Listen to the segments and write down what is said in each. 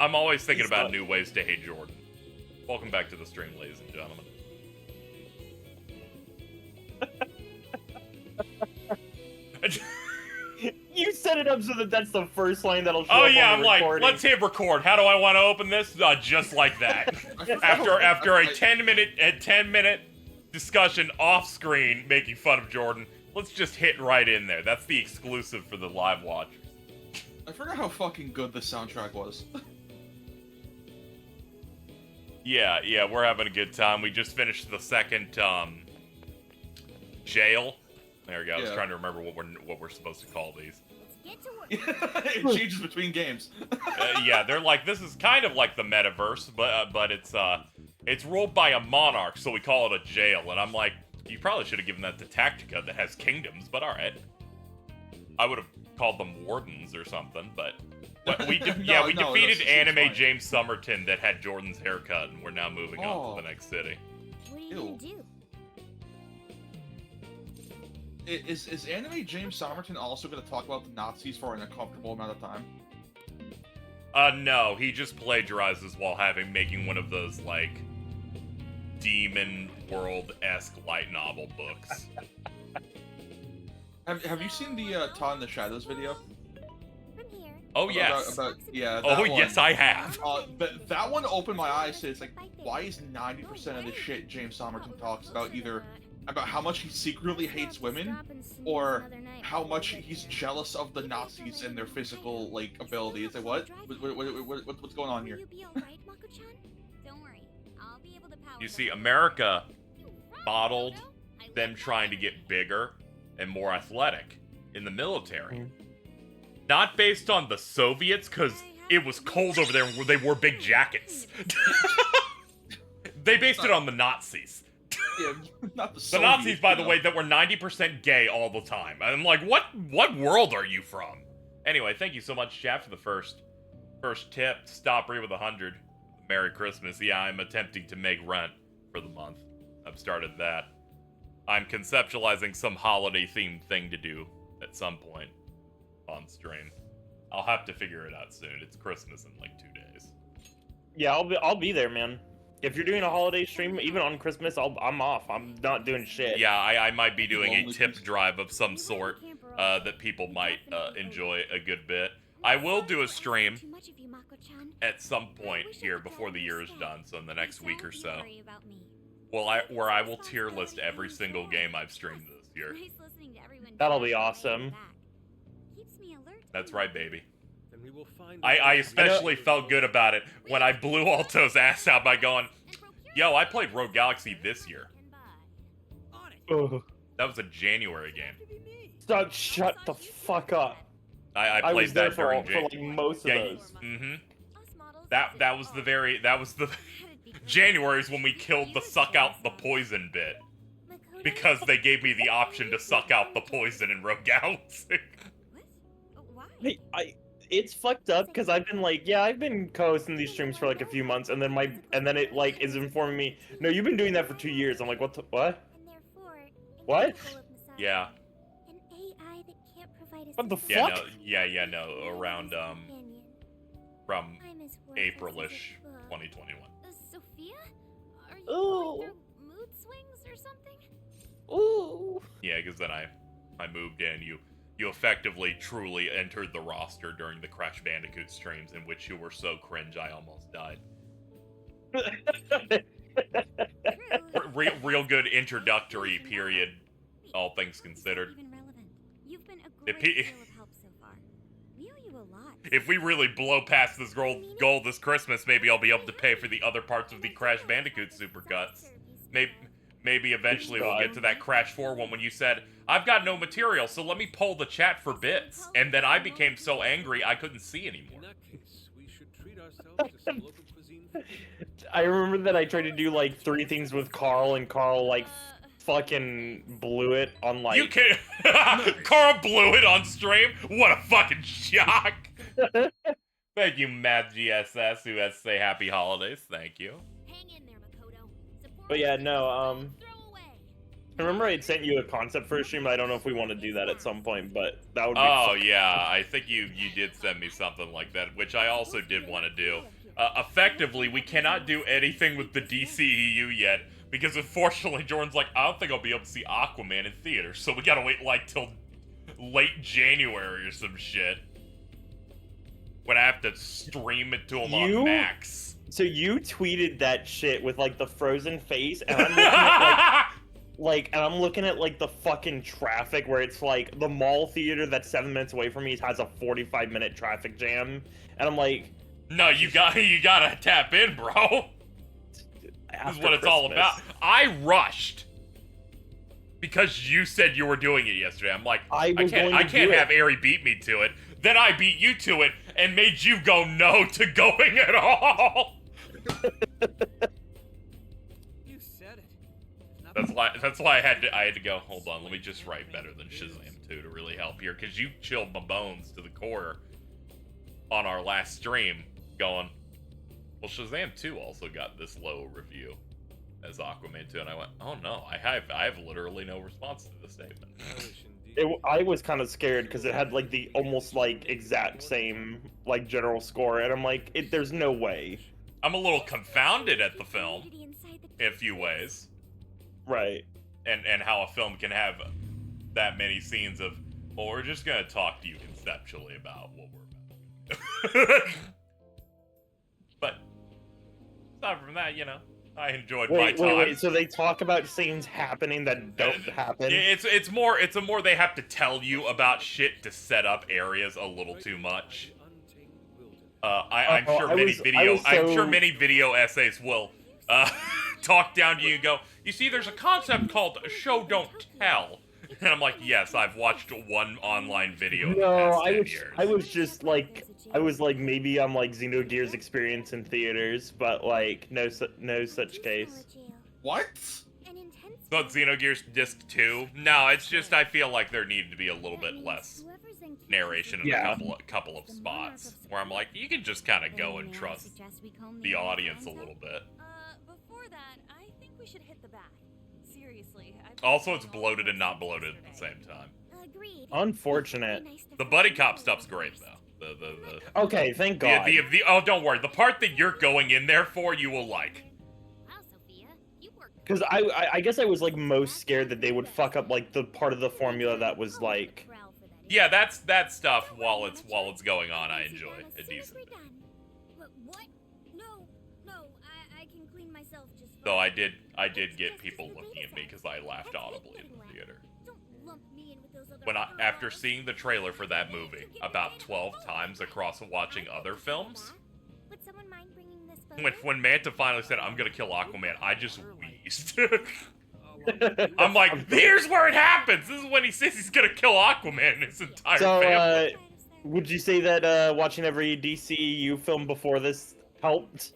I'm always thinking about new ways to hate Jordan. Welcome back to the stream, ladies and gentlemen. You set it up so that that's the first line that'll show Oh up yeah, on I'm the like, recording. let's hit record. How do I want to open this? Just like that. after a 10-minute discussion off screen making fun of Jordan, let's just hit right in there. That's the exclusive for the live watch. I forgot how fucking good the soundtrack was. Yeah, we're having a good time. We just finished the second jail. There we go. I was trying to remember what we're supposed to call these. It changes between games. Yeah, they're like, this is kind of like the metaverse, but it's ruled by a monarch, so we call it a jail. And I'm like, you probably should have given that to TicTacToe that has kingdoms, but all right. I would have called them wardens or something, but we defeated anime James Somerton that had Jordan's haircut, and we're now moving on to the next city. What are you gonna do? Is anime James Somerton also going to talk about the Nazis for an uncomfortable amount of time? No, he just plagiarizes while making one of those, like, Demon World-esque light novel books. Have you seen the Todd in the Shadows video? From here. Oh, yes. Yes, I have. But that one opened my eyes to, it's like, why is 90% of the shit James Somerton talks about either about how much he secretly hates women, or how much he's jealous of the Nazis and their physical, like, abilities? Like, what? What's going on here? You see, America modeled them trying to get bigger and more athletic in the military. Not based on the Soviets, because it was cold over there and they wore big jackets. They based it on the Nazis. Yeah, not the Soviets, Nazis, by the way, that were 90% gay all the time. I'm like, what world are you from? Anyway, thank you so much, chat, for the first tip. Stop Re with 100. Merry Christmas. Yeah, I'm attempting to make rent for the month. I've started that. I'm conceptualizing some holiday-themed thing to do at some point on stream. I'll have to figure it out soon. It's Christmas in like 2 days. Yeah, I'll be there, man. If you're doing a holiday stream, even on Christmas, I'm off. I'm not doing shit. Yeah, I might be doing a tip drive of some sort that people might enjoy a good bit. I will do a stream at some point here before the year is done, so in the next week or so. Where I will tier list every single game I've streamed this year. That'll be awesome. That's right, baby. I especially felt good about it when I blew Alto's ass out by going, yo, I played Rogue Galaxy this year. That was a January game. Shut the fuck up. I played that during for like most of those. Mm-hmm. That was the January is when we killed the suck out the poison bit. Because they gave me the option to suck out the poison in Rogue Galaxy. Hey, it's fucked up because I've been like, yeah, I've been co-hosting these streams for like a few months, and then it like is informing me, no, you've been doing that for 2 years. I'm like, what? What? Yeah. What the fuck? No, around from April-ish 2021. Sophia? Are you Ooh. going through mood swings or something? Ooh. Yeah, because then I moved in. You effectively, truly entered the roster during the Crash Bandicoot streams, in which you were so cringe I almost died. Real good introductory period, all things considered. You've been a great deal of help so far. We owe you a lot. If we really blow past this goal this Christmas, maybe I'll be able to pay for the other parts of the Crash Bandicoot supercuts. Maybe eventually we'll get to that Crash 4 one when you said, I've got no material, so let me poll the chat for bits. And then I became so angry I couldn't see anymore. I remember that I tried to do like 3 things with Carl, and Carl like fucking blew it on like... You can Carl blew it on stream? What a fucking shock! Thank you, Matt GSS, who has to say happy holidays. Thank you. Hang in there, Makoto. But yeah, no, remember I had sent you a concept for a stream. I don't know if we want to do that at some point, but that would be Oh fun. yeah, I think you did send me something like that, which I also did want to do. Effectively, we cannot do anything with the DCEU yet because unfortunately Jordan's like, I don't think I'll be able to see Aquaman in theaters, so we gotta wait like till late January or some shit. When I have to stream it to him on Max. So you tweeted that shit with like the frozen face, and I'm looking at I'm looking at like the fucking traffic where it's like the mall theater that's 7 minutes away from me has a 45-minute traffic jam, and I'm like, no, you gotta tap in, bro. This is what it's all about. I rushed because you said you were doing it yesterday. I'm like, I can't have Ari beat me to it. Then I beat you to it and made you go no to going at all. You said it. That's why I had to go. Hold on, let me just write better than Shazam 2 to really help here, because you chilled my bones to the core on our last stream, going, well, Shazam 2 also got this low review as Aquaman 2, and I went, oh no, I have literally no response to this statement. I was kind of scared because it had like the almost like exact same like general score, and I'm like, there's no way. I'm a little confounded at the film in a few ways. Right. And how a film can have that many scenes of, well, we're just gonna talk to you conceptually about what we're about to do. But aside from that, you know, I enjoyed my time. Wait, so they talk about scenes happening that don't happen? It's more they have to tell you about shit to set up areas a little too much. I'm sure many video essays will talk down to you and go, you see, there's a concept called show don't tell. And I'm like, yes, I've watched one online video in the past 10 years. I was like, maybe I'm like Xenogears experience in theaters, but like, no such case. What? So Xenogears Disc 2? No, it's just I feel like there needed to be a little bit less narration in a couple of spots where I'm like, you can just kind of go and trust the audience a little bit. Before that, I think we should hit the bath. Seriously. Also, it's bloated and not bloated at the same time. Agreed. Unfortunate. The buddy cop stuff's great though. Okay, thank God. Oh, don't worry. The part that you're going in there for, you will like. Because I guess I was like most scared that they would fuck up like the part of the formula that was like. Yeah, that stuff while it's going on, I enjoy a decent bit. What? No, I can clean myself just. Though I did get people looking at me because I laughed audibly in the theater. When after seeing the trailer for that movie about 12 times across watching other films, when Manta finally said, I'm gonna kill Aquaman, I just wheezed. I'm like, here's where it happens! This is when he says he's gonna kill Aquaman and his entire family. Would you say that watching every DCEU film before this helped?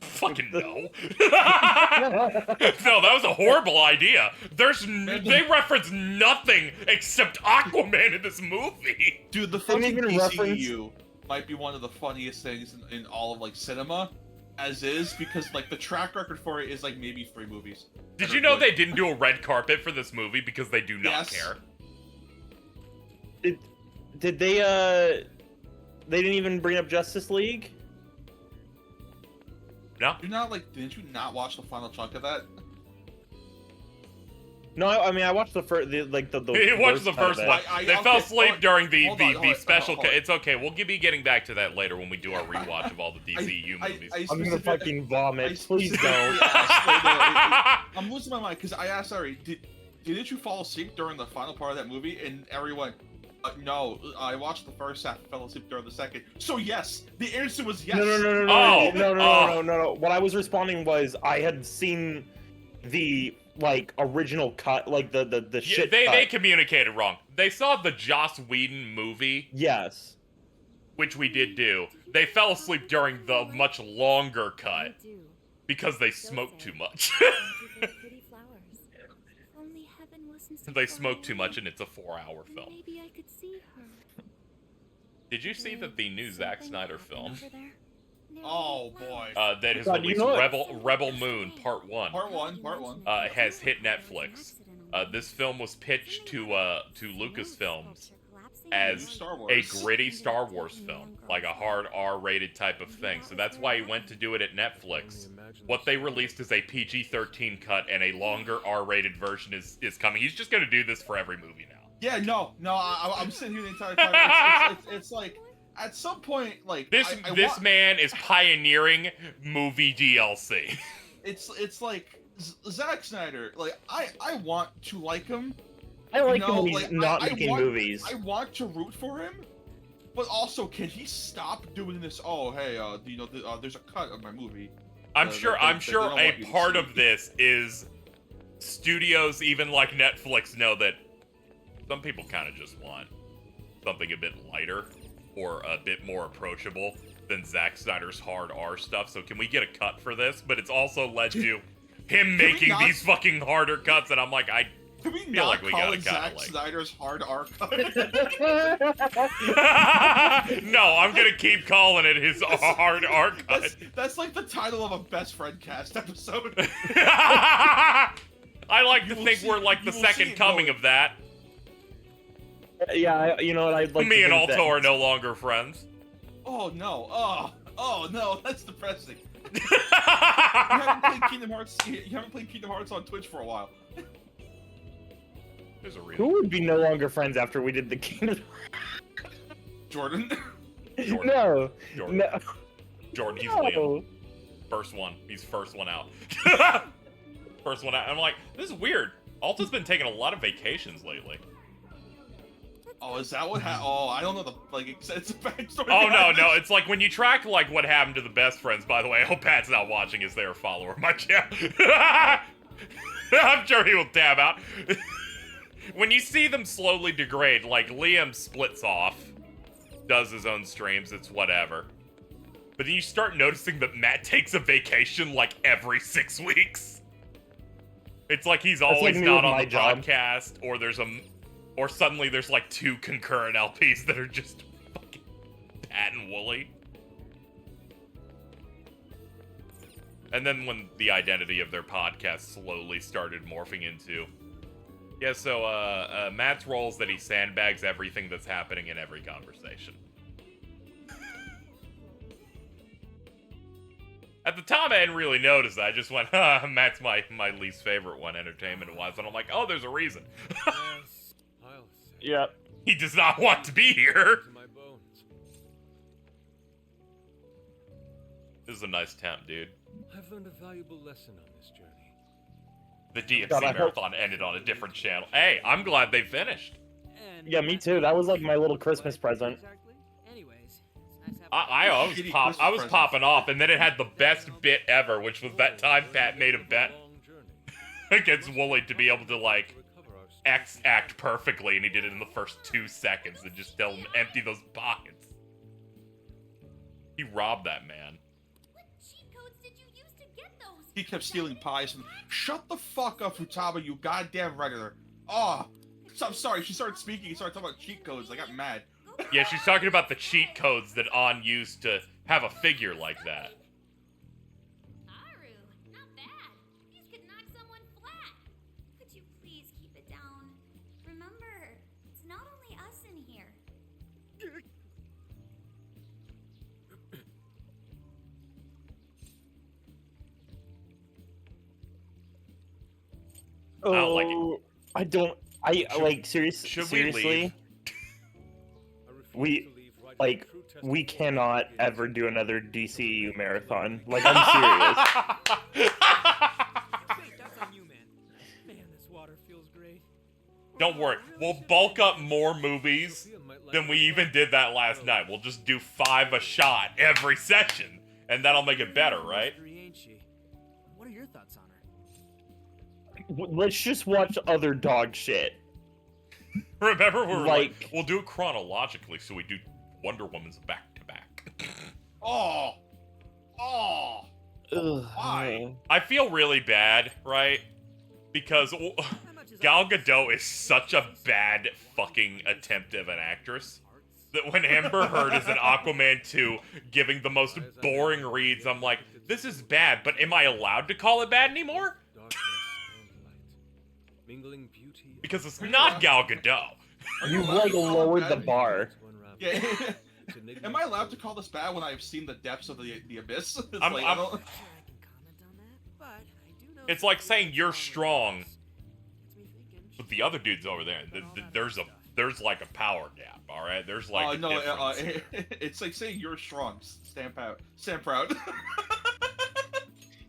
Fucking no. No, that was a horrible idea. They reference nothing except Aquaman in this movie. Dude, the fucking DCEU might be one of the funniest things in all of like cinema, as is, because like the track record for it is like maybe 3 movies. Did you know they didn't do a red carpet for this movie because they do not care? Did they didn't even bring up Justice League? No. Didn't you not watch the final chunk of that? No, I mean I watched the first, the He watched the first one. They fell asleep during the special. Hold on. It's okay. We'll be getting back to that later when we do our rewatch of all the DCU movies. I'm gonna fucking vomit. Please don't. I'm losing my mind because I asked Ari, didn't you fall asleep during the final part of that movie? And Ari went, no, I watched the first half, fell asleep during the second. So yes, the answer was yes. No. What I was responding was I had seen the like original cut, like the shit. They communicated wrong. They saw the Joss Whedon movie. Yes. Which we did do. They fell asleep during the much longer cut because they smoked too much. They smoked too much and it's a 4-hour film. Maybe I could see her. Did you see that the new Zack Snyder film? Oh boy. That is released, Rebel Moon Part 1. Part one. Has hit Netflix. This film was pitched to Lucasfilms New as Star a Wars. gritty Star Wars film, like a hard R-rated type of thing. So that's why he went to do it at Netflix. What they released is a PG-13 cut, and a longer R-rated version is coming. He's just gonna do this for every movie now. Yeah, no, I'm sitting here the entire time. It's like, at some point, like This man is pioneering movie DLC. It's like Zack Snyder. Like I want to like him. I like You him know, when he's like, not I making want- movies. I want to root for him, but also, can he stop doing this? Oh, hey, there's a cut of my movie. I'm sure they don't a want you to part see. of this is studios, even like Netflix, know that some people kind of just want something a bit lighter or a bit more approachable than Zack Snyder's hard R stuff. So can we get a cut for this? But it's also led to him we making not- these fucking harder cuts, and I'm like, I Can we feel not like we call gotta it kinda, Zack like- Snyder's hard R cut? no, I'm gonna keep calling it his hard R cut. That's like the title of a Best Friend Cast episode. I like You to will think see- we're like the you will see second it coming going. of that. Yeah, you know what? I'd like Me to and think Alto that- are no longer friends. Oh no! Oh no! That's depressing. You haven't played Kingdom Hearts. You haven't played Kingdom Hearts on Twitch for a while. There's a Who reason. would be no longer friends after we did the Kingdom? Jordan. Jordan. No, Jordan. no, Jordan, he's Liam. no. First one. He's first one out. First one out. I'm like, this is weird. Alto's been taking a lot of vacations lately. Oh, is that what happened? Oh, I don't know it's a backstory. Oh no, behind no, this. it's like when you track like what happened to the best friends. By the way, I hope Pat's not watching as they're a follower of my channel. I'm sure he will tab out. When you see them slowly degrade, like Liam splits off, does his own streams, it's whatever. But then you start noticing that Matt takes a vacation like every 6 weeks. It's like he's like always me not with on my the job. podcast, or suddenly there's like 2 concurrent LPs that are just fucking Pat and Wooly. And then when the identity of their podcast slowly started morphing into... Yeah, so Matt's role is that he sandbags everything that's happening in every conversation. At the time, I didn't really notice that. I just went, Matt's my least favorite one, entertainment-wise. And I'm like, oh, there's a reason. Yes, I'll say. Yep. He does not want to be here. To my bones. This is a nice temp, dude. I've learned a valuable lesson on this journey. The DFC God, I hope- marathon ended on a different channel. Hey, I'm glad they finished. And Yeah, me too. That was like my little Christmas present. Exactly. Anyways, it's nice having Shitty Christmas I was presents. popping off, and then it had the best bit ever, which was that time Pat made a bet against Wooly to be able to like X act perfectly, and he did it in the first 2 seconds and just tell him empty those pockets. He robbed that man. What cheat codes did you use to get those? He kept stealing pies from. Shut the fuck up, Futaba, you goddamn regular. Oh, I'm sorry. She started speaking. She started talking about cheat codes. I got mad. Yeah, she's talking about the cheat codes that On used to have a figure like that. Aru, not bad. These could knock someone flat. Could you please keep it down? Remember, it's not only us in here. I don't like it. Oh, I don't. I Should- like should we seriously. leave? We- like, we cannot ever do another DCU marathon. Like, I'm serious. Wait, that's on you, man. Man, this water feels great. Don't worry, we'll bulk up more movies than we even did that last night. We'll just do 5 a shot every session, and that'll make it better, right? Ain't she? What are your thoughts on her? Let's just watch other dog shit. Remember, we were like, Like- we'll do it chronologically, so we do Wonder Woman's back to back. Oh, oh. Ugh. Why? I feel really bad, right? Because How much is Gal that? Gadot is such a bad fucking attempt of an actress that when Amber Heard is in Aquaman 2 giving the most boring reads, I'm like, this is bad, but am I allowed to call it bad anymore? Darkness and light. Mingling beauty. Because it's not Gal Gadot. You like lowered the bar. Yeah. Am I allowed to call this bad when I've seen the depths of the abyss? It's I'm- like, I'm- I don't... Sure, I can comment on that, but I do know It's like saying you're strong, Gets me thinking, but the other dude's over there. There's like a power gap. All right, there's like a no, difference. it's like saying you're strong. Stand proud. Stand proud.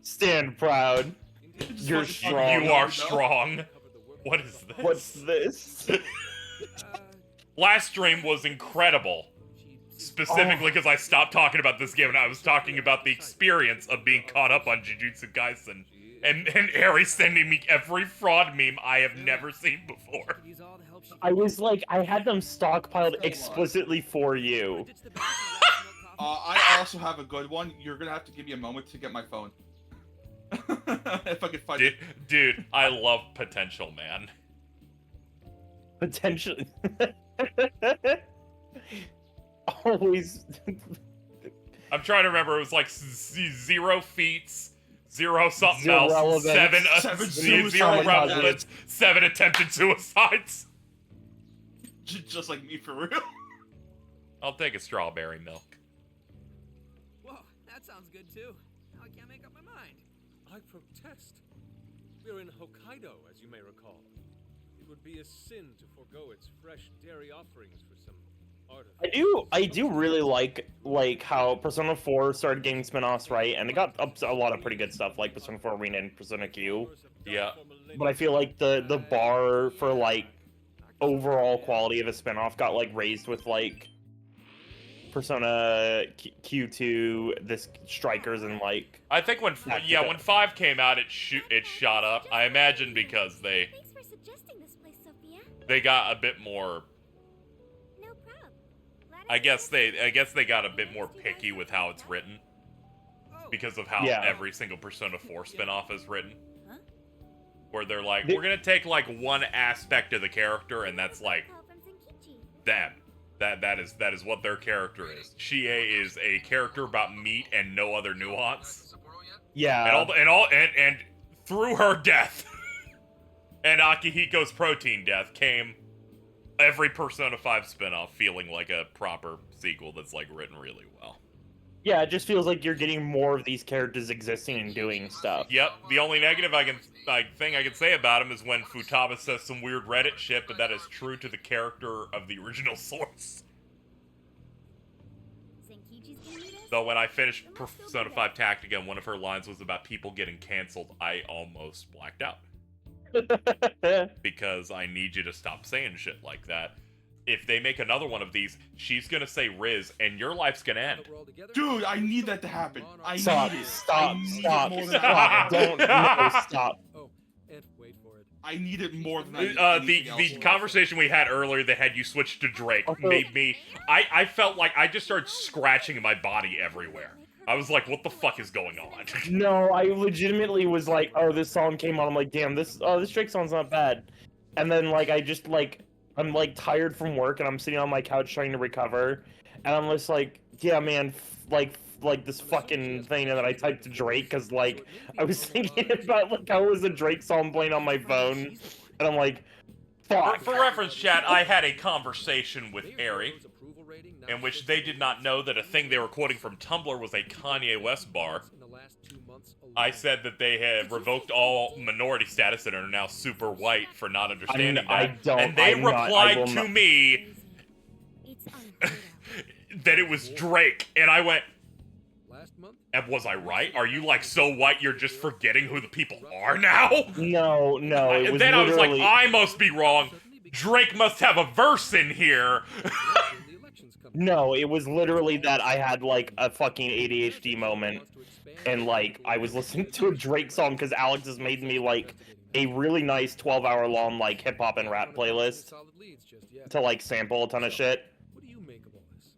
Stand proud. Just You're fucking- strong. You are No. strong. cover the work. What is this? What's this? Last stream was incredible. Specifically because I stopped talking about this game and I was talking about the experience of being caught up on Jujutsu Kaisen. And Ari sending me every fraud meme I have never seen before. I was like, I had them stockpiled explicitly for you. I also have a good one. You're gonna have to give me a moment to get my phone. If I could find it. Dude, I love potential, man. Potentially. Always. I'm trying to remember. It was like 0 feats, 0 something Zero else, relevance. 7 0 suicides. relevance, 7 attempted suicides. Just like me, for real. I'll take a strawberry milk. Whoa, that sounds good too. Now I can't make up my mind. I protest. We're in Hokkaido, as you may recall. It would be a sin to forego its fresh dairy offerings for some artifact. I do really like how Persona 4 started getting spin-offs, right? And it got up to a lot of pretty good stuff like Persona 4 Arena and Persona Q. Yeah. But I feel like the bar for like overall quality of a spin-off got like raised with like Persona Q2, this Strikers, and like I think when 5 came out, it shot up. I imagine because Thanks for suggesting this place, Sophia. they got a bit more. No problem. Glad I guess they got a bit more picky with how it's written because of how Yeah. every single Persona 4 spinoff is written. Huh? Where they're like, we're gonna take like one aspect of the character, and that's like Call from Zenkichi. them. That is what their character is. Chie is a character about meat and no other nuance. yeah. And through her death and Akihiko's protein death came every Persona 5 spinoff feeling like a proper sequel that's like written really well. Yeah, it just feels like you're getting more of these characters existing and doing stuff. Yep, the only negative thing I can say about him is when Futaba says some weird Reddit shit, but that is true to the character of the original source. Zenkichi's gonna meet us? Though when I finished Persona 5 Tactica, one of her lines was about people getting canceled, I almost blacked out. Because I need you to stop saying shit like that. If they make another one of these, she's gonna say Riz, and your life's gonna end. Dude, I need that to happen. I Stop, need it. stop, I need stop, it more than stop, don't, no, stop. Oh, and wait for it. I need it more than I need The anything else. conversation we had earlier that had you switch to Drake made me... I felt like I just started scratching my body everywhere. I was like, what the fuck is going on? No, I legitimately was like, oh, this song came on, I'm like, damn, this Drake song's not bad. And then, like, I'm, like, tired from work, and I'm sitting on my couch trying to recover, and I'm just like, yeah, man, like this fucking thing that I typed to Drake, because, like, I was thinking about, like, how it was a Drake song playing on my phone, and I'm like, fuck. For reference, chat, I had a conversation with Ari, in which they did not know that a thing they were quoting from Tumblr was a Kanye West bar. I said that they have revoked all minority status and are now super white for not understanding that. And they replied to me It's unheard of. that it was Drake, and I went, Last month? and was I right? Are you like so white you're just forgetting who the people are now? No, it was Then I was like, literally- I must be wrong. Drake must have a verse in here. No, it was literally that I had, like, a fucking ADHD moment, and, like, I was listening to a Drake song because Alex has made me, like, a really nice 12-hour-long, like, hip-hop and rap playlist to, like, sample a ton of shit. What do you make of all this?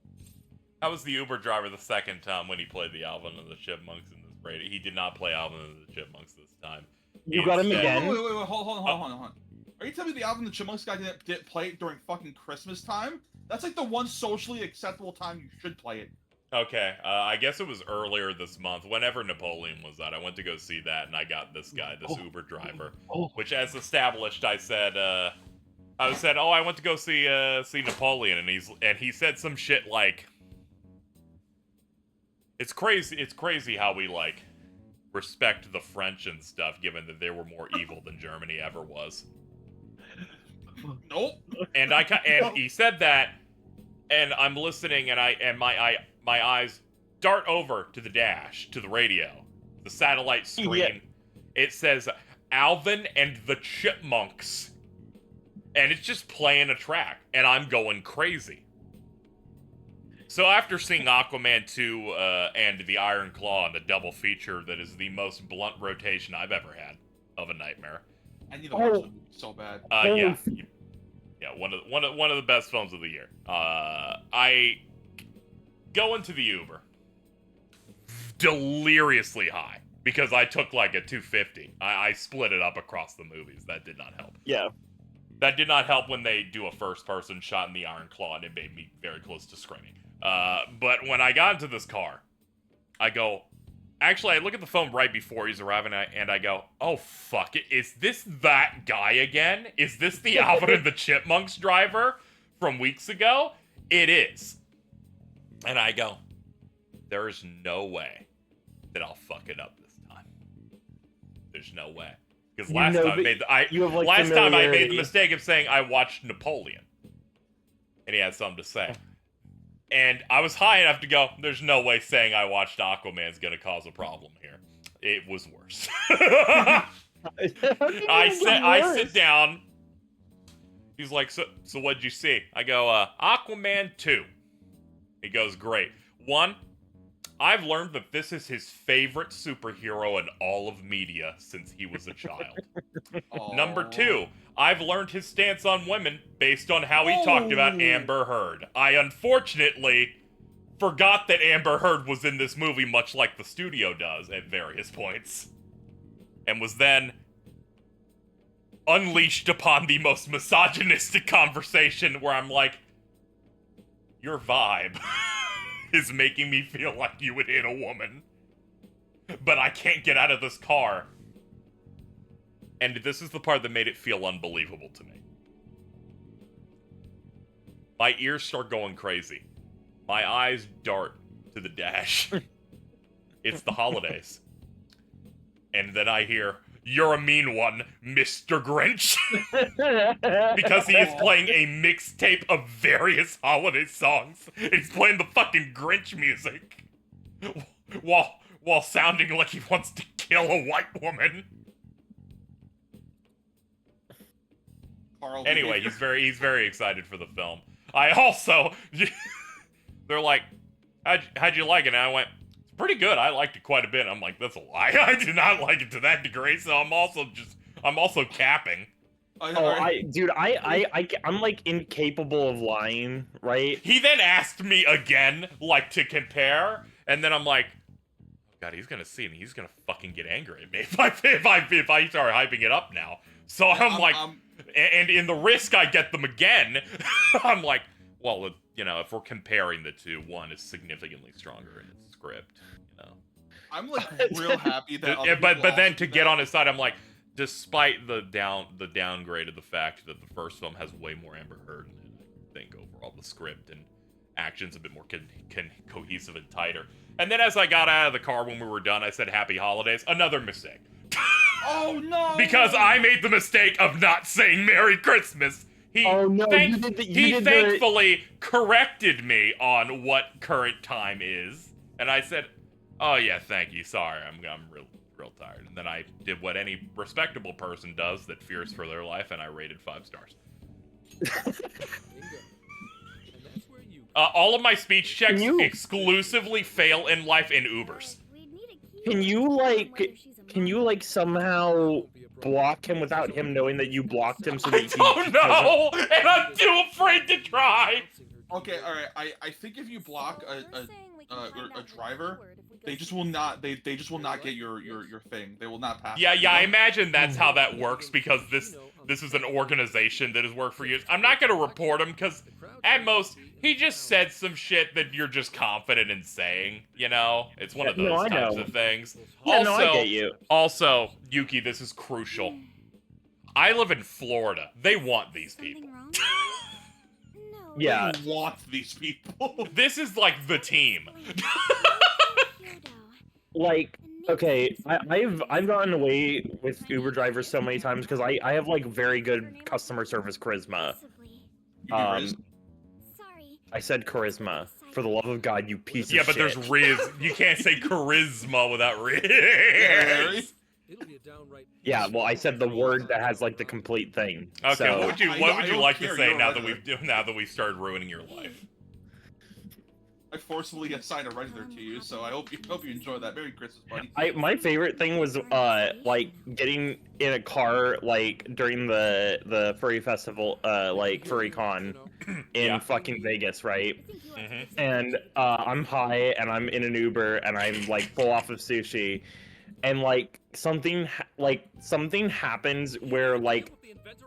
I was the Uber driver the second time when he played the Alvin and the Chipmunks in this raid. He did not play Alvin and the Chipmunks this time. You got him Instead- again? Wait, hold on. Are you telling me the Alvin and the Chipmunks guy didn't play it during fucking Christmas time? That's like the one socially acceptable time you should play it. Okay, I guess it was earlier this month, whenever Napoleon was out. I went to go see that, and I got this guy, this Uber driver, which, as established, I said, oh, I went to go see Napoleon, and he said some shit like, it's crazy how we, like, respect the French and stuff, given that they were more evil than Germany ever was. Nope. And he said that, and I'm listening, and my eyes dart over to the dash, to the radio, the satellite screen. Yeah. It says Alvin and the Chipmunks, and it's just playing a track, and I'm going crazy. So after seeing Aquaman 2 and The Iron Claw in the double feature, that is the most blunt rotation I've ever had of a nightmare. I need to watch the movie so bad. Yeah, one of the best films of the year. I go into the Uber, deliriously high, because I took like a 250. I split it up across the movies. That did not help. Yeah. That did not help when they do a first-person shot in the Iron Claw, and it made me very close to screaming. But when I got into this car, I go... Actually, I look at the phone right before he's arriving, and I go, oh, fuck it. Is this that guy again? Is this the Alvin and the Chipmunks driver from weeks ago? It is. And I go, there's no way that I'll fuck it up this time. There's no way. Because last time I made the mistake of saying I watched Napoleon. And he had something to say. And I was high enough to go, there's no way saying I watched Aquaman's gonna cause a problem here. It was worse. I sit down. He's like, so what'd you see? I go, Aquaman 2. He goes, great. 1, I've learned that this is his favorite superhero in all of media since he was a child. Number 2, I've learned his stance on women based on how he talked about Amber Heard. I unfortunately forgot that Amber Heard was in this movie, much like the studio does at various points. And was then unleashed upon the most misogynistic conversation where I'm like, your vibe is making me feel like you would hit a woman. But I can't get out of this car. And this is the part that made it feel unbelievable to me. My ears start going crazy. My eyes dart to the dash. It's the holidays. And then I hear, you're a mean one, Mr. Grinch. Because he is playing a mixtape of various holiday songs. And he's playing the fucking Grinch music. While sounding like he wants to kill a white woman. Anyway, he's very excited for the film. I also, they're like, how'd you like it? And I went, it's pretty good. I liked it quite a bit. I'm like, that's a lie. I did not like it to that degree. So I'm also capping. I'm like incapable of lying, right? He then asked me again, like, to compare, and then I'm like, oh God, he's gonna see it and he's gonna fucking get angry at me if I start hyping it up now. So I'm like. And in the risk I get them again, I'm like, well, you know, if we're comparing the two, one is significantly stronger in its script, you know. I'm like real happy that. But then to get on his side, I'm like, despite the downgrade of the fact that the first film has way more Amber Heard in it, I think overall the script and action's a bit more cohesive and tighter. And then as I got out of the car when we were done, I said Happy Holidays. Another mistake. Oh no! Because I made the mistake of not saying Merry Christmas. He thankfully corrected me on what current time is, and I said, "Oh yeah, thank you. Sorry, I'm real tired." And then I did what any respectable person does that fears for their life, and I rated 5 stars. All of my speech checks exclusively fail in life in Ubers. Can you somehow block him without him knowing that you blocked him? So that I don't know, and I'm too afraid to try. Okay, all right. I think if you block a driver, They just will not. They just will not get your thing. They will not pass. Yeah, it, yeah, I you know? imagine that's how that works because this is an organization that has worked for years. I'm not gonna report him because at most he just said some shit that you're just confident in saying. You know, it's one of No, those I types know. of things. Yeah, also, no, I get you. Also, Yuki, this is crucial. I live in Florida. They want these people. Something wrong? No. Yeah. They want these people. This is like the team. Like, okay, I've gotten away with Uber drivers so many times because I have like very good customer service charisma. Riz. Sorry. I said charisma. For the love of God, you piece Yeah, of but shit. there's Riz. You can't say charisma without Riz. Harry. It'll be a downright Yeah, well, I said the word that has like the complete thing. Okay, So, what would you I don't like to care, say you're a now that regular. we've started ruining your life? I forcibly assigned a regular to you, so I hope you enjoy that. Merry Christmas, buddy. my favorite thing was like getting in a car like during the furry festival like furry con in Yeah. fucking Vegas, right? Mhm. And I'm high and I'm in an Uber and I'm like full off of sushi, and like something happens where like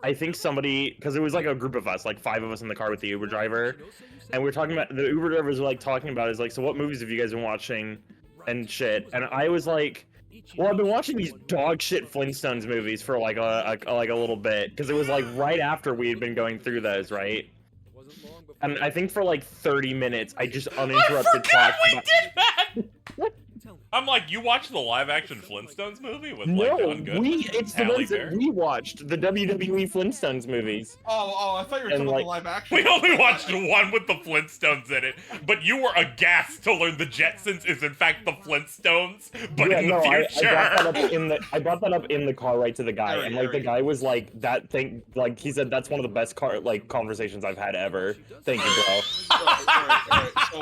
I think somebody, because it was like a group of us, like 5 of us in the car with the Uber driver, and we're talking about, the Uber driver was like talking about, is like, so what movies have you guys been watching and shit? And I was like, well, I've been watching these dog shit Flintstones movies for like a little bit, because it was like right after we had been going through those, right? And I think for like 30 minutes, I just uninterrupted talking we about... did that! I'm like, you watched the live-action Flintstones movie with like No, John Goodman? it's the Halle ones that Berry? we watched, the WWE Flintstones movies. Oh, I thought you were And, talking like, about the live action. We only watched one with the Flintstones in it, but you were aghast to learn the Jetsons is in fact the Flintstones, but Yeah, in the no, future. I brought that up in the car right to the guy, and like the guy was like, that thing, like he said, that's one of the best conversations I've had ever. Thank you, bro. Alright. So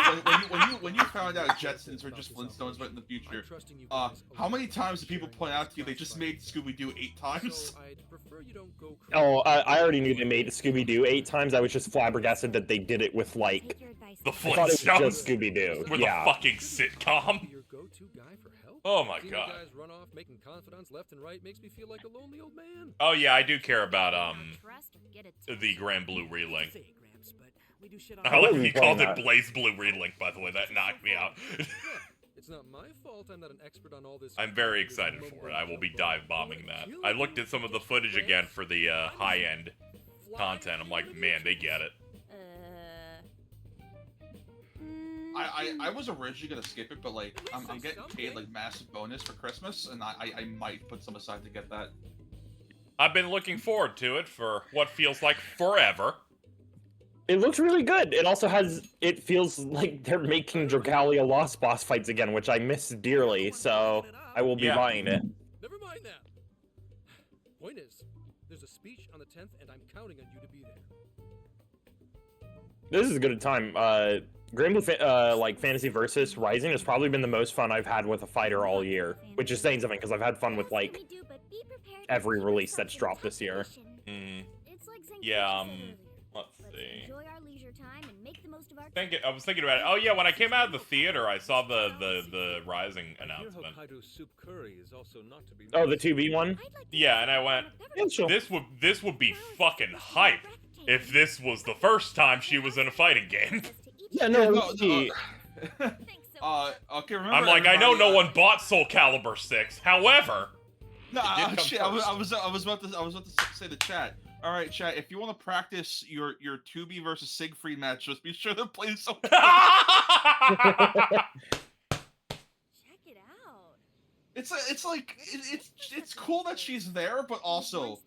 when you found out Jetsons were just Flintstones, but in the future, how many times do people point out to you they just made Scooby-Doo 8 times? Oh, I already knew they made Scooby-Doo 8 times. I was just flabbergasted that they did it with like, The I thought it was Flintstones just Scooby-Doo. were Yeah. the fucking sitcom. Oh my god. Guys run off making confidants left and right makes me feel like a lonely old man. Oh yeah, I do care about the Grand Blue Relink. Relink. I like Oh, you called why it not? Blaze Blue Relink, by the way. That knocked me out. It's not my fault I'm not an expert on all this. I'm very excited for it. I will be dive bombing that. I looked at some of the footage again for the high-end content. I'm like, man, they get it. I was originally gonna skip it, but like I'm getting paid like massive bonus for Christmas, and I might put some aside to get that. I've been looking forward to it for what feels like forever. It looks really good. It also it feels like they're making Dragalia Lost boss fights again, which I miss dearly, so I will be Yeah. buying it. Never mind that. Point is, there's a speech on the 10th, and I'm counting on you to be there. This is a good time. Grand Blue like Fantasy Versus Rising has probably been the most fun I've had with a fighter all year, which is saying something because I've had fun with like every release that's dropped this year. Yeah, let's see. I was thinking about it. Oh yeah, when I came out of the theater, I saw the Rising announcement. Hokkaido soup curry is also not to be Oh, the 2B one? Yeah, and I went, Yeah, sure. this would be fucking hype if this was the first time she was in a fighting game. Yeah, no, Okay, remember? I'm like, I know no everybody, one bought Soul Calibur 6. However, No, It did come shit, first. I was about to say the chat. All right, chat. If you want to practice your 2B versus Siegfried match, just be sure to play some. Check it out. It's cool that she's there, but also,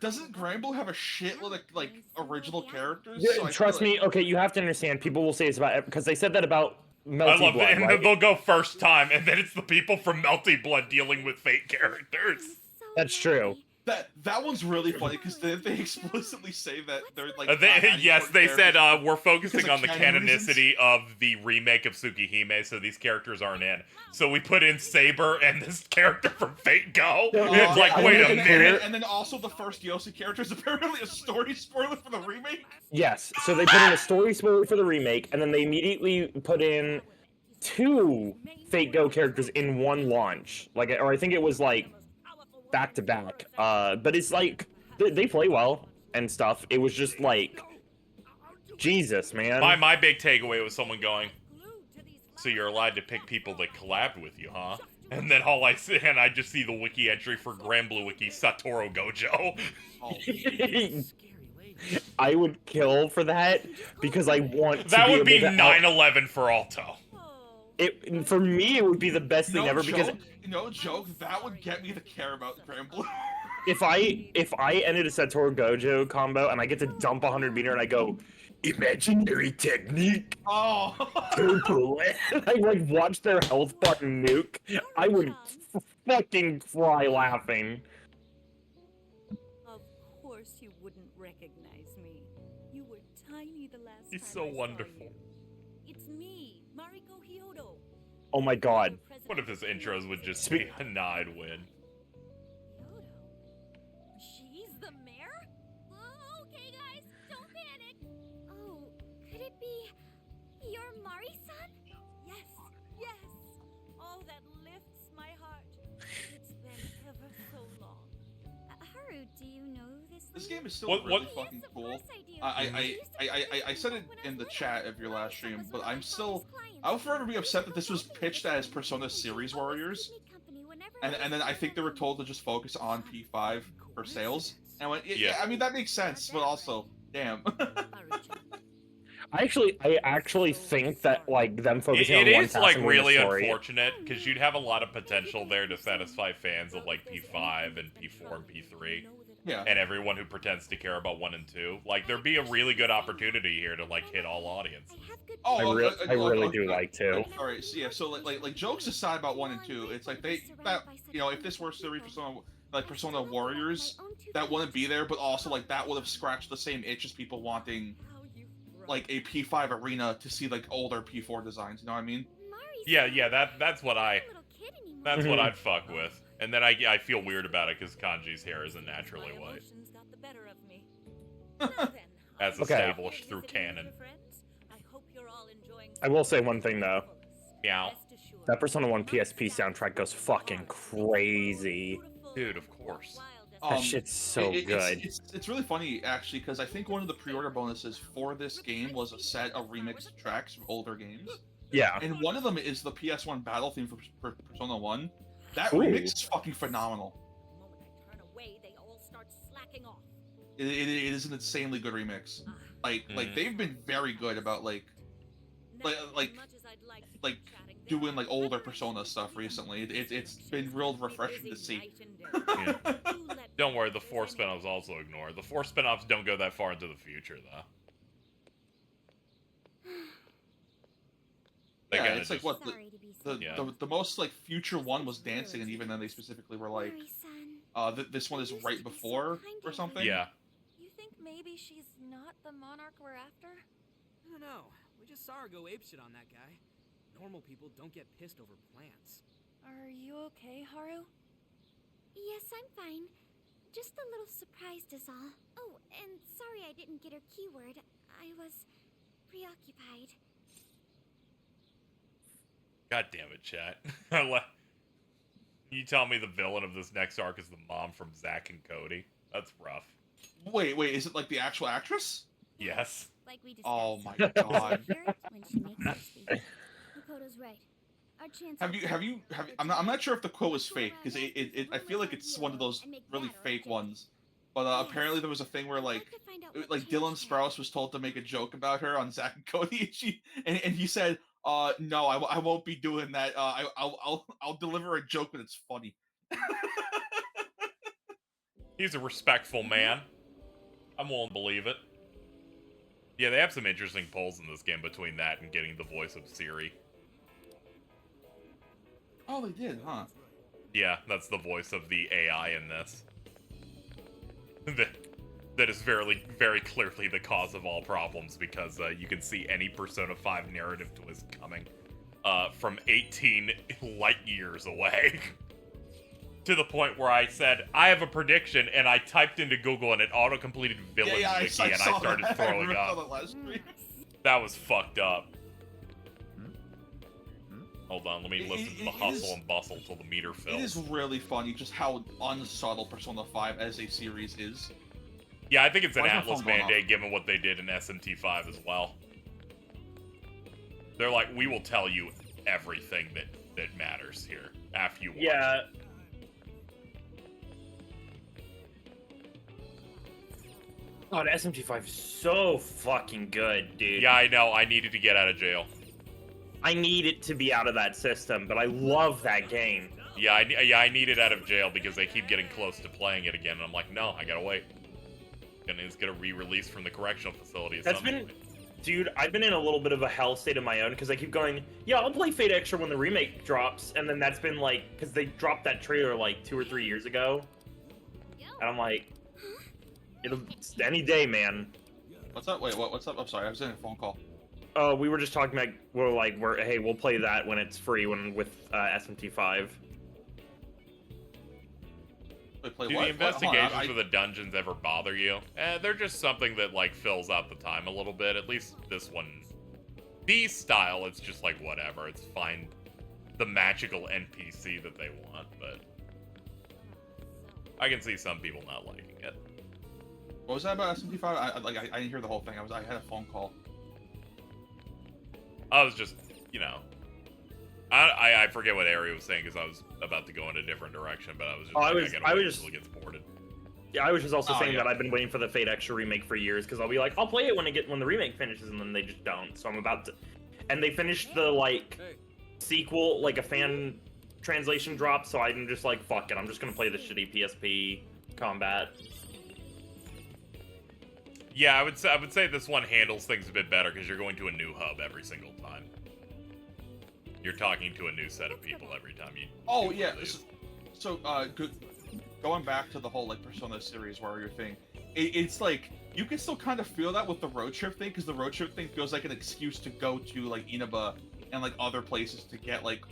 doesn't Granblue have a shitload of like original characters? Yeah, So I feel trust like- me. Okay, you have to understand. People will say it's about because they said that about I Melty love Blood, it. And right? they'll go first time, and then it's the people from Melty Blood dealing with fake characters. That's true. That one's really funny because they explicitly say that they're like. Yes, they said we're focusing Because on of the canon canonicity of the remake of Tsukihime, so these characters aren't in. So we put in Saber and this character from Fate Go. It's like, wait a minute. And then also the first Yoshi character is apparently a story spoiler for the remake. Yes. So they put in a story spoiler for the remake, and then they immediately put in 2 Fate Go characters in one launch, like, or I think it was like back to back. But it's like they play well and stuff. It was just like, Jesus, man. My big takeaway was someone going, "So you're allowed to pick people that collabed with you, huh?" And then all I see, and I just see the wiki entry for Granblue Wiki Satoru Gojo. Oh, I would kill for that because I want to That would be able to 9/11 for Alto. For me, it would be the best thing ever because no joke, that would get me to care about Granblue. if I ended a Satoru Gojo combo and I get to dump 100 meter and I go, imaginary technique, Oh. purple, and I like watch their health bar nuke, I would fucking cry laughing. Of course you wouldn't recognize me. You were tiny the last He's time so I saw wonderful. you. It's me, Mariko Hyodo. Oh my god. What if his intros would just be a I'd win? Hyodo? She's the mayor? Oh, okay, guys, don't panic. Oh, could it be your Mari-san? Yes, yes. Oh, that lifts my heart. It's been ever so long. Haru, do you know this? This lady? game is still What- really what- fucking Yes, of cool. course I do. I said it in the chat of your last stream, but I will forever be upset that this was pitched as Persona Series Warriors, and then I think they were told to just focus on P5 for sales. And I went, yeah, I mean that makes sense, but also, damn. I actually think that like them focusing It on one is task like and winning the really story. unfortunate because you'd have a lot of potential there to satisfy fans of like P5 and P4 and P3 Yeah. and everyone who pretends to care about 1 and 2. Like there'd be a really good opportunity here to like hit all audience. I really do like to. All right, so yeah, so like jokes aside about 1 and 2, it's like if this were to be Persona Warriors, that wouldn't be there, but also like that would have scratched the same itch as people wanting like a P5 arena to see like older P4 designs. You know what I mean? Yeah, that's what I'd fuck with. And then I feel weird about it because Kanji's hair isn't naturally My white, emotions got the better of me. Now then, as Okay. established through canon. I hope you're all enjoying I will say one thing though. Meow. Rest assured, That Persona 1 PSP soundtrack goes fucking crazy. Dude, of course. That shit's so good. It's really funny actually because I think one of the pre-order bonuses for this game was a set of remixed tracks from older games, Yeah. and one of them is the PS1 battle theme for Persona 1. That Ooh. remix is fucking phenomenal. The moment I turn away, they all start slacking off. It is an insanely good remix. Like they've been very good about like Now, like- as much as I'd like to keep like, chatting, there doing are like older other Persona stuff issues. recently. It's been real refreshing to see. Busy night and day. Do let Don't me worry, the know 4 if spin-offs also ignored. The 4 spin-offs don't go that far into the future, though. They Yeah, kinda it's like just- what Sorry to be the, Yeah. the most like future one was dancing, and even then they specifically were like, this one is right before or something. Yeah. You think maybe she's not the monarch we're after? I don't know. We just saw her go apeshit on that guy. Normal people don't get pissed over plants. Are you okay, Haru? Yes, I'm fine. Just a little surprised is all. Oh, and sorry I didn't get her keyword. I was preoccupied. God damn it, chat. You tell me the villain of this next arc is the mom from Zack and Cody? That's rough. Wait, is it like the actual actress? Yes. Like we discussed. Oh my god. When she makes her speak. Makoto's right. Our chance Have you? I'm not sure if the quote was fake because I feel like it's one of those really fake ones. But apparently there was a thing where like Dylan Sprouse was told to make a joke about her on Zack and Cody, and he said, no, I won't be doing that. I'll deliver a joke, but it's funny. He's a respectful man. I'm willing to believe it. Yeah, they have some interesting polls in this game between that and getting the voice of Siri. Oh, they did, huh? Yeah, that's the voice of the AI in this. That is very, very clearly the cause of all problems because you can see any Persona 5 narrative twist coming from 18 light years away. To the point where I said, I have a prediction, and I typed into Google and it auto-completed Village Wiki, and I started throwing I up. saw that last stream. That was fucked up. Hold on, let me listen to the hustle and bustle till the meter fills. It is really funny just how unsubtle Persona 5 as a series is. Yeah, I think it's an Why is my Atlas phone going Band-Aid given what they did in SMT5 as well. They're like, we will tell you everything that matters here after you watch Yeah. it. God, SMT5 is so fucking good, dude. Yeah, I know. I needed to get out of jail. I need it to be out of that system, but I love that game. Yeah, I need it out of jail because they keep getting close to playing it again, and I'm like, no, I gotta wait. And it's gonna re-release from the correctional facility. That's been, dude, I've been in a little bit of a hell state of my own because I keep going, yeah, I'll play Fate Extra when the remake drops, and then that's been like, because they dropped that trailer like 2 or 3 years ago, and I'm like, it's any day, man. What's up? Wait, what's up? I'm sorry, I was in a phone call. We were just talking about, hey, we'll play that when it's free with SMT5. Wait, play Do what? the investigations Hold on, for the dungeons ever bother you? They're just something that, like, fills out the time a little bit. At least this one. These style, it's just like, whatever. It's fine. The magical NPC that they want, but I can see some people not liking it. What was that about SMT5? I didn't hear the whole thing. I had a phone call. I was just, you know, I forget what Ari was saying because I was about to go in a different direction, but I was just I gotta wait until it gets ported. Yeah, I was just also saying yeah. that I've been waiting for the Fate Extra remake for years because I'll be like, I'll play it when the remake finishes, and then they just don't. So I'm about to, and they finished the like sequel, like a fan translation drop. So I'm just like, fuck it, I'm just gonna play the shitty PSP combat. Yeah, I would say this one handles things a bit better because you're going to a new hub every single time. You're talking to a new set of people every time you. Oh yeah. So going back to the whole like Persona series warrior thing, it's like you can still kind of feel that with the road trip thing because the road trip thing feels like an excuse to go to like Inaba and like other places to get like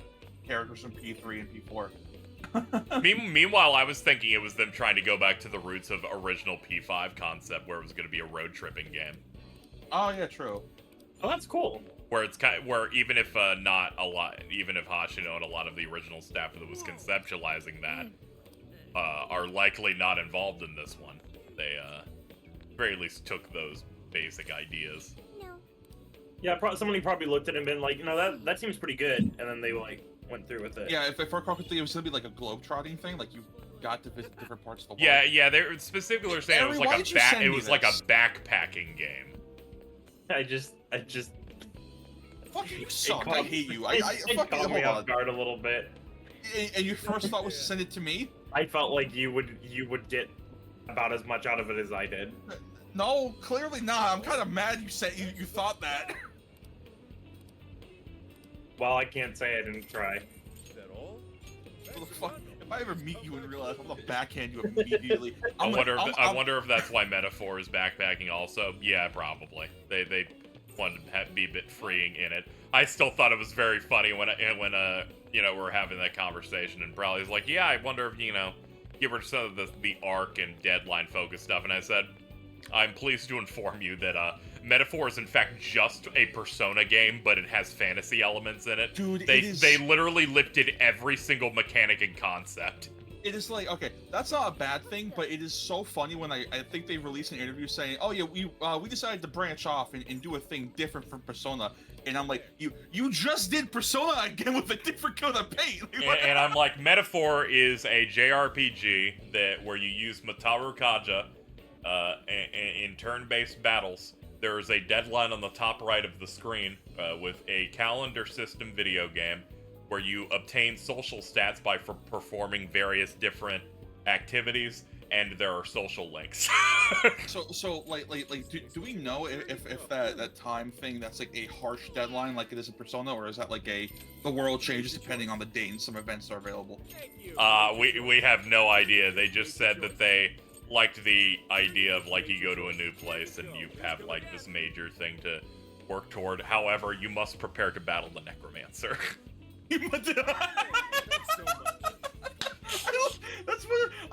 characters from P3 and P4. Meanwhile, I was thinking it was them trying to go back to the roots of original P5 concept, where it was going to be a road tripping game. Oh yeah, true. Oh, that's cool. Where it's where even if not a lot, even if Hashino and a lot of the original staff that was conceptualizing that are likely not involved in this one, they very least took those basic ideas. Yeah, somebody probably looked at it and been like, you know, that seems pretty good, and then they like went through with it. Yeah, if I recall correctly, it was gonna be like a globe-trotting thing, like you got to visit different parts of the world. Yeah, they specifically were saying Ari, it was like a backpacking game. I just. Fuck you, suck. I hate you. I fucking caught me hold off on. guard a little bit. And your first thought was to send it to me? I felt like you would get about as much out of it as I did. No, clearly not. I'm kind of mad you said you thought that. Well, I can't say I didn't try. Is that all? What the fuck? If I ever meet you in real life, I'm gonna backhand you immediately. I wonder if that's why Metaphor is backpacking also. Yeah, probably. They wanted to be a bit freeing in it. I still thought it was very funny when you know, we're having that conversation and Brawley's like, yeah, I wonder if, you know, give her some of the arc and deadline focused stuff, and I said, I'm pleased to inform you that Metaphor is in fact just a Persona game, but it has fantasy elements in it. Dude, they literally lifted every single mechanic and concept. It is like, okay, that's not a bad thing, but it is so funny when I think they released an interview saying, oh yeah, we decided to branch off and do a thing different from Persona. And I'm like, you just did Persona again with a different coat of paint. and I'm like, Metaphor is a JRPG where you use Mataru Kaja in turn-based battles. There is a deadline on the top right of the screen with a calendar system video game where you obtain social stats by performing various different activities, and there are social links. so do we know if that time thing, that's like a harsh deadline like it is in Persona, or is that like the world changes depending on the date and some events are available? We have no idea. They just said that they liked the idea of like you go to a new place and you have like this major thing to work toward. However, you must prepare to battle the Necromancer. I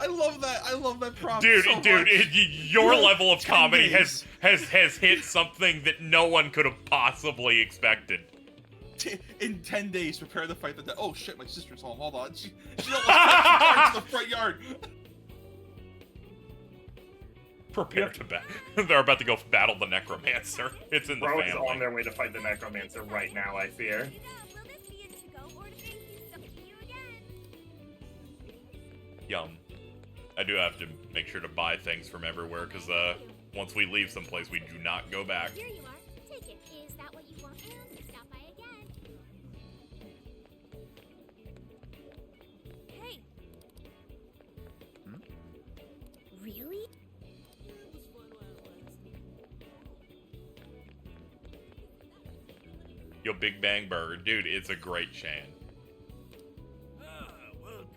love that prompt. Dude, so dude, much. your level of comedy days. has hit something that no one could have possibly expected. in 10 days, prepare to fight the. Oh shit, my sister's home. Hold on. She almost got to the front yard. Prepare to battle. They're about to go battle the necromancer. It's in the Bro is family. on their way to fight the necromancer right now, I fear. Will this be a to-go or to thank you again? Yum. I do have to make sure to buy things from everywhere, because once we leave someplace, we do not go back. Here you are. Take it. Is that what you want? And stop by again. Hey, Really? Yo, Big Bang Burger. Dude, it's a great chain. Ah, welcome.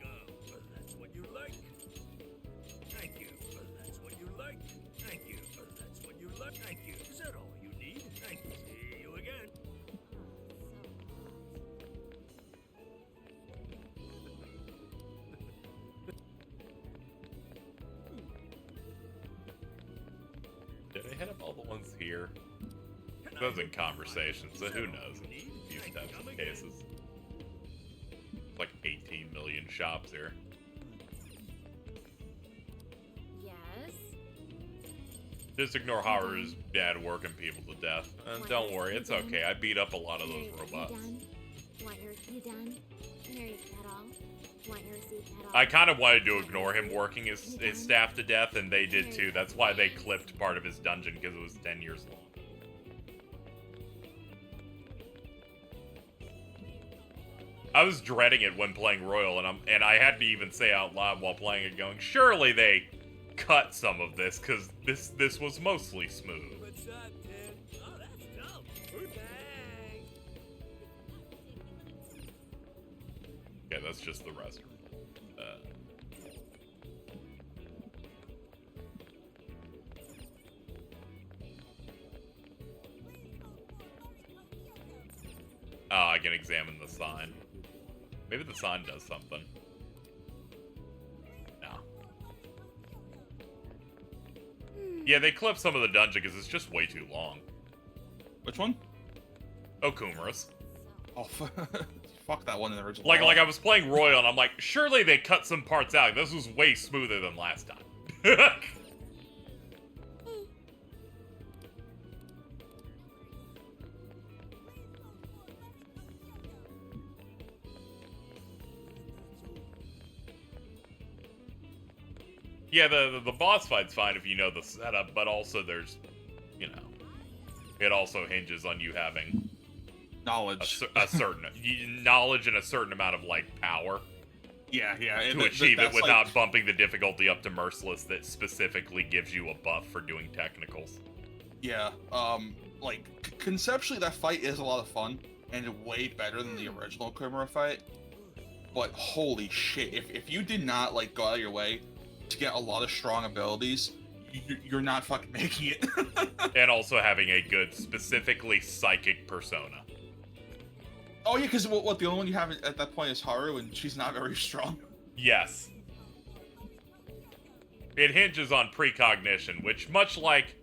That's what you like. Thank you. That's what you like. Thank you. That's what you like. Thank you. Is that all you need? Thank you. See you again. Did I hit up all the ones here? Those in conversation, so who knows in these types of cases. It's like 18 million shops here. Yes. Just ignore Haru's dad working people to death. And don't worry, it's okay. I beat up a lot of those robots. You done? Here, that all? Want your receipt at all? I kind of wanted to ignore him working his staff to death, and they did too. That's why they clipped part of his dungeon, because it was 10 years long. I was dreading it when playing Royal, and I had to even say out loud while playing it, going, surely they cut some of this, because this was mostly smooth. What's that, Ted? Oh, that's dumb. Bang. Yeah, that's just the restroom. Oh, I can examine the sign. Maybe the sign does something. No. Yeah, they clipped some of the dungeon because it's just way too long. Which one? Okumaris. Oh, fuck that one in the original. Like I was playing Royal, and I'm like, surely they cut some parts out. This was way smoother than last time. Yeah, the boss fight's fine if you know the setup, but also there's, you know, it also hinges on you having knowledge, a certain knowledge and a certain amount of like power. Yeah. To achieve it without bumping the difficulty up to merciless, that specifically gives you a buff for doing technicals. Yeah. Like conceptually, that fight is a lot of fun and way better than the original Kimura fight. But holy shit, if you did not like go out of your way to get a lot of strong abilities, you're not fucking making it. And also having a good, specifically psychic persona. Oh yeah, because what the only one you have at that point is Haru, and she's not very strong. Yes. It hinges on precognition, which, much like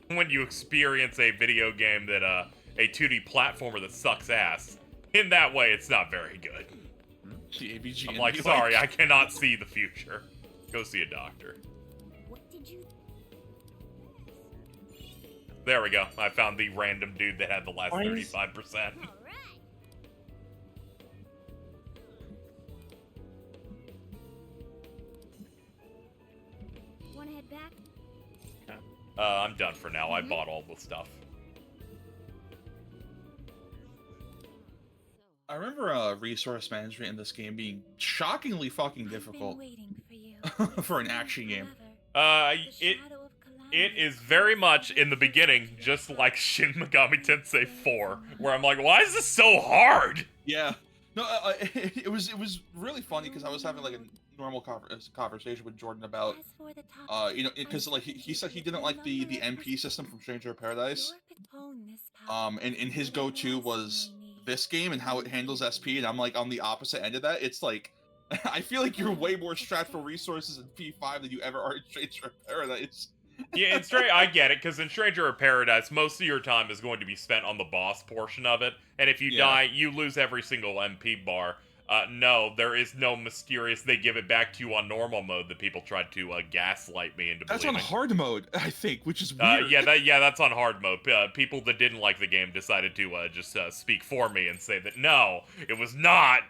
when you experience a video game that, a 2D platformer that sucks ass, in that way it's not very good. The ABG. I'm like, sorry, I cannot see the future. Go see a doctor. What did you... There we go. I found the random dude that had the last 35%. All right. Want to head back? I'm done for now. I bought all the stuff. I remember resource management in this game being shockingly fucking difficult for an action game. It is very much in the beginning, just like Shin Megami Tensei 4, where I'm like, why is this so hard? Yeah, no, it was really funny because I was having like a normal conversation with Jordan about, you know, because like he said he didn't like the MP system from Stranger of Paradise, and his go-to was this game and how it handles SP, and I'm like on the opposite end of that. It's like I feel like you're way more strapped for resources in P5 than you ever are in Stranger of Paradise. Yeah, in I get it, because in Stranger of Paradise, most of your time is going to be spent on the boss portion of it, and if you Yeah. die, you lose every single MP bar. No, there is no mysterious, they give it back to you on normal mode that people tried to gaslight me into That's on believing. hard mode, I think, which is weird. Yeah, that's on hard mode. People that didn't like the game decided to just speak for me and say that no, it was not.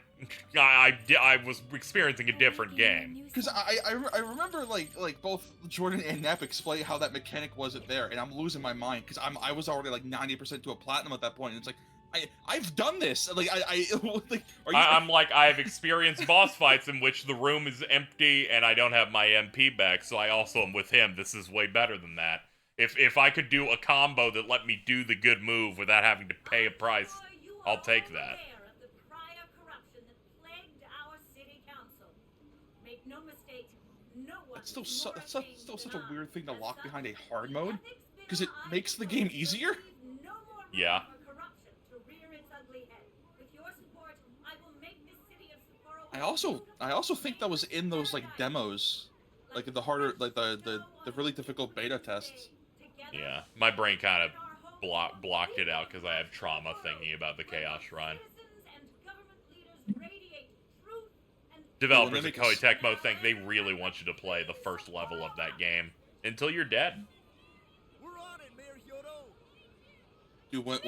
I was experiencing a different game. Because I remember like both Jordan and Nep explain how that mechanic wasn't there, and I'm losing my mind because I was already like 90% to a platinum at that point, and it's like I've done this. Like like, are you? I'm like, I've experienced boss fights in which the room is empty and I don't have my MP back, so I also am with him. This is way better than that. If I could do a combo that let me do the good move without having to pay a price, I'll take that. That's still such a weird thing to lock behind a hard mode, because it makes the game easier. Yeah. I also think that was in those like demos, like the harder, like the really difficult beta tests. Yeah, my brain kind of blocked it out because I have trauma thinking about the Chaos Shrine. Developers at Koei Tecmo think they really want you to play the first level of that game until you're dead. Dude, when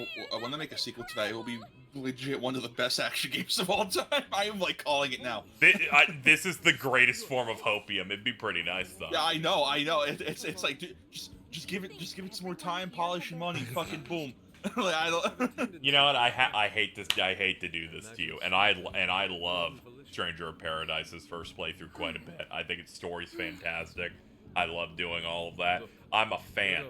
they make a sequel to that, it will be legit one of the best action games of all time. I am like calling it now. This is the greatest form of hopium. It'd be pretty nice though. Yeah, I know. It's like dude, just give it some more time, polish, and money, fucking boom. Like, I don't. You know what? I hate this. I hate to do this to you, and I love Stranger of Paradise's first playthrough quite a bit. I think its story's fantastic. I love doing all of that. I'm a fan.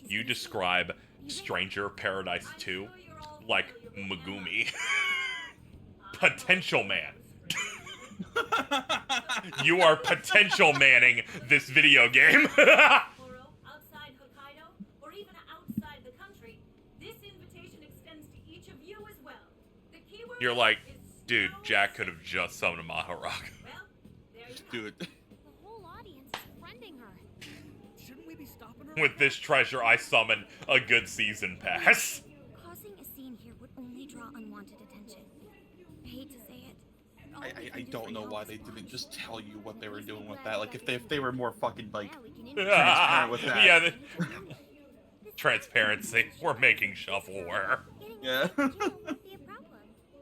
You describe Stranger of Paradise 2 like Megumi. Potential man. You are potential manning this video game. You're like, dude, Jack could have just summoned a Maharaka. Dude. The whole audience is friending her. Shouldn't we be stopping her? With this treasure, I summon a good season pass. Causing a scene here would only draw unwanted attention. I hate to say it. I don't know why they didn't just tell you what they were doing with that. Like if they were more fucking like Transparent with that. Yeah, transparency. We're making shovelware. Yeah.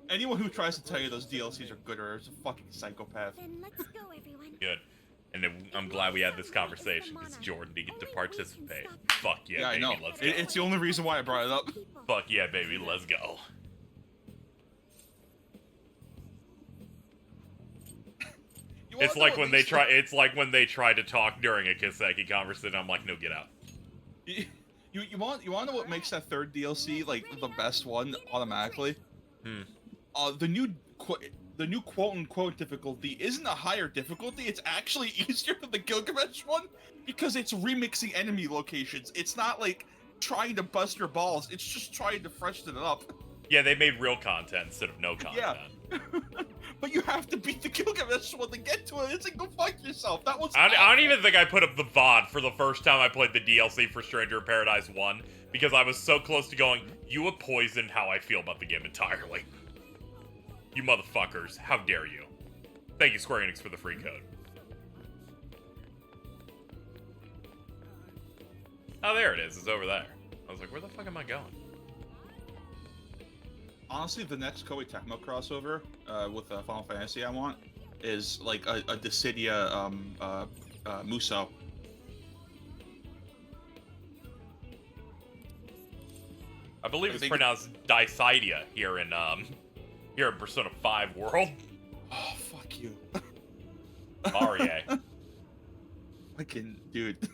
Anyone who tries to tell you those DLCs are good or is a fucking psychopath. Then let's go, everyone. Good. And I'm glad we had this conversation because Jordan did get to participate. Fuck yeah, Yeah, I baby, know. let's go. It's the only reason why I brought it up. Fuck yeah, baby, let's go. It's like when they try. It's like when they try to talk during a Kiseki conversation. I'm like, no, get out. You want to know what makes that third DLC like the best one automatically? The new quote unquote difficulty isn't a higher difficulty. It's actually easier than the Gilgamesh one because it's remixing enemy locations. It's not like trying to bust your balls. It's just trying to freshen it up. Yeah, they made real content instead of no content. Yeah. But you have to beat the Gilgamesh one to get to it. It's like, go fuck yourself. That was. I don't even think I put up the VOD for the first time I played the DLC for Stranger of Paradise 1 because I was so close to going, you have poisoned how I feel about the game entirely. You motherfuckers, how dare you. Thank you, Square Enix, for the free code. Oh, there it is. It's over there. I was like, where the fuck am I going? Honestly, the next Koei Tecmo crossover with Final Fantasy I want is like a Dissidia Musou. I believe it's pronounced Dissidia here in Persona 5 world. Oh, fuck you. Marie. Fucking dude.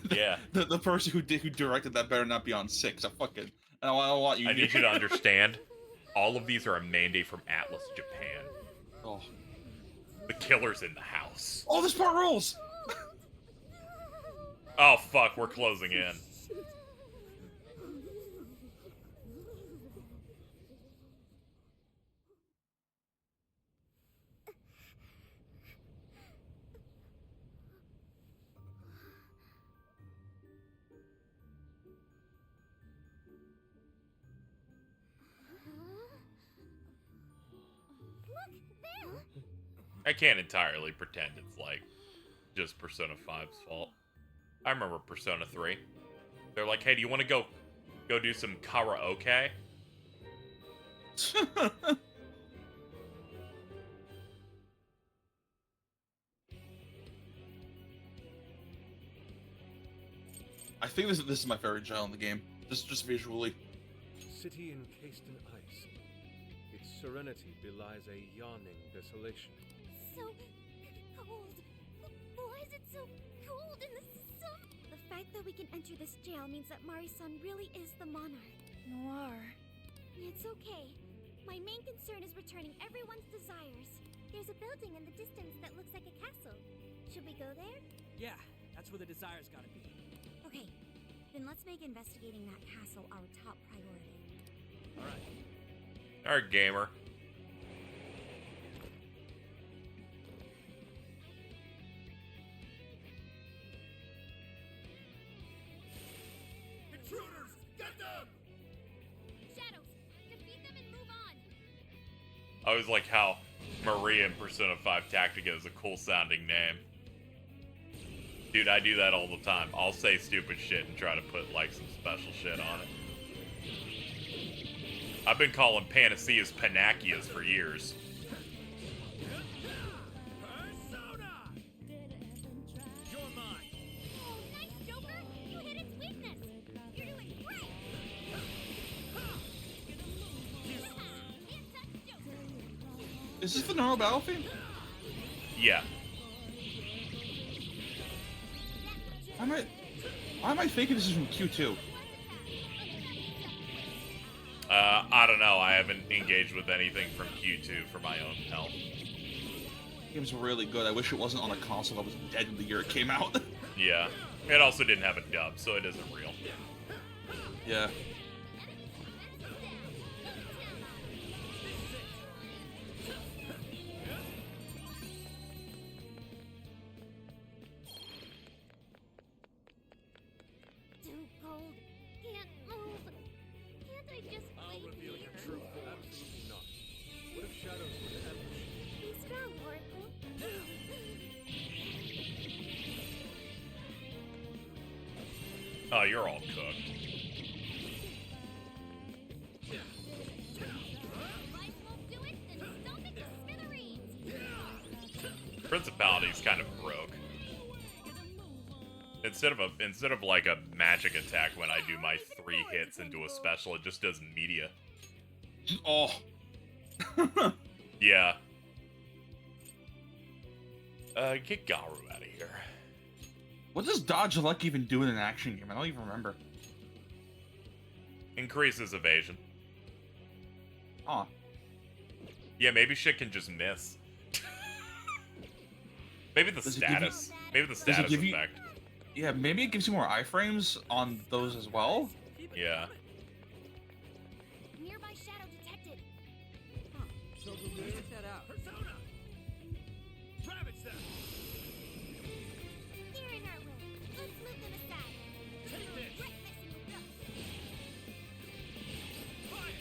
Yeah. The person who directed that better not be on 6. I don't want you. I need you to understand, all of these are a mandate from Atlas Japan. Oh. The killer's in the house. Oh, this part rules! Oh fuck, we're closing in. I can't entirely pretend it's like just Persona 5's fault. I remember Persona 3. They're like, hey, do you want to go do some karaoke? I think this is my favorite gel in the game, just visually. City encased in ice. Its serenity belies a yawning desolation. So cold. Why is it so cold in the sun? The fact that we can enter this jail means that Mari-san really is the monarch. Noir. It's okay. My main concern is returning everyone's desires. There's a building in the distance that looks like a castle. Should we go there? Yeah, that's where the desires gotta be. Okay, then let's make investigating that castle our top priority. Alright, gamer. Intruders! Get them! Shadows, defeat them and move on! I always like how Maria in Persona 5 Tactica is a cool sounding name. Dude, I do that all the time. I'll say stupid shit and try to put like some special shit on it. I've been calling Panaceas Panachias for years. Persona! You're mine. Oh, nice, Joker! You hit its weakness! You're doing great! Can't touch Joker! Is this the normal battlefield? Yeah. Why am I thinking this is from Q2? I don't know. I haven't engaged with anything from Q2 for my own health. Game's really good. I wish it wasn't on a console that was dead in the year it came out. Yeah. It also didn't have a dub, so it isn't real. Yeah. Too cold. Can't move. Can't I just I'll wait reveal here? your truth. Absolutely not. What if shadows were to ambush? Be strong, Oracle. Oh, you're all cooked. Life won't do it, then stomp it to smithereens. Principality's kind of broke. Instead of like a magic attack when I do my 3 hits into a special, it just does media. Oh. Yeah. Get Garu out of here. What does dodge luck even do in an action game? I don't even remember. Increases evasion. Oh. Yeah, maybe shit can just miss. Maybe the Does it give you- status. Maybe the it status give you- effect. Yeah, maybe it gives you more iframes on those as well? Yeah. Nearby shadow detected. So check that out. Persona! Ravage them! They're in our way. Let's move them aside. Take this! Right messing with us. Fire!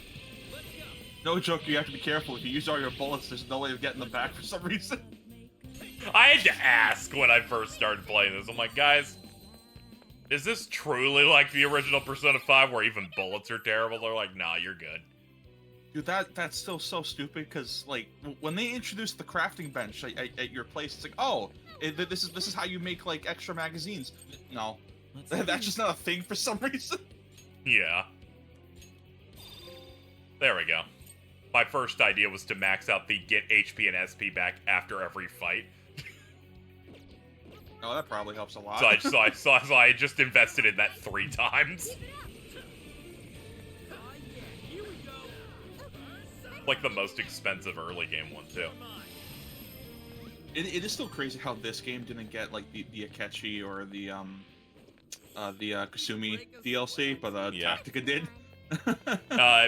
Let's go! No joke, you have to be careful. If you use all your bullets, there's no way of getting them back for some reason. I had to ask when I first started playing this. I'm like, guys, is this truly like the original Persona 5 where even bullets are terrible? They're like, nah, you're good. Dude, that's still so stupid, because, like, when they introduced the crafting bench at your place, it's like, oh, this is how you make, like, extra magazines. No. That's just not a thing for some reason. Yeah. There we go. My first idea was to max out the get HP and SP back after every fight. Oh, that probably helps a lot. So I just invested in that 3 times. Here we go. Like the most expensive early game one, too. It is still crazy how this game didn't get, like, the Akechi or the Kasumi DLC, but Yeah. Tactica did.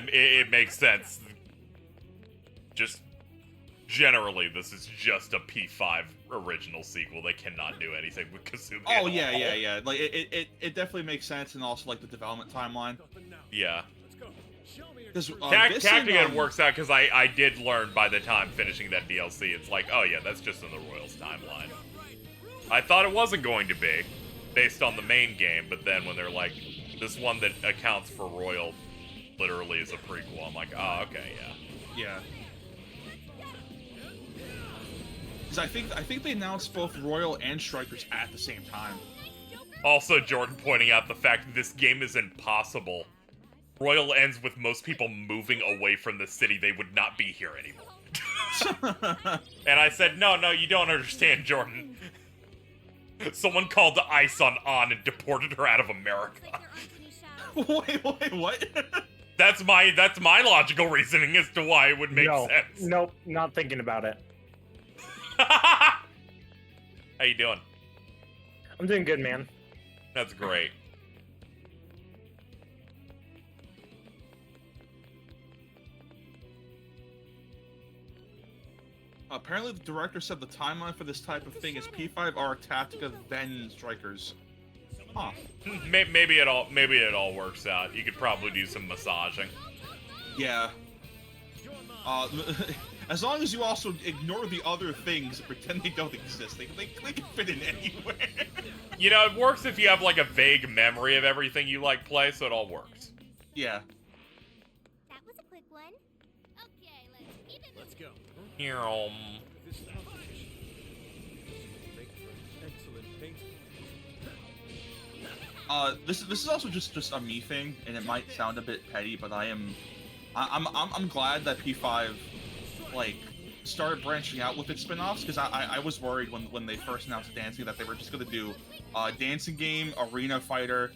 It makes sense. Just generally, this is just a P5 original sequel. They cannot do anything with Kasumi. Oh at yeah, all. yeah. Like it definitely makes sense, and also like the development timeline. Nothing now. Yeah. Let's go. Show me your Because TicTacToe works out because I did learn by the time finishing that DLC. It's like, oh yeah, that's just in the Royals timeline. I thought it wasn't going to be, based on the main game, but then when they're like, this one that accounts for Royal literally is a prequel, I'm like, oh, okay, yeah. Yeah. Because I think they announced both Royal and Strikers at the same time. Also, Jordan pointing out the fact that this game is impossible. Royal ends with most people moving away from the city. They would not be here anymore. And I said, no, you don't understand, Jordan. Someone called the ICE on and deported her out of America. Wait, what? That's my logical reasoning as to why it would make sense. Nope, not thinking about it. How you doing? I'm doing good, man. That's great. Apparently, the director said the timeline for this type of thing is P5 are Tactica, then Strikers. Huh. Maybe it all works out. You could probably do some massaging. Yeah. As long as you also ignore the other things and pretend they don't exist, they can fit in anywhere. You know, it works if you have like a vague memory of everything you like play, so it all works. Yeah. That was a quick one. Okay, let's keep it. Let's go. Here, This competition make for an excellent painter. This is also just a me thing, and it might sound a bit petty, but I'm glad that P5 like started branching out with its spin-offs, because I was worried when they first announced dancing that they were just gonna do dancing game, arena fighter,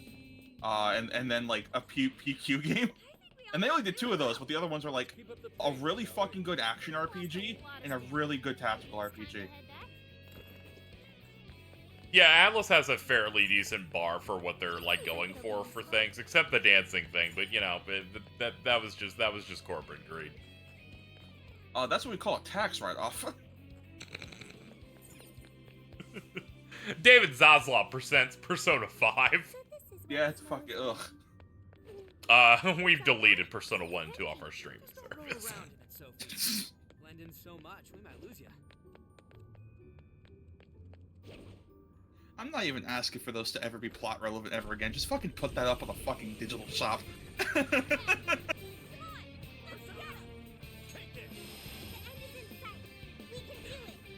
and then like a PQ game. And they only did 2 of those, but the other ones are like a really fucking good action RPG and a really good tactical RPG. Yeah, Atlas has a fairly decent bar for what they're like going for things, except the dancing thing. But you know, that was just corporate greed. That's what we call a tax write-off. David Zaslav presents Persona 5. Yeah, it's fucking ugh. We've deleted Persona 1 and 2 off our streaming service. Blend in so much, we might lose you. I'm not even asking for those to ever be plot relevant ever again. Just fucking put that up on the fucking digital shop.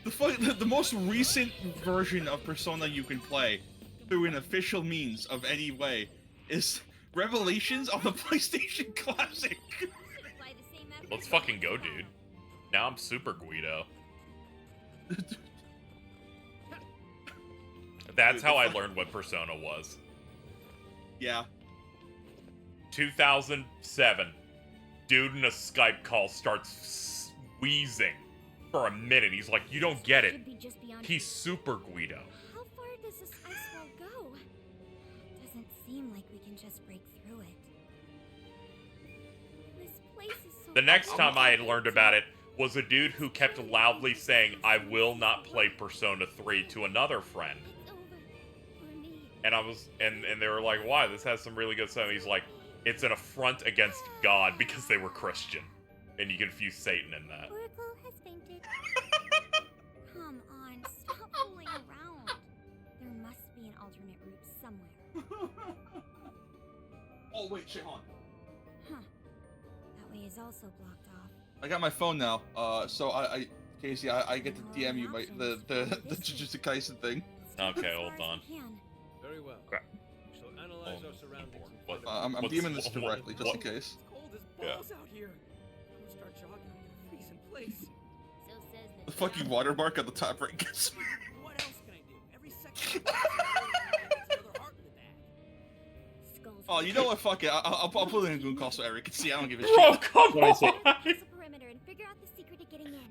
The most recent version of Persona you can play through an official means of any way is Revelations on the PlayStation Classic. Let's fucking go, dude. Now I'm Super Guido. That's how I learned what Persona was. Yeah. 2007. Dude in a Skype call starts wheezing for a minute. He's like, you don't get it. He's Super Guido. How far does this ice wall go? Doesn't seem like we can just break through it. This place is so The next time I had learned about it was a dude who kept loudly saying, I will not play Persona 3 to another friend. It's over for me. And I was, and they were like, why? This has some really good stuff. And he's like, it's an affront against God because they were Christian. And you confuse Satan in that. Oracle has fainted. Come on, stop fooling around. There must be an alternate route somewhere. Oh wait, shit, hold on. Huh. That way is also blocked off. I got my phone now. So Casey, I get to DM you the Jujutsu Kaisen thing. Okay, hold on. Very well. Okay. We shall analyze our surroundings. What? I'm DMing this directly just in case. It's cold as balls out here. I'm gonna start jogging. I'm gonna freeze in place. So says The fucking watermark on the top right gets me. What else can I do? Every second. Another heart in the bag. Skulls. Oh, you know what? Fuck it. I'll put it in a Goon call so Eric can see. I don't give a Bro, shit. come Let me see. on! Cross the perimeter and figure out the secret to getting in.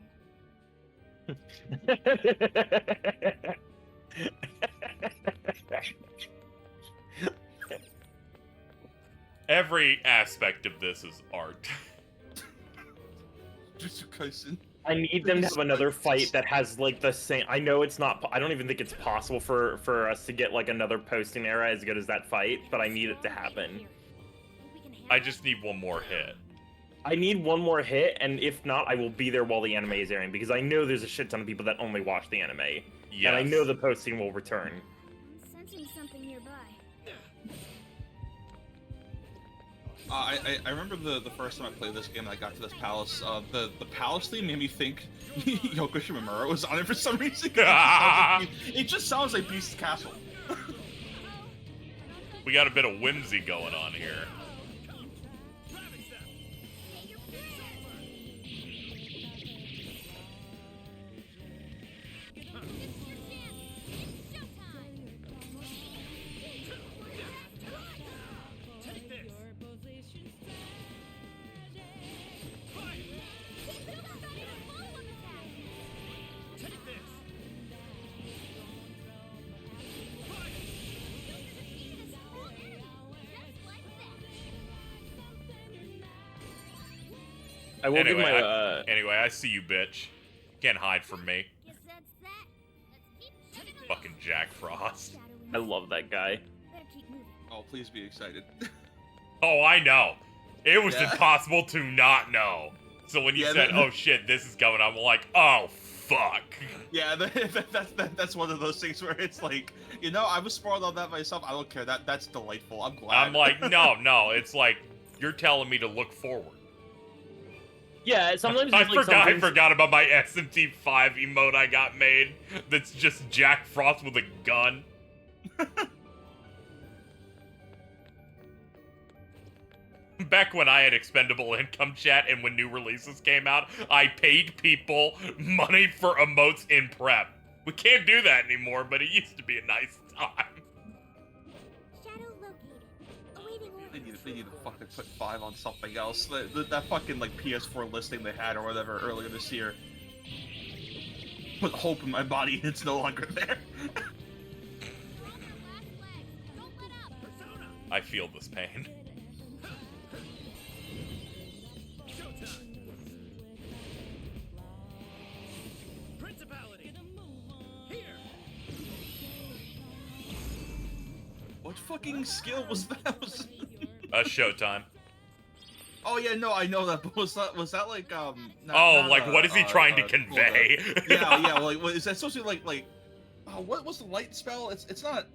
Every aspect of this is art. Jujutsu Kaisen. I need them to have another fight that has like the same. I know it's not. I don't even think it's possible for us to get like another posting era as good as that fight, but I need it to happen. I just need one more hit. I need one more hit, and if not, I will be there while the anime is airing, because I know there's a shit ton of people that only watch the anime. Yes. And I know the posting will return. I'm sensing something nearby. I remember the first time I played this game and I got to this palace, the palace theme made me think Yoko Shimomura was on it for some reason. It just sounds like Beast's Castle. We got a bit of whimsy going on here. I will Anyway, give my, anyway, I see you, bitch. Can't hide from me. Guess that's that. Let's keep chugging along. Fucking Jack Frost. I love that guy. Better keep moving. Oh, please be excited. Oh, I know. It was Yeah. impossible to not know. So when you Yeah, said, "Oh shit, this is coming," I'm like, "Oh fuck." Yeah, that's one of those things where it's like, you know, I was spoiled on that myself. I don't care. That's delightful. I'm glad. I'm like, no. It's like you're telling me to look forward. Yeah, sometimes I it's like forgot. I something- forgot about my SMT5 emote I got made. That's just Jack Frost with a gun. Back when I had expendable income chat and when new releases came out, I paid people money for emotes in prep. We can't do that anymore, but it used to be a nice time. Shadow located. Awaiting They orders. need to fucking put 5 on something else. That fucking like PS4 listing they had or whatever earlier this year. Put hope in my body and it's no longer there. Don't let up. I feel this pain. Principality. Here. What fucking skill was that? Showtime. Oh yeah, no, I know that, but was that like not, Oh, not, like what is he trying to cool, convey? yeah, like what is that supposed to be like what was the light spell? It's not.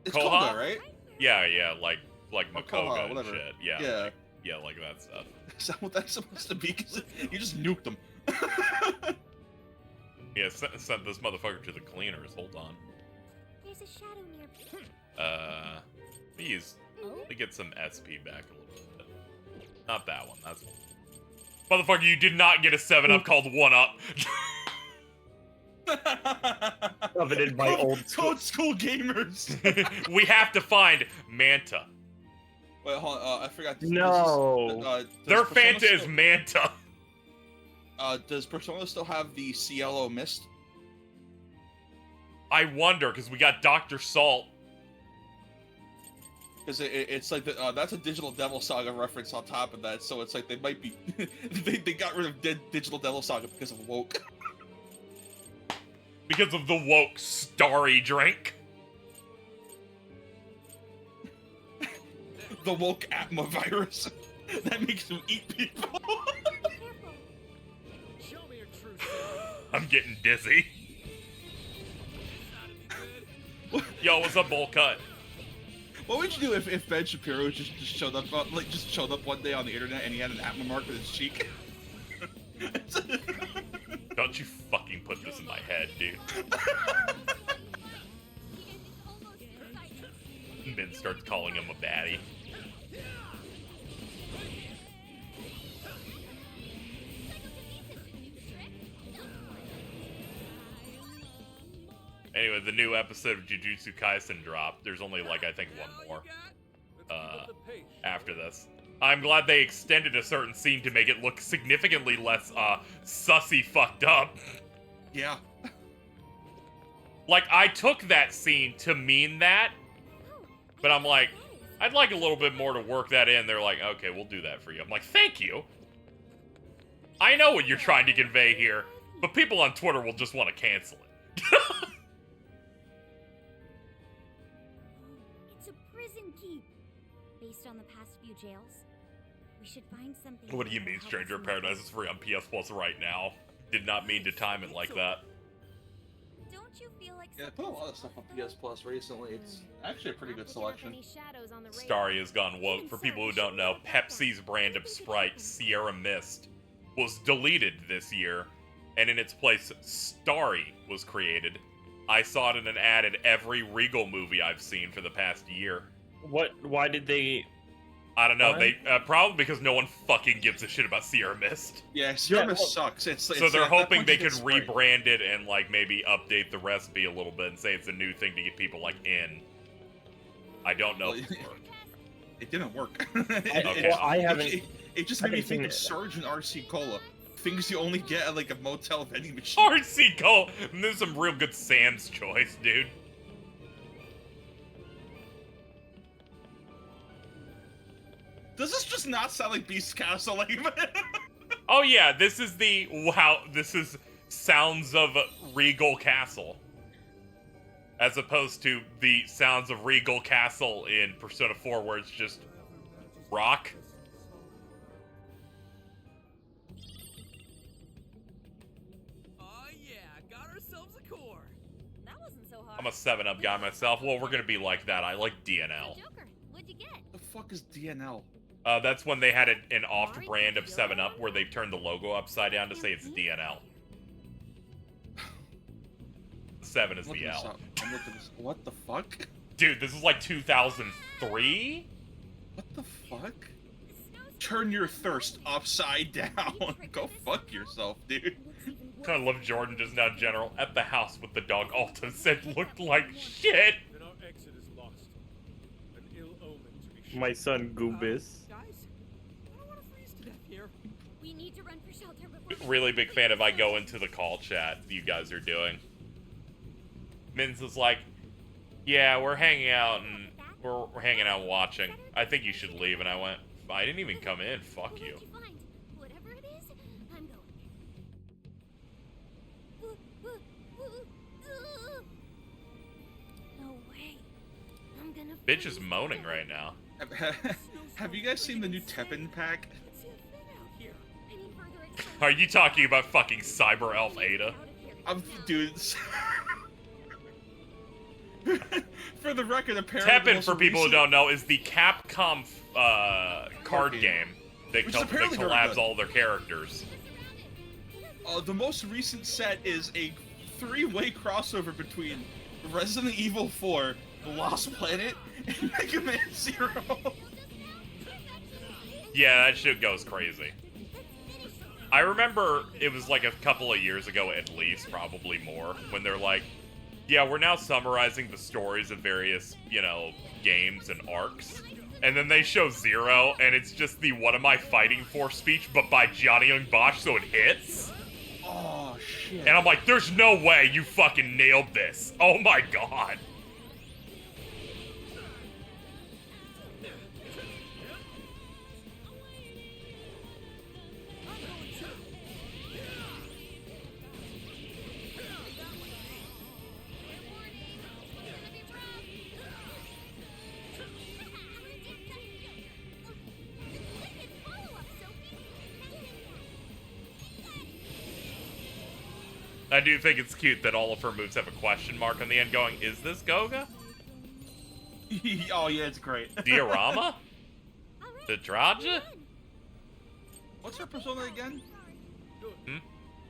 It's Koha? Koga, right? Yeah, like Or Makoga and whatever. shit. Yeah. Yeah. Yeah, like that stuff. Is that what that's supposed to be? Because you just nuked them. Yeah, sent this motherfucker to the cleaners. Hold on. There's a shadow near. Let me get some SP back a little bit. Not that one. That's one. Motherfucker, you did not get a 7-Up called 1-Up. Coveted by old school. Old school gamers. We have to find Manta. Wait, hold on. I forgot. No. Does Their Persona Fanta is still- Manta. Does Persona still have the Cielo Mist? I wonder, because we got Dr. Salt. Because it's like that's a Digital Devil Saga reference on top of that, so it's like they might be they got rid of Digital Devil Saga because of woke. Because of the woke starry drink. The woke Atma virus that makes them eat people. Careful. Show me your true self. I'm getting dizzy. Yo, what's up, bowl cut? What would you do if Ben Shapiro just showed up just showed up one day on the internet and he had an Atma mark with his cheek? Don't you fucking put this in my head, dude. He is almost inside. Ben starts calling him a baddie. Anyway, the new episode of Jujutsu Kaisen dropped. There's only, like, I think one more after this. I'm glad they extended a certain scene to make it look significantly less, sussy fucked up. Yeah. Like, I took that scene to mean that, but I'm like, I'd like a little bit more to work that in. They're like, okay, we'll do that for you. I'm like, thank you. I know what you're trying to convey here, but people on Twitter will just want to cancel it. It's a prison keep, based on the past few jails. We should find something. What do you mean, Stranger in Paradise is free on PS Plus right now? Did not mean to time it like that. Don't you feel like Yeah, I put a lot of stuff on PS Plus recently. It's actually a pretty good selection. Starry has gone woke. For people who don't know, Pepsi's brand of Sprite, Sierra Mist, was deleted this year, and in its place, Starry was created. I saw it in an ad at every Regal movie I've seen for the past year. What? Why did they? I don't know. Why? They probably because no one fucking gives a shit about Sierra Mist. Yeah, Sierra Yeah, Mist well- sucks. So It's they're at that hoping point they you could get Sprite. rebrand it and like maybe update the recipe a little bit and say it's a new thing to get people like in. I don't know. Well, if it'll work. It didn't work. Okay. Well, I haven't. It just I made me haven't seen think of it. Surge and RC Cola. Things you only get at like a motel vending machine. RC Cole. This is some real good Sam's choice, dude. Does this just not sound like Beast Castle? Like, Oh yeah, this is the wow. This is Sounds of Regal Castle, as opposed to the Sounds of Regal Castle in Persona 4, where it's just rock. Oh yeah, got ourselves a core. That wasn't so hard. I'm a 7-Up guy myself. Well, we're gonna be like that. I like DNL. Joker, what'd you get? the fuck is DNL? That's when they had an off-brand of 7-Up where they turned the logo upside down to say it's DNL. 7 is I'm the looking this L. up. I'm looking this. What the fuck? Dude, this is like 2003? What the fuck? Turn your thirst upside down. Go fuck yourself, dude. Kind of love Jordan just now, General. At the house with the dog, Alta said looked like shit. Then our exit is lost. An ill omen, to be sure. My son Goobis. Guys, I don't want to freeze to death here. We need to run for shelter before. Really big fan if I go into the call chat you guys are doing. Mins is like, yeah, we're hanging out and we're hanging out watching. I think you should leave. And I went, I didn't even come in. Fuck you. What'd you find? Whatever it is, I'm going. No way. I'm gonna. Bitch is moaning right now. Have you guys seen the new Teppen pack? Can't see a thing out here. I need further exposure. Are you talking about fucking Cyber Elf Ada? Dudes. For the record, apparently. Teppen, for people who don't know, is the Capcom card game that Which is apparently very collabs good. all their characters. The most recent set is a 3-way crossover between Resident Evil 4, The Lost Planet, and Mega Man Zero. Yeah, that shit goes crazy. I remember it was like a couple of years ago at least, probably more, when they're like, yeah, we're now summarizing the stories of various, you know, games and arcs. And then they show Zero, and it's just the "What am I fighting for" speech, but by Johnny Young Bosch, so it hits. Oh, shit. And I'm like, there's no way you fucking nailed this. Oh my god. I do think it's cute that all of her moves have a question mark on the end going, is this Goga? Oh, yeah, it's great. Diorama? Tetraja? What's her persona again? Good. Hmm?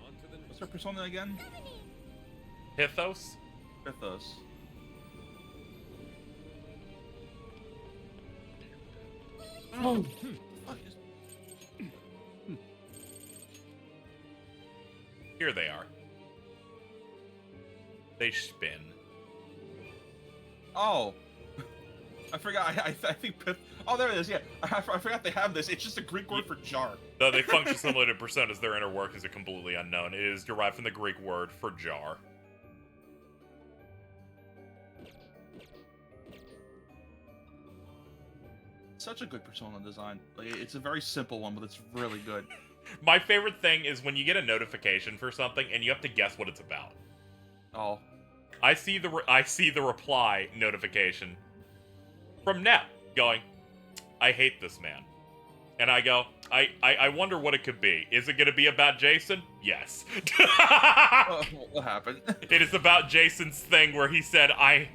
On to the next. What's her persona again? Hithos? Mythos. Oh. Fuck is- Here they are. They spin. Oh. I forgot. I think. Oh, there it is. Yeah, I forgot they have this. It's just a Greek word for jar. Though they function similar to personas, their inner work is a completely unknown. It is derived from the Greek word for jar. Such a good persona design. Like, it's a very simple one, but it's really good. My favorite thing is when you get a notification for something and you have to guess what it's about. Oh. I see the reply notification from Nep going, I hate this man. And I go, I wonder what it could be. Is it going to be about Jason? Yes. What happened? It is about Jason's thing where he said, I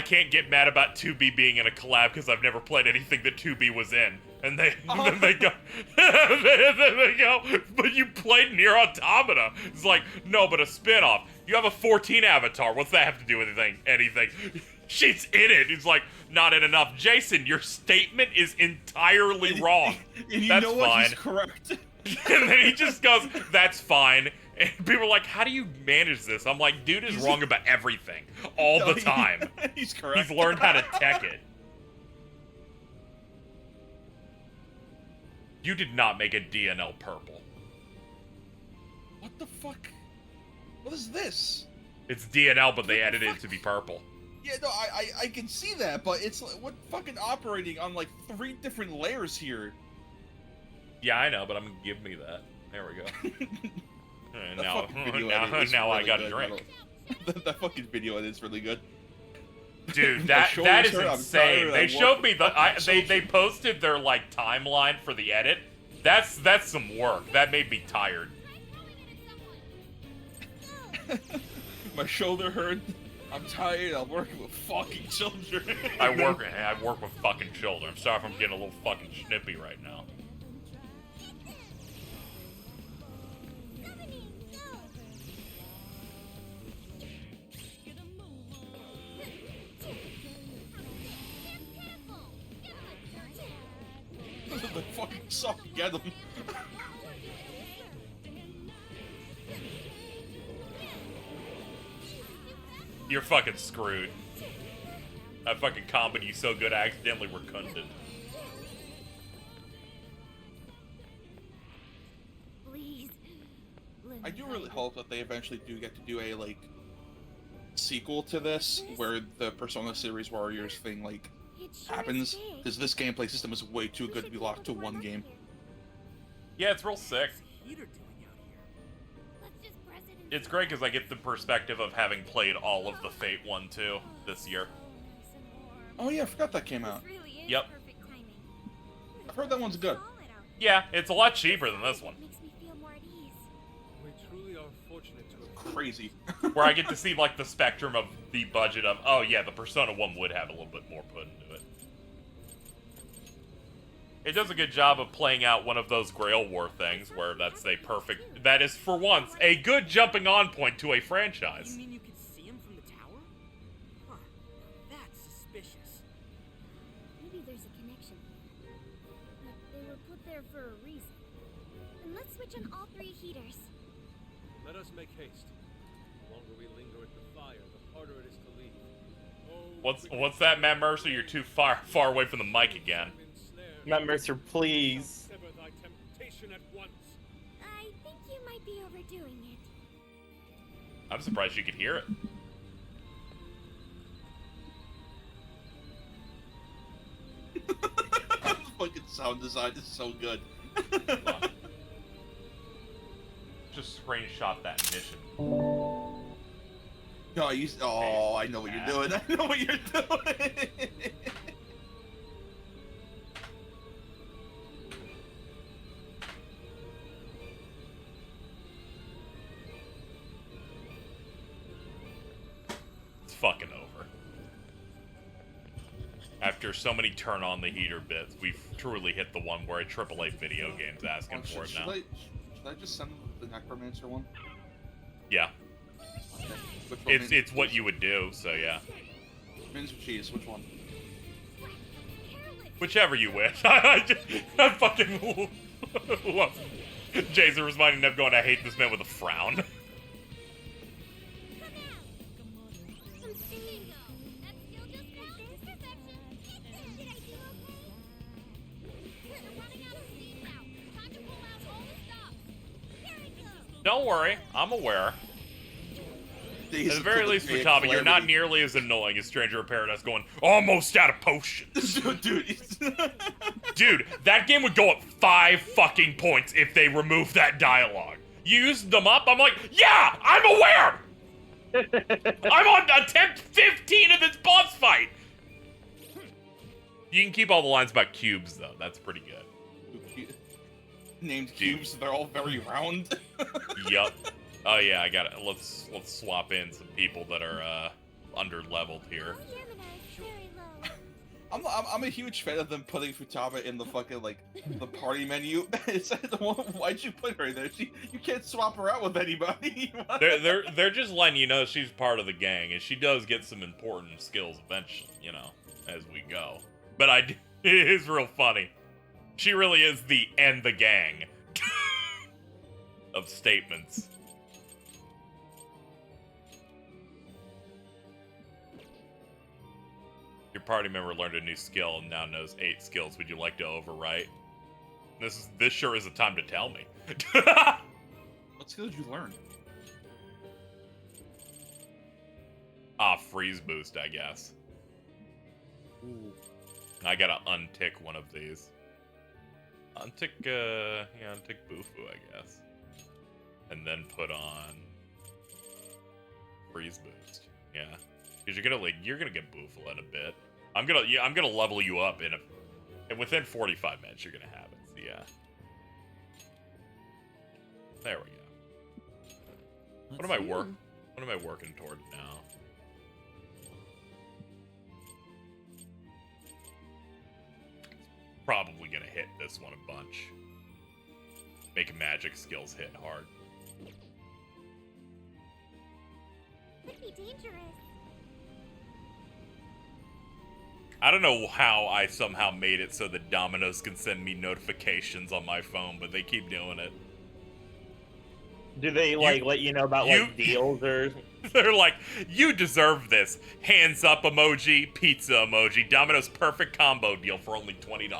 can't get mad about 2B being in a collab because I've never played anything that 2B was in. And then they go, but you played Nier Automata. It's like, no, but a spinoff. You have a 14 avatar. What's that have to do with anything? She's in it. It's like, not in enough. Jason, your statement is entirely wrong. And you That's know what? fine. He's correct. And then he just goes, that's fine. And people are like, how do you manage this? I'm like, dude is wrong about everything. All the time. He's correct. He's learned how to tech it. You did not make a DNL purple. What the fuck? What is this? It's DNL, but they edited it to be purple. Yeah, no, I can see that, but it's like, what fucking operating on like 3 different layers here? Yeah, I know, but I'm gonna give me that. There we go. That now fucking video edit is now I really got a good, drink. That fucking video edit is really good. Dude, My that shoulders is hurt, I'm insane. tired, They I showed me woke the they posted their like timeline for the edit. That's some work. That made me tired. My shoulder hurt. I'm tired. I'm working with fucking children. I work with fucking children. I'm sorry if I'm getting a little fucking snippy right now. The fucking suck, get them. You're fucking screwed. That fucking combo you so good I accidentally recunded. Please. I do really hope that they eventually do get to do a like sequel to this, where the Persona series Warriors thing like happens, because this gameplay system is way too good to be locked to one game. Yeah, it's real sick. Heater doing out here? Let's just press it and It's great because I get the perspective of having played all of the Fate 1 too this year. Oh yeah, I forgot that came out. This really is Yep. perfect timing. I've heard that one's good. Solid out here. Yeah, it's a lot cheaper than this one. Makes me feel more at ease. We truly are fortunate to have Crazy. Where I get to see like the spectrum of the budget of, oh yeah, the Persona 1 would have a little bit more put into it. It does a good job of playing out one of those Grail War things where that's a perfect, that is for once, a good jumping on point to a franchise. You mean you could see him from the tower? Huh. That's suspicious. Maybe there's a connection. But they were put there for a reason. And let's switch on all 3 heaters. Let us make haste. The longer we linger at the fire, the harder it is to leave. Oh, What's that, Matt Mercer? You're too far away from the mic again. Matt Mercer, please. Sever thy temptation at once. I think you might be overdoing it. I'm surprised you could hear it. Fucking sound design is so good. Just screenshot that mission. No, you. Oh, I know what you're doing. I know what you're doing. It's fucking over. After so many turn on the heater bits, we've truly hit the one where a AAA video game's asking for it now. Should I just send the Necromancer one? Yeah. Okay. Which one? It's what you would do, so yeah. Mince or cheese? Which one? Whichever you wish. I fucking love Jason reminding them going, I hate this man with a frown. Some singing though. That skill just counts as perfection. Did I do okay? We're running out of steam now. Time to pull out all the stops. Here we go. Don't worry, I'm aware. These At the very least, Futaba, you're not nearly as annoying as Stranger of Paradise going, almost out of potions. Dude. Dude, that game would go up 5 fucking points if they removed that dialogue. You used them up? I'm like, yeah, I'm aware! I'm on attempt 15 of this boss fight! You can keep all the lines about cubes, though. That's pretty good. named cubes. They're all very round. Yup. Oh yeah, I got it. Let's swap in some people that are under leveled here. I'm a huge fan of them putting Futaba in the fucking like the party menu. It's why'd you put her there? You can't swap her out with anybody. they're just letting you know she's part of the gang, and she does get some important skills eventually, you know, as we go. But it is real funny. She really is the and the gang of statements. Your party member learned a new skill and now knows 8 skills. Would you like to overwrite? This sure is a time to tell me. What skill did you learn? Freeze boost, I guess. Ooh. I gotta untick one of these. Untick Bufu, I guess. And then put on freeze boost. Yeah. Because you're gonna get Bufu in a bit. I'm gonna level you up and within 45 minutes you're gonna have it. So yeah. There we go. What am I working toward now? Probably gonna hit this one a bunch. Make magic skills hit hard. Could be dangerous. I don't know how I somehow made it so that Domino's can send me notifications on my phone, but they keep doing it. Do they let you know about deals or? They're like, you deserve this. Hands up emoji, pizza emoji, Domino's perfect combo deal for only $20.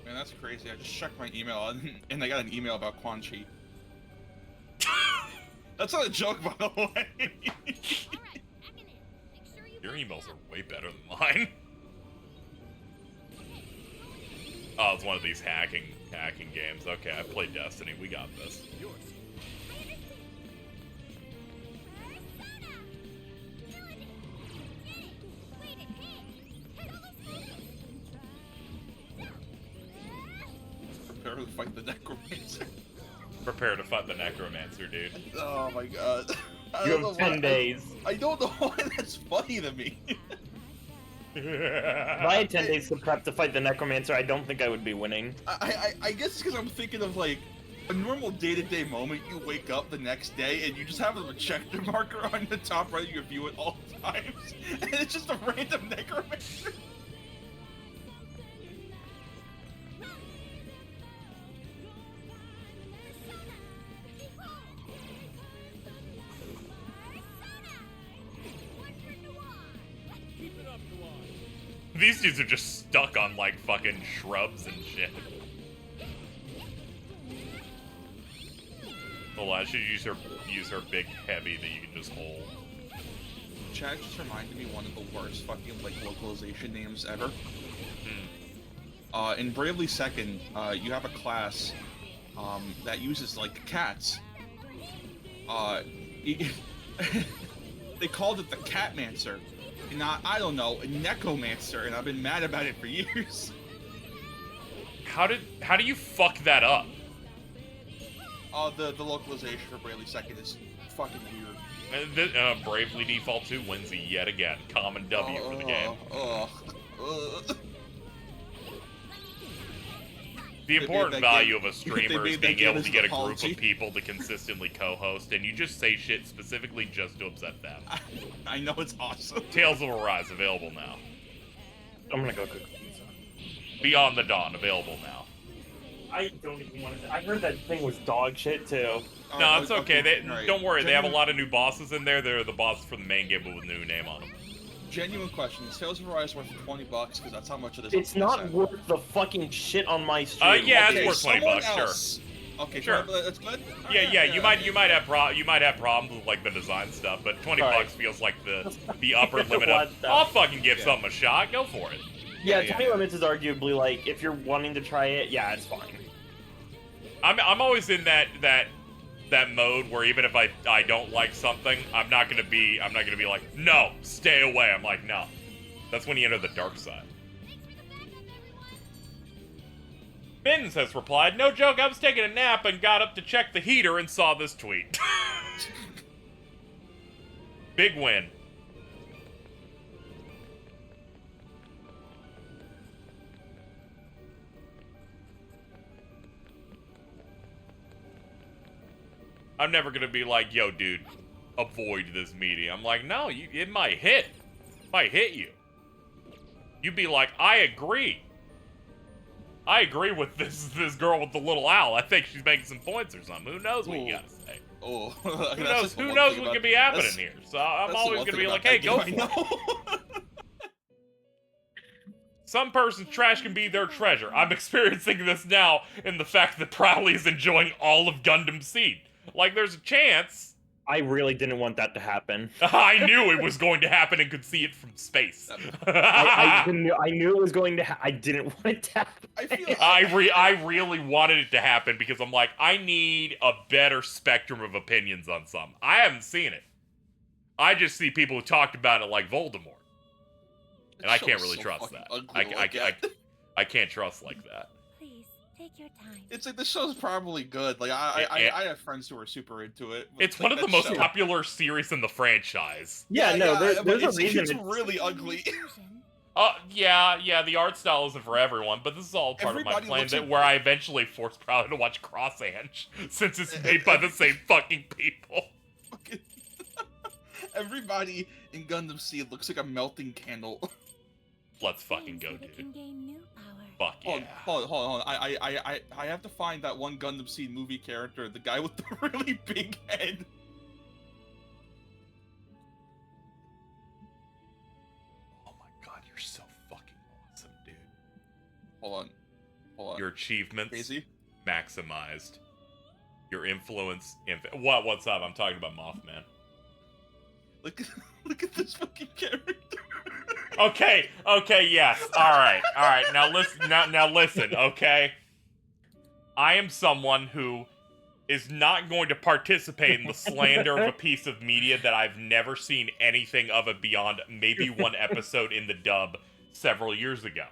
Man, that's crazy. I just checked my email and I got an email about Quan Chi. That's not a joke, by the way. Your emails are way better than mine. Oh, it's one of these hacking games. Okay, I played Destiny. We got this. Prepare to fight the necromancer. Prepare to fight the necromancer, dude. Oh my god. You have 10 days. I don't know why that's funny to me. If I had 10 days to prep to fight the necromancer, I don't think I would be winning. I guess it's because I'm thinking of like a normal day-to-day moment. You wake up the next day and you just have a rejector marker on the top right of your view at all times, and it's just a random necromancer. These dudes are just stuck on like fucking shrubs and shit. Hold on, I should use her big heavy that you can just hold. Chad just reminded me one of the worst fucking like localization names ever. In Bravely Second, you have a class that uses like cats. They called it the Catmancer. And I don't know, a Necromancer, and I've been mad about it for years. How do you fuck that up? The localization for Bravely Second is fucking weird. Bravely Default 2 wins yet again. Common W for the game. The important value of a streamer is being able to get a group of people to consistently co-host, and you just say shit specifically just to upset them. I know, it's awesome. Tales of Arise, available now. I'm gonna go cook pizza. Beyond the Dawn, available now. I don't even want to. I heard that thing was dog shit too. No, it's okay. Don't worry, they have a lot of new bosses in there. They're the bosses from the main game with a new name on them. Genuine question: is Tales of Arise worth $20? Because that's how much it is. It's not worth the fucking shit on my stream. Yeah, okay, it's worth $20. Sure. Okay, sure. That's good. Yeah. You might have problems with like the design stuff, but $20 feels like the upper limit of. I'll fucking give something a shot. Go for it. Yeah, 20 limits is arguably like if you're wanting to try it, yeah, it's fine. I'm always in that mode where even if I don't like something, I'm not gonna be like, no, stay away. I'm like, no. That's when you enter the dark side. Mittens has replied, no joke, I was taking a nap and got up to check the heater and saw this tweet. Big win. I'm never gonna be like, yo, dude, avoid this media. I'm like, no, it might hit. It might hit you. You'd be like, I agree. I agree with this girl with the little owl. I think she's making some points or something. Who knows what you gotta say? Oh, Who knows what could be happening here? So I'm always gonna be like, hey, go for it. Some person's trash can be their treasure. I'm experiencing this now in the fact that Prowley is enjoying all of Gundam Seed. Like, there's a chance. I really didn't want that to happen. I knew it was going to happen and could see it from space. I knew it was going to I didn't want it to happen. I really wanted it to happen because I'm like, I need a better spectrum of opinions on some. I haven't seen it. I just see people who talked about it like Voldemort. And I can't really trust that. I can't trust like that. Please, take your time. It's like, this show's probably good. Like, I have friends who are super into it. It's one of the most popular series in the franchise. Yeah, there's a reason it's really ugly. Yeah, the art style isn't for everyone, but this is all part of my plan where I eventually force Prowler to watch Cross Ange, since it's made by the same fucking people. Everybody in Gundam Seed looks like a melting candle. Let's fucking go, dude. Fuck yeah. Hold on. I have to find that one Gundam Seed movie character, the guy with the really big head. Oh my god, you're so fucking awesome, dude. Hold on. Your achievements Crazy? Maximized. Your influence what's up? I'm talking about Mothman. Look at this fucking character. Okay, yes. Alright. Now listen, okay? I am someone who is not going to participate in the slander of a piece of media that I've never seen anything of it beyond maybe one episode in the dub several years ago.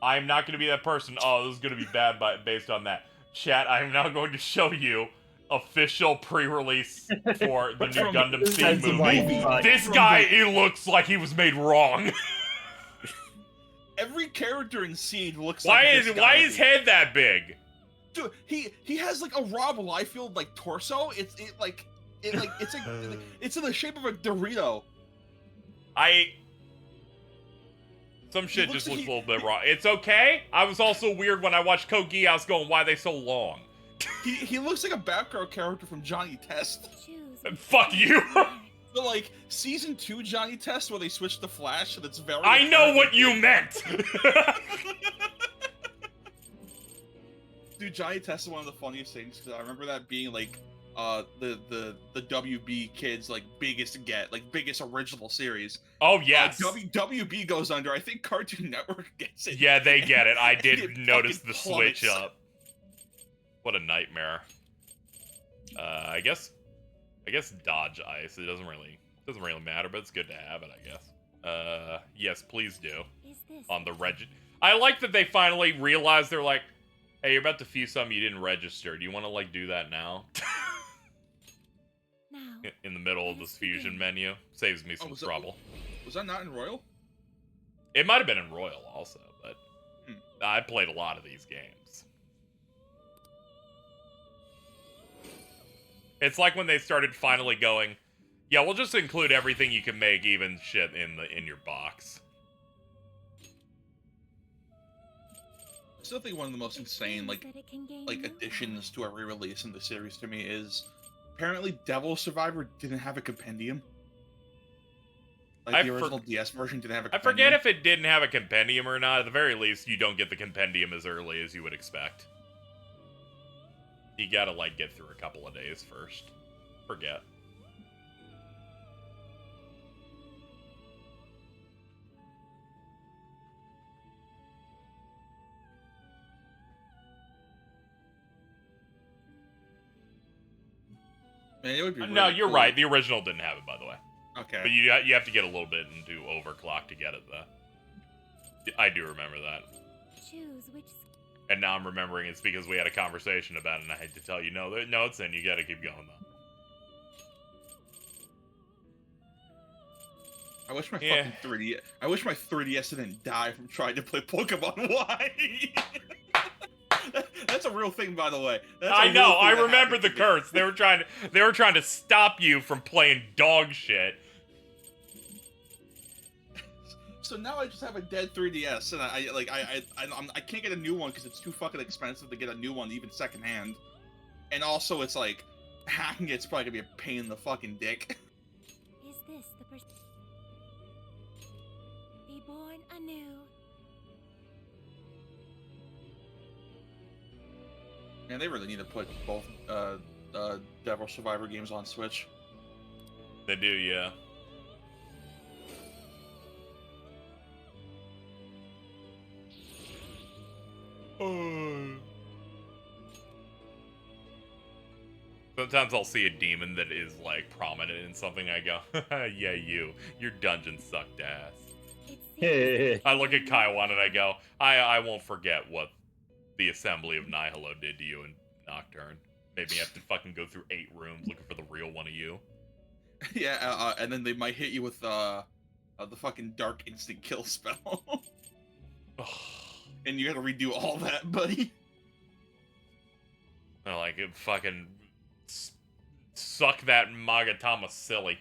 I am not going to be that person, oh, this is going to be bad based on that. Chat, I am now going to show you official pre-release for the new Gundam Seed movie. This guy, he looks like he was made wrong. Every character in Seed looks why like is why is head that big? Dude, he has like a Rob Liefeld like torso. It's in the shape of a Dorito. Some shit just looks a little bit wrong. It's okay. I was also weird when I watched Code Geass going, why are they so long? He looks like a background character from Johnny Test. Fuck you. But like season 2 Johnny Test where they switched to Flash and it's very I know what you meant. Dude, Johnny Test is one of the funniest things because I remember that being like the WB kids like biggest original series. Oh yes. WB goes under. I think Cartoon Network gets it. Yeah, they get it. I did notice the switch up. What a nightmare. I guess dodge ice. It doesn't really matter, but it's good to have it, I guess. Yes, please do. On the I like that they finally realized they're like, hey, you're about to fuse something you didn't register. Do you want to like do that now? In the middle of this fusion menu. Saves me some trouble. Was that not in Royal? It might have been in Royal also, but I played a lot of these games. It's like when they started finally going, yeah, we'll just include everything you can make, even shit in your box. I still think one of the most insane like additions to a re-release in the series to me is apparently Devil Survivor didn't have a compendium. Like the original DS version didn't have a compendium. I forget if it didn't have a compendium or not. At the very least, you don't get the compendium as early as you would expect. You gotta, like, get through a couple of days first. Forget. Man, it would be no, you're right. The original didn't have it, by the way. Okay. But you have to get a little bit into overclock to get it, though. I do remember that. choose which. And now I'm remembering it's because we had a conversation about it, and I had to tell you, no, no, it's in. You gotta keep going, though. I wish my fucking 3D. I wish my 3DS didn't die from trying to play Pokemon Y. That's a real thing, by the way. That's I a real know. thing I that remember happened the to me. curse. They were trying to stop you from playing dog shit. So now I just have a dead 3DS, and I can't get a new one because it's too fucking expensive to get a new one, even secondhand. And also, it's like hacking it's probably gonna be a pain in the fucking dick. Is this the person? Be born anew. Man, they really need to put both Devil Survivor games on Switch. They do, yeah. Sometimes I'll see a demon that is, like, prominent in something, I go, yeah, your dungeon sucked ass. I look at Kaiwan and I go, I won't forget what the Assembly of Nihilo did to you in Nocturne. Made me have to fucking go through 8 rooms looking for the real one of you. Yeah, and then they might hit you with the fucking Dark Instant Kill spell. And you gotta redo all that, buddy. Like, it fucking suck that Magatama silly.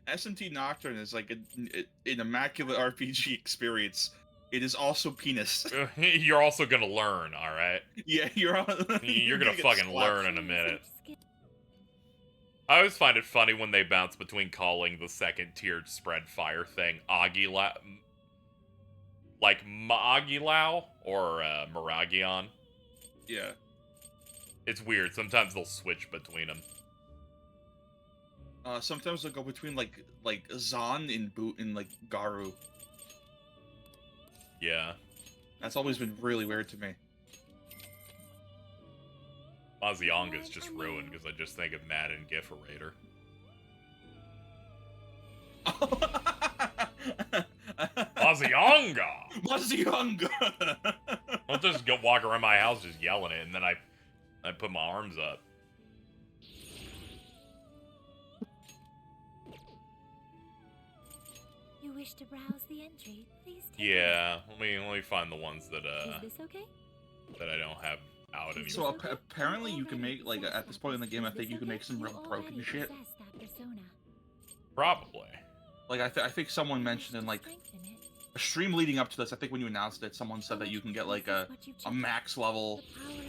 SMT Nocturne is like an immaculate RPG experience. It is also penis. You're also gonna learn, alright? Yeah, you're gonna get fucking slapped. learn in a minute. I always find it funny when they bounce between calling the second-tiered spread fire thing Agila... like Maagilau or Miragion. Yeah. It's weird. Sometimes they'll switch between them. Sometimes they'll go between like Zan and like Garu. Yeah. That's always been really weird to me. Mazionga's just ruined because I just think of Madden Giferator. Mazionga! Mazionga! I'll just go walk around my house just yelling it, and then I put my arms up. You wish to browse the entry? Please take Yeah, let me find the ones that it. Is this okay? that I don't have out anymore. So apparently you can make, like, at this point in the game, I think you can make some real broken shit. Probably. Like, I think someone mentioned in, like, a stream leading up to this, I think when you announced it, someone said that you can get, like, a max level,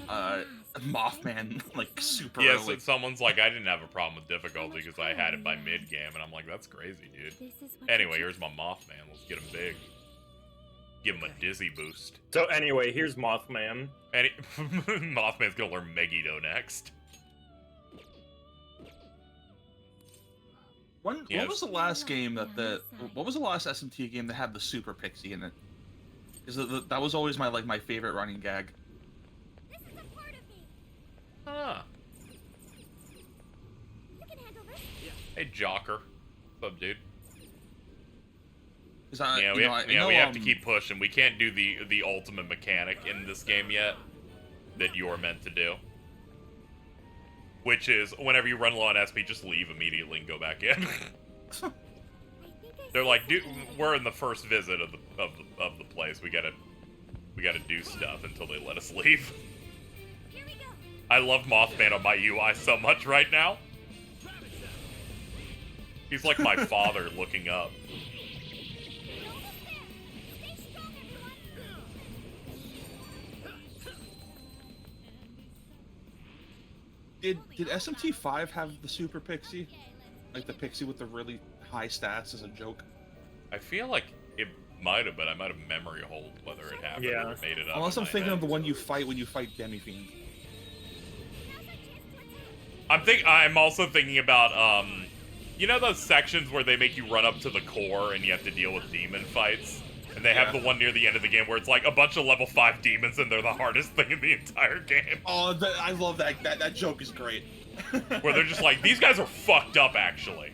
Mothman, like, super Yes, early. someone's like, I didn't have a problem with difficulty because I had it by mid-game, and I'm like, that's crazy, dude. Anyway, here's my Mothman. Let's get him big. Give him a dizzy boost. So anyway, here's Mothman. And Mothman's gonna learn Megiddo next. What was the last game what was the last SMT game that had the Super Pixie in it? Because that was always my favorite running gag. This is a part of me. Ah. You can handle this. Hey, Jocker. What's up, dude? Yeah, we have to keep pushing. We can't do the ultimate mechanic in this game yet that you're meant to do. Which is, whenever you run low on SP, just leave immediately and go back in. They're like, dude, we're in the first visit of the place. We gotta do stuff until they let us leave. Here we go. I love Mothman on my UI so much right now. He's like my father looking up. Stay strong, everyone. Did SMT5 have the Super Pixie? Like the Pixie with the really high stats as a joke? I feel like it might have, but I might have memory hold whether it happened or made it up. Unless I'm thinking head. of the one you fight when you fight Demi-Fiend. I'm also thinking about you know those sections where they make you run up to the core and you have to deal with demon fights? And they have the one near the end of the game where it's like a bunch of level 5 demons and they're the hardest thing in the entire game. Oh, I love that. That joke is great. Where they're just like, these guys are fucked up, actually.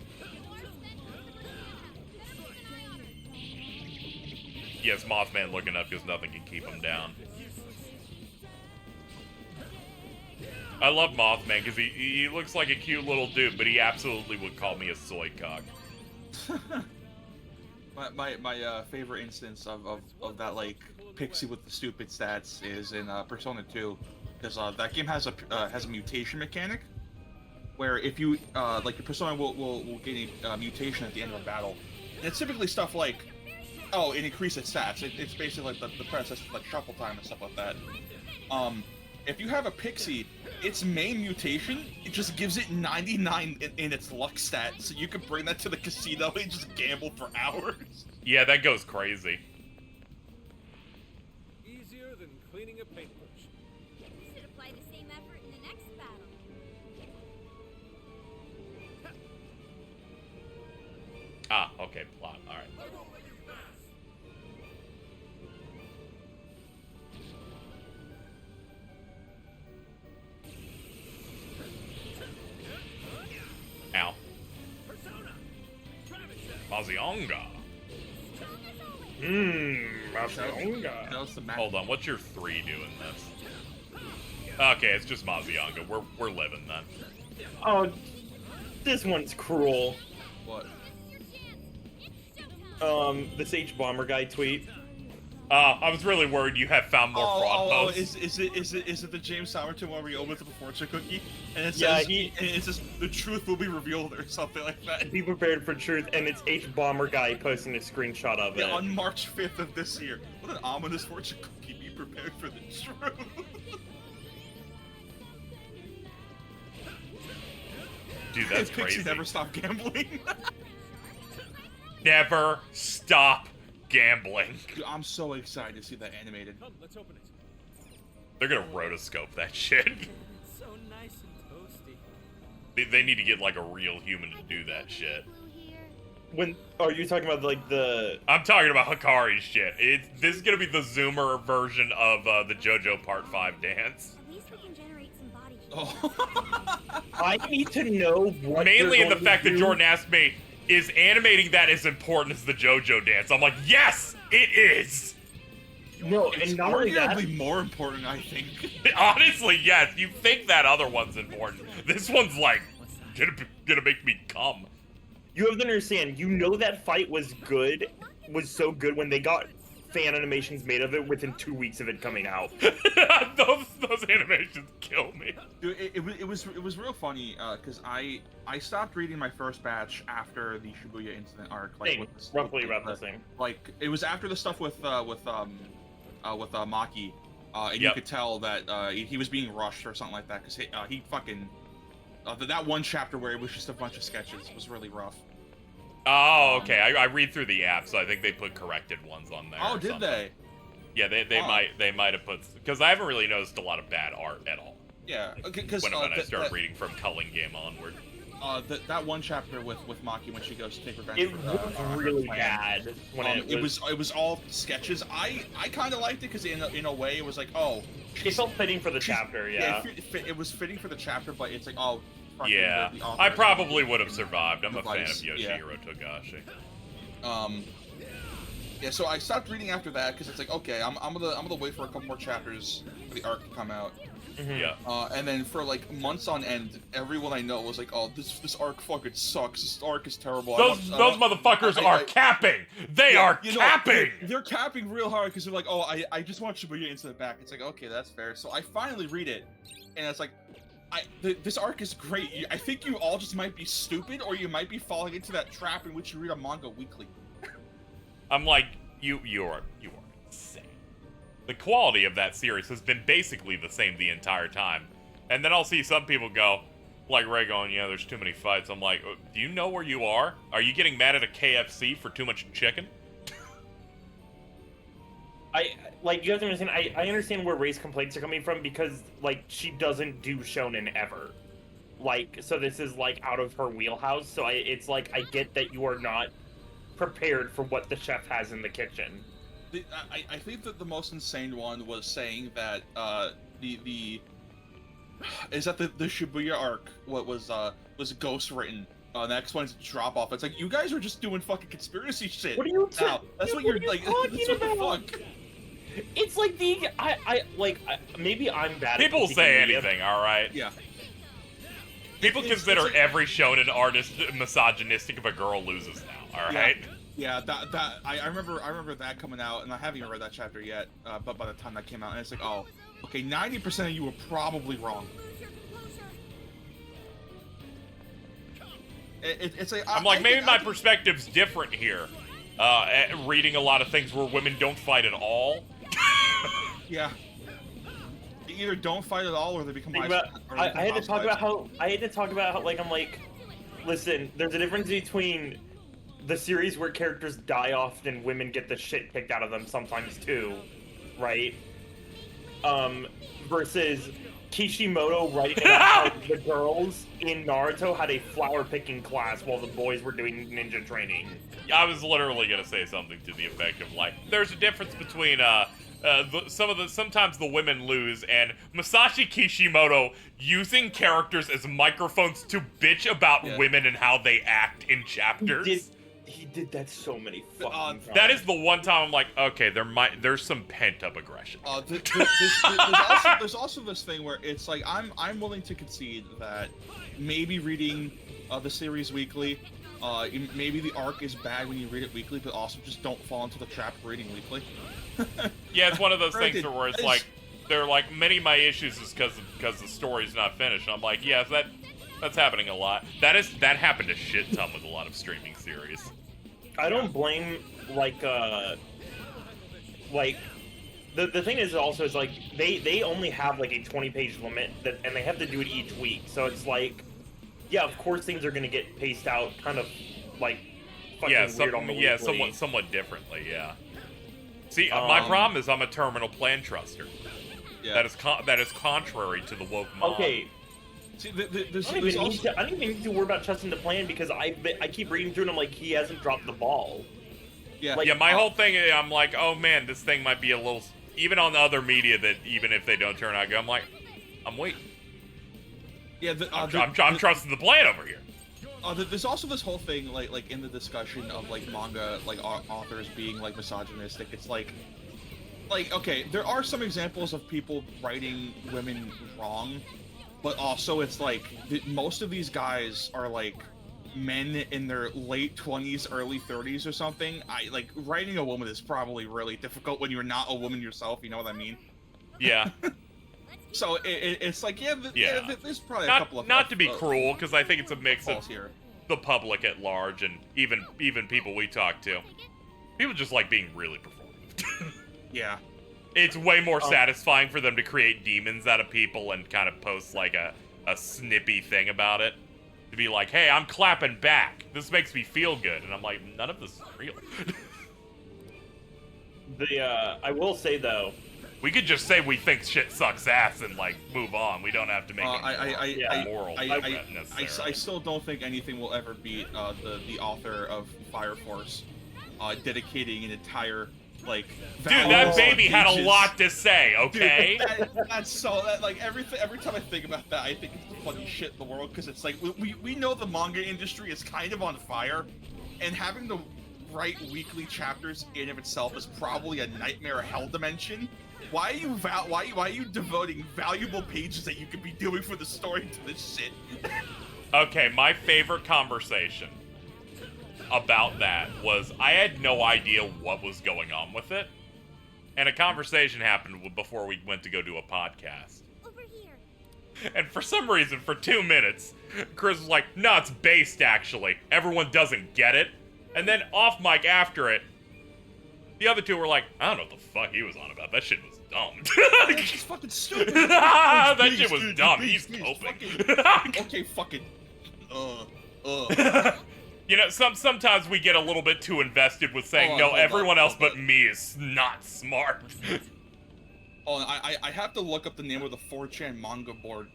Yes, Mothman looking up because nothing can keep him down. I love Mothman because he looks like a cute little dude, but he absolutely would call me a soy cock. my favorite instance of that like pixie with the stupid stats is in Persona 2, because that game has a mutation mechanic where if you like your persona will gain a mutation at the end of a battle. And it's typically stuff like, oh, it increases stats. It's basically like the predecessor like shuffle time and stuff like that. If you have a pixie, its main mutation, it just gives it 99 in its luck stat, so you can bring that to the casino and just gamble for hours. Yeah, that goes crazy. Easier than cleaning a paintbrush. You should apply the same effort in the next battle. Ah, okay, plot. All right. Ow. Mazionga. Mazionga. That was the Hold on, what's your 3 doing this? Okay, it's just Mazionga. We're living then. Oh, this one's cruel. What? This H-Bomber guy tweet. I was really worried you had found more fraud posts. Is it the James Somerton one where he opens up a fortune cookie and it Yeah, says and it says the truth will be revealed or something like that? Be prepared for truth, and it's H-Bomber guy posting a screenshot of it. Yeah, on March 5th of this year. What an ominous fortune cookie. Be prepared for the truth. Dude, that's Pixie crazy. never stop gambling. Never stop gambling. Dude, I'm so excited to see that animated. Come, let's open it. They're gonna rotoscope that shit. It's so nice and toasty. They need to get like a real human to do that shit. When are you talking about like the? I'm talking about Hikari's shit. This is gonna be the Zoomer version of the JoJo Part 5 dance. At least we can generate some body heat. Oh. I need to know what. Mainly they're in the going fact to that do. Jordan asked me, is animating that as important as the JoJo dance? I'm like, yes, it is. No, It's and not only that. arguably more important, I think. Honestly, yes. You think that other one's important. This one's like, gonna make me come. You have to understand, you know that fight was good, was so good when they got fan animations made of it within 2 weeks of it coming out. those animations kill me. Dude, it was real funny because I stopped reading my first batch after the Shibuya incident arc. Like Same, roughly about the same. Like it was after the stuff with Maki, and you Yep. could tell that he was being rushed or something like that because he fucking that one chapter where it was just a bunch of sketches was really rough. Oh, okay. I read through the app, so I think they put corrected ones on there. Oh, or did something. they? Yeah, they might have put, because I haven't really noticed a lot of bad art at all. Yeah, because When I started reading from Culling Game onward. that one chapter with Maki when she goes to take revenge. It for, was her really clan, bad when it was all sketches. I kind of liked it because in a way it was like, oh, It felt fitting for the chapter, yeah. it was fitting for the chapter, but it's like, oh, fucking Yeah, the author I is probably fucking would have survived. I'm a fan of device, yeah. Yoshihiro Togashi. Yeah, so I stopped reading after that because it's like, okay, I'm gonna wait for a couple more chapters for the arc to come out. Mhm. Yeah. And then for like months on end, everyone I know was like, "Oh, this arc fucking sucks. This arc is terrible." Those motherfuckers are capping. They are you know, capping. They're capping real hard because they're like, "Oh, I just want Shibuya into the back." It's like, okay, that's fair. So I finally read it, and it's like, this arc is great. I think you all just might be stupid, or you might be falling into that trap in which you read a manga weekly. I'm like, you are insane. The quality of that series has been basically the same the entire time. And then I'll see some people go, like Ray going, yeah, there's too many fights. I'm like, do you know where you are? Are you getting mad at a KFC for too much chicken? You have to understand, I understand where Ray's complaints are coming from because, like, she doesn't do shonen ever. Like, so this is, like, out of her wheelhouse, so it's like, I get that you are not prepared for what the chef has in the kitchen. I think that the most insane one was saying that the Shibuya arc was ghost written Next one's drop off. It's like you guys are just doing fucking conspiracy shit. What are you now? That's what you're like. That's what the fuck. It's like maybe I'm bad. People at say media. anything, all right. Yeah. People It's consider like- every shonen artist misogynistic if a girl loses now. All right. Yeah, I remember that coming out, and I haven't even read that chapter yet. But by the time that came out, and it's like, oh, okay, 90% of you were probably wrong. It's like I'm like, maybe my perspective's different here. Reading a lot of things where women don't fight at all. Yeah. They either don't fight at all, or they become. I had to talk about how like I'm like, listen, there's a difference between the series where characters die off and women get the shit kicked out of them sometimes too, right? Versus Kishimoto writing about how the girls in Naruto had a flower picking class while the boys were doing ninja training. I was literally gonna say something to the effect of like, there's a difference between sometimes the women lose, and Masashi Kishimoto using characters as microphones to bitch about women and how they act in chapters. He did that so many fucking times. That is the one time I'm like, okay, there's some pent up aggression. There's also this thing where it's like I'm willing to concede that maybe reading the series weekly, maybe the arc is bad when you read it weekly, but also just don't fall into the trap of reading weekly. Yeah, it's one of those things Granted, where it's like, they're like, many of my issues is because the story's not finished. And I'm like, yeah, that's happening a lot. That happened a shit ton with a lot of streaming series. I don't blame the thing is also is like they only have like a 20-page limit and they have to do it each week. So it's like, yeah, of course things are gonna get paced out kind of like fucking weird on the weekly. somewhat differently, yeah. See, my problem is I'm a terminal plan truster. Yeah. That is contrary to the woke mom. Okay. See, I don't even need to worry about trusting the plan because I keep reading through and I'm like, he hasn't dropped the ball. Yeah. Like, Yeah, my whole thing is, I'm like, oh man, this thing might be a little... Even on the other media that even if they don't turn out good, I'm like, I'm waiting. Yeah, I'm trusting the plan over here. There's also this whole thing, like in the discussion of like manga, like authors being like misogynistic. It's like okay, there are some examples of people writing women wrong, but also it's like most of these guys are like men in their late 20s, early 30s or something. Like writing a woman is probably really difficult when you're not a woman yourself. You know what I mean? Yeah. So it's like there's probably a couple of not to be cruel, because I think it's a mix of here. The public at large and even people we talk to. People just like being really performative. Yeah. It's way more satisfying for them to create demons out of people and kind of post like a snippy thing about it. To be like, hey, I'm clapping back. This makes me feel good. And I'm like, none of this is real. I will say though, we could just say we think shit sucks ass and like move on. We don't have to make it moral necessarily. I still don't think anything will ever beat the author of Fire Force dedicating an entire like. Dude, that baby had a lot to say. Okay. Dude, that's so like every time I think about that, I think it's the funny shit in the world because it's like we know the manga industry is kind of on fire, and having to write weekly chapters in of itself is probably a nightmare hell dimension. Why are you devoting valuable pages that you could be doing for the story to this shit? Okay, my favorite conversation about that was I had no idea what was going on with it, and a conversation happened before we went to go do a podcast. Over here. And for some reason, for 2 minutes, Chris was like, "No, it's based actually. Everyone doesn't get it." And then off mic after it, the other two were like, "I don't know what the fuck he was on about. That shit was dumb." It's fucking stupid. That shit was dumb. He's coping. Okay, fucking. You know, sometimes we get a little bit too invested with saying, no, everyone else but me is not smart. I have to look up the name of the 4chan manga board.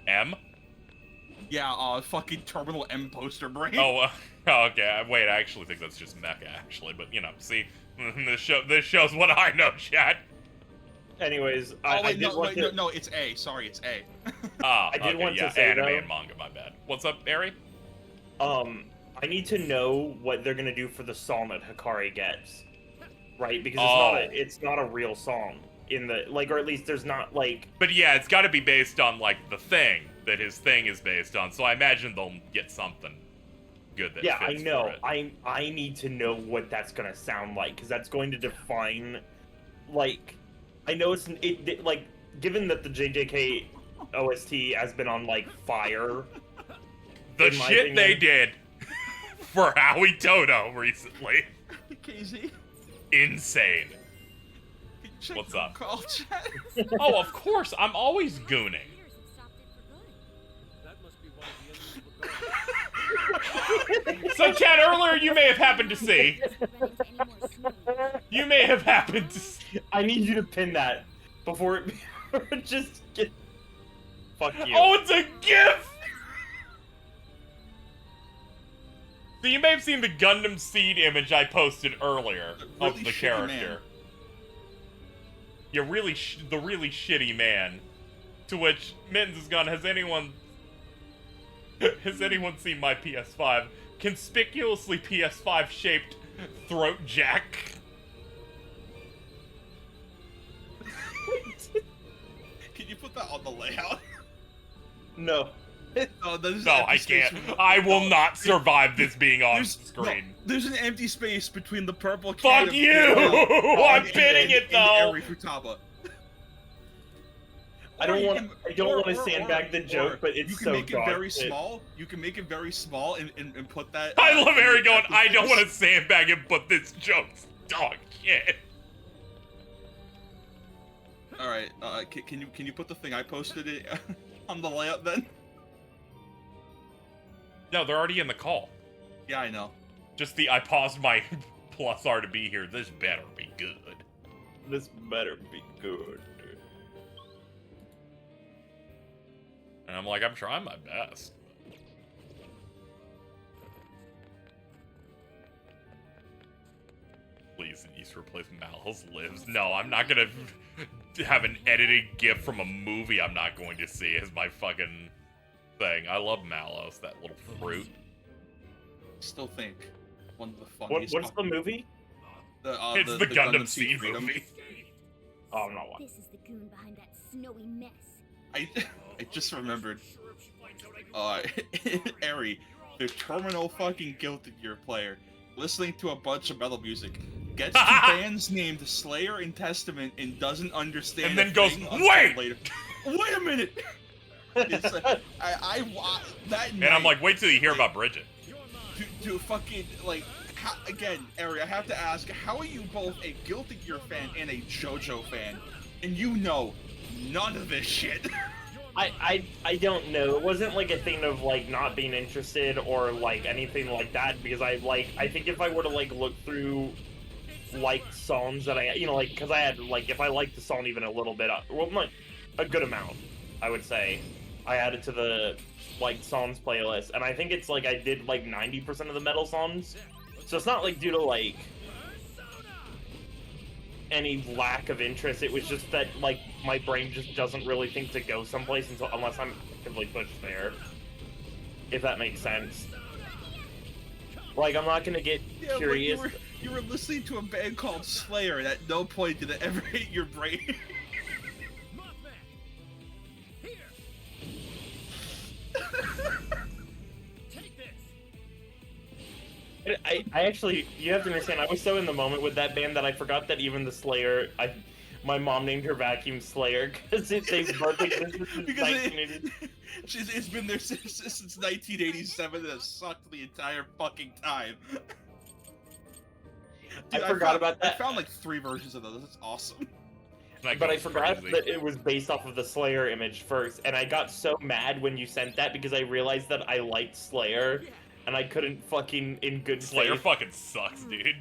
M? Yeah, fucking Terminal M poster brain. Oh, okay. Wait, I actually think that's just Mecha, actually. But, you know, see, this shows what I know, chat. Anyways, no, it's A. Sorry, it's A. Ah, I did okay, want yeah, to say, anime though, and manga, my bad. What's up, Ari? I need to know what they're gonna do for the song that Hikari gets, right? Because Oh. it's not a real song in the like, or at least there's not like. But yeah, it's got to be based on like the thing that his thing is based on. So I imagine they'll get something good that Yeah, I fits know. for it. I need to know what that's gonna sound like because that's going to define, like, I know like given that the JJK OST has been on like fire. The in my shit they opinion. did for Howie Toto recently, KZ, insane. check What's the up? Call chat. Oh, of course, I'm always gooning. That must be one of the enemies of So, Chad, earlier you may have happened to see. You may have happened to see. I need you to pin that before it just get. Fuck you. Oh, it's a GIF! So you may have seen the Gundam Seed image I posted earlier The of really the shitty character. man. Yeah, the really shitty man. To which Mittens has gone, has anyone seen my PS5? Conspicuously PS5 shaped throat jack. Can you put that on the layout? No. Oh, there's No, an empty I space can't. between- I will no, not survive this being on there's- screen. no, there's an empty space between the purple can Fuck of you! Kale I'm and- pinning it, and though! Eri Futaba. I don't want to or- sandbag the joke, or but it's you can so make it very dog shit. small. You can make it very small and put that. I love in Harry the going, empty I don't space. want to sandbag him, but this joke's dog shit. All right, can you put the thing I posted it on the layout then? No, they're already in the call. Yeah, I know. Just I paused my plus R to be here. This better be good. This better be good. And I'm like, I'm trying my best. Please, Denise, replace Mal's lives. No, I'm not gonna have an edited GIF from a movie I'm not going to see as my fucking thing. I love Malos, that little fruit. Still think one of the funniest. What's the movie? It's the Gundam Seed Freedom. movie. Oh, I'm not watching. This is the goon behind that snowy mess. I just remembered. Eri, the terminal fucking Guilty Gear player, listening to a bunch of metal music, gets to bands named Slayer and Testament and doesn't understand. And then a goes, thing until "Wait!" later. Wait a minute. It's like, that And I'm like, wait till you hear about Bridget. to fucking like. Again, Eri, I have to ask, how are you both a Guilty Gear fan and a JoJo fan, and you know none of this shit? I don't know. It wasn't like a thing of like not being interested or like anything like that because I think if I were to like look through like songs that I like because I had like if I liked the song even a little bit well not a good amount I would say I added to the like songs playlist and I think it's like I did like 90% of the metal songs. So it's not like due to like any lack of interest. It was just that like my brain just doesn't really think to go someplace unless I'm actively pushed there. If that makes sense. Like I'm not gonna get curious. But you were listening to a band called Slayer, and at no point did it ever hit your brain. I actually, you have to understand, I was so in the moment with that band that I forgot that even the Slayer, my mom named her Vacuum Slayer because they've birthday since Because 1980. it's been there since 1987 and it sucked the entire fucking time. Dude, I forgot about I that. found like 3 versions of those. That's awesome. That But I goes forgot crazy. that it was based off of the Slayer image first, and I got so mad when you sent that because I realized that I liked Slayer, and I couldn't fucking, in good Slayer faith. fucking sucks, dude.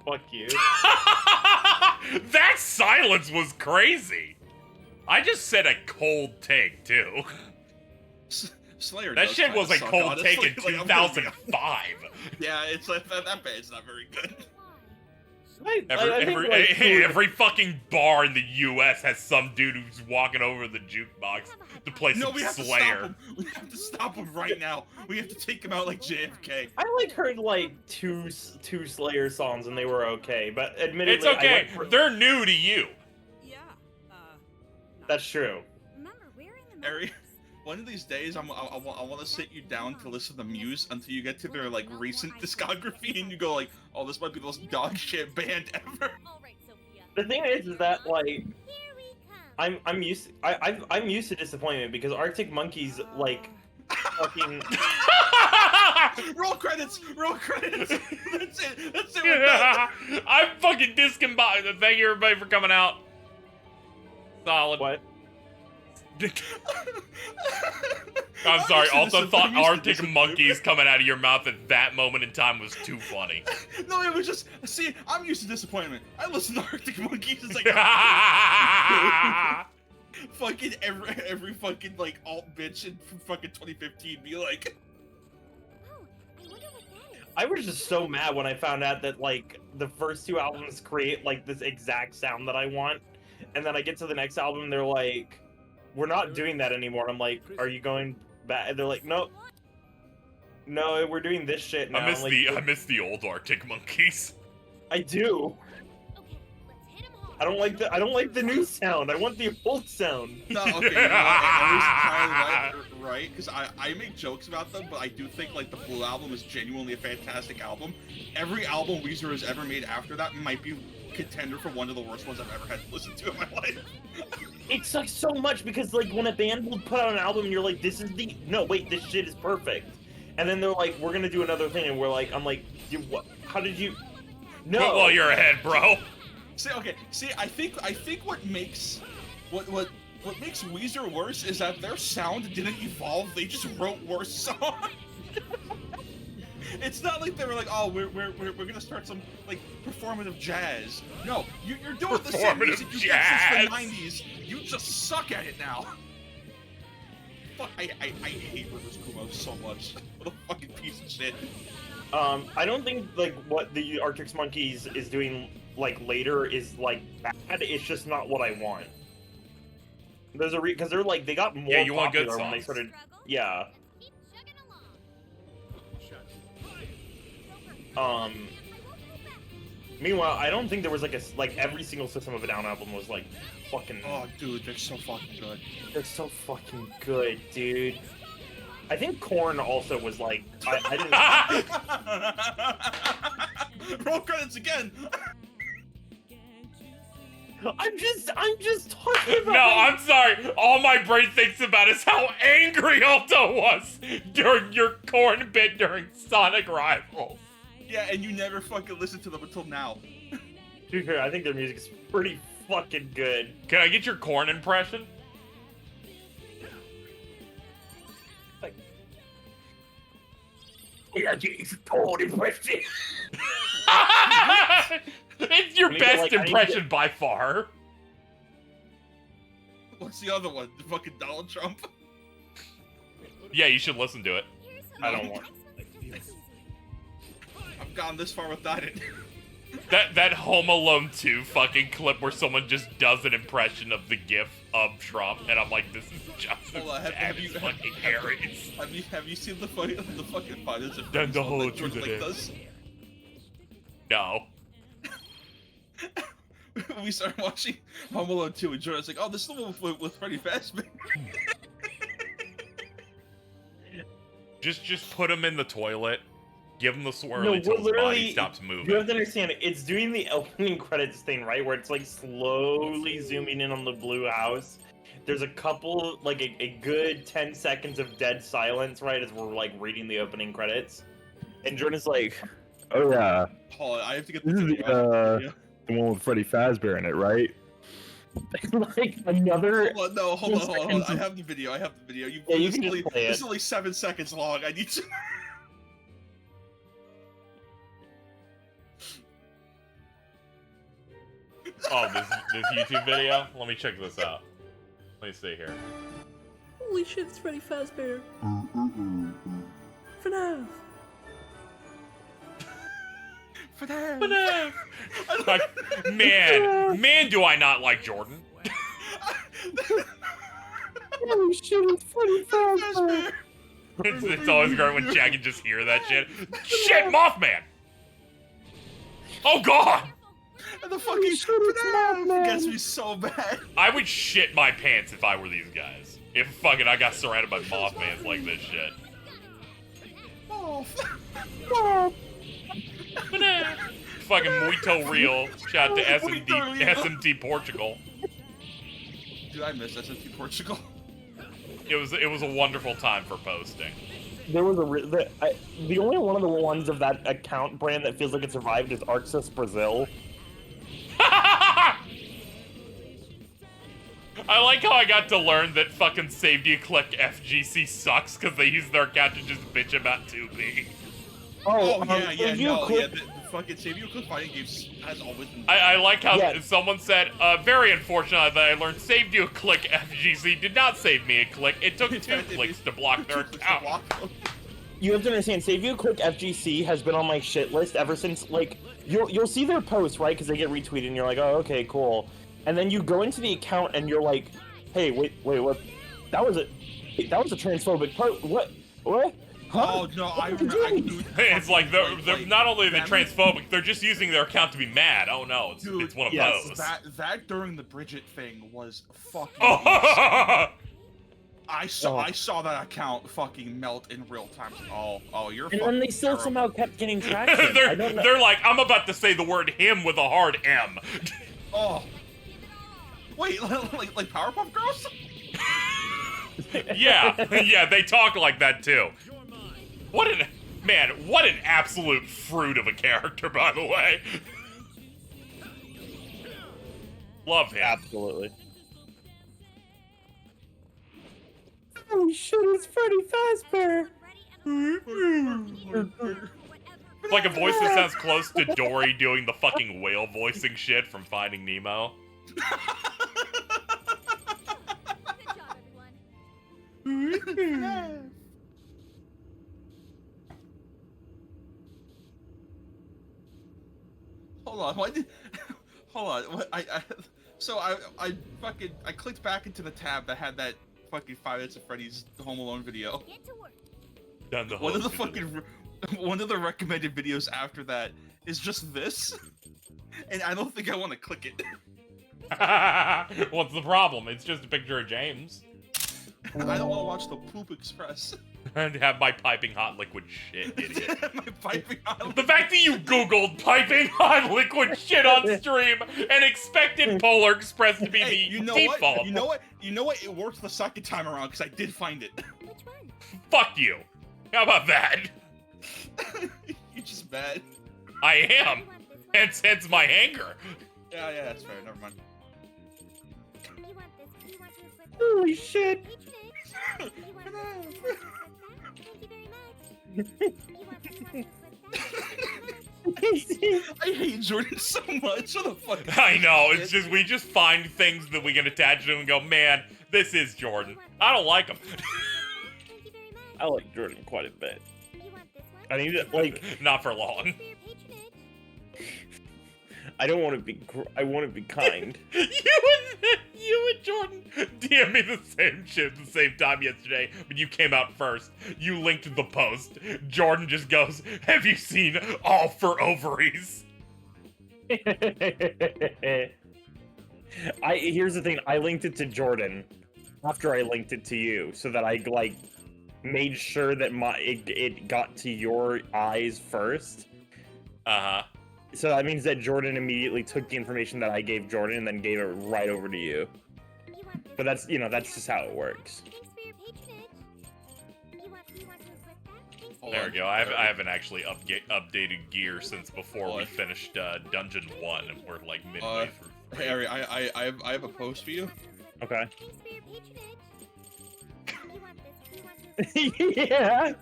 Fuck you. That silence was crazy. I just said a cold take, too. Slayer. That does shit kinda was a suck, cold honestly. take in Like, I'm gonna be- 2005. Yeah, it's like that band's not very good. Every fucking bar in the U.S. has some dude who's walking over the jukebox to play some We have Slayer. to stop him. We have to stop him right now. We have to take him out like JFK. I like heard like two Slayer songs and they were okay, but admittedly, It's okay. They're new to you. Yeah. That's true. Remember, we're in the Ari, one of these days, I want to sit you down to listen to Muse until you get to their like recent discography, and you go like, "Oh, this might be the most dog shit band ever." All right, Sophia. The thing is that like Here we come. I'm used to disappointment because Arctic Monkeys like fucking Roll credits. Roll credits. That's it. That's it. We're done. I'm fucking discombobulated. Thank you everybody for coming out. Solid. what? I'm sorry. I'm used to Also thought disappointment. Arctic Monkeys coming out of your mouth at that moment in time was too funny. No, it was just. See, I'm used to disappointment. I listen to Arctic Monkeys. It's like fucking every fucking like alt bitch in fucking 2015 be like. Oh, I wonder what that is. I was just so mad when I found out that like the first two albums create like this exact sound that I want, and then I get to the next album, they're like, "We're not doing that anymore." I'm like, "Are you going back?" And they're like, "No, we're doing this shit now." I miss the old Arctic Monkeys. I do. Okay, let's hit him hard. I don't like the new sound. I want the old sound. No, okay, you know what? I was entirely right, because I make jokes about them, but I do think, like, the Blue Album is genuinely a fantastic album. Every album Weezer has ever made after that might be contender for one of the worst ones I've ever had to listen to in my life. It sucks so much because, like, when a band will put out an album and you're like, this shit is perfect. And then they're like, we're gonna do another thing, and we're like, I'm like, what? How did you? No. Well, you're ahead, bro. See, I think what makes Weezer worse is that their sound didn't evolve. They just wrote worse songs. It's not like they were like, oh, we're gonna start some like performative jazz. No, you're doing the same music you did since the '90s. You just suck at it now. Fuck, I hate Rivers Cuomo so much. What a fucking piece of shit. I don't think like what the Arctic Monkeys is doing like later is like bad. It's just not what I want. There's a because they're like they got more Yeah, you want good popular when they songs. started. Struggle, Yeah. and keep chugging along. Meanwhile, I don't think there was like every single System of a Down album was like fucking. Oh, dude, they're so fucking good. They're so fucking good, dude. I think Korn also was like I didn't. Roll credits again. I'm just talking about. No, I'm sorry. All my brain thinks about is how angry Alto was during your corn bit during Sonic Rivals. Yeah, and you never fucking listened to them until now. To be fair, I think their music is pretty fucking good. Can I get your corn impression? Yeah, it's totally impression. It's your I mean, best like, I need to impression by far. What's the other one? The fucking Donald Trump? Yeah, you should listen to it. Here's I don't want. I've gone this far without it. That Home Alone 2 fucking clip where someone just does an impression of the GIF of Trump, and I'm like, this is just as Hold on, bad as fucking Harry's. Have you seen the fucking fighters of Then the whole that George truth Lake is- does? No. When we started watching Home Alone 2, and Jordan's like, oh, this is the one with Freddy Fazbear. Just put him in the toilet. Give him the swirly No, till we're his body literally. stops You moving. have to understand, it's doing the opening credits thing, right? Where it's like slowly zooming in on the blue house. There's a couple, like a good 10 seconds of dead silence, right, as we're like reading the opening credits. And Jordan's like, Oh yeah, Hold on, I have to get this is video. the one with Freddy Fazbear in it, right? like another. Hold on, no, hold on. I have the video. You This can is just play this it. is only 7 seconds long. I need to. Oh, this YouTube video? Let me check this out. Let me see here. Holy shit, it's Freddy Fazbear. FNAF. FNAF. Like, man, do I not like Jordan. Holy shit, it's Freddy Fazbear. It's always great when Jack can just hear that shit. Shit, Mothman! Oh god! And the fucking FNAF gets me so bad. I would shit my pants if I were these guys. If fucking I got surrounded by Mothmans like this shit. Oh, Fucking Muito Real. Shout out to Muito Real. SMT Portugal. dude, I miss SMT Portugal. It was a wonderful time for posting. There was the only one of the ones of that account brand that feels like it survived is Arxis Brazil. I like how I got to learn that fucking Save You Click FGC sucks because they use their account to just bitch about 2B. The fucking Save You Click fighting games has always been. I like how someone said, very unfortunate that I learned Save You Click FGC did not save me a click. It took 2 clicks to block their account. You have to understand, Save You Click FGC has been on my shit list ever since, like, you'll see their posts, right? Because they get retweeted and you're like, oh, okay, cool. And then you go into the account and you're like, hey, wait, what? That was a transphobic post. What? Huh? Oh no, I remember. It's like they're not only they're transphobic, they're just using their account to be mad. Oh no, it's one of those. That during the Bridget thing was fucking. Oh. I saw that account fucking melt in real time. Oh, you're. And then they still terrible. somehow kept getting traction. They're like, I'm about to say the word him with a hard M. Oh. Wait, like Powerpuff Girls? yeah, they talk like that too. What an absolute fruit of a character, by the way. Love him. Absolutely. Holy shit, it's Freddy Fazbear! It's like a voice that sounds close to Dory doing the fucking whale voicing shit from Finding Nemo. Hold on, hold on. What? So I clicked back into the tab that had that fucking 5 Minutes of Freddy's Home Alone video. One of the recommended videos after that is just this, and I don't think I want to click it. What's the problem? It's just a picture of James. I don't want to watch the Poop Express. And have my piping hot liquid shit, idiot. My piping hot. The fact that you Googled piping hot liquid shit on stream and expected Polar Express to be the default. You know what? It worked the second time around because I did find it. Which one? Fuck you. How about that? You're just bad. I am. Hence my anger. Yeah, that's fair. Never mind. You want this? You want to flip that? Holy shit! You want this? Thank you very much. You want to flip that? I hate Jordan so much. What the fuck? I know. It's just we just find things that we can attach to him and go, man, this is Jordan. I don't like him. Thank you very much. I like Jordan quite a bit. You want this one? I need to, like, Not for long. For your patronage. I don't want to be, I want to be kind. You and Jordan DM me the same shit at the same time yesterday, but you came out first. You linked the post. Jordan just goes, have you seen All for Ovaries? Here's the thing, I linked it to Jordan after I linked it to you, so that I, like, made sure that it got to your eyes first. Uh-huh. So that means that Jordan immediately took the information that I gave Jordan and then gave it right over to you. But that's, that's just how it works. Thanks for your patronage. You want to flip that? Thanks for There we go. I haven't actually updated gear since before we finished Dungeon 1, and we're like midway through. Hey, Ari, I have a post for you. Okay. Thanks for your patronage. You want this? You want to flip Yeah!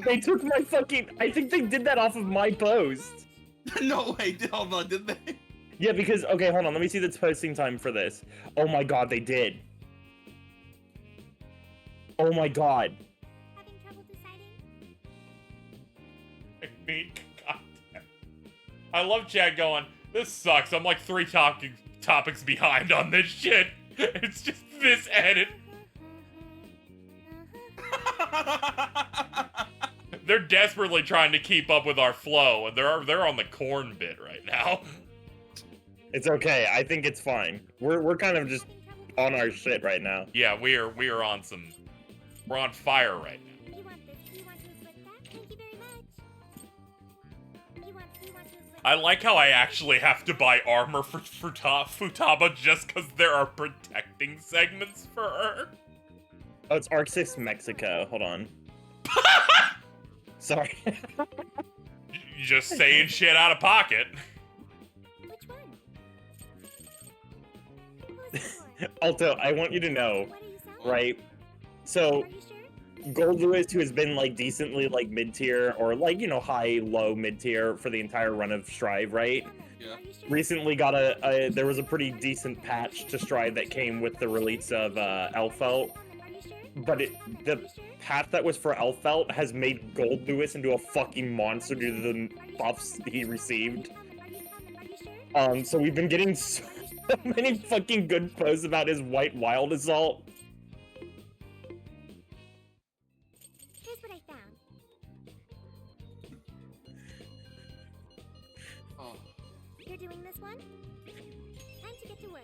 They took my fucking, I think they did that off of my post. No way, hold on, did they? Yeah, because, okay, hold on, let me see the posting time for this. Oh my god, they did. Oh my god. Having trouble deciding? Make content. I love Chad going, this sucks. I'm like 3 topics behind on this shit. It's just this edit. They're desperately trying to keep up with our flow, and they're on the corn bit right now. It's okay. I think it's fine. We're kind of just on our shit right now. Yeah, we are on we're on fire right now. You want this? You want to inflict that? Thank you very much. You want to inflict I like how I actually have to buy armor for Futaba just because there are protecting segments for her. Oh, it's Arc 6 Mexico. Hold on. Sorry. Just saying shit out of pocket. Which one? Who's it for? Also, I want you to know, What are you selling? right? So, Are you sure? Gold Lewis, who has been like decently like mid-tier or like, you know, high, low, mid-tier for the entire run of Strive, right? Yeah. Are you sure? Recently got there was a pretty decent patch to Strive that came with the release of Elfelt, Are you sure? but the patch that was for Elfelt has made Gold Lewis into a fucking monster due to the buffs he received. Are you sure? So we've been getting so many fucking good posts about his White Wild Assault. Here's what I found. Oh. You're doing this one? Time to get to work.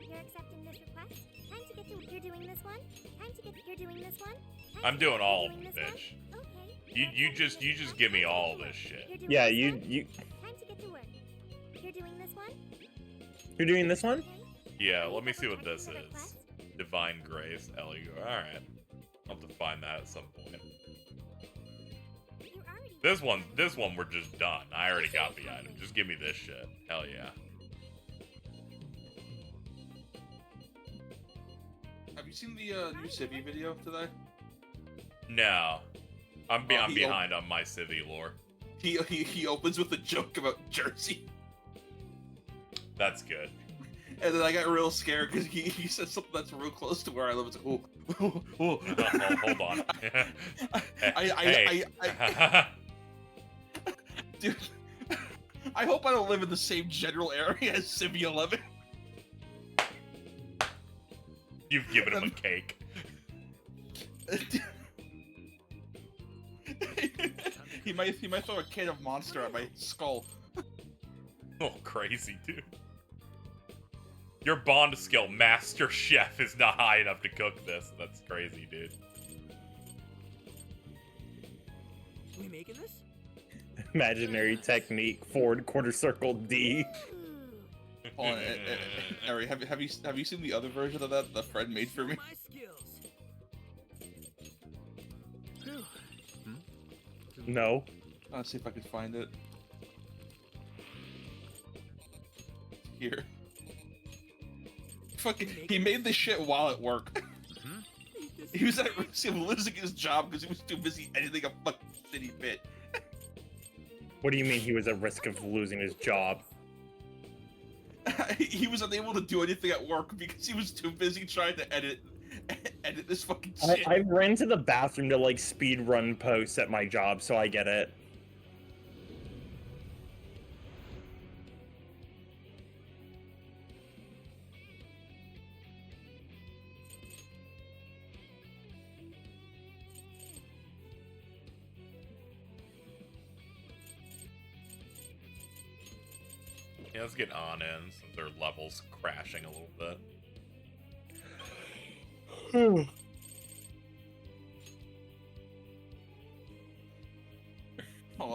You're accepting this request? Time to get to work. You're doing this one? Time to get you're doing this one? Time I'm to doing get all you're of doing it, this one? bitch. Okay. You just give me all this shit. You're doing Yeah, this you one? you Time to get to work. You're doing this one? you're doing this one? Okay. Yeah, Can let you me see what double this check the is. request? Divine Grace, Eligo. Alright. I'll have to find that at some point. You already This one we're just done. I already got the item. Just give me this shit. Hell yeah. Have you seen the new Civi video today? No. I'm Oh, he behind on my Civi lore. He opens with a joke about Jersey. That's good. And then I got real scared because he said something that's real close to where I live. It's like, oh. Hold on. I dude, I hope I don't live in the same general area as Civi 11. You've given him a cake. he might throw a can of Monster at my skull. Oh, crazy, dude. Your bond skill, Master Chef, is not high enough to cook this. That's crazy, dude. We making this? Imaginary technique, forward quarter circle D. Hold on, Ari, have you seen the other version of that Fred made for me? My skills. Phew. No. Let's see if I can find it. Here. Fucking, he made this shit while at work. He was at risk of losing his job because he was too busy editing a fucking shitty bit. What do you mean he was at risk of losing his job? He was unable to do anything at work because he was too busy trying to edit this fucking shit. I ran to the bathroom to like speed run posts at my job, so I get it. Yeah, let's get on in since their level's crashing a little bit. Oh,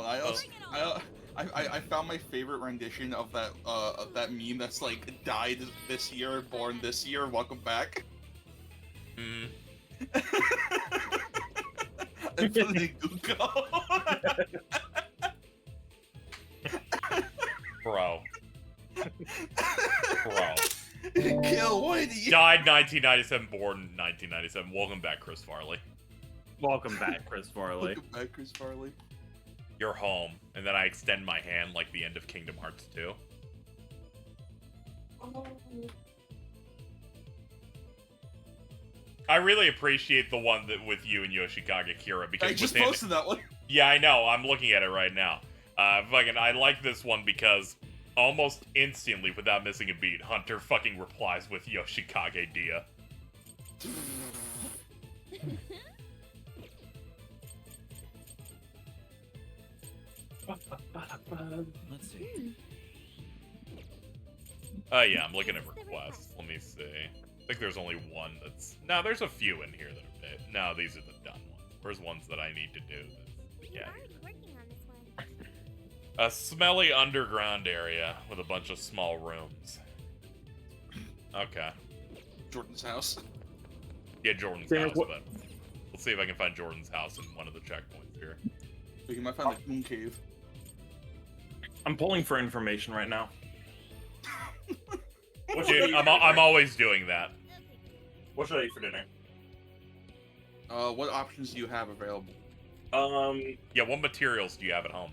I found my favorite rendition of that meme that's like died this year, born this year, welcome back. Hmm. I put it in Google. Bro. Bro. Kill Whitey. Died 1997, born 1997. Welcome back, Chris Farley. Welcome back, Chris Farley. Welcome back, Chris Farley. You're home. And then I extend my hand like the end of Kingdom Hearts 2. I really appreciate the one that with you and Yoshikage Kira because I just within- posted that one. Yeah, I know. I'm looking at it right now. I like this one because almost instantly, without missing a beat, Hunter fucking replies with Yoshikage Dia. Let's see. Yeah, I'm looking at requests. Let me see. I think there's only one that's... No, there's a few in here that are bit. No, these are the done ones. Where's ones that I need to do? Yeah. A smelly underground area with a bunch of small rooms. Okay. Jordan's house. Yeah, Jordan's house, but let's see if I can find Jordan's house in one of the checkpoints here. You might find the moon cave. I'm pulling for information right now. Dude, I'm always doing that. What should I eat for dinner? What options do you have available? Yeah, what materials do you have at home?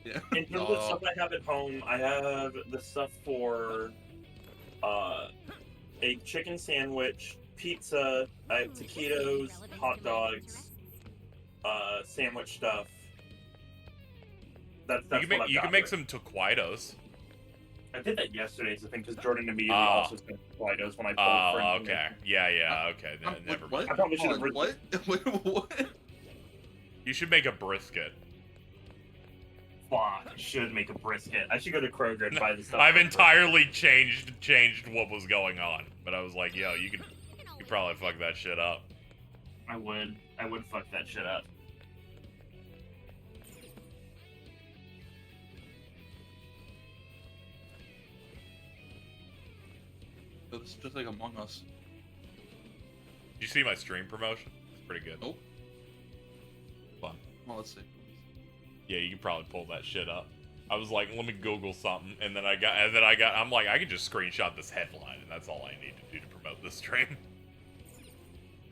Yeah. In terms of stuff I have at home, I have the stuff for a chicken sandwich, pizza, I have taquitos, hot dogs, sandwich stuff. That's you can make some taquitos. I did that yesterday, I think, because Jordan immediately also said taquitos when I pulled for okay. Yeah, okay. Never mind. I probably should have What? You should make a brisket. Fuck, I should make a brisket. I should go to Kroger and buy the stuff. I've entirely changed what was going on, but I was like, yo, you probably fuck that shit up. I would fuck that shit up. It's just like Among Us. Did you see my stream promotion? It's pretty good. Nope. Fun. Well, let's see. Yeah, you can probably pull that shit up. I was like, let me Google something, and then I'm like, I can just screenshot this headline, and that's all I need to do to promote this stream.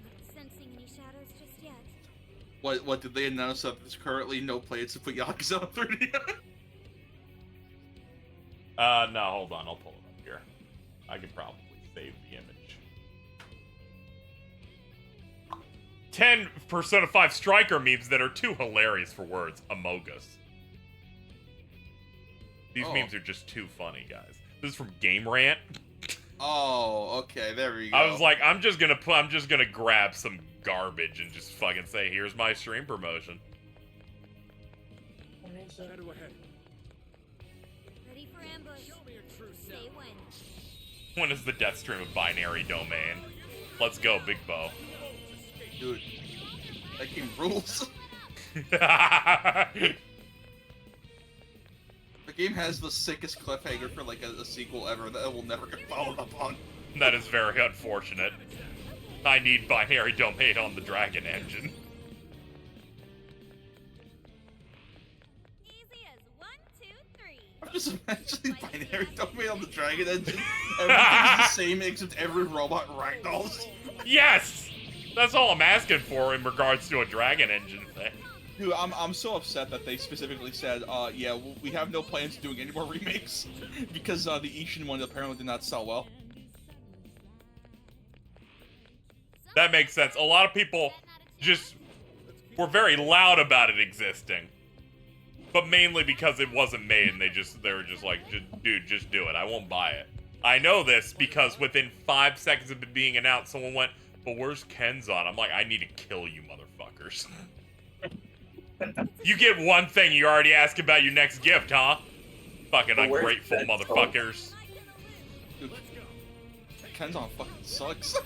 Not sensing any shadows just yet. What did they announce that there's currently no plans to put Yakuza on 3D? No, hold on, I'll pull it up here. I can probably save the image. 10 Persona 5 Striker memes that are too hilarious for words. Amogus. These memes are just too funny, guys. This is from Game Rant. Oh, okay, there we go. I was like, I'm just gonna grab some garbage and just fucking say, here's my stream promotion. Shadow ahead. Ready for ambush. Show me your true Say self. when. When is the death stream of binary domain? Let's go, Big Bo. Dude, that game rules. The game has the sickest cliffhanger for like a sequel ever that will never get followed up on. That is very unfortunate. I need binary domain on the Dragon Engine. Easy as 1, 2, 3. I'm just imagining binary domain on the Dragon Engine. Everything's the same except every robot ragdolls. Yes! That's all I'm asking for in regards to a Dragon Engine thing. Dude, I'm so upset that they specifically said, yeah, we have no plans of doing any more remakes because the Ishin one apparently did not sell well. That makes sense. A lot of people just were very loud about it existing. But mainly because it wasn't made and they were just like, dude, just do it. I won't buy it. I know this because within 5 seconds of it being announced, someone went, but where's Kenzan? I'm like, I need to kill you motherfuckers. You get one thing, you already ask about your next gift, huh? Fucking ungrateful motherfuckers. Dude, Kenzan fucking sucks.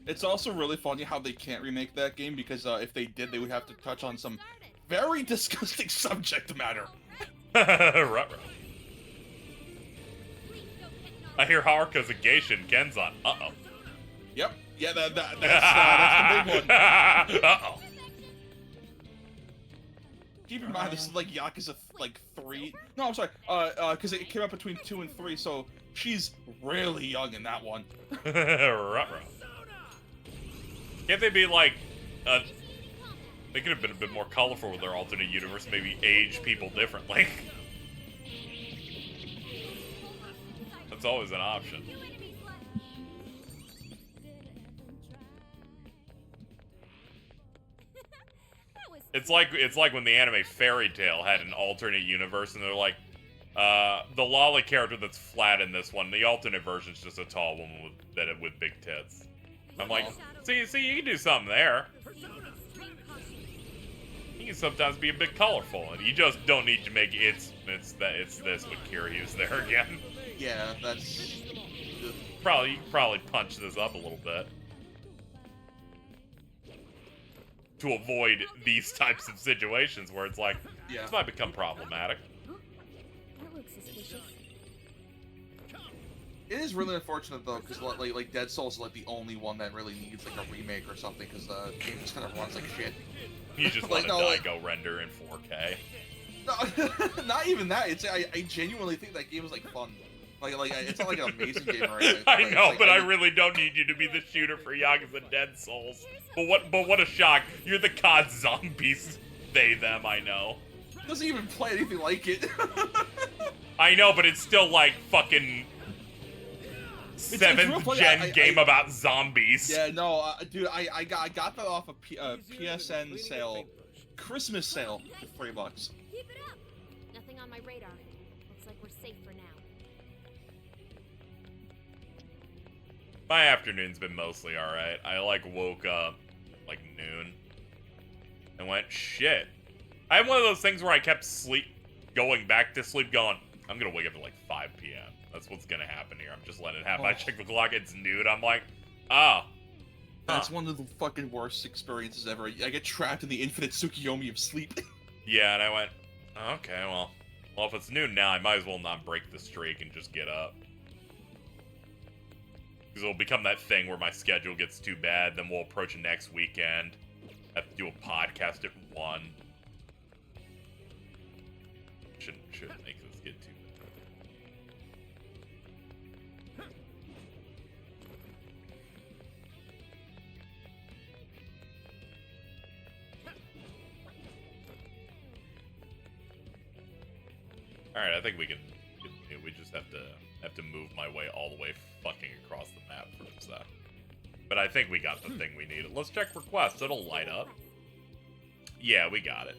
It's also really funny how they can't remake that game because if they did, they would have to touch on some very disgusting subject matter. Ruh-roh. I hear Haruka's a geisha in Kenzan. Uh-oh. Yep. Yeah, that's the big one. Uh-oh. Keep in mind, this is like Yakuza, like 3. No, I'm sorry. Because it came out between 2 and 3, so she's really young in that one. Ruh-roh. Can't they be like, they could have been a bit more colorful with their alternate universe, maybe age people differently. That's always an option. It's like when the anime Fairy Tail had an alternate universe, and they're like, the lolly character that's flat in this one, the alternate version's just a tall woman with big tits. I'm like, see, you can do something there. You can sometimes be a bit colorful, and you just don't need to make it's this with Kiryu's there again. Yeah, that's... You can probably punch this up a little bit to avoid these types of situations where it's like, Yeah. this might become problematic. That looks suspicious. It is really unfortunate though, because like Dead Souls is like the only one that really needs like a remake or something, because the game just kind of runs like shit. You just Like, let no, a like- go render in 4K. No, not even that. It's I genuinely think that game is like fun. Like it's not like an amazing game or anything. I it's know, like, but I really don't need you to be the shooter for Yakuza Dead Souls. But what a shock! You're the COD zombies. They them. I know. doesn't even play anything like it. I know, but it's still like fucking it's 7th real funny. gen I- game about zombies. Yeah, no, dude, I got that off a PSN sale, Christmas sale for $3. Keep it up. Nothing on my radar. Looks like we're safe for now. My afternoon's been mostly alright. I like woke up like noon and went, shit. I have one of those things where I kept going back to sleep going, I'm gonna wake up at like 5 p.m. That's what's gonna happen here. I'm just letting it happen. I check the clock, it's noon. I'm like, oh. That's one of the fucking worst experiences ever. I get trapped in the infinite Tsukiyomi of sleep. Yeah, and I went, okay, well, if it's noon now, I might as well not break the streak and just get up. Because it'll become that thing where my schedule gets too bad, then we'll approach next weekend, have to do a podcast at 1. Shouldn't make this get too bad. Alright, I think we can we just have to move my way all the way fucking across the map for this but I think we got the thing we needed. Let's check requests. It'll light up. Yeah, we got it.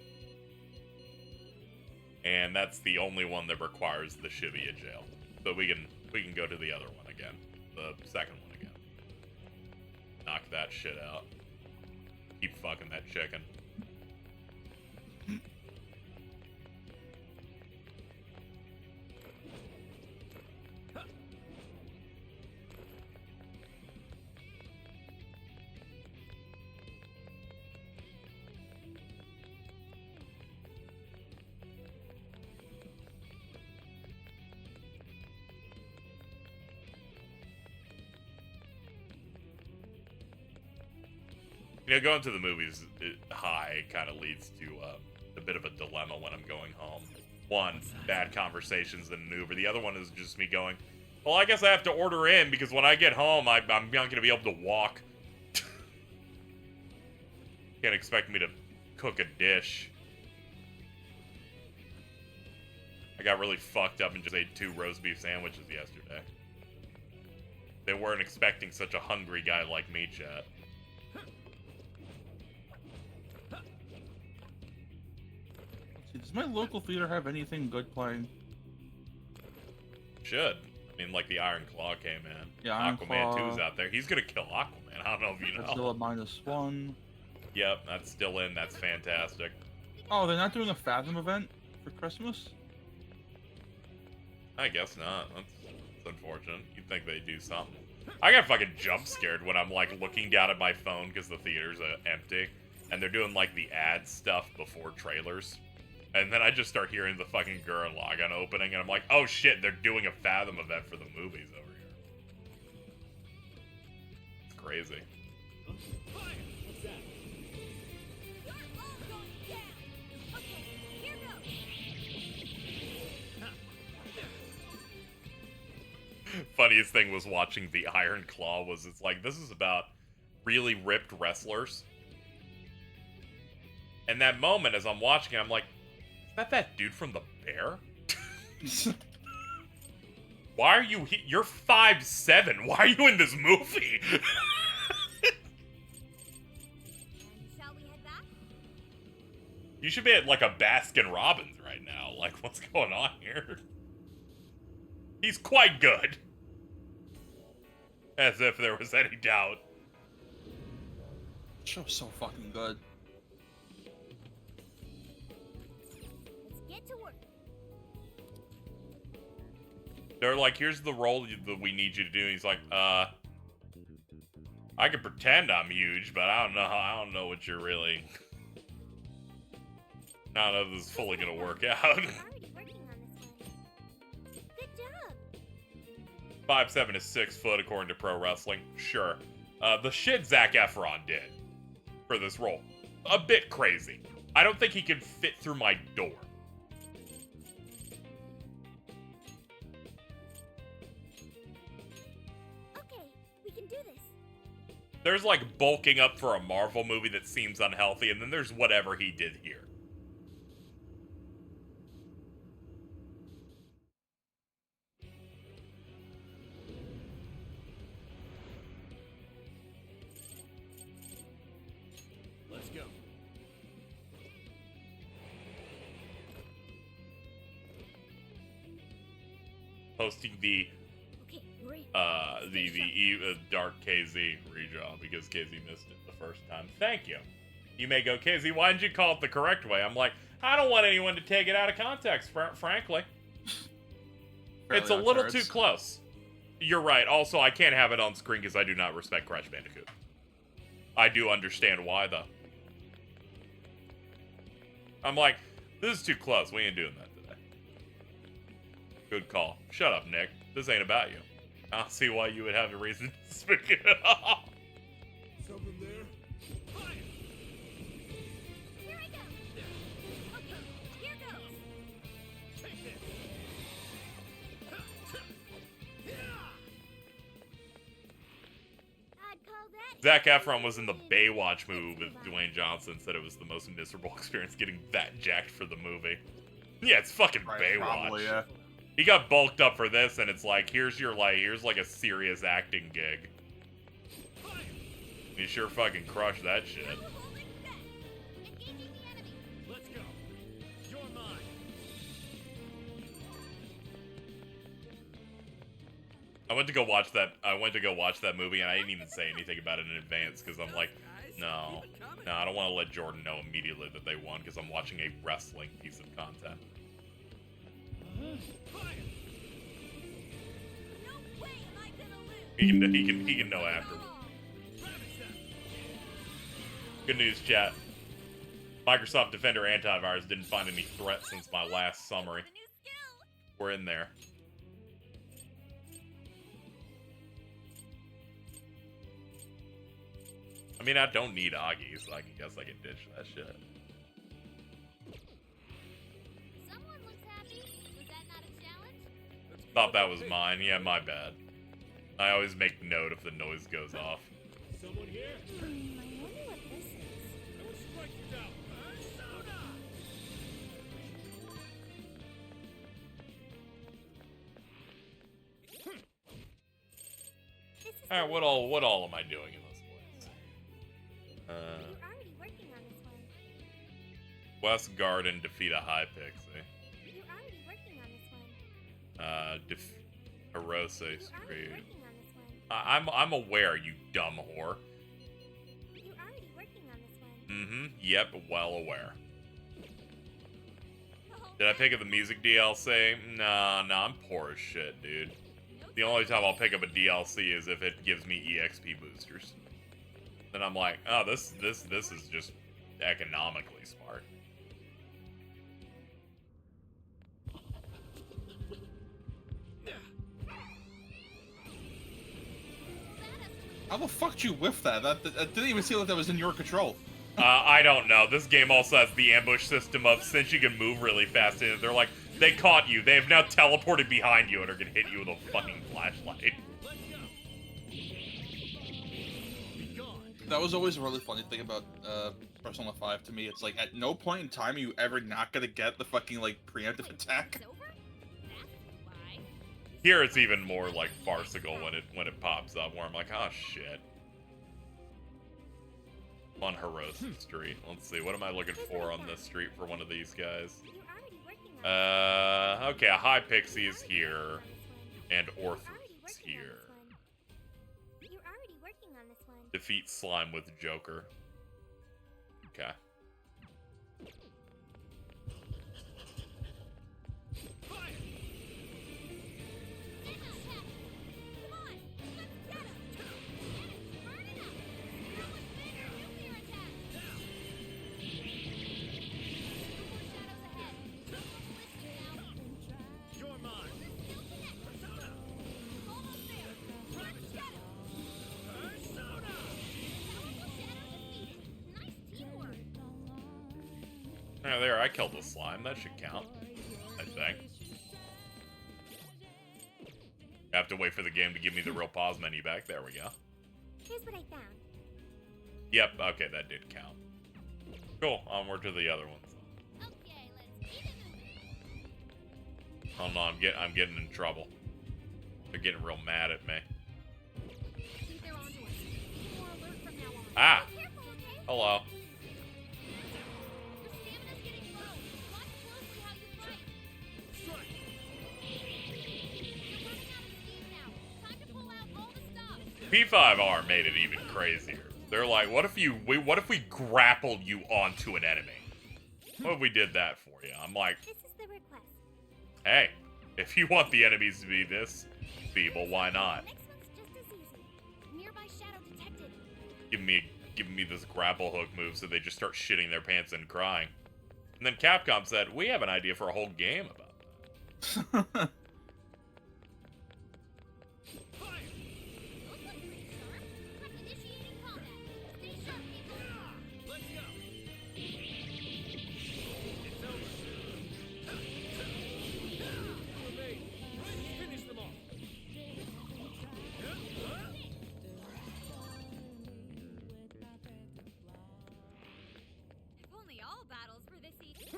And that's the only one that requires the Shibuya jail. So we can go to the other one again. The second one again. Knock that shit out. Keep fucking that chicken. You know, going to the movies high kind of leads to a bit of a dilemma when I'm going home. One, bad conversations in an Uber. The other one is just me going, well, I guess I have to order in because when I get home, I'm not going to be able to walk. Can't expect me to cook a dish. I got really fucked up and just ate 2 roast beef sandwiches yesterday. They weren't expecting such a hungry guy like me, chat. Does my local theater have anything good playing? Should. I mean, like the Iron Claw came in. Yeah, Iron Aquaman Claw. 2's out there. He's gonna kill Aquaman. I don't know if you know. That's still a -1. Yep, that's still in. That's fantastic. Oh, they're not doing a Fathom event for Christmas? I guess not. That's unfortunate. You'd think they'd do something. I got fucking jump scared when I'm like looking down at my phone because the theater's empty, and they're doing like the ad stuff before trailers. And then I just start hearing the fucking Gurren Lagann opening, and I'm like, oh shit, they're doing a Fathom event for the movies over here. It's crazy. You're all going down. Okay, here goes. Funniest thing was watching the Iron Claw was it's like, this is about really ripped wrestlers. And that moment as I'm watching it, I'm like, is that dude from The Bear? Why are you you're 5'7". Why are you in this movie? And shall we head back? You should be at like a Baskin Robbins right now. Like, what's going on here? He's quite good. As if there was any doubt. The show's so fucking good. Let's get to work. They're like, here's the role that we need you to do. And he's like, I can pretend I'm huge, but I don't know what you're really. I don't know if this is fully gonna work out. We're already working on this one. Good job. 5'7" is 6 foot according to pro wrestling. Sure. The shit Zac Efron did for this role, a bit crazy. I don't think he could fit through my door. Okay, we can do this. There's like bulking up for a Marvel movie that seems unhealthy, and then there's whatever he did here. Let's go. Posting the Okay, we're in. Dark KZ redraw because KZ missed it the first time. Thank you. You may go, KZ, why didn't you call it the correct way? I'm like, I don't want anyone to take it out of context, frankly. It's a little too close. You're right. Also, I can't have it on screen because I do not respect Crash Bandicoot. I do understand why, though. I'm like, this is too close. We ain't doing that today. Good call. Shut up, Nick. This ain't about you. I don't see why you would have a reason to speak it up. Something there? Fire! Here I go. Okay, here goes. Take this! I'd call that. Zac Efron was in the Baywatch movie with Dwayne Johnson, said it was the most miserable experience getting that jacked for the movie. Yeah, it's fucking Baywatch. Probably, yeah. He got bulked up for this, and it's like, here's like a serious acting gig. You sure fucking crushed that shit. We're holding set. Engaging the enemy. Let's go. You're mine. I went to go watch that movie, and I didn't even say anything about it in advance because I'm like, no, I don't want to let Jordan know immediately that they won because I'm watching a wrestling piece of content. Fire! No way am I gonna live. He can know after. Good news, chat. Microsoft Defender antivirus didn't find any threats since my last summary. A new skill. We're in there. I mean, I don't need Augie, so I guess I can ditch that shit. Someone looks happy. Was that not a challenge? Thought that was mine. Yeah, my bad. I always make note if the noise goes off. Someone here? I wonder what this is. I will strike you down. Persona! This is Alright, what all am I doing in this place? You're already working on this one. West Garden defeat a high pixie. You're already working on this one. Hirose You're already Street. working on this one. I'm aware, you dumb whore. You're already working on this one. Mm-hmm. Yep, well aware. Oh, Did I pick up the music DLC? Nah, I'm poor as shit, dude. The only time I'll pick up a DLC is if it gives me EXP boosters. Then I'm like, oh, this is just economically smart. How the fuck did you whiff that? That didn't even seem like that was in your control. I don't know. This game also has the ambush system of, since you can move really fast in it, they're like, they caught you. They have now teleported behind you and are gonna hit you with a fucking flashlight. That was always a really funny thing about Persona 5 to me. It's like, at no point in time are you ever not gonna get the fucking, like, preemptive attack. It's over? That's why. Here it's even more, like, farcical when it pops up, where I'm like, oh, shit. On Hirosa Street. Let's see, what am I looking for on this street for one of these guys? Okay, a High Pixie is here. And Orthros is here. You're already working on this one. Defeat Slime with Joker. Okay. Oh, there, I killed the slime. That should count, I think. I have to wait for the game to give me the real pause menu back. There we go. Here's what I found. Yep, okay, that did count. Cool, onward to the other ones. Okay, let's keep it moving. Oh no, I'm getting in trouble. They're getting real mad at me. I think they're onto us. Be more alert from now on. Ah! Be careful, okay? Hello. Your stamina's getting low. Watch closely how you fight. You're running out of steam now. Time to pull out all the stops. P5R made it even crazier. They're like, what if we grappled you onto an enemy? What if we did that for you? I'm like, This is the request. hey, if you want the enemies to be this feeble, why not? Next one's just as easy. Nearby shadow detected. Giving me this grapple hook move so they just start shitting their pants and crying. And then Capcom said, we have an idea for a whole game about that. Those look pretty sharp. I'm initiating combat. Stay sharp, people. Let's go. It's over. Finish them off. If only all battles were this easy.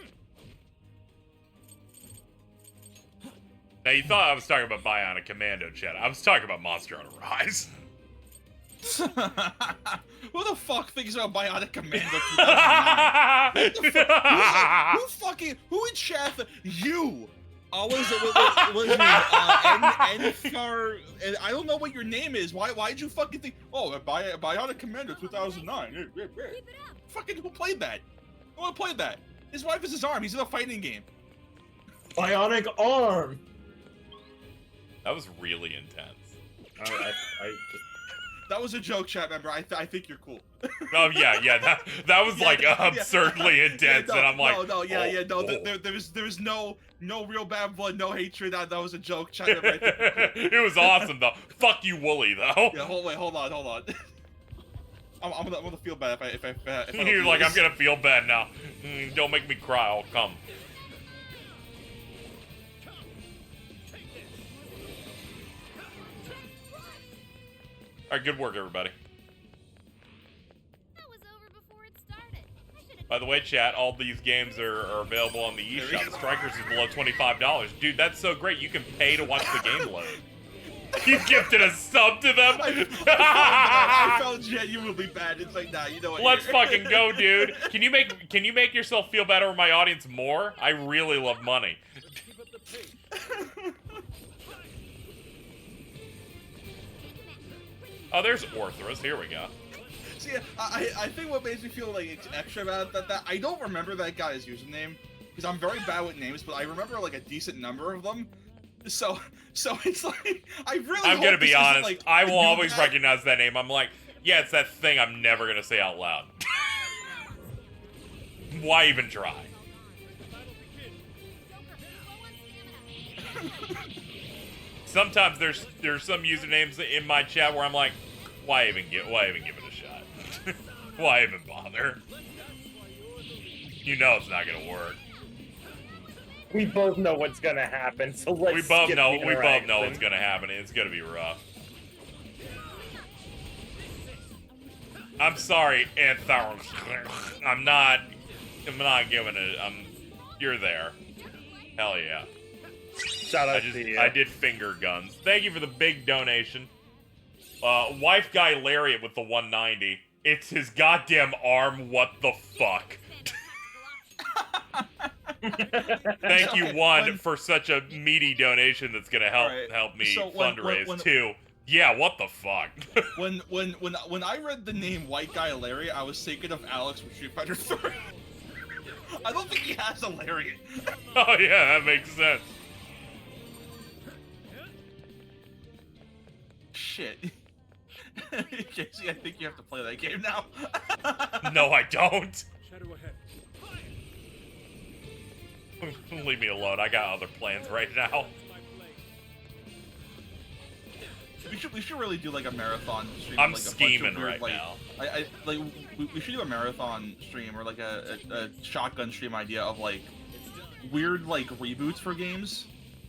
Now, you thought I was talking about Bionic Commando, chat. I was talking about Monster Hunter Rise. Who the fuck thinks about Bionic Commando? Who in chat? You. Was it N-Car? I don't know what your name is. Why'd you fucking think? Oh, Bionic Commando 2009. Keep it up. Fucking who played that? Who played that? His wife is his arm. He's in a fighting game. Bionic arm. That was really intense. That was a joke, chat member. I think you're cool. Oh yeah, that was like absurdly intense, no, and I'm like, no, there was no real bad blood, no hatred. That was a joke, chat member. It was awesome though. Fuck you, Wooly though. Yeah, hold on. I'm gonna feel bad if I don't You're do like, this. I'm gonna feel bad now. Don't make me cry. I'll come. All right, good work, everybody. That was over before it started. I should have. By the way, chat, all these games are available on the eShop. The Strikers is below $25. Dude, that's so great. You can pay to watch the game load. You gifted a sub to them? I felt genuinely bad. It's like, nah, you know what? Let's fucking go, dude. Can you make yourself feel better with my audience more? I really love money. Keep up the pace. Oh, there's Orthros. Here we go. See, I think what makes me feel like it's extra about that I don't remember that guy's username because I'm very bad with names, but I remember like a decent number of them. So it's like I'm gonna be honest. Like, I will always recognize that name. I'm like, yeah, it's that thing I'm never gonna say out loud. Why even try? Sometimes there's some usernames in my chat where I'm like, why even give it a shot? Why even bother? You know it's not gonna work. We both know what's gonna happen, so let's. We both skip know the what's interaction. gonna happen. And it's gonna be rough. I'm sorry, Anthar. I'm not giving it. You're there. Hell yeah. Shout out to you. I did finger guns. Thank you for the big donation. Wife Guy Lariat with the 190. It's his goddamn arm, what the fuck? Thank you, one, for such a meaty donation that's gonna help me fundraise. Two, yeah, what the fuck? when I read the name White Guy Lariat, I was thinking of Alex from Street Fighter 3. I don't think he has a lariat. Oh yeah, that makes sense. Shit. Casey, I think you have to play that game now. No, I don't. Shadow ahead. Leave me alone. I got other plans right now. We should really do like a marathon stream. I'm like a scheming bunch of weird, right like, now. We should do a marathon stream or like a shotgun stream idea of like weird like reboots for games,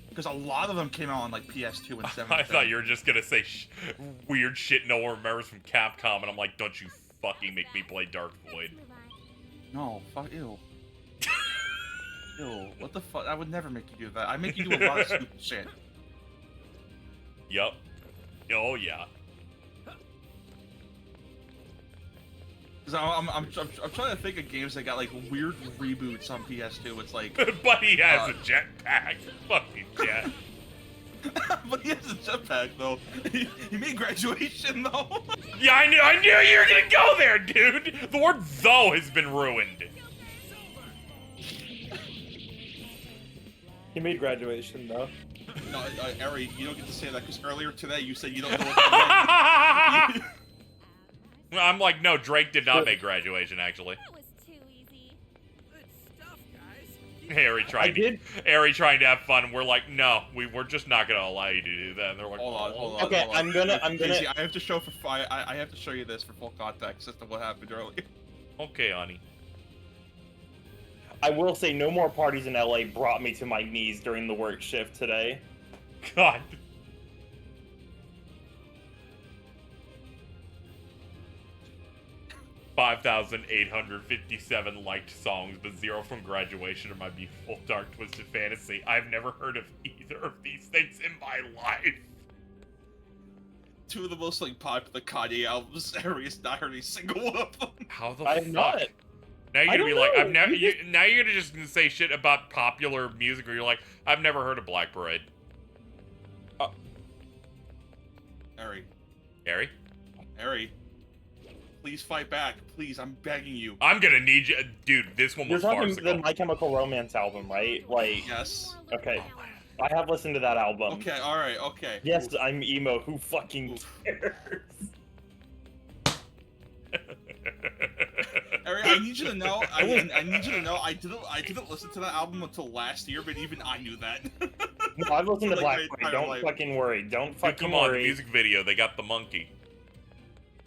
because a lot of them came out on like PS2 and 7. I thought you were just gonna say weird shit no one remembers from Capcom, and I'm like, don't you fucking make me play Dark Void. No, fuck, ew. Ew, what the fuck? I would never make you do that. I make you do a lot of stupid shit. Yup. Oh yeah. Cause I'm trying to think of games that got like weird reboots on PS2. It's like, but he has a jetpack. Fucking jet. but he has a jetpack though. He made Graduation though. Yeah, I knew you were gonna go there, dude. The word "though" has been ruined. He made Graduation though. No, Ari, you don't get to say that because earlier today you said you don't know what that meant. I'm like, no, Drake did not make Graduation, actually. That was too easy. Good stuff, guys. Harry trying to have fun. We're like, no, we're just not gonna allow you to do that. And they're like, Hold on. Okay, I'm gonna. Casey, I have to show I have to show you this for full context as to what happened earlier. Okay, honey. I will say, no more parties in LA brought me to my knees during the work shift today. God. $5,857 liked songs, but 0 from Graduation or My Beautiful Dark Twisted Fantasy. I've never heard of either of these things in my life. Two of the most like popular Kanye albums. Harry's not heard a single one of them. How the I'm fuck? not. Now you're gonna be like, know. I've never. Now you're gonna just say shit about popular music, or you're like, I've never heard of Black Parade. Harry, please fight back, please. I'm begging you. I'm gonna need you, dude. This one You're was talking farcical. the My Chemical Romance album, right? Like, Yes. okay. I have listened to that album. Okay. All right. Okay. Yes, I'm emo. Who fucking cares? Harry, I need you to know. I need you to know. I didn't listen to that album until last year, but even I knew that. No, I've listened to Like, Black my Parade. entire Don't life. fucking worry. Don't Dude, fucking come on, the worry. music video. They got the monkey.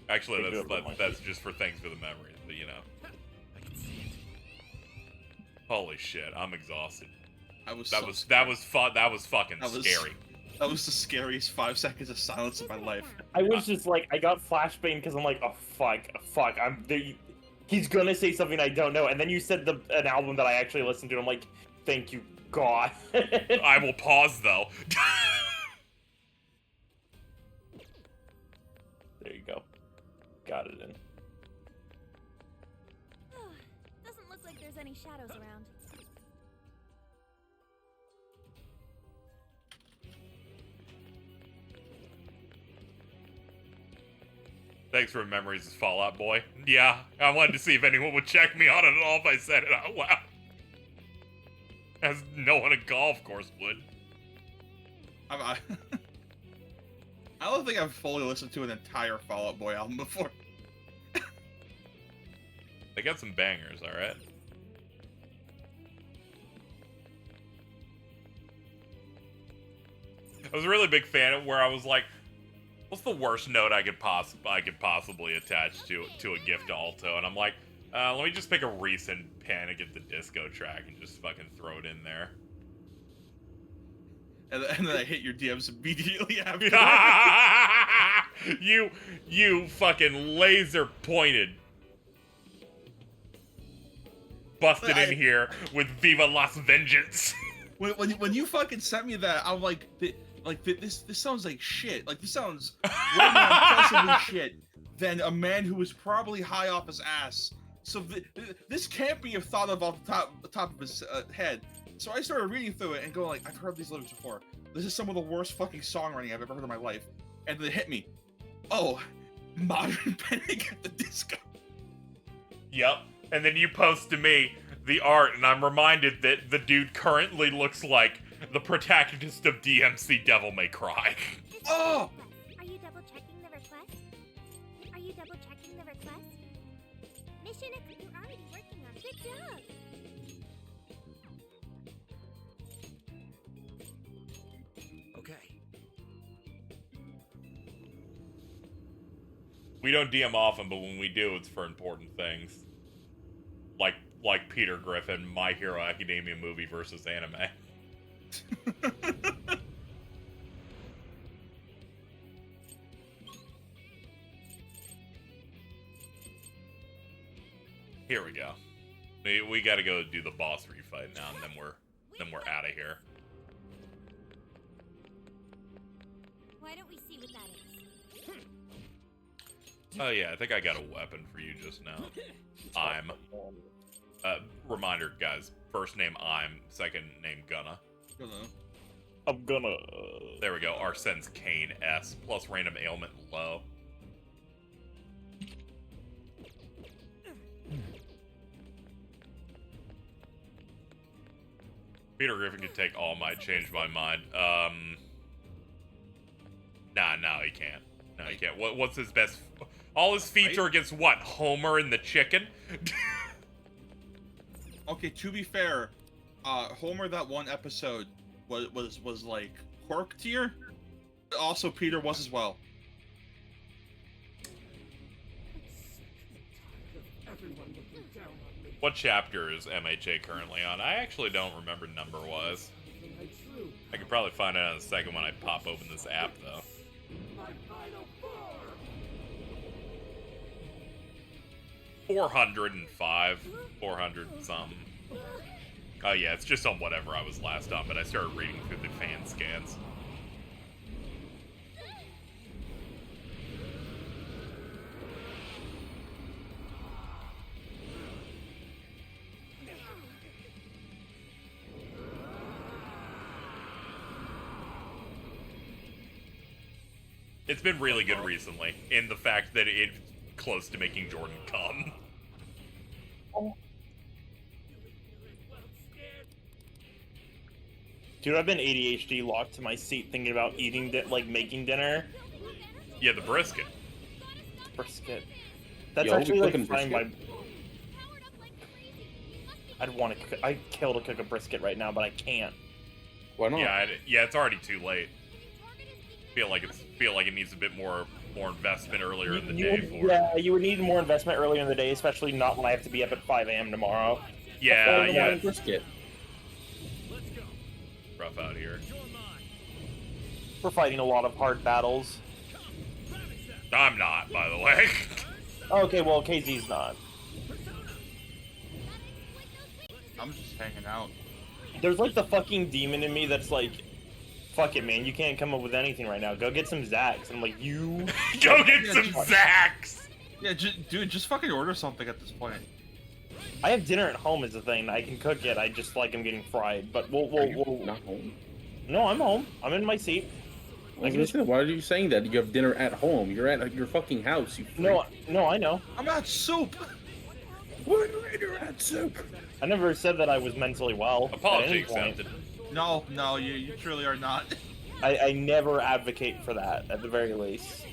Actually, They do have the monkey. that's just for things for the memories, but you know. Holy shit, I'm exhausted. That was fucking scary. That was the scariest 5 seconds of silence of my life. I was just like, I got flashbang because I'm like, oh fuck, he's gonna say something I don't know, and then you said an album that I actually listened to. I'm like, thank you, God. I will pause though. There you go. Got it in. Doesn't look like there's any shadows around. Thanks for memories, Fallout Boy. Yeah, I wanted to see if anyone would check me on it at all if I said it out loud. As no one at golf course would. I don't think I've fully listened to an entire Fall Out Boy album before. They got some bangers, alright? I was a really big fan of where I was like, what's the worst note I could possibly attach to a gift alto? And I'm like, let me just pick a recent Panic at the Disco track and just fucking throw it in there. And then I hit your DMs immediately after. You fucking laser pointed. Busted in here with Viva Las Vengeance. When you fucking sent me that, I'm like, this sounds like shit. Like, this sounds way more impressively shit than a man who was probably high off his ass. So this can't be a thought of off the top of his head. So I started reading through it and going like, I've heard these lyrics before. This is some of the worst fucking songwriting I've ever heard in my life. And then it hit me. Oh, modern Panic at the Disco. Yep. And then you post to me the art, and I'm reminded that the dude currently looks like the protagonist of DMC Devil May Cry. Oh! Are you double checking the request? Are you double checking the request? Mission you're already working on. Good job. Okay. We don't DM often, but when we do, it's for important things. Like Peter Griffin, My Hero Academia movie versus anime. Here we go. We gotta go do the boss refight now, and then we're out of here. Why don't we see what that is? Oh yeah, I think I got a weapon for you just now. I'm. Reminder, guys. First name I'm, second name Gunna. I'm gonna. There we go. Arsene's Kane S plus random ailment low. Peter Griffin could take all might change my mind. Nah, no, he can't. No, he can't. What's his best? All his feats are against what? Homer and the chicken? Okay, to be fair, Homer that one episode was like Cork tier. Also, Peter was as well. What chapter is MHA currently on? I actually don't remember number-wise. I could probably find out in a second when I pop open this app, though. 405, 400 something. Oh yeah, it's just on whatever I was last on, but I started reading through the fan scans. It's been really good recently, in the fact that it's close to making Jordan come. Dude, I've been ADHD locked to my seat thinking about eating, making dinner. Yeah, the brisket. Brisket. That's Yo, actually we like cooking fine by. brisket? I'd want to cook. I'd kill to cook a brisket right now, but I can't. Why not? Yeah, it's already too late. Feel like it needs a bit more investment earlier in the day for it. Yeah, you would need more investment earlier in the day, especially not when I have to be up at 5 a.m. tomorrow. Yeah. Brisket. Rough out here. We're fighting a lot of hard battles. I'm not, by the way. Okay, well, KZ's not. I'm just hanging out. There's like the fucking demon in me that's like, fuck it, man, you can't come up with anything right now. Go get some Zax. I'm like, you... Go get some Zax! Yeah, dude, just fucking order something at this point. I have dinner at home is the thing. I can cook it. I just like I'm getting fried. But we'll Not home. No, I'm home. I'm in my seat. Why are you saying that? You have dinner at home. You're at your fucking house. You freak. No, I know. I'm at soup. What are at soup? I never said that I was mentally well. Apology accepted. No, you truly are not. I never advocate for that, at the very least.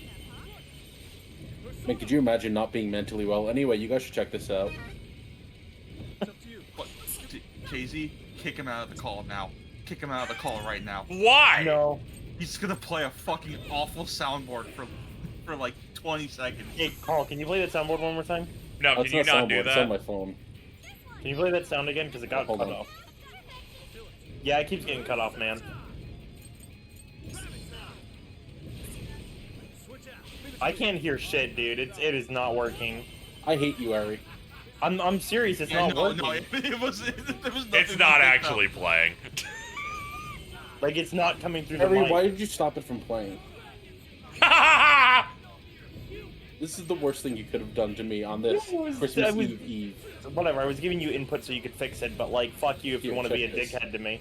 Man, could you imagine not being mentally well? Anyway, you guys should check this out. What? KZ, kick him out of the call now. Kick him out of the call right now. Why? No. He's gonna play a fucking awful soundboard for like 20 seconds. Hey, Carl, can you play that soundboard one more time? No, That's can you not do soundboard, It's on my that? phone. Can you play that sound again? Because it got Hold cut on. off. Yeah, it keeps getting cut off, man. I can't hear shit, dude. It is not working. I hate you, Ari. I'm serious. It's not working. No, there was nothing. It's not actually playing. Like it's not coming through the Ari, mic. why did you stop it from playing? This is the worst thing you could have done to me on this Christmas Eve. Whatever, I was giving you input so you could fix it, but like, fuck you if you want to be a dickhead to me.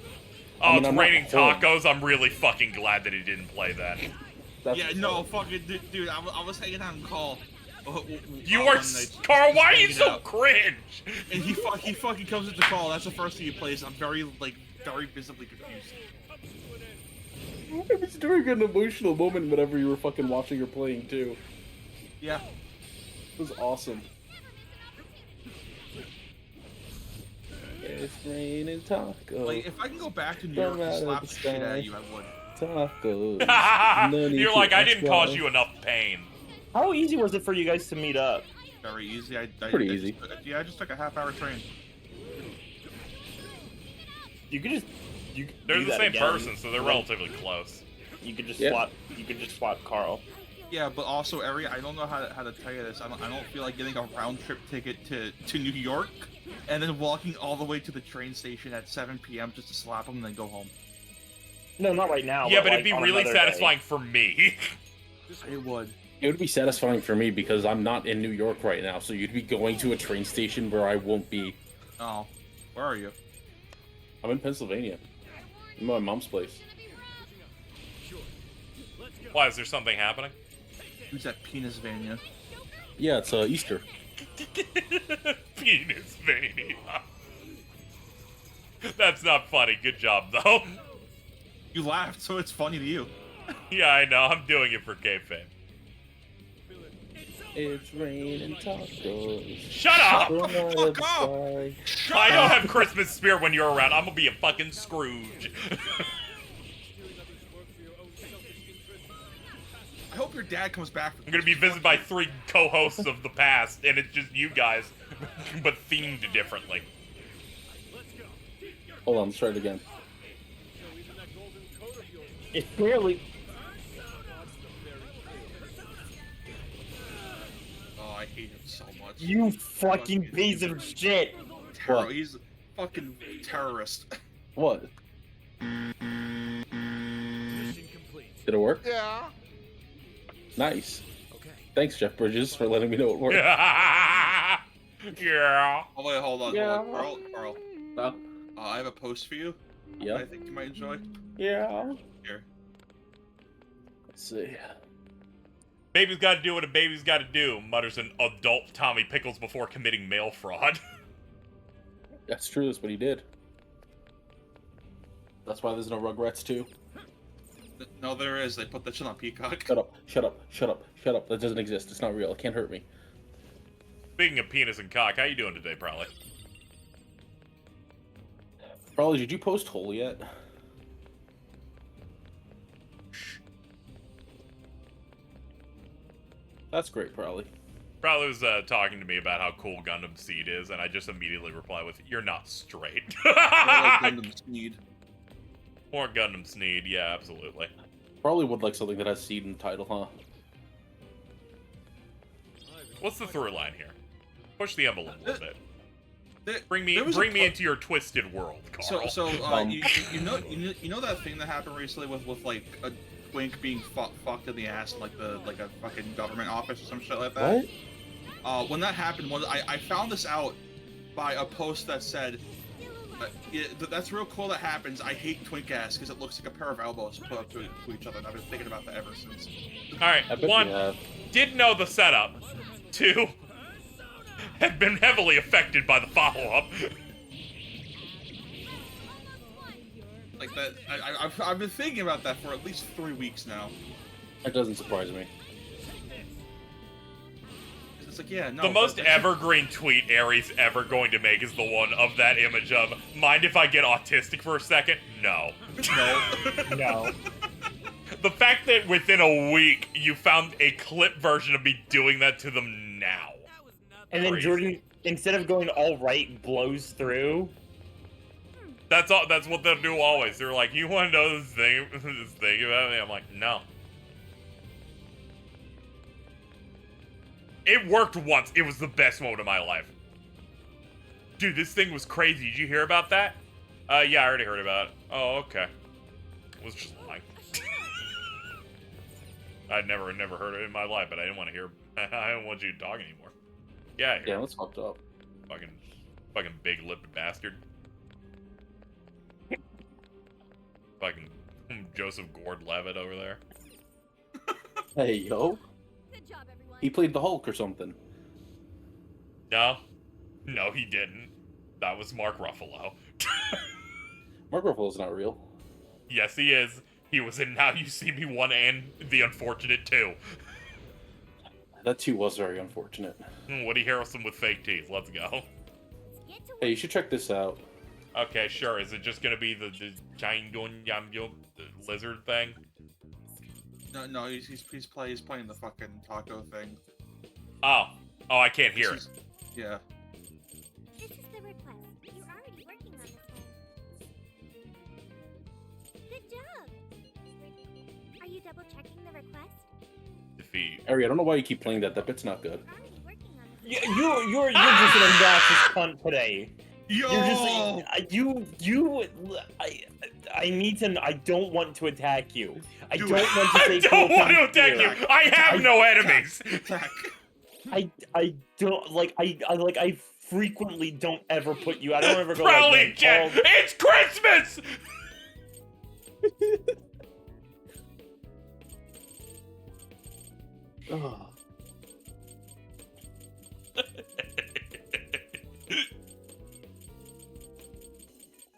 Oh, it's I'm not raining home. tacos. I'm really fucking glad that he didn't play that. Yeah, no, fucking dude. I was hanging out in call. You are Carl. Why are you so cringe? And he fucking comes into call. That's the first thing he plays. I'm very visibly confused. It was during an emotional moment whenever you were fucking watching or playing too. Yeah. It was awesome. It's raining tacos. Like, if I can go back to New York and slap the shit out of you, I would. Tacos. You're like, I didn't cause you enough pain. How easy was it for you guys to meet up? Very easy. Pretty easy. I just took a half-hour train. You could just They're do the that same again. person, so they're relatively close. You could just Yeah. swap. You could just swap Carl. Yeah, but also, Ari, I don't know how to tell you this. I don't feel like getting a round trip ticket to New York and then walking all the way to the train station at 7 p.m. just to slap him and then go home. No, not right now. Yeah, but like, it'd be on really another satisfying for me. It would. It would be satisfying for me because I'm not in New York right now, so you'd be going to a train station where I won't be. Oh, where are you? I'm in Pennsylvania. I'm at my mom's place. Why, is there something happening? Who's that Penisvania? Yeah, it's Easter. Penisvania. That's not funny. Good job, though. You laughed, so it's funny to you. Yeah, I know. I'm doing it for kayfabe. It's raining tacos. Shut up! Fuck off! I don't have Christmas spirit when you're around. I'm gonna be a fucking Scrooge. I hope your dad comes back. I'm gonna be visited by 3 co-hosts of the past, and it's just you guys, but themed differently. Hold on, let's try it again. It's clearly. Oh, I hate him so much. You fucking piece of shit. What? He's a fucking terrorist. What? Did it work? Yeah. Nice. Thanks, Jeff Bridges, for letting me know it worked. Yeah. Oh wait, hold on. Yeah. Carl. Huh? I have a post for you. Yeah. I think you might enjoy. Yeah. Here. Let's see. Baby's gotta do what a baby's gotta do, mutters an adult Tommy Pickles before committing mail fraud. That's true, that's what he did. That's why there's no Rugrats 2. No, there is. They put that shit on Peacock. Shut up, shut up, shut up, shut up. That doesn't exist. It's not real. It can't hurt me. Speaking of penis and cock, how you doing today, Prowley? Probably, did you post Hole yet? That's great, Probably. Prowley was talking to me about how cool Gundam Seed is, and I just immediately replied with, "You're not straight." Gundam Sneed. More Gundam Sneed, yeah, absolutely. Probably would like something that has seed in the title, huh? What's the through line here? Push the envelope a little bit. Bring me me into your twisted world, Carl. You know that thing that happened recently with like a twink being fucked in the ass in like a fucking government office or some shit like that? What? When that happened, I found this out by a post that said, that's real cool that happens. I hate twink ass because it looks like a pair of elbows put up to each other, and I've been thinking about that ever since. Alright, 1, didn't know the setup. 2, have been heavily affected by the follow-up. Like that, I've been thinking about that for at least 3 weeks now. That doesn't surprise me. It's like, yeah, no. The most evergreen tweet Aries ever going to make is the one of that image of, mind if I get autistic for a second? No. No. The fact that within a week you found a clip version of me doing that to them now. And then Crazy. Jordan, instead of going all right, blows through. That's all. That's what they'll do always. They're like, "You want to know this thing about me?" I'm like, "No." It worked once. It was the best moment of my life. Dude, this thing was crazy. Did you hear about that? Yeah, I already heard about it. Oh, okay. I was just lying. I'd never heard it in my life, but I didn't want to hear I don't want you to talk anymore. Yeah, Yeah, that's fucked up. Fucking big-lipped bastard. Fucking Joseph Gordon-Levitt over there. Hey, yo. Good job, everyone. He played the Hulk or something. No, he didn't. That was Mark Ruffalo. Mark Ruffalo's not real. Yes, he is. He was in Now You See Me 1 and The Unfortunate 2. That too was very unfortunate. Woody Harrelson with fake teeth. Let's go. Hey, you should check this out. Okay, sure. Is it just gonna be the giant lizard thing? No, he's playing the fucking taco thing. Oh, I can't hear it. Yeah. This is the request. You're already working on this one. Good job. Are you double checking the request? Defeat. Ari, I don't know why you keep playing that. That bit's not good. You're just an obnoxious cunt today. Yo! You're just I need to. I don't want to attack you. I don't want to say I don't want to attack you. I have no enemies. I don't like. I frequently don't ever put you. I don't ever go Crowley, like, Jet, it's Christmas. Ugh.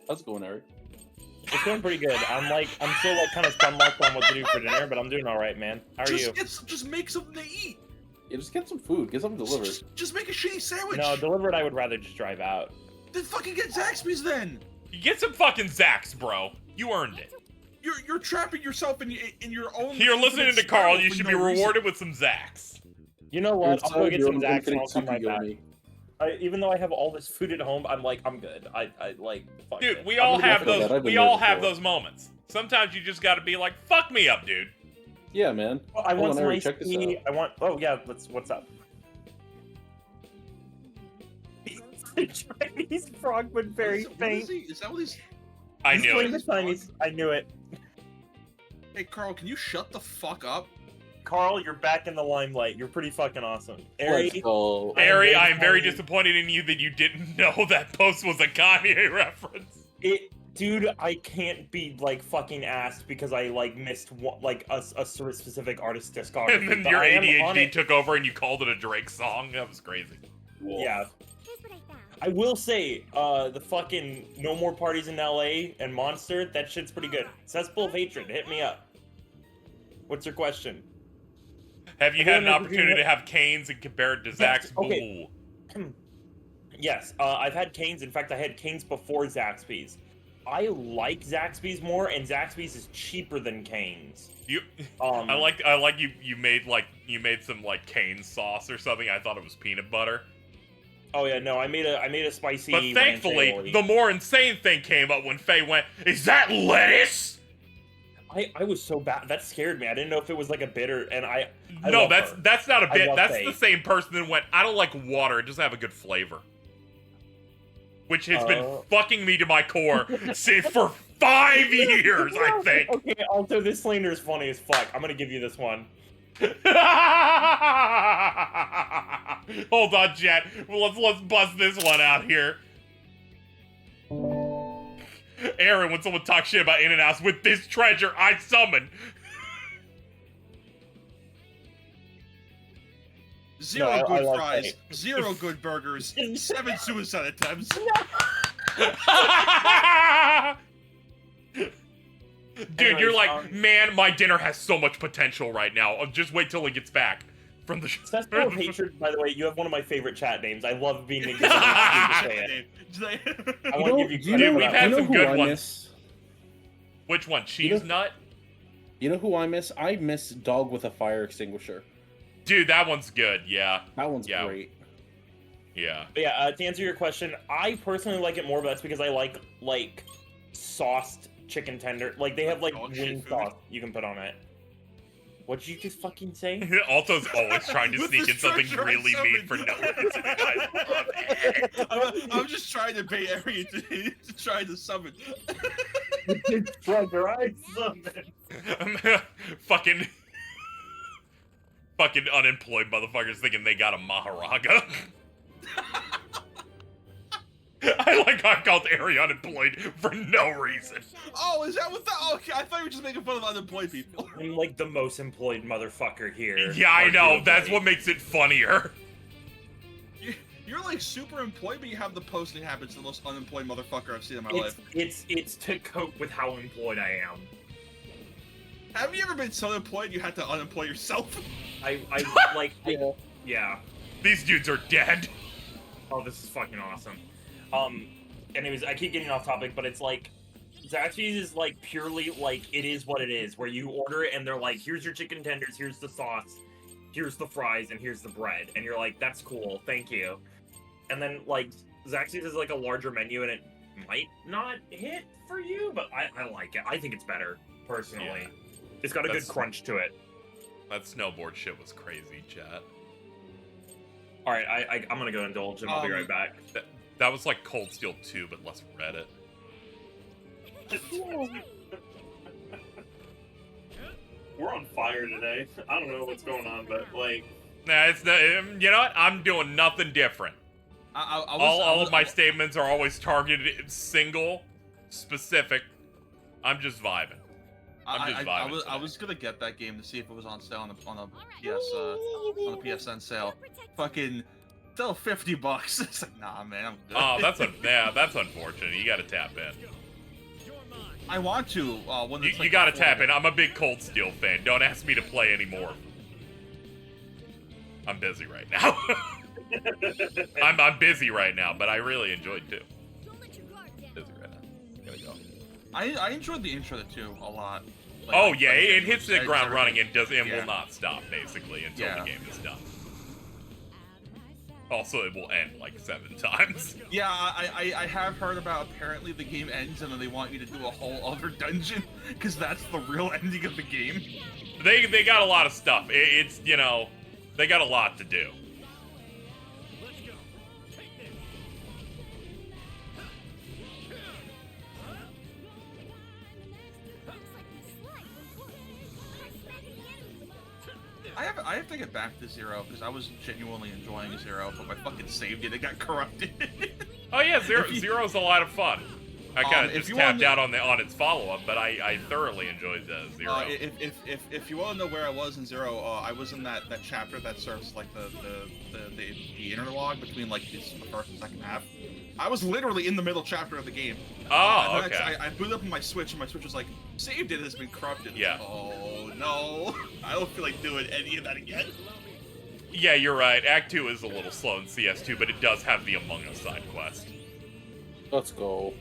How's it going, Eric? It's going pretty good. I'm still like kind of stunlocked on what to do for dinner, but I'm doing all right, man. How are you? Just make something to eat. Yeah, just get some food. Get something delivered. Just make a shitty sandwich. No, delivered. I would rather just drive out. Then fucking get Zaxby's then. You get some fucking Zax, bro. You earned it. You're trapping yourself in your own. Here, listening to Carl, you for should no be rewarded reason. with some Zax. You know what? I'll go get some Your Zax and I'll come infinite right back. Tsukuyomi. Even though I have all this food at home, I'm good. I like. Fuck Dude, it. we all gonna go have for that. those. I've been We there all have before. those moments. Sometimes you just got to be like, "Fuck me up, dude." Yeah, man. Well, I Hold want on, some Ari, iced check this tea. out. I want. Oh yeah, what's up? Chinese frogman very faint. Is that what he's? I He's knew playing it. the Chinese. I knew it. Hey, Carl, can you shut the fuck up? Carl, you're back in the limelight. You're pretty fucking awesome. Let's Ari, go. Ari, I am very Chinese. disappointed in you that you didn't know that post was a Kanye reference. Dude, I can't be like fucking asked because I like missed like a specific artist discography. And then but your I am on ADHD it. took over and you called it a Drake song. That was crazy. Yeah. Here's what I found. I will say, the fucking No More Parties in LA and Monster, that shit's pretty good. Cesspool of Hatred, hit me up. What's your question? Have you had an Everyone opportunity to have Canes and compare it to Yes, Zax's? okay. Yes, I've had Canes. In fact, I had Canes before Zaxby's. I like Zaxby's more, and Zaxby's is cheaper than Canes. I like you made some like cane sauce or something. I thought it was peanut butter. Oh yeah, no, I made a spicy. But thankfully, ranch aioli. the more insane thing came up when Faye went, "Is that lettuce?" I was so bad. That scared me. I didn't know if it was like a bitter, and I No, love that's her. that's not a I bit. love That's Faye. the same person that went, "I don't like water. It doesn't have a good flavor," which has been fucking me to my core for 5 years, I think. Okay, also this slander is funny as fuck. I'm gonna give you this one. Hold on, Jet. Well, let's bust this one out here. Aaron, when someone talks shit about In-N-Outs, with this treasure I summon. Zero No, I good love fries, Faye. 0 good burgers, 7 suicide attempts. Dude, Anyways, you're like, man, my dinner has so much potential right now. Just wait till he gets back from the. Cesspool of Hatred, by the way, you have one of my favorite chat names. I love being given the excuse to say it. I want to give you Dude, credit for we've that. had you know some who good I ones. miss? Which one? Cheese nut? You know who I miss? I miss Dog with a Fire Extinguisher. Dude, that one's good. Yeah. That one's Yeah. great. Yeah. But yeah, to answer your question, I personally like it more, but that's because I like sauced chicken tender. Like they have like Dog shit wing food. sauce you can put on it. What did you just fucking say? Alto's always trying to With sneak the in something treasure I really mean for summoned. no reason. I love it. I'm just trying to bait Ari to try to summon. Treasure, I summoned. Fucking. Fucking unemployed motherfuckers thinking they got a Maharaga. I like how I called Ari unemployed for no reason. Oh, is that what that? Oh, okay, I thought you were just making fun of unemployed people. I'm like the most employed motherfucker here. Yeah, I know. arguably. That's what makes it funnier. You're like super employed, but you have the posting habits of the most unemployed motherfucker I've seen in my life. It's to cope with how employed I am. Have you ever been so employed you had to unemploy yourself? Yeah. These dudes are dead. Oh, this is fucking awesome. Anyways, I keep getting off topic, but it's like, Zaxby's is like purely like, it is what it is, where you order it and they're like, here's your chicken tenders, here's the sauce, here's the fries, and here's the bread. And you're like, that's cool, thank you. And then, like, Zaxby's is like a larger menu and it might not hit for you, but I like it. I think it's better, personally. Yeah. It's got a good crunch to it. That snowboard shit was crazy, chat. Alright, I'm gonna go indulge and I'll be right back. That was like Cold Steel 2, but less Reddit. We're on fire today. I don't know what's going on, but like... Nah, it's not, you know what? I'm doing nothing different. All of my statements are always targeted, single, specific. I'm just vibing. I was gonna get that game to see if it was on sale on a PSN sale. Fucking still $50. It's like, nah, man, I'm good. Oh, that's unfortunate. You gotta tap in. I want to. When it's You gotta tap in. I'm a big Cold Steel fan. Don't ask me to play anymore. I'm busy right now. I'm busy right now, but I really enjoyed too. Busy right now. Gotta go. I enjoyed the intro too a lot. Like, oh yeah, it hits the ground everything. running and Yeah. will not stop basically until Yeah. the game is done. Also, it will end like 7 times. Yeah, I have heard about apparently the game ends and then they want you to do a whole other dungeon because that's the real ending of the game. They got a lot of stuff. It's, you know, they got a lot to do. I have to get back to Zero because I was genuinely enjoying Zero, but my fucking save data got corrupted. Oh yeah, Zero's a lot of fun. I kind of just tapped to... out on its follow-up, but I thoroughly enjoyed Zero. If you want to know where I was in Zero, I was in that chapter that serves like the interlog between like the first and second half. I was literally in the middle chapter of the game. Oh, okay. I booted up on my Switch, and my Switch was like, "Save data has been corrupted." Yeah. Oh no, I don't feel like doing any of that again. Yeah, you're right. Act 2 is a little slow in CS2, but it does have the Among Us side quest. Let's go.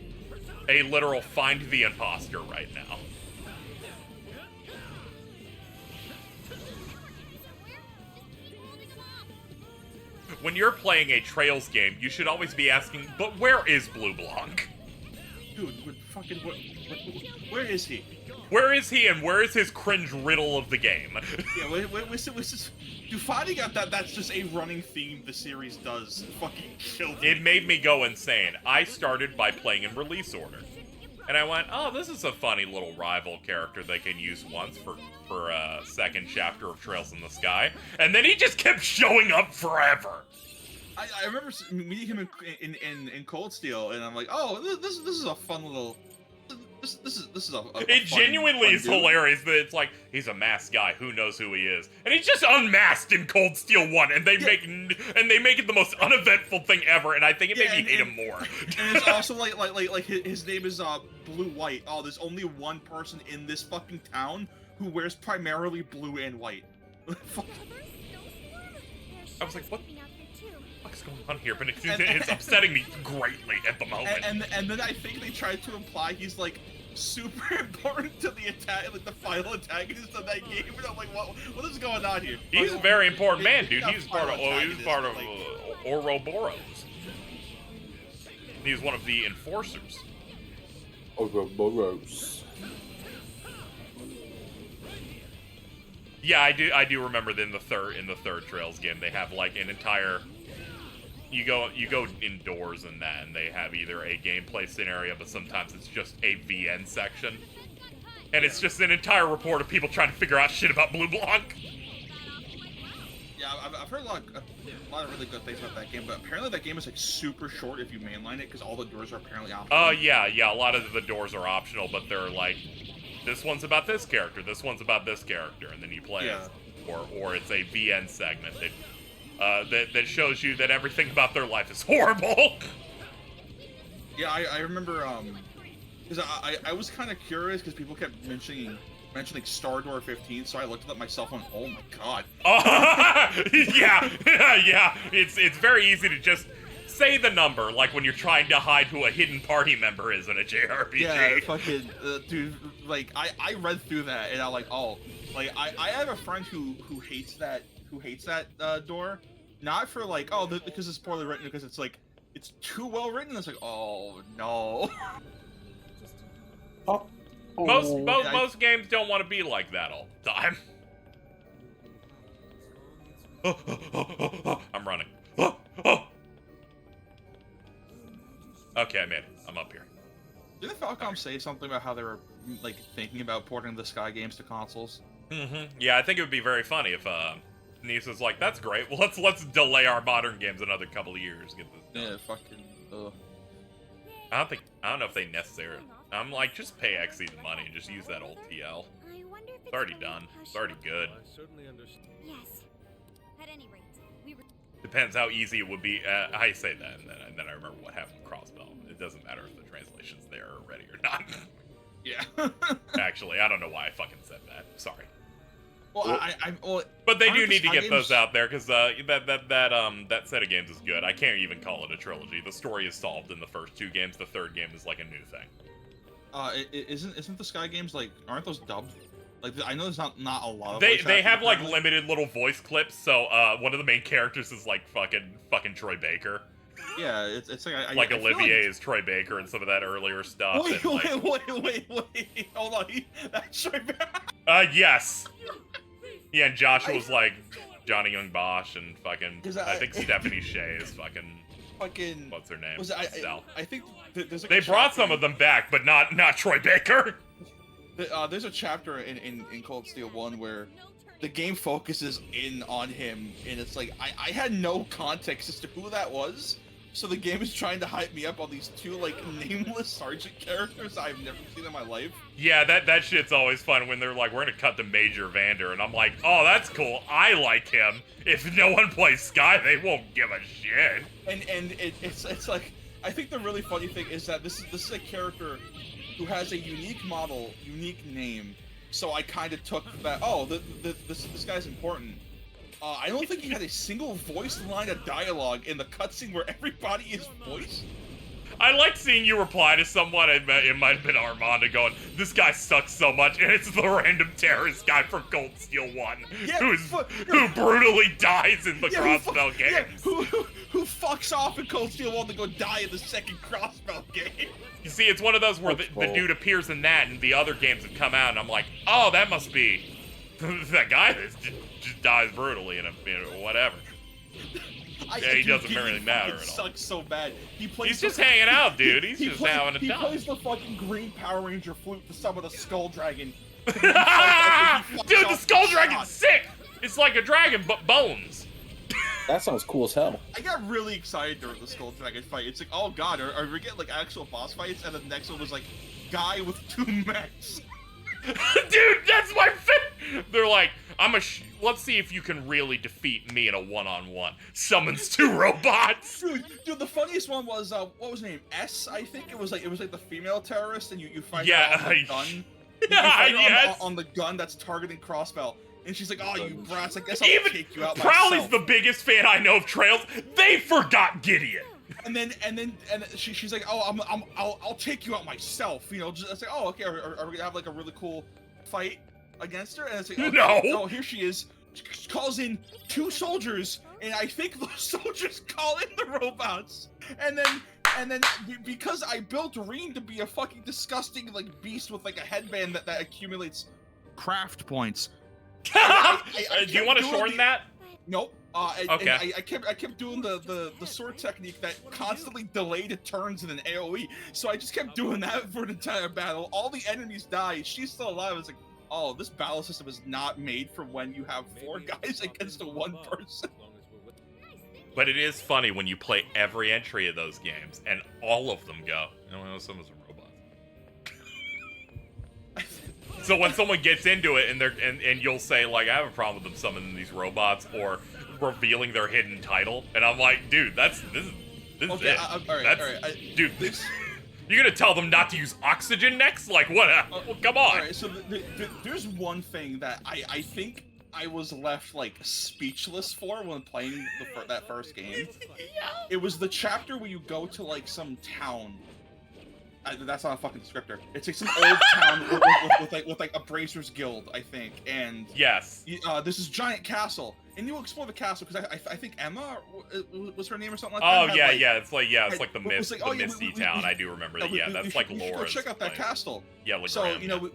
A literal find the imposter right now. When you're playing a Trails game, you should always be asking, but where is Blue Blanc? Dude, where is he? Where is he, and where is his cringe riddle of the game? Yeah, dude, finding out that that's just a running theme the series does fucking killed me. It made me go insane. I started by playing in release order. And I went, oh, this is a funny little rival character they can use once for a second chapter of Trails in the Sky. And then he just kept showing up forever. I remember meeting him in Cold Steel, and I'm like, oh, this is a fun little. This is a it genuinely is hilarious that it's like he's a masked guy, who knows who he is, and he's just unmasked in Cold Steel 1, and they make it the most uneventful thing ever, and I think it made me hate him more. And it's also like his name is Blue White. Oh, there's only one person in this fucking town who wears primarily blue and white. I was like, what? What's going on here? But it's upsetting me greatly at the moment. And then I think they tried to imply he's like super important to the attack, like the final antagonist of that game. And I'm like, what is going on here? He's a very important man, dude. He's part of Ouroboros. He's one of the enforcers. Ouroboros. Yeah, I do remember that in the third Trails game they have like an entire. You go indoors in that, and they have either a gameplay scenario, but sometimes it's just a VN section, and it's just an entire report of people trying to figure out shit about Blue Blanc. heard a lot of really good things about that game, but apparently that game is like super short if you mainline it because all the doors are apparently optional. Oh yeah, a lot of the doors are optional, but they're like, this one's about this character, this one's about this character, and then you play it. Or it's a VN segment that shows you that everything about their life is horrible. Yeah, I remember, because I was kind of curious because people kept mentioning Star Door 15, so I looked it up myself and went, oh my god. Yeah, it's very easy to just say the number, like when you're trying to hide who a hidden party member is in a JRPG. Yeah, fucking, dude, like, I read through that, and I'm like, oh, like, I have a friend who hates that door, not for, like, oh, because it's poorly written, because it's, like, it's too well written, it's like, oh, no. Most games don't want to be like that all the time. I'm running. Okay, I made it. I'm up here. Didn't Falcom say something about how they were, like, thinking about porting the Sky games to consoles? Yeah, I think it would be very funny if Nisa's like, that's great. Well, let's delay our modern games another couple of years. Get this done. Yeah, fucking. I don't know if they necessarily. I'm like, just pay XE the money and just use that old TL. It's already done. It's already good. I certainly understand. Yes. At any rate, we were... Depends how easy it would be. I say that, and then I remember what happened with Crossbell. It doesn't matter if the translation's there already or not. Yeah. Actually, I don't know why I fucking said that. Sorry. Well, but they do need to get those out there because that set of games is good. I can't even call it a trilogy. The story is solved in the first two games. The third game is like a new thing. Isn't the Sky games like, aren't those dubbed? Like, I know there's not a lot of they have like limited little voice clips. So one of the main characters is like fucking Troy Baker. Yeah, it's like like Olivier is Troy Baker and some of that earlier stuff. Wait, hold on, that's Troy Baker. Yes. Yeah, and Joshua's like Johnny Young Bosch and fucking. I think Stephanie Shea is fucking. What's her name? I think there's. Like they brought some of them back, but not Troy Baker. There's a chapter in Cold Steel 1 where the game focuses in on him, and it's like I had no context as to who that was. So the game is trying to hype me up on these two, like, nameless sergeant characters I've never seen in my life. Yeah, that shit's always fun when they're like, we're gonna cut to Major Vander, and I'm like, oh, that's cool, I like him. If no one plays Sky, they won't give a shit. And it's like, I think the really funny thing is that this is a character who has a unique model, unique name, so I kind of took that, oh, this guy's important. I don't think he had a single voiced line of dialogue in the cutscene where everybody is voiced. I like seeing you reply to someone, it might have been Armando going, this guy sucks so much, and it's the random terrorist guy from Cold Steel 1, who brutally dies in the Crossbell game. Yeah, who fucks off in Cold Steel 1 to go die in the second Crossbell game. You see, it's one of those where the dude appears in that, and the other games have come out, and I'm like, oh, that must be that guy that just dies brutally in whatever. He doesn't really matter at all. Sucks so bad. He's just hanging out, dude. He's just having a time. He plays the fucking green Power Ranger flute to summon the Skull Dragon. Dude, the Skull Dragon's sick! It's like a dragon, but bones. That sounds cool as hell. I got really excited during the Skull Dragon fight. It's like, oh god, are we getting like actual boss fights? And the next one was like, guy with 2 mechs. Dude, that's my fit. They're like, let's see if you can really defeat me in a one-on-one. Summons 2 robots. Dude, the funniest one was what was her name? S, I think it was like the female terrorist, and you find her on the gun. Yes. On the gun that's targeting Crossbell. And she's like, oh, you brats, I guess I'll take you out Prowley's myself. the biggest fan I know of Trails. They forgot Gideon. And then she's like, oh, I'll take you out myself. You know, just it's like, oh, okay, are we gonna have like a really cool fight against her? And it's like, okay, no, here she is. She calls in 2 soldiers, and I think those soldiers call in the robots. And then because I built Reen to be a fucking disgusting like beast with like a headband that accumulates craft points. Do you want to shorten that? Nope. Okay. I kept doing the sword technique that constantly delayed turns in an AoE, so I just kept doing that for an entire battle. All the enemies die. She's still alive. I was like, oh, this battle system is not made for when you have 4 guys against a 1 person. But it is funny when you play every entry of those games, and all of them go, no, some of them are robots. So when someone gets into it, and you'll say, like, I have a problem with them summoning these robots, or revealing their hidden title, and I'm like, dude, this is Okay, it. alright. Dude, you're gonna tell them not to use oxygen next? Like, what? Well, come on. Alright, so there's one thing that I think I was left, like, speechless for when playing that first game. It was the chapter where you go to, like, some town. That's not a fucking descriptor. It's like some old town with like a Bracers Guild, I think. And yes, this is giant castle, and you explore the castle because I think Emma was her name or something like that. Oh yeah, it's like the misty town. We, I do remember that. Yeah, that's like Laura. Go check out that castle. Yeah, like so you know,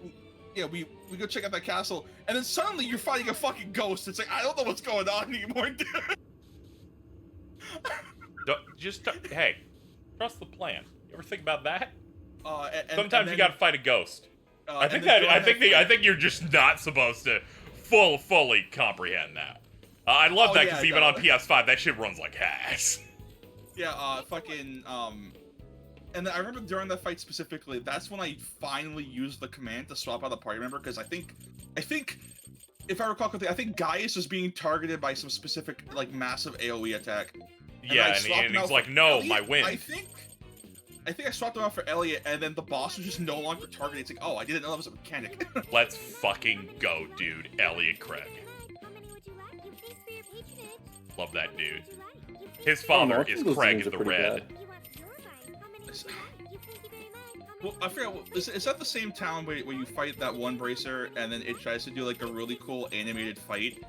we go check out that castle, and then suddenly you're fighting a fucking ghost. It's like I don't know what's going on anymore, dude. Hey, trust the plan. You ever think about that? Sometimes you gotta fight a ghost. I think you're just not supposed to fully comprehend that. I love that because even on PS5, that shit runs like ass. Yeah, and then I remember during that fight specifically, that's when I finally used the command to swap out a party member, because I think, if I recall correctly, I think Gaius was being targeted by some specific, like, massive AoE attack. And he's like, no, Elliot, my win. I think I swapped him out for Elliot, and then the boss was just no longer targeting. It's like, oh, I didn't know that was a mechanic. Let's fucking go, dude. Elliot Craig. Love that dude. His father is Craig in the Red. Well, I forgot, is that the same town where you fight that one bracer, and then it tries to do, like, a really cool animated fight?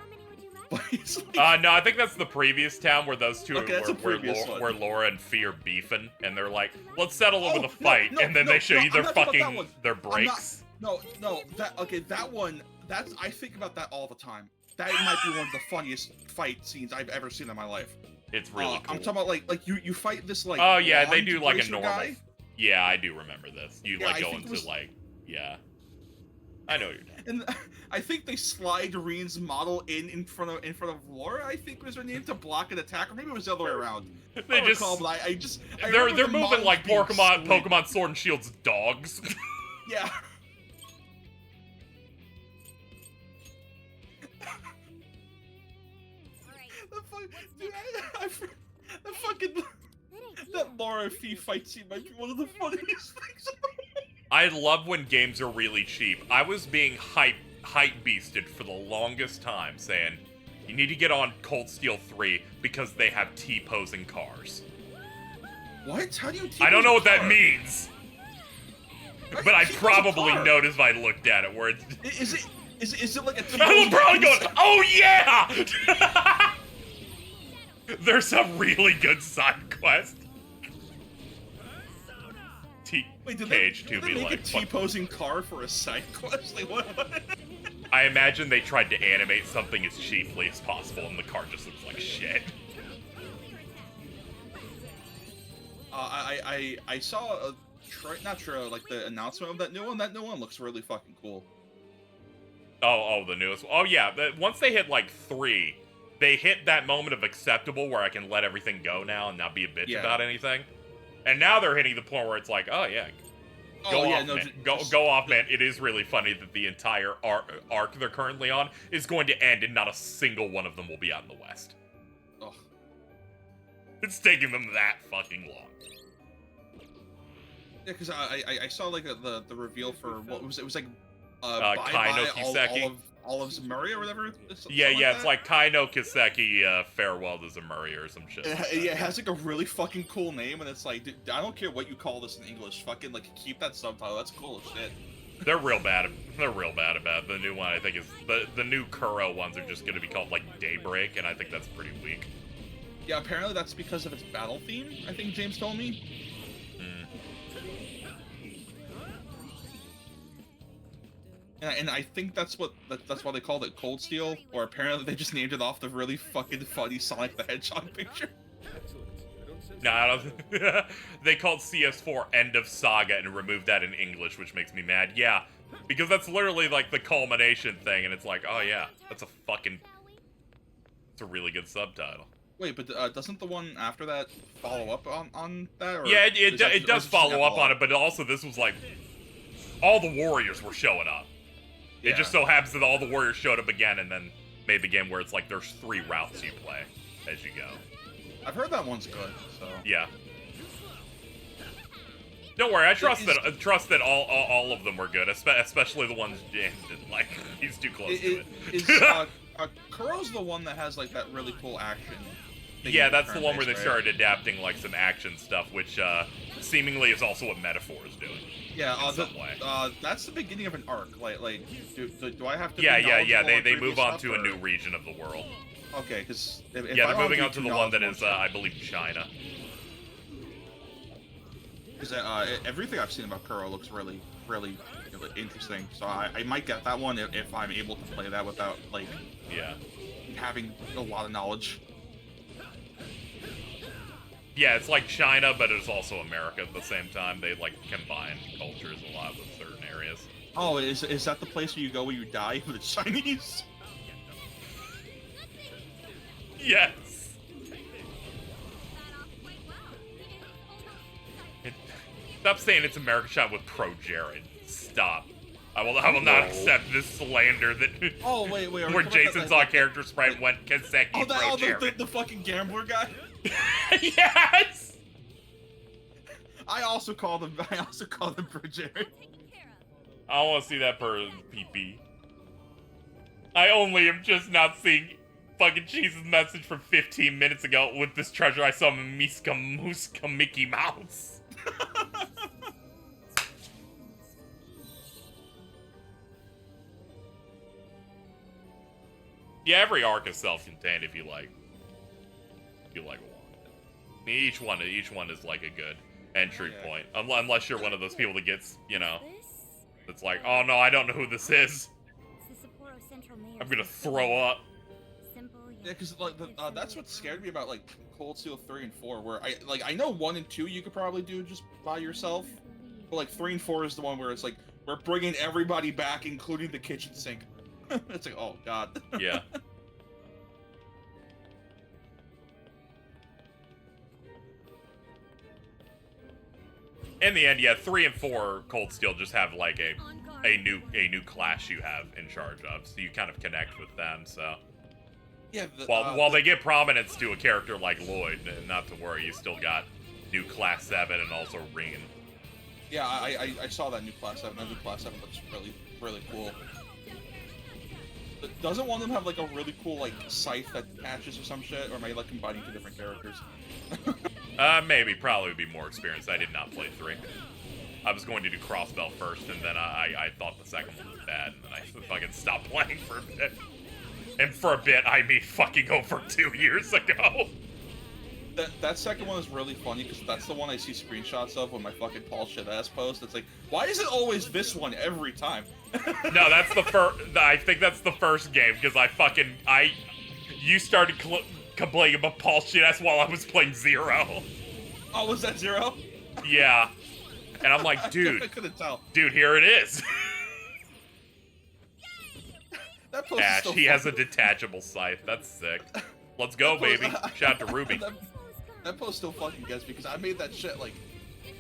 Like... no, I think that's the previous town where those two where Laura and Fee are beefing, and they're like, let's settle over the fight, and then they show you their breaks. That one, I think about that all the time. That might be one of the funniest fight scenes I've ever seen in my life. It's really cool. I'm talking about, like, you fight this, like, oh, yeah, they do, like, a normal... guy. Yeah, I do remember this. You, like, go into, like... Yeah. I know what you're doing. And I think they slide Reen's model in front of Laura, I think was her name, to block an attack, or maybe it was the other way around. They're moving like Pokemon Sword and Shield's dogs. Yeah. That Laura Fee fight scene might be one of the funniest things. I love when games are really cheap. I was being hype beasted for the longest time, saying, you need to get on Cold Steel 3 because they have T-posing cars. What? How do you T-pose I don't know what that means. But I probably noticed if I looked at it, where it's... Is it like a T-pose? I'm probably going, oh yeah! There's a really good side quest. Wait, did they make a T-posing car for a side quest? Like, what? I imagine they tried to animate something as cheaply as possible, and the car just looks like shit. I saw like the announcement of that new one. That new one looks really fucking cool. Oh, the newest one. Oh yeah, once they hit like 3, they hit that moment of acceptable where I can let everything go now and not be a bitch about anything. And now they're hitting the point where it's like, oh yeah, go off, man. It is really funny that the entire arc they're currently on is going to end, and not a single one of them will be out in the West. Ugh. It's taking them that fucking long. Yeah, because I saw like the reveal for what was it? It was like Kai no Kiseki. All of Zemuria or whatever. Yeah, it's like Kai no Kiseki, Farewell to Zemuria or some shit. It has like a really fucking cool name, and it's like, dude, I don't care what you call this in English. Fucking like keep that subtitle. That's cool as shit. They're real bad about it. The new one, I think, is the new Kuro ones are just gonna be called like Daybreak, and I think that's pretty weak. Yeah, apparently that's because of its battle theme. I think James told me. And I think that's why they called it Cold Steel, or apparently they just named it off the really fucking funny Sonic the Hedgehog picture. No, I don't. They called CS4 End of Saga and removed that in English, which makes me mad. Yeah, because that's literally like the culmination thing, and it's like, oh yeah, that's a really good subtitle. Wait, but doesn't the one after that follow up on that? Or Yeah, is that- it or does is it just follow up on epilogue? it, but also this was like all the warriors were showing up. It just so happens that all the warriors showed up again, and then made the game where it's like there's 3 routes you play as you go. I've heard that one's good. So Yeah. Don't worry, I trust that all of them were good, especially the ones James didn't like. He's too close to it. Is Kuro's the one that has like that really cool action? Yeah, that's the one where they right? started adapting like some action stuff, which seemingly is also what Metaphor is doing. Yeah, in some way. That's the beginning of an arc. Like, do I have to? Yeah, be yeah. knowledgeable on They previous move on stuff, to a or- new region of the world. Okay, because Yeah, they're moving on to the one that is, I believe, China. Because everything I've seen about Kuro looks really interesting. So I might get that one if I'm able to play that without like having a lot of knowledge. Yeah, it's like China, but it's also America at the same time. They like combine cultures a lot with certain areas. Oh, is that the place where you go when you die for the Chinese? Yes. Stop saying it's America shot with pro Jared. Stop. I will not accept this slander that. Oh wait. Where Jason saw a character sprite and went Kaseki pro Jared. The fucking gambler guy. Yes. I also call them pro Jared. I want to see that per PP. I only am just not seeing fucking Cheese's message from 15 minutes ago. With this treasure, I saw Miska Muska Mickey Mouse. Yeah, every arc is self-contained if you like. One. Each one is like a good entry point. Unless you're one of those people that gets, that's like, oh no, I don't know who this is. I'm gonna throw up. Yeah, because like that's what scared me about like Cold Steel 3 and 4, where I know 1 and 2 you could probably do just by yourself, but like 3 and 4 is the one where it's like we're bringing everybody back, including the kitchen sink. It's like, oh god. Yeah. In the end, yeah, 3 and 4 Cold Steel just have like a new class you have in charge of, so you kind of connect with them. So yeah, while they give prominence to a character like Lloyd, not to worry, you still got new Class 7 and also Ring. Yeah, I saw that new Class 7. That new Class 7 looks really cool. But doesn't one of them have like a really cool like scythe that patches or some shit, or am I like combining 2 different characters? Maybe, probably would be more experienced. I did not play 3. I was going to do Crossbell first, and then I thought the second one was bad, and then I fucking stopped playing for a bit. And for a bit, I mean fucking over 2 years ago. That second one is really funny, because that's the one I see screenshots of when my fucking Paul shit-ass post. It's like, why is it always this one every time? No, that's the first. I think that's the first game, because you started complaining about Paul shit-ass while I was playing 0. Oh, was that 0? Yeah. And I'm like, dude. I couldn't tell. Dude, here it is. That post Ash, is so he has a funny. detachable scythe. That's sick. Let's go, baby. Shout out to Ruby. That post still fucking gets me, because I made that shit like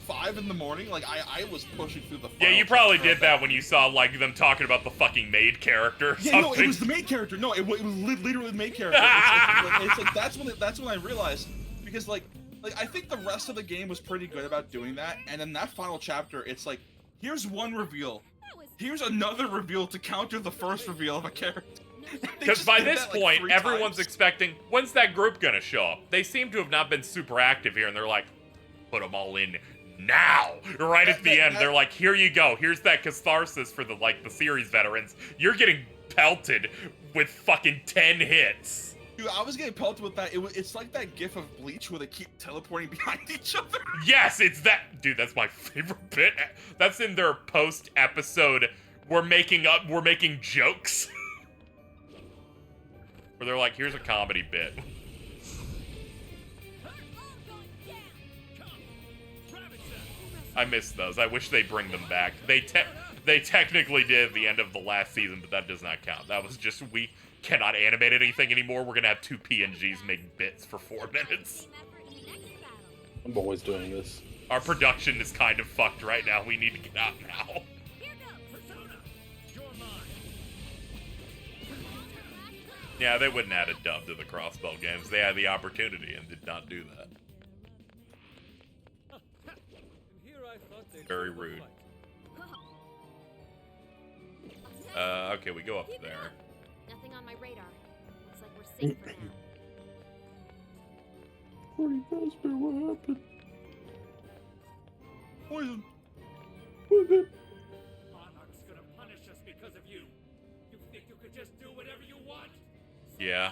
5 in the morning. Like I was pushing through the. Yeah, you probably did that when you saw like them talking about the fucking maid character. Or Yeah, something. no, it was the main character. No, it was literally the main character. It's like that's when I realized, because like I think the rest of the game was pretty good about doing that, and in that final chapter, it's like, here's one reveal, here's another reveal to counter the first reveal of a character. Because by this that, like, point, 3 everyone's times. expecting, when's that group gonna show up? They seem to have not been super active here, and they're like, put them all in now. Right at the end, they're like, here you go. Here's that catharsis for the series veterans. You're getting pelted with fucking 10 hits. Dude, I was getting pelted with that. It's like that gif of Bleach where they keep teleporting behind each other. Yes, it's that. Dude, that's my favorite bit. That's in their post-episode, we're making jokes. Where they're like, here's a comedy bit. I miss those. I wish they'd bring them back. They technically did at the end of the last season, but that does not count. That was just, we cannot animate anything anymore. We're gonna have 2 PNGs make bits for 4 minutes. I'm always doing this. Our production is kind of fucked right now. We need to get out now. Yeah, they wouldn't add a dub to the Crossbell games. They had the opportunity and did not do that. Very rude. Okay, we go up there. Nothing on my radar. Looks like we're safe for now. Freddy Fazbear, what happened? Poison. Monarch's gonna punish us because of you. You think you could just do whatever you want? Yeah.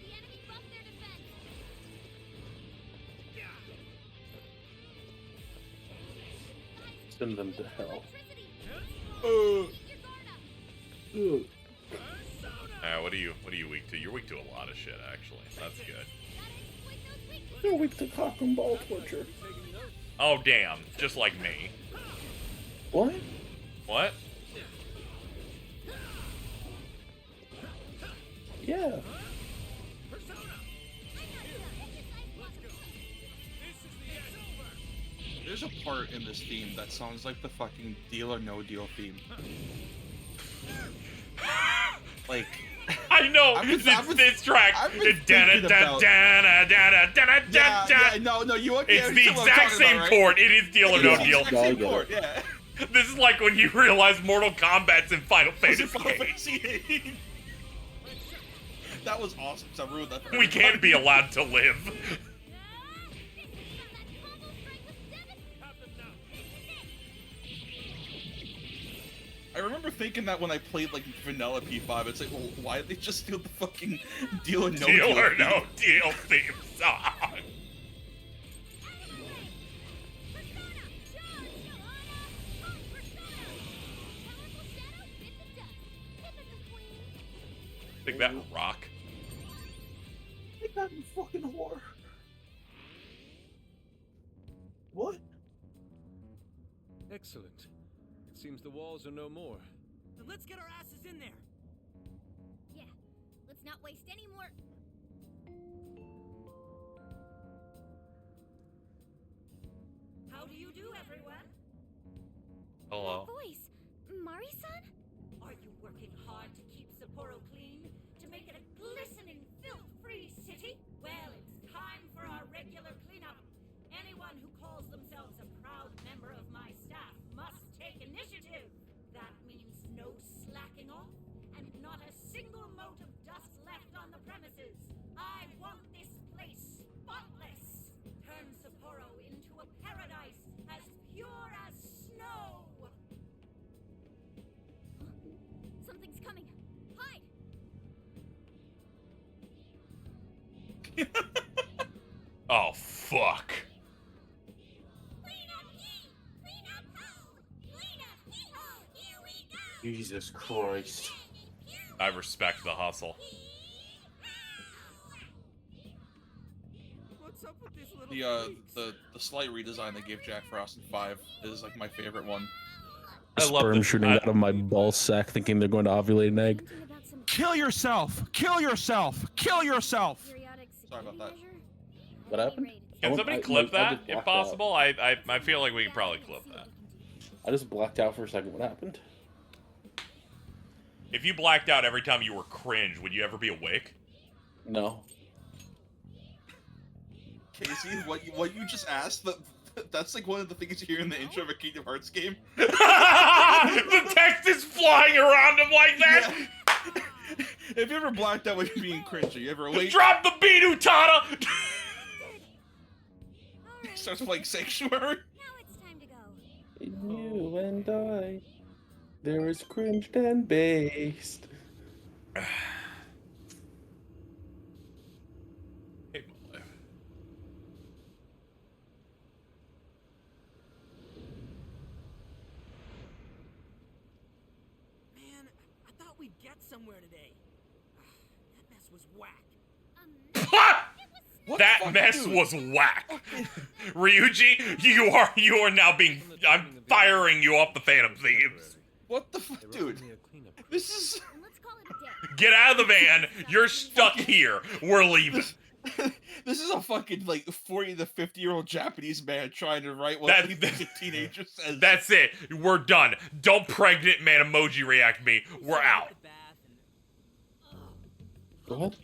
The enemy buffed their defense. Send them to hell. What are you weak to? You're weak to a lot of shit, actually. That's good. You're weak to cock and ball torture. Oh, damn. Just like me. What? What? Yeah. There's a part in this theme that sounds like the fucking Deal or No Deal theme. Like, I know. I've been- This track. I've been thinking about- Yeah, no, you okay? It's the exact same chord. It is Deal or No It's the Deal. exact same chord, yeah. This is like when you realize Mortal Kombat's in Final Fantasy Final VIII. Fantasy VIII. That was awesome. So I ruined that for We everybody. can't be allowed to live. I remember thinking that when I played like vanilla P5, it's like, well, why did they just steal the fucking Deal or No Deal? Deal or theme? No Deal theme song. Think that rock. Take that, you fucking whore. What? Excellent. It seems the walls are no more. Then let's get our asses in there. Yeah, let's not waste any more. How do you do, everyone? Hello. Voice, Mari-san? Are you working hard to keep Sapporo clean? To make it a glistening, filth-free city? Well, it's time for our regular cleanup. Anyone who calls themselves a proud member of my staff must take initiative. That means no slacking off, and not a single mote of dust left on the premises. I want this place spotless. Turn Sapporo into a paradise as pure as snow. Something's coming. Hide! Oh, fuck. Jesus Christ. I respect the hustle. What's up with these little The slight redesign they gave Jack Frost in 5 is like my favorite one. I love Sperm this. shooting out of my ball sack thinking they're going to ovulate an egg. Something about some Kill yourself! Kill yourself! Kill yourself! periodic Sorry about security that. measure? What happened? Can I somebody went- clip I that, just if blacked possible? I feel like we could probably clip that. I just blacked out for a second. What happened? If you blacked out every time you were cringe, would you ever be awake? No. Casey, what you just asked, that's like one of the things you hear in the intro of a Kingdom Hearts game. The text is flying around him like that. Yeah. If you ever blacked out when you're being cringy, you ever awake? Drop the beat, Utada! Starts playing Sanctuary. Now it's time to go. In you and I, there is cringed and based. Hate my life. Man, I thought we'd get somewhere today. That mess was whack. What That the fuck, mess dude? was whack. Ryuji, you are now being. I'm firing you off the Phantom Thieves. What the fuck, dude? This is. Let's call it a day. Get out of the van. You're stuck here. We're leaving. This is a fucking like 40 to 50-year-old Japanese man trying to write what That- he thinks a teenager says. That's it. We're done. Don't pregnant man emoji react me. We're out. What?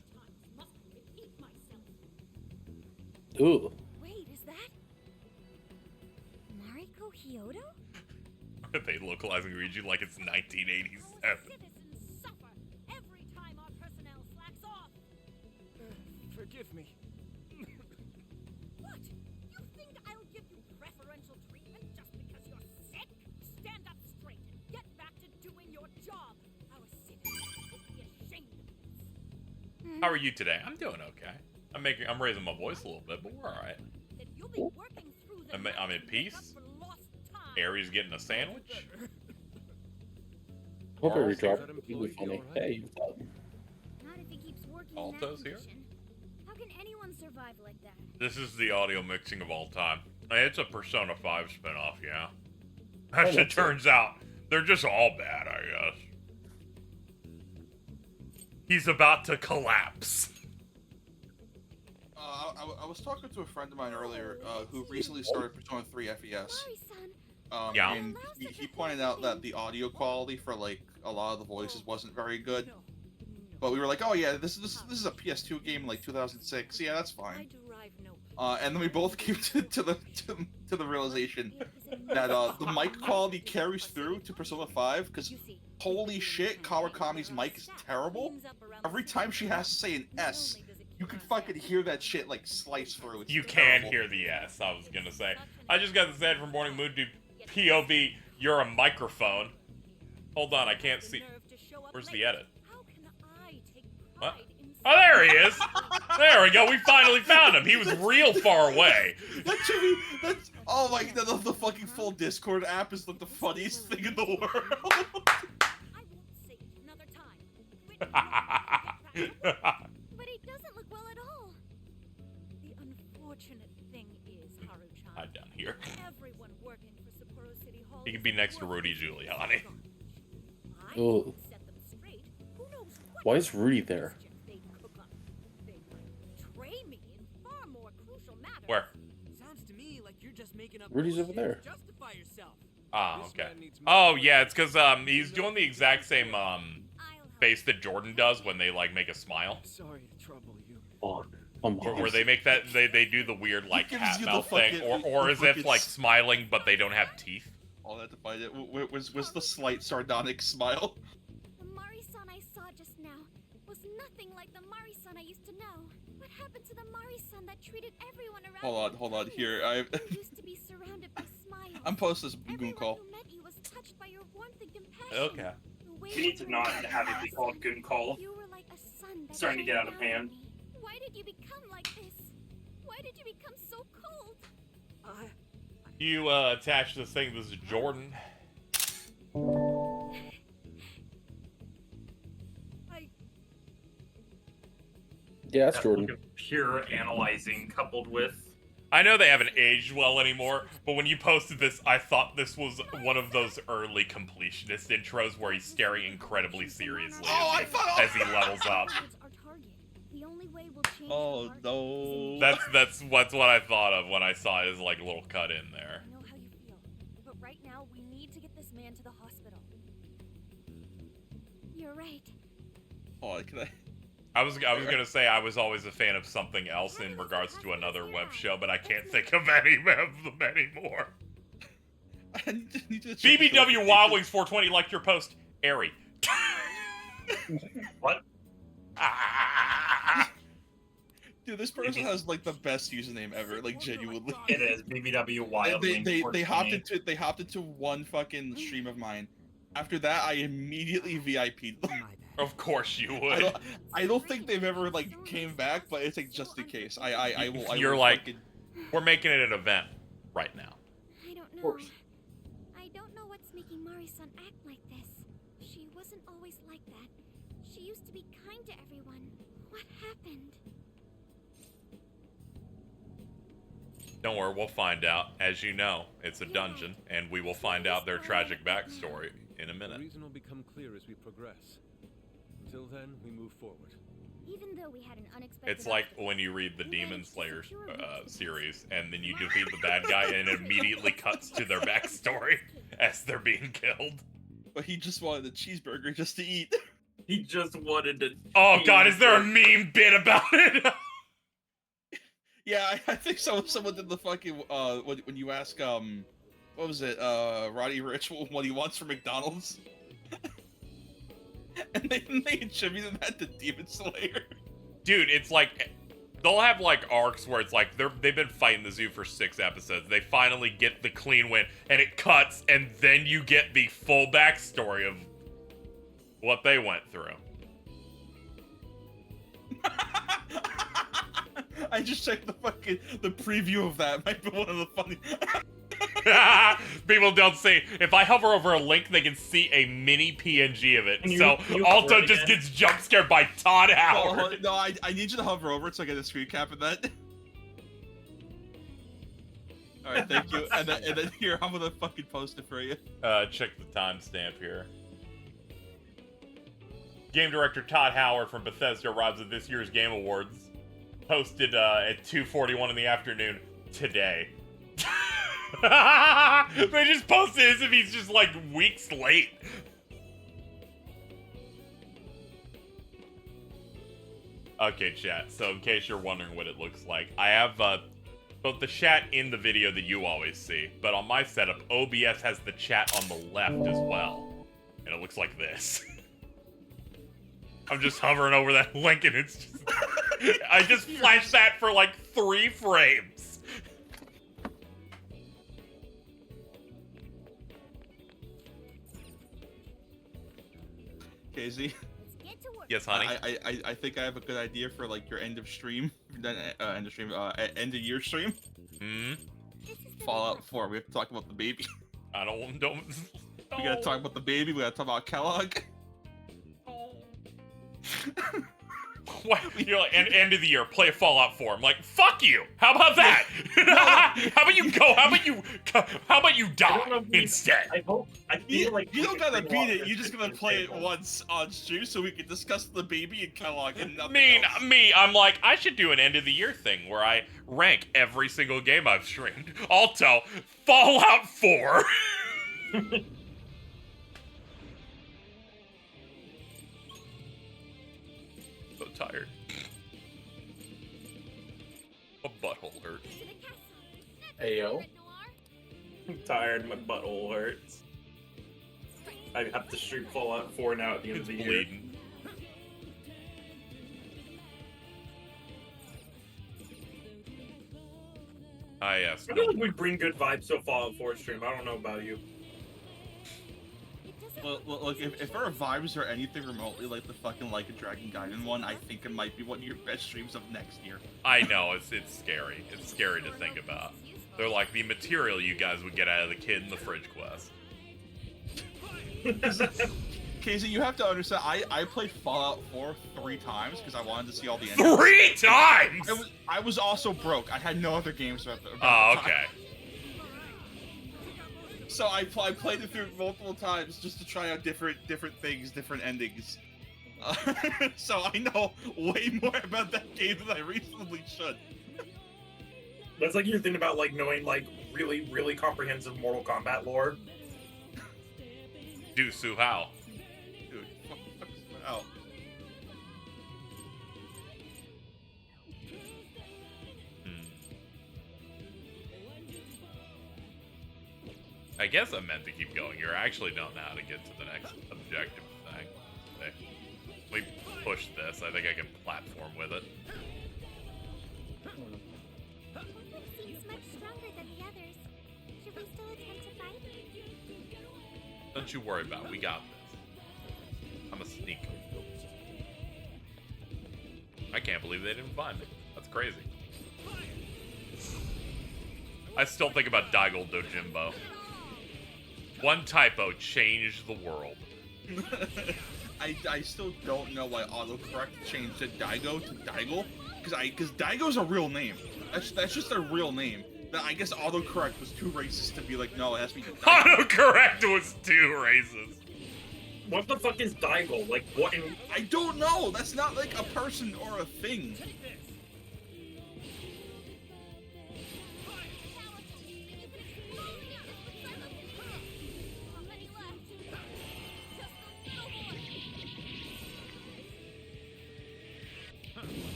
Ooh. Wait, is that Mariko Hyodo? They localizing Ryuji like it's 1987. Citizens suffer every time our personnel slacks off. Forgive me. What? You think I'll give you preferential treatment just because you're sick? Stand up straight and get back to doing your job. Our citizens will be ashamed of this. How are you today? I'm doing okay. I'm raising my voice a little bit, but we're all right. That you'll be working through the I'm night in to make up peace. for lost time. Aries getting a sandwich. Hope Carl, every is drop that will be employee funny. alright? Hey, what's up? Not if he keeps working Alto's in here? that condition. How can anyone survive like that? This is the audio mixing of all time. It's a Persona 5 spinoff, yeah. Oh, As it that's turns out, they're just all bad, I guess. He's about to collapse. I was talking to a friend of mine earlier who recently started Persona 3 FES. Mari-san, Yeah. And he pointed out that the audio quality for like a lot of the voices wasn't very good. But we were like, oh yeah, this is a PS2 game in like 2006. Yeah, that's I fine. derive no And then we both came to the realization that the mic quality carries through to Persona 5 because holy shit, Kawakami's mic is terrible. Every time she has to say an S, you can fucking hear that shit like slice through. It's You can terrible. hear the S, I was gonna say. I just got this ad from Morning Moon, dude. POV, you're a microphone. Hold on, I can't see. Where's the edit? How can I take What? pride in Oh, there he is! There we go, we finally found him. He was real far away. That should be, that's, oh my god, the fucking full Discord app is like the funniest thing in the world. I won't say it another time. but he doesn't look well at all. The unfortunate thing is, Haru-chan, Hide down here. everyone working for Sapporo City Hall He can is be next to working Rudy for Giuliani. I Ooh. won't set them straight. Who knows what Why is kind of Rudy there? mischief they'd cook up. They might betray me in far more crucial matters. Where? Sounds to me like you're just making up Rudy's over bullshit there. to justify yourself. Ah, This okay. man needs Oh, more yeah, work. it's because he's doing the exact same I'll face that Jordan does when they like make a smile. Sorry to trouble you. Fuck. Come Where on. they make that they do the weird like gives cat you the mouth thing, fucking- or the as if fucking like smiling but they don't have teeth. All that to find it was the slight sardonic smile. The Mari-san I saw just now was nothing like the Mari-san I used to know. What happened to the Mari-san that treated everyone around? Hold on. Here, You used to be surrounded by smiles. I'm posting this Everyone Goon call. who met you was touched by your warmth and compassion. Okay. The way You need to were not like have it be us. called Goon Call. You were like a sun that Starting to get shone out of down on hand. me. Why did you become like this? Why did you become so cold? You attach this thing. This is Jordan. Yeah, that's That Jordan. look of pure analyzing coupled with I know they haven't aged well anymore, but when you posted this, I thought this was one of those early completionist intros where he's staring incredibly seriously as he levels up. The only way we'll change Oh the no. That's what I thought of when I saw his like little cut in there. I know how you feel, but right now we need to get this man to the hospital. You're right. Oh, can I? I was gonna say I was always a fan of something else in regards to another web show, but I can't think of any of them anymore. I need to check the BBW Wild Wings 420 liked your post, Airy. what? Dude, this person has like the best username ever, like genuinely. It is BBW Wild Wings They hopped 420. into one fucking stream of mine. After that, I immediately VIP'd them. Of course you would. I don't think they've ever like came back, but it's like just in case. I will. You're will like, fucking- we're making it an event right now. I don't know. course. I don't know what's making Mari-san act like this. She wasn't always like that. She used to be kind to everyone. What happened? Don't worry, we'll find out. As you know, it's a dungeon, and we will find out their tragic backstory in a The minute. reason will become clear as we progress. Until then, we move forward. Even though we had an unexpected It's like when you read the Demon Slayer series, and then you defeat the bad guy, and it immediately cuts to their backstory as they're being killed. But he just wanted a cheeseburger just to eat. He just wanted to. Oh god, is there a meme bit about it? Yeah, I think someone did the fucking when you ask what was it, Roddy Rich what he wants from McDonald's. And they attributed that to Demon Slayer. Dude, it's like they'll have like arcs where it's like they've been fighting the zoo for 6 episodes. They finally get the clean win, and it cuts, and then you get the full backstory of what they went through. I just checked the preview of that. Might be one of the funny. People don't see. If I hover over a link, they can see a mini PNG of it. Can you Alto hover it just again? gets jump scared by Todd Howard. No, I need you to hover over it so I get a screen cap of that. All right, thank you. And then here, I'm gonna fucking post it for you. Check the timestamp here. Game director Todd Howard from Bethesda arrives at this year's Game Awards. Posted at 2:41 in the afternoon today. They just posted as if he's just like weeks late. Okay, chat. So in case you're wondering what it looks like, I have both the chat in the video that you always see, but on my setup, OBS has the chat on the left as well. And it looks like this. I'm just hovering over that link and it's just... I just flashed that for like 3 frames. KZ. Yes, honey. I think I have a good idea for like your end of stream, end of year stream. Hmm. Fallout 4. We have to talk about the baby. I don't. We gotta talk about the baby. We gotta talk about Kellogg. What? You're like, end of the year, play Fallout 4. I'm like, fuck you. How about that? How about you go? How about you die instead? I feel like you don't gotta beat it. You're just gonna play it once on stream so we can discuss the baby and Kellogg and nothing else. I'm like, I should do an end of the year thing where I rank every single game I've streamed. Alto, Fallout 4. So tired. My butthole hurts. Ayo. I'm tired. My butthole hurts. I have to stream Fallout 4 now at the end of the year. Bleeding. Ah, yes. I feel like we bring good vibes to a Fallout 4 stream. I don't know about you. Look, if our vibes are anything remotely like the fucking Like a Dragon Gaiden one, I think it might be one of your best streams of next year. I know, it's scary. It's scary to think about. They're like the material you guys would get out of the Kid in the Fridge quest. Casey, you have to understand, I played Fallout 4 3 times because I wanted to see all the endings. 3 times?! I was also broke. I had no other games about the Oh, time. okay. So I played it through multiple times just to try out different things, different endings. So I know way more about that game than I reasonably should. That's like your thing about like knowing like really comprehensive Mortal Kombat lore. Do Su Hao. Dude, fuck out. I guess I meant to keep going. You actually don't know how to get to the next objective thing. Okay. We push this. I think I can platform with it. Seems much stronger than the others. Should we still attempt to fight? Don't you worry about it. We got this. I'm a sneak. I can't believe they didn't find me. That's crazy. I still think about Daigo Dojimbo. One typo changed the world. I still don't know why autocorrect changed to Daigo to Daigle, because Daigo's a real name. That's just a real name. That I guess autocorrect was too racist to be like, no, it has to be Daigo. Autocorrect was too racist. What the fuck is Daigle? Like, what in... I don't know. That's not like a person or a thing.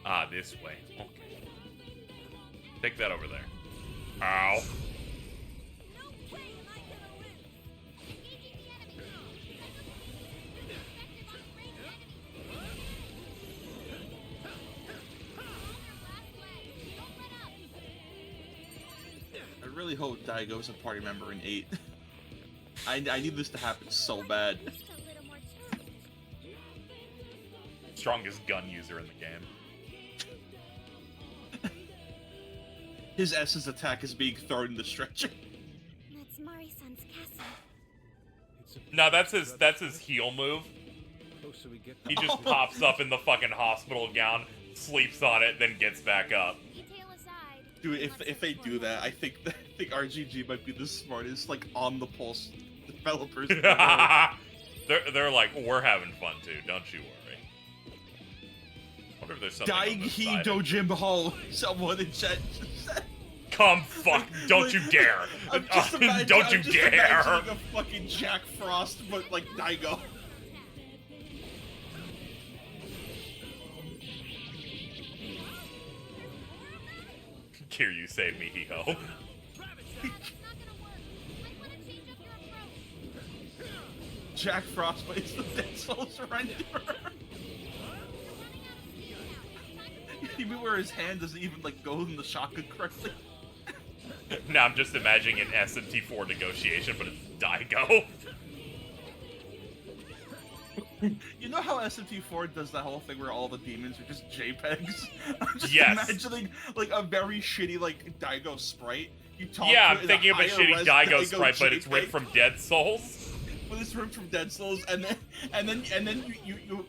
Ah, this way. Okay. Take that over there. Ow. I really hope Daigo's a party member in 8. I need this to happen so bad. Strongest gun user in the game. His S's attack is being thrown in the stretcher. That's Mari-san's castle. No, that's his heel move. He just pops up in the fucking hospital gown, sleeps on it, then gets back up. Dude, if they do that, I think RGG might be the smartest, like, on the pulse developers. In the world. They're like, we're having fun too, don't you worry. I wonder if there's something on this side. Dojimbo, someone in chat said. Come fuck, don't you dare. Don't you dare. Imagining a fucking Jack Frost, but like Daigo. Kiryu, save me, hee-ho. Jack Frost plays the Dead Souls renderer. You mean where his hand doesn't even like go in the shotgun correctly? Now I'm just imagining an SMT4 negotiation, but it's Daigo. You know how SMT4 does that whole thing where all the demons are just JPEGs? I'm just Yes. imagining like a very shitty like Daigo sprite. You talk Yeah, to I'm it in thinking of a higher shitty res Daigo sprite, but it's JPEG. ripped from Dead Souls. But it's ripped from Dead Souls, and then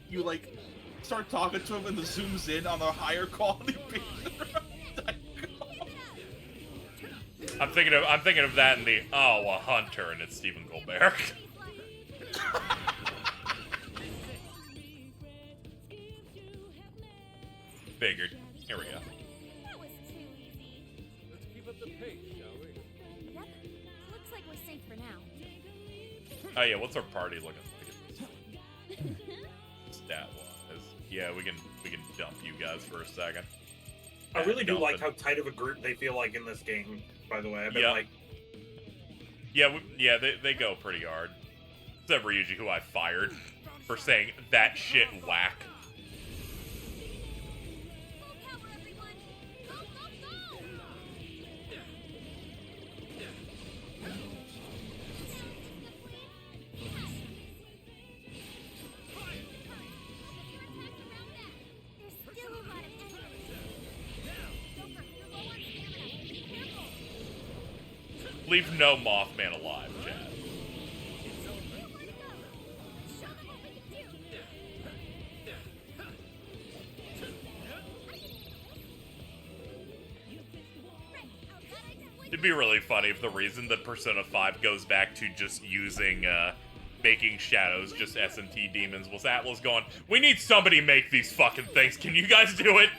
you like start talking to him, and the zooms in on a higher quality picture of Daigo. I'm thinking of that in the a hunter, and it's Stephen Colbert. Figured. Here we go. That was too easy. Let's keep up the pace, shall we? Yep. Looks like we're safe for now. Oh yeah, what's our party looking like? Stat-wise, yeah, we can dump you guys for a second. I really do like Dumping. how tight of a group they feel like in this game, by the way. I've been Yeah. like... Yeah, they go pretty hard. Except Ryuji, who I fired for saying that shit whack. Full power, everyone! Go, go, go! There's still a lot of enemies. Joker, you're low on stamina. Be careful! Leave no Mothman alive, Chad. Few more to go. Show them what we can do. Right, outside I can It'd be really funny if the reason that Persona 5 goes back to just using, making shadows just SMT demons was Atlas going, we need somebody to make these fucking things, can you guys do it?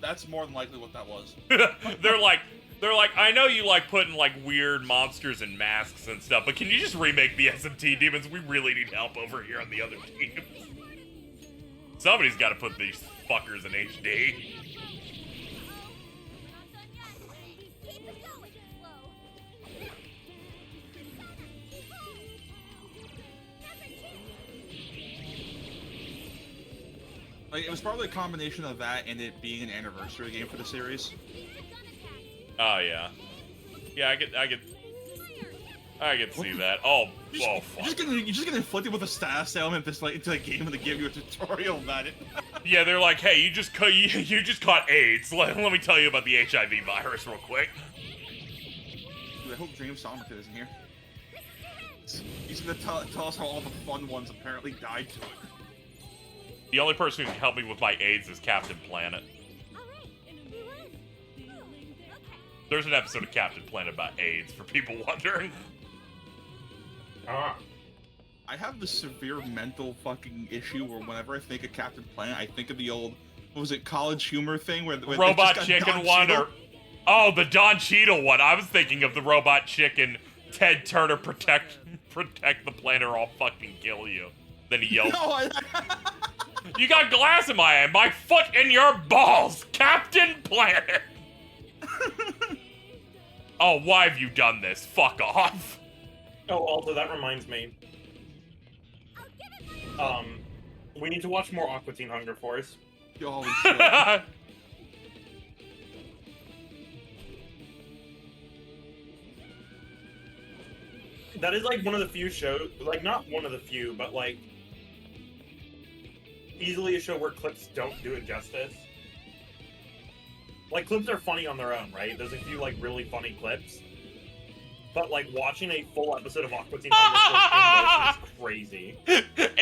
That's more than likely what that was. They're like, I know you like putting like weird monsters and masks and stuff, but can you just remake the SMT demons? We really need help over here on the other teams. Somebody's got to put these fuckers in HD. Keep it going, Flo. Like, it was probably a combination of that and it being an anniversary game for the series. Oh yeah. Yeah, I could see that. Oh, You're fuck. just getting inflicted with a status ailment this late into the game, and they give you a tutorial about it. Yeah, they're like, hey, you just caught AIDS. Let me tell you about the HIV virus real quick. Dude, I hope James Somerton isn't here. He's gonna tell us how all the fun ones apparently died to it. The only person who can help me with my AIDS is Captain Planet. There's an episode of Captain Planet about AIDS, for people wondering. I have this severe mental fucking issue where whenever I think of Captain Planet, I think of the old, what was it, College Humor thing? Where Robot Chicken one, or... Oh, the Don Cheadle one. I was thinking of the Robot Chicken, Ted Turner, protect the planet or I'll fucking kill you. Then he yells, No, you got glass in my eye, my foot in your balls, Captain Planet! Oh, why have you done this? Fuck off. Oh, also, that reminds me. We need to watch more Aqua Teen Hunger Force. Oh, we should. That is like one of the few shows, like not one of the few, but like easily a show where clips don't do it justice. Like clips are funny on their own, right? There's a few like really funny clips. But like watching a full episode of Aqua Teen Hunger Force is crazy.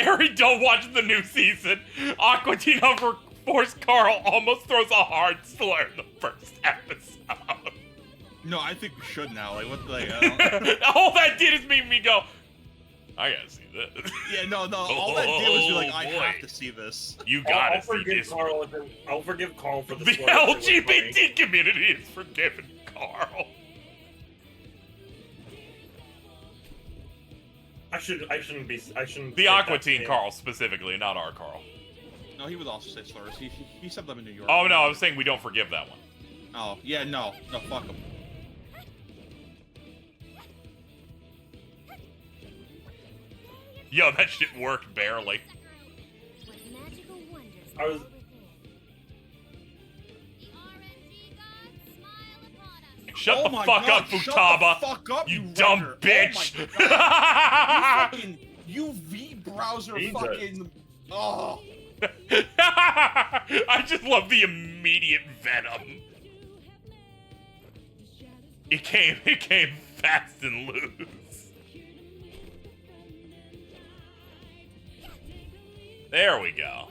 Ari, don't watch the new season. Aqua Teen Hunger Force Carl almost throws a hard slur in the first episode. No, I think we should now. Like, what the all that did is make me go, I gotta see this. Yeah, no. All that did was be like, I boy. have to see this. You gotta see this. I'll forgive Carl for the The slur if it was LGBT funny. community is forgiving Carl. I shouldn't. The say Aqua that Teen name. Carl specifically, not our Carl. No, he would also say slurs. He said them in New York. Oh no, I was saying we don't forgive that one. Oh, yeah, no, fuck him. Yo, that shit worked barely. I was. Shut Oh the my fuck God, up, shut the Futaba! fuck up, you you dumb wrecker. bitch! Oh my God. You fucking UV browser Jesus. fucking. Oh. I just love the immediate venom. It came fast and loose. There we go.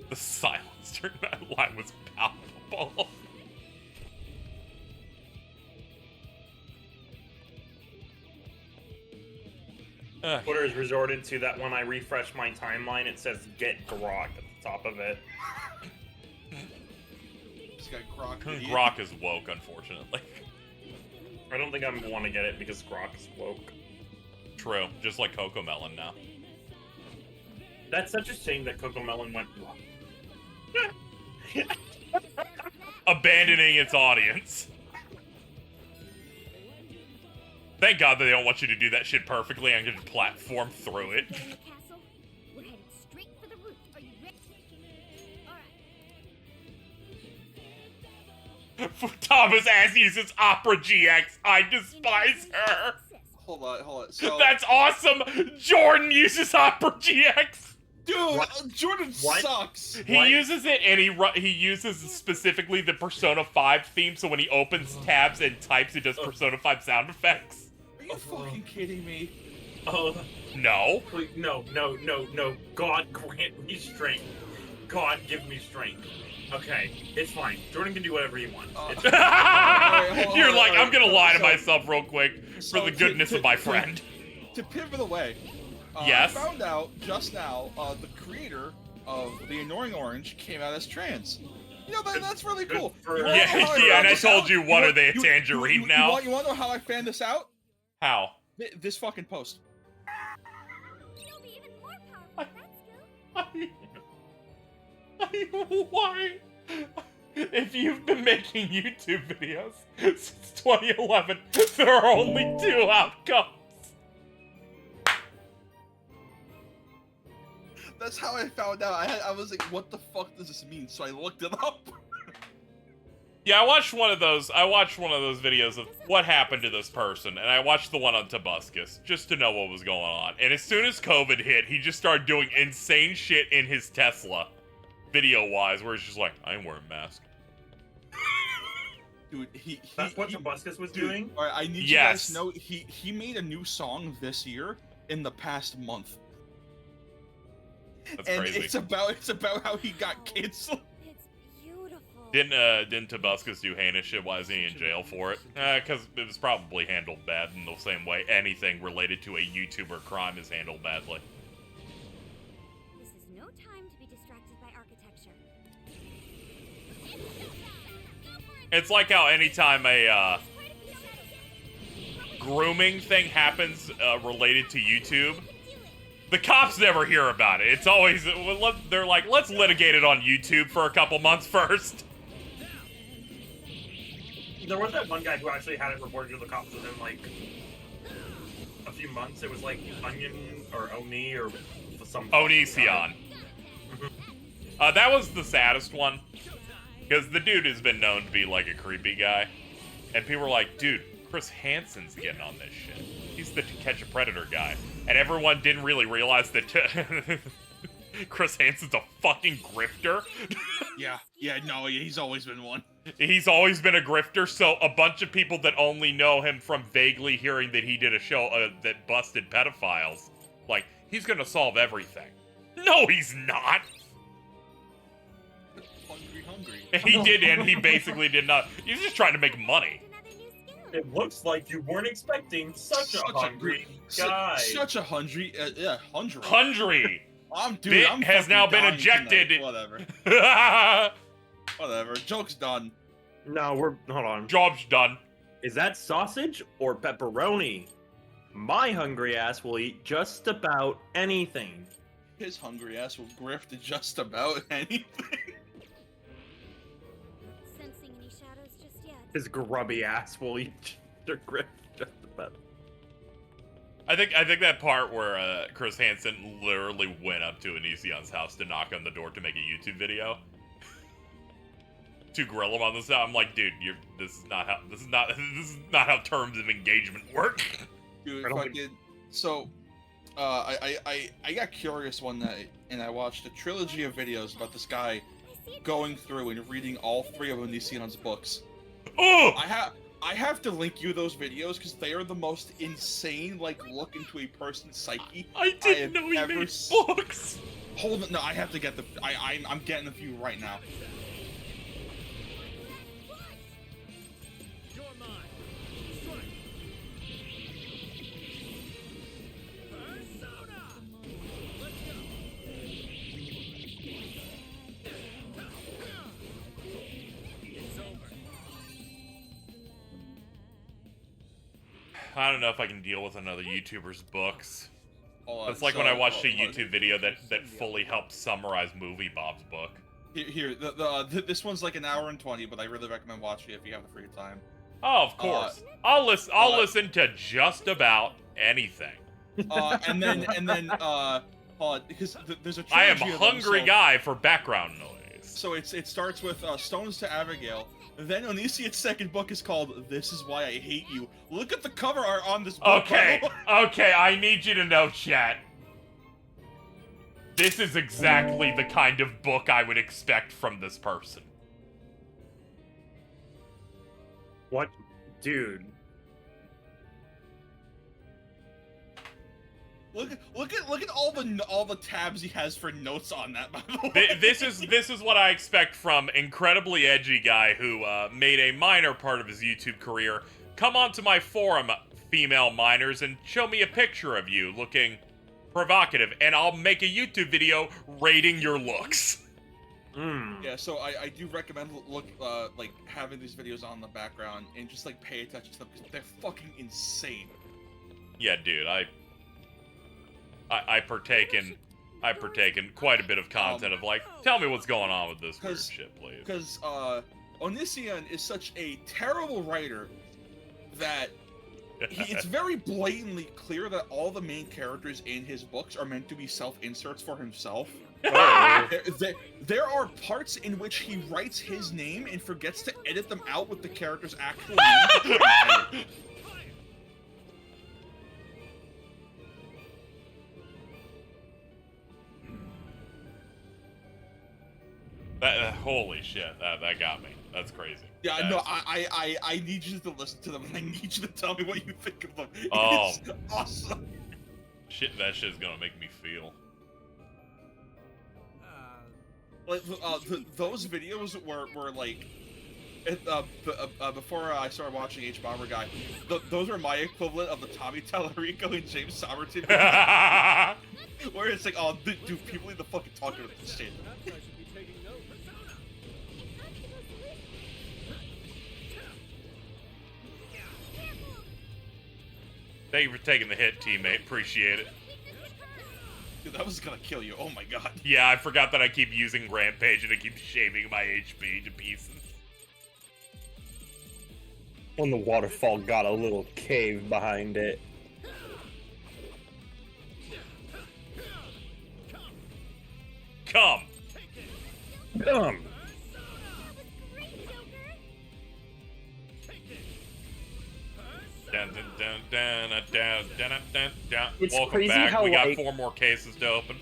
The silence during that line was palpable. Twitter has resorted to that when I refresh my timeline, it says "Get Grok" at the top of it. This guy Grok. Grok is woke, unfortunately. I don't think I'm gonna want to get it because Grok is woke. True, just like Coco Melon now. That's such a shame that Coco Melon went woke. Abandoning its audience. Thank God that they don't want you to do that shit perfectly and just platform through it. We're headed straight for the roof. Are you ready? Futama's ass uses Opera GX. I despise her. Hold on. So That's awesome. Jordan uses Opera GX. dude, Jordan What? sucks. He uses it, and he uses specifically the Persona 5 theme. So when he opens tabs and types, it does Persona 5 sound effects. Are you fucking kidding me? Oh, No. please, no. God grant me strength. God give me strength. Okay, it's fine. Jordan can do whatever he wants. It's You're like, I'm gonna lie to myself real quick for the goodness of my friend. To pivot away, Yes? I found out just now the creator of The Annoying Orange came out as trans. You know, that's really cool. for- You wanna know how I Yeah, found and I this told out? you, what are they, a tangerine now? You want to know how I found this out? How? This fucking post. You'll be even more powerful with that skill. Why? If you've been making YouTube videos since 2011, there are only 2 outcomes. That's how I found out. I was like, what the fuck does this mean? So I looked it up. Yeah, I watched one of those videos of what happened to this person, and I watched the one on Tobuscus just to know what was going on. And as soon as COVID hit, he just started doing insane shit in his Tesla, video-wise, where it's just like, I ain't wearing a mask. Dude, That's what Tobuscus was doing? All right, I need you guys to know he made a new song this year in the past month. That's and crazy. it's about how he got canceled. Didn't Tobuscus do heinous shit? Why is he in jail for it? Because it was probably handled bad in the same way anything related to a YouTuber crime is handled badly. This is no time to be distracted by architecture. It's like how anytime a grooming thing happens related to YouTube, the cops never hear about it. It's always, they're like, let's litigate it on YouTube for a couple months first. There was that one guy who actually had it reported to the cops within like a few months. It was like Onion or Oni or some. Onision. That was the saddest one. Because the dude has been known to be like a creepy guy. And people were like, dude, Chris Hansen's getting on this shit. He's the To Catch a Predator guy. And everyone didn't really realize that Chris Hansen's a fucking grifter. No, he's always been one. He's always been a grifter, so a bunch of people that only know him from vaguely hearing that he did a show that busted pedophiles, like, he's gonna solve everything. No, he's not! Hungry. He did, and he basically did not. He's just trying to make money. It looks like you weren't expecting such a hungry guy. Such a hungry, hungry. Hungry! Dude, I'm has now been ejected. Whatever. Whatever. Joke's done. No, hold on. Job's done. Is that sausage or pepperoni? My hungry ass will eat just about anything. His hungry ass will grift just about anything. Sensing any shadows just yet. His grubby ass will eat or grift just about. I think that part where Chris Hansen literally went up to Onision's house to knock on the door to make a YouTube video. To grill him on this stuff. I'm like, dude, this is not how terms of engagement work. Dude, so I got curious one night and I watched a trilogy of videos about this guy going through and reading all 3 of Onision's books. Oh! I have to link you those videos because they are the most insane look into a person's psyche. I didn't know he made books. Hold on, no, I have to get the. I'm getting a few right now. I don't know if I can deal with another YouTuber's books. It's like so, when I watched a YouTube video that fully helped summarize Movie Bob's book. Here, this one's like an hour and 20, but I really recommend watching it if you have the free time. Oh, of course. I'll listen to just about anything. And then because there's a trilogy I am a of them, hungry guy for background noise. So it starts with Stones to Abigail. Then Onision's second book is called This Is Why I Hate You. Look at the cover art on this book. Okay, okay, I need you to know, chat. This is exactly the kind of book I would expect from this person. What? Dude. Look at all the tabs he has for notes on that, by the way. This is what I expect from incredibly edgy guy who made a minor part of his YouTube career. Come onto my forum, female minors, and show me a picture of you looking provocative, and I'll make a YouTube video rating your looks. Yeah, so I do recommend having these videos on in the background and just pay attention to them because they're fucking insane. Yeah, dude, I partake in quite a bit of content of tell me what's going on with this weird shit, please. Because Onision is such a terrible writer that it's very blatantly clear that all the main characters in his books are meant to be self-inserts for himself. There are parts in which he writes his name and forgets to edit them out with the character's actual name. Holy shit, that got me. That's crazy. Yeah, no, I need you to listen to them, and I need you to tell me what you think of them. Oh. It's awesome. Shit, that shit's gonna make me feel. Like, those videos were like, before I started watching H Bomber Guy, those are my equivalent of the Tommy Tallarico and James Somerton videos. Where it's like, oh, dude, people need to fucking talk about this shit. Thank you for taking the hit, teammate. Appreciate it. Dude, that was gonna kill you. Oh my god. Yeah, I forgot that I keep using Rampage and it keeps shaving my HP to pieces. When the waterfall got a little cave behind it. Come. Come. Dun, dun, dun, dun, dun, dun, dun, dun, dun. It's Welcome crazy back. how, We got like- 4 more cases to open.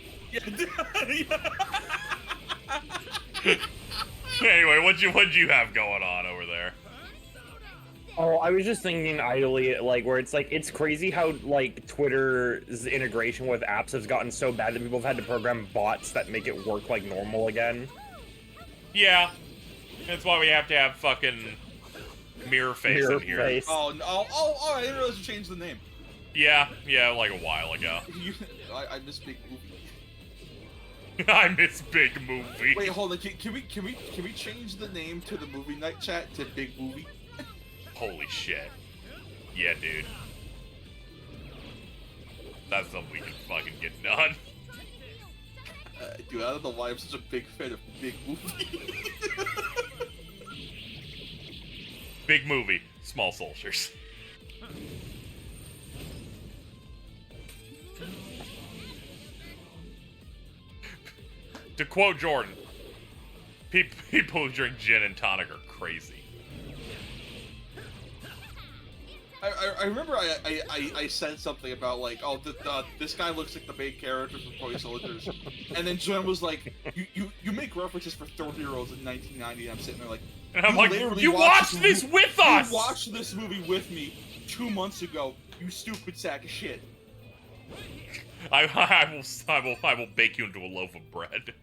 Anyway, what'd you have going on over there? Oh, I was just thinking idly, like, where it's like, it's crazy how, like, Twitter's integration with apps has gotten so bad that people have had to program bots that make it work like normal again. Yeah. That's why we have to have fucking mirror face in here. Face. Oh, I didn't realize you changed the name. Yeah, like a while ago. I miss Big Movie. I miss Big Movie. Wait, hold on. Can we change the name to the movie night chat to Big Movie? Holy shit. Yeah, dude. That's something we can fucking get done. Dude, I don't know why I'm such a big fan of Big Movie. Big Movie, small soldiers. To quote Jordan, people who drink gin and tonic are crazy. I remember I said something about like, oh, this guy looks like the main character from Toy Soldiers, and then Jen was like, you make references for 30-year-olds in 1990, and I'm sitting there like, And I'm like, literally you watched this with us! You watched this movie with me 2 months ago, you stupid sack of shit. I will bake you into a loaf of bread.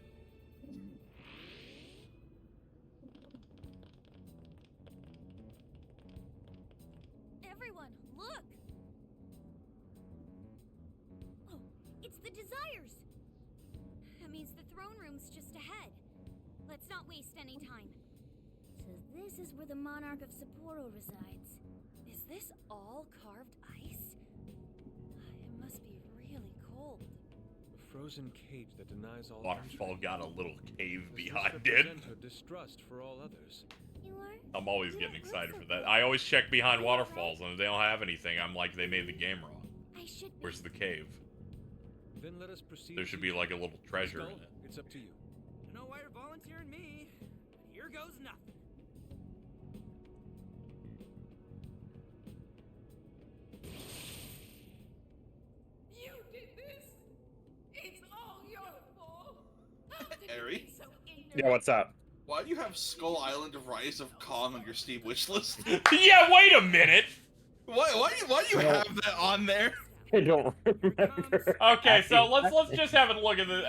Everyone, look! Oh, it's the Desires! That means the throne room's just ahead. Let's not waste any time. So this is where the Monarch of Sapporo resides. Is this all carved ice? It must be really cold. A frozen cage that denies all Waterfall entry. got a little cave Does this behind it. represent her distrust for all others? You are? I'm always getting excited for that. I always check behind waterfalls, and if they don't have anything, I'm like, they made the game wrong. I should be. Where's the cave? Then let us proceed. There should be like a little treasure in Skull, it. it's up to you. I don't know why you're volunteering me, but here goes nothing. You did this! It's all your fault! How could you Harry? be so ignorant? Yeah, what's up? Why do you have Skull Island Rise of Kong on your Steam wish list? Yeah, wait a minute! Why do you have that on there? I don't remember. Okay, so let's just have a look at the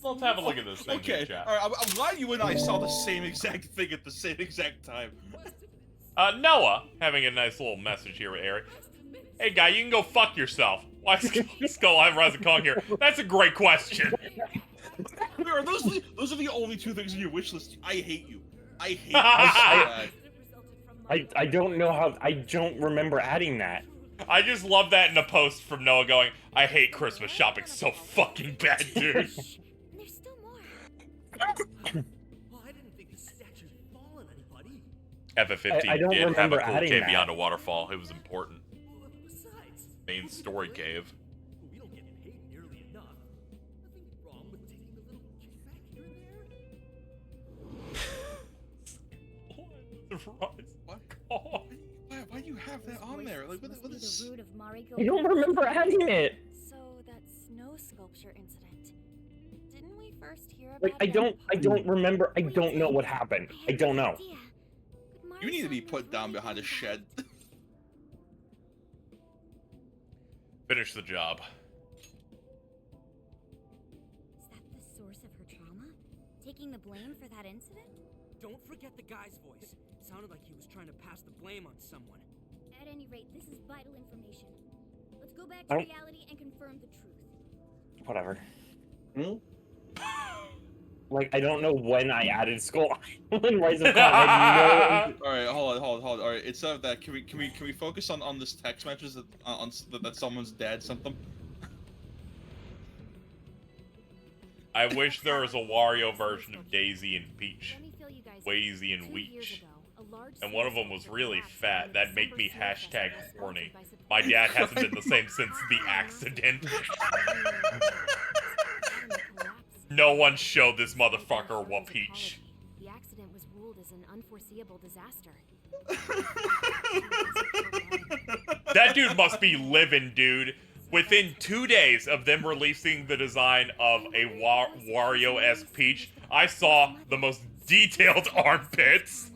let's have a look at this thing. Okay, in chat. alright, I'm glad you and I saw the same exact thing at the same exact time. Noah having a nice little message here with Eric. Hey guy, you can go fuck yourself. Why is Skull have Rise of Kong here? That's a great question. Those are the only 2 things on your wish list. I hate you. I hate you so bad. I don't know how. I don't remember adding that. I just love that in a post from Noah going, I hate Christmas shopping so fucking bad, dude. There's still more. Well, I didn't think the statue would fall on anybody. FF15 I don't did have a remember cool adding cave that. beyond a waterfall. It was important. Besides, Main story cave. we don't get paid nearly enough. Nothing wrong with taking a little Christ. What? Oh. Why do you have that on there? Like, what is... I don't remember adding it. So that snow sculpture incident. Didn't we first hear about Like, I don't remember. I don't know what happened. I don't know. You need to be put down behind a shed. Finish the job. Is that the source of her trauma? Taking the blame for that incident? Don't forget the guy's voice. Sounded like he was trying to pass the blame on someone. At any rate, this is vital information. Let's go back I to don't- reality and confirm the truth. Whatever. Like, I don't know when I added Skull Island Rise of Khan. I had no... All right, hold on. All right, instead of that, can we focus on this text message that that someone's dad sent them? I wish there was a Wario version of Daisy and Peach. Let me fill you guys in. Wazy and 2 years Weech. ago, a large And one of them was snow really collapsed fat. during That'd the make me December snow hashtag festival horny. sponsored by support My from dad hasn't been the same since the accident. No one showed this motherfucker what Peach. The accident was ruled as an unforeseeable disaster. That dude must be living, dude. Within 2 days of them releasing the design of a Wario-esque Peach, I saw the most detailed armpits.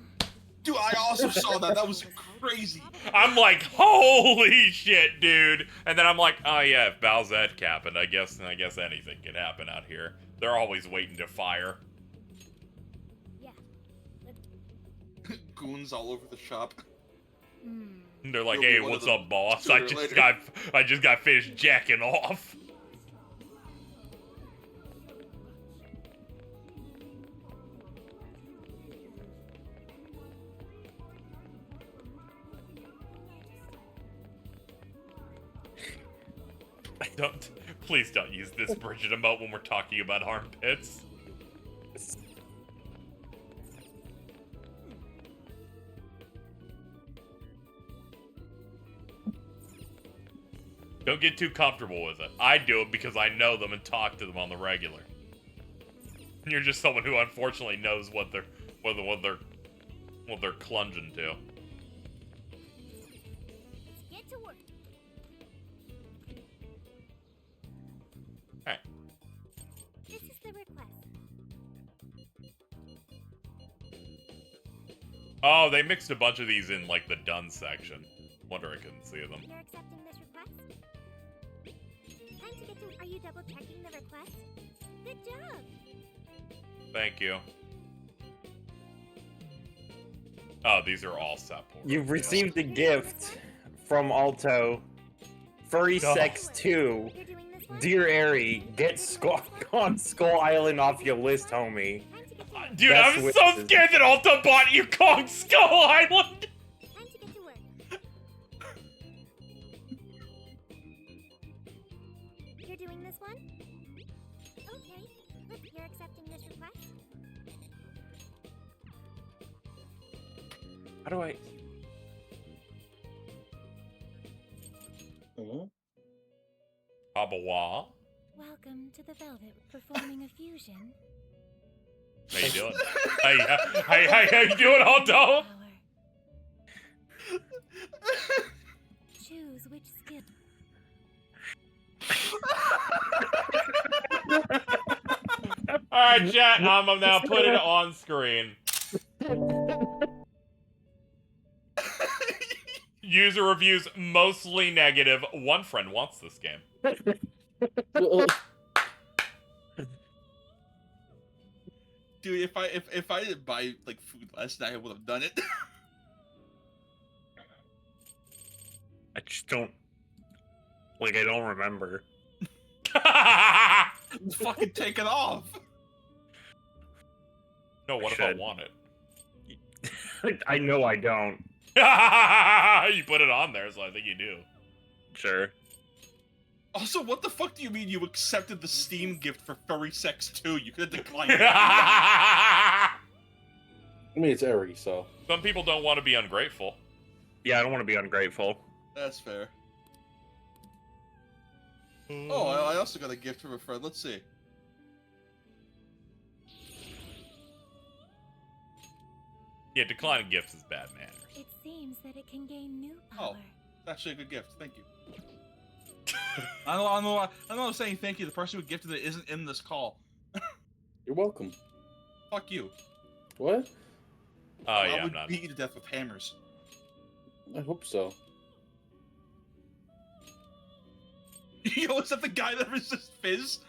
Dude, I also saw that. That was crazy. I'm like, holy shit, dude. And then I'm like, oh yeah, if Bowsette happened, I guess anything can happen out here. They're always waiting to fire. Yeah. Goons all over the shop. And they're like, You'll be hey, one what's of them up, boss? sooner or later." I just got finished jacking off. Please don't use this Bridget emote when we're talking about armpits. Don't get too comfortable with it. I do it because I know them and talk to them on the regular. And you're just someone who unfortunately knows what they're clunging to. Get to work. Alright. This is the request. Oh, they mixed a bunch of these in like the done section. Wonder I couldn't see them. You're accepting this request? Time to get to. Are you double checking the request? Good job. Thank you. Oh, these are all set. You've received a gift from Alto. Furry No. Sex 2. You're doing this one? Dear Airy, get Skull Island off your list, homie. Time to get to work. Dude, Best I'm so wishes. scared that Alta bought you Kong Skull Island! Time to get to work. You're doing this one? Okay. Look, you're accepting this request? How do I... Abawa. Welcome to the Velvet performing a fusion. How you doing? Hey, how you doing, Alto? Power. Choose which skill. Alright, chat, I'm now putting it on screen. User reviews mostly negative. One friend wants this game. Dude, if I didn't buy like food last night, I would have done it. I just don't... Like, I don't remember. Fucking take it off. No, what if I want it? I know I don't. You put it on there, so I think you do. Sure. Also, what the fuck do you mean you accepted the Steam gift for Furry Sex 2? You could have declined it. I mean, it's Airy, so. Some people don't want to be ungrateful. Yeah, I don't want to be ungrateful. That's fair. Oh, I also got a gift from a friend. Let's see. Yeah, declining gifts is bad manners. It seems that it can gain new Oh, power. it's actually a good gift. Thank you. I don't know. I'm saying thank you. The person who gifted it isn't in this call. You're welcome. Fuck you. What? Oh I yeah, would I'm not. beat you to death with hammers. I hope so. Yo, is that the guy that resists Fizz?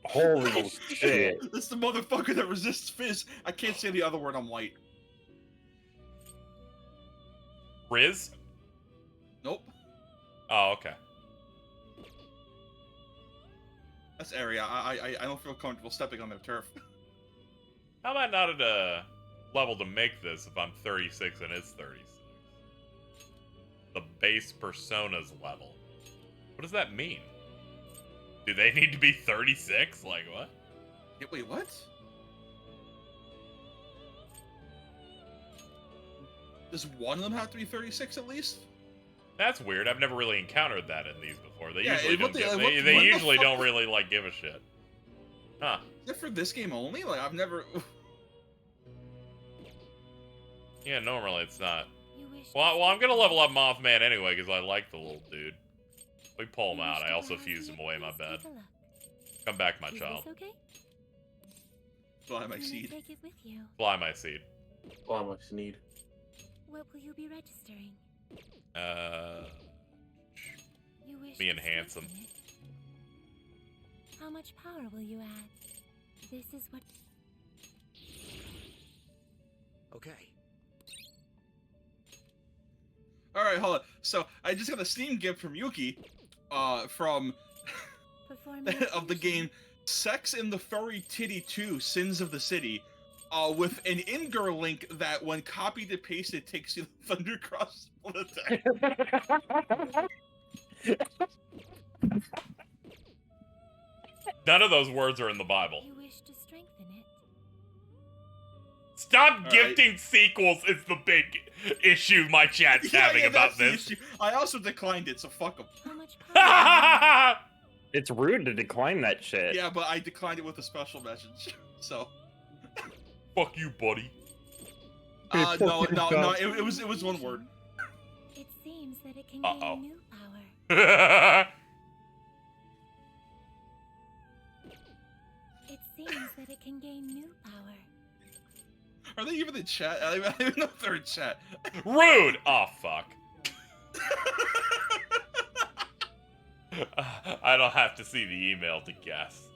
Holy shit. That's the motherfucker that resists Fizz. I can't say the other word. I'm white. Riz? Nope. Oh, okay. That's area. I don't feel comfortable stepping on their turf. How am I not at a level to make this if I'm 36 and it's 36? The base persona's level. What does that mean? Do they need to be 36? Like, what? Yeah, wait, what? Does one of them have to be 36 at least? That's weird. I've never really encountered that in these before. They Yeah, usually what don't the- give, what- they what the usually fuck? don't really like give a shit. Huh. Is it for this game only? Like, I've never... Yeah, normally it's not. You wish Well, I'm gonna level up Mothman anyway because I like the little dude. We pull him you out. wish I to also browse fused him yet? away, my Please bad. take a look. Come back, my Is child. this okay? Fly my You may seed. take it with you. Fly my seed. How much need? What will you be registering? You wish Me to and Handsome. strengthen it. How much power will you add? This is what. Okay. Alright, hold on. So, I just got a Steam gift from Yuki, from... Perform your of the function. game Sex in the Furry Titty 2, Sins of the City, with an in-girl link that, when copied and pasted, takes you the Thundercross split attack. None of those words are in the Bible. You wish to strengthen it. Stop Alright. gifting sequels is the big issue my chat's having about that's the this. issue. I also declined it, so fuck them. How much power? It's rude to decline that shit. Yeah, but I declined it with a special message, so... Fuck you, buddy. no, it was one word. It seems that it can Uh-oh. gain new power. It seems that it can gain new power. Are they even in chat? I don't even know if they're in chat. Rude! Oh, fuck. I don't have to see the email to guess.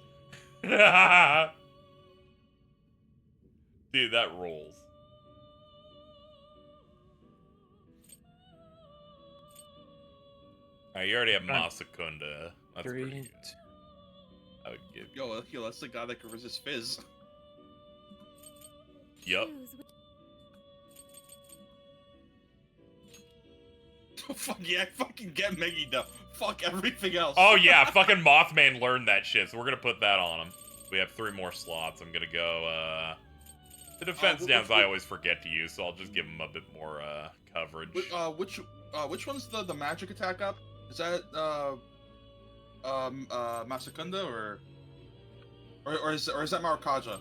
Dude, that rolls. Alright, you already have Masakunda. That's pretty good. I would give you. Yo, that's the guy that can resist Fizz. Yup. Choose which- Fuck yeah, fucking get Meggy though. Fuck everything else. Oh yeah, fucking Mothman learned that shit, so we're gonna put that on him. We have 3 more slots. I'm gonna go, the defense downs I always forget to use, so I'll just give him a bit more, coverage. Which one's the magic attack up? Is that Masakunda or is that Marakaja?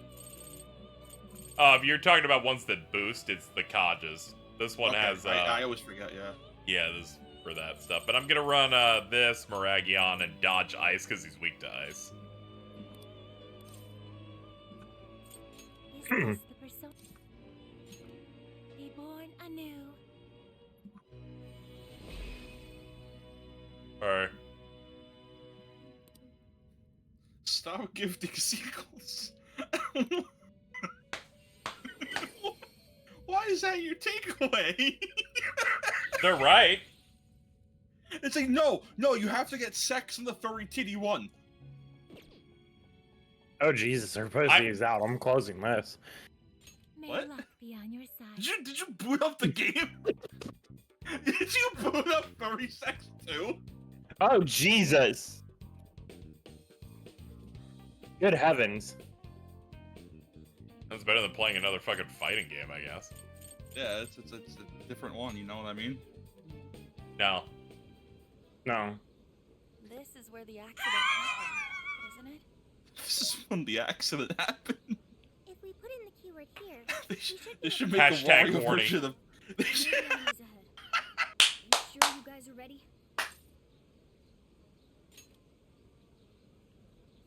If you're talking about ones that boost, it's the Kajas. This one Okay, has, I always forget, yeah. yeah, this is for that stuff. But I'm gonna run, this, Maragion, and dodge ice, because he's weak to ice. Is this the persona? Be born anew. Alright. Stop gifting sequels. Why is that your takeaway? They're right. It's like, no, you have to get Sex in the Furry Titty 1. Oh Jesus, our pussy is out. I'm closing this. May What? luck be on your side. Did you boot up the game? Did you boot up Furry Sex 2? Oh Jesus. Good heavens. That's better than playing another fucking fighting game, I guess. Yeah, it's a different one, you know what I mean? No. No. This is where the accident happened, isn't it? This is when the accident happened. If we put in the keyword over here. They should make Hashtag a Wario warning. version of. They should- You sure you guys are ready?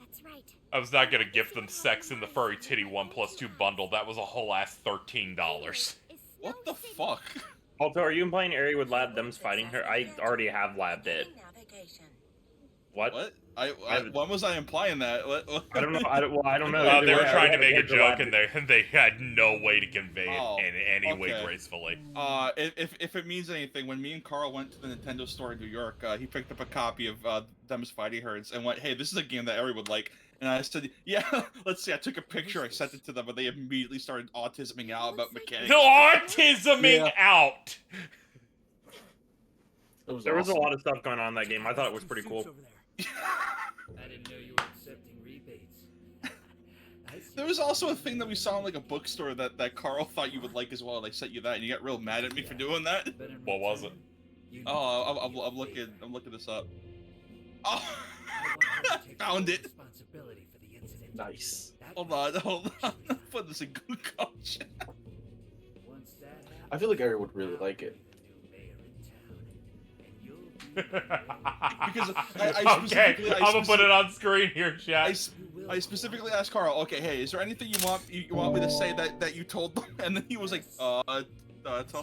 That's right. I was not gonna gift them sex in the furry titty 1+2 bundle. That was a whole ass $13. What the fuck? Also, are you implying Ari would lab them's fighting her? I already have labbed it. What? What? When was I implying that? What? I don't know. I don't know. They were Either way, trying I to make a can't joke, lab and they had no way to convey Oh, it in any way okay. gracefully. If it means anything, when me and Carl went to the Nintendo store in New York, he picked up a copy of Them's Fighting Herds and went, "Hey, this is a game that Ari would like." And I said, "Yeah, let's see." I took a picture, I sent it to them, and they immediately started autisming out about mechanics. The autisming out. There was a lot of stuff going on in that game. I thought it was pretty cool. I didn't know you were accepting rebates. There was also a thing that we saw in like a bookstore that Carl thought you would like as well, and I sent you that, and you got real mad at me for doing that. What was it? Oh, I'm looking this up. Oh, found it. Nice. Hold on. Put this in Google chat. I feel like Ari would really like it. Because Okay, I'm gonna put it on screen here, chat. I specifically asked Carl, okay, hey, is there anything you want me to say that you told them? And then he was like, tell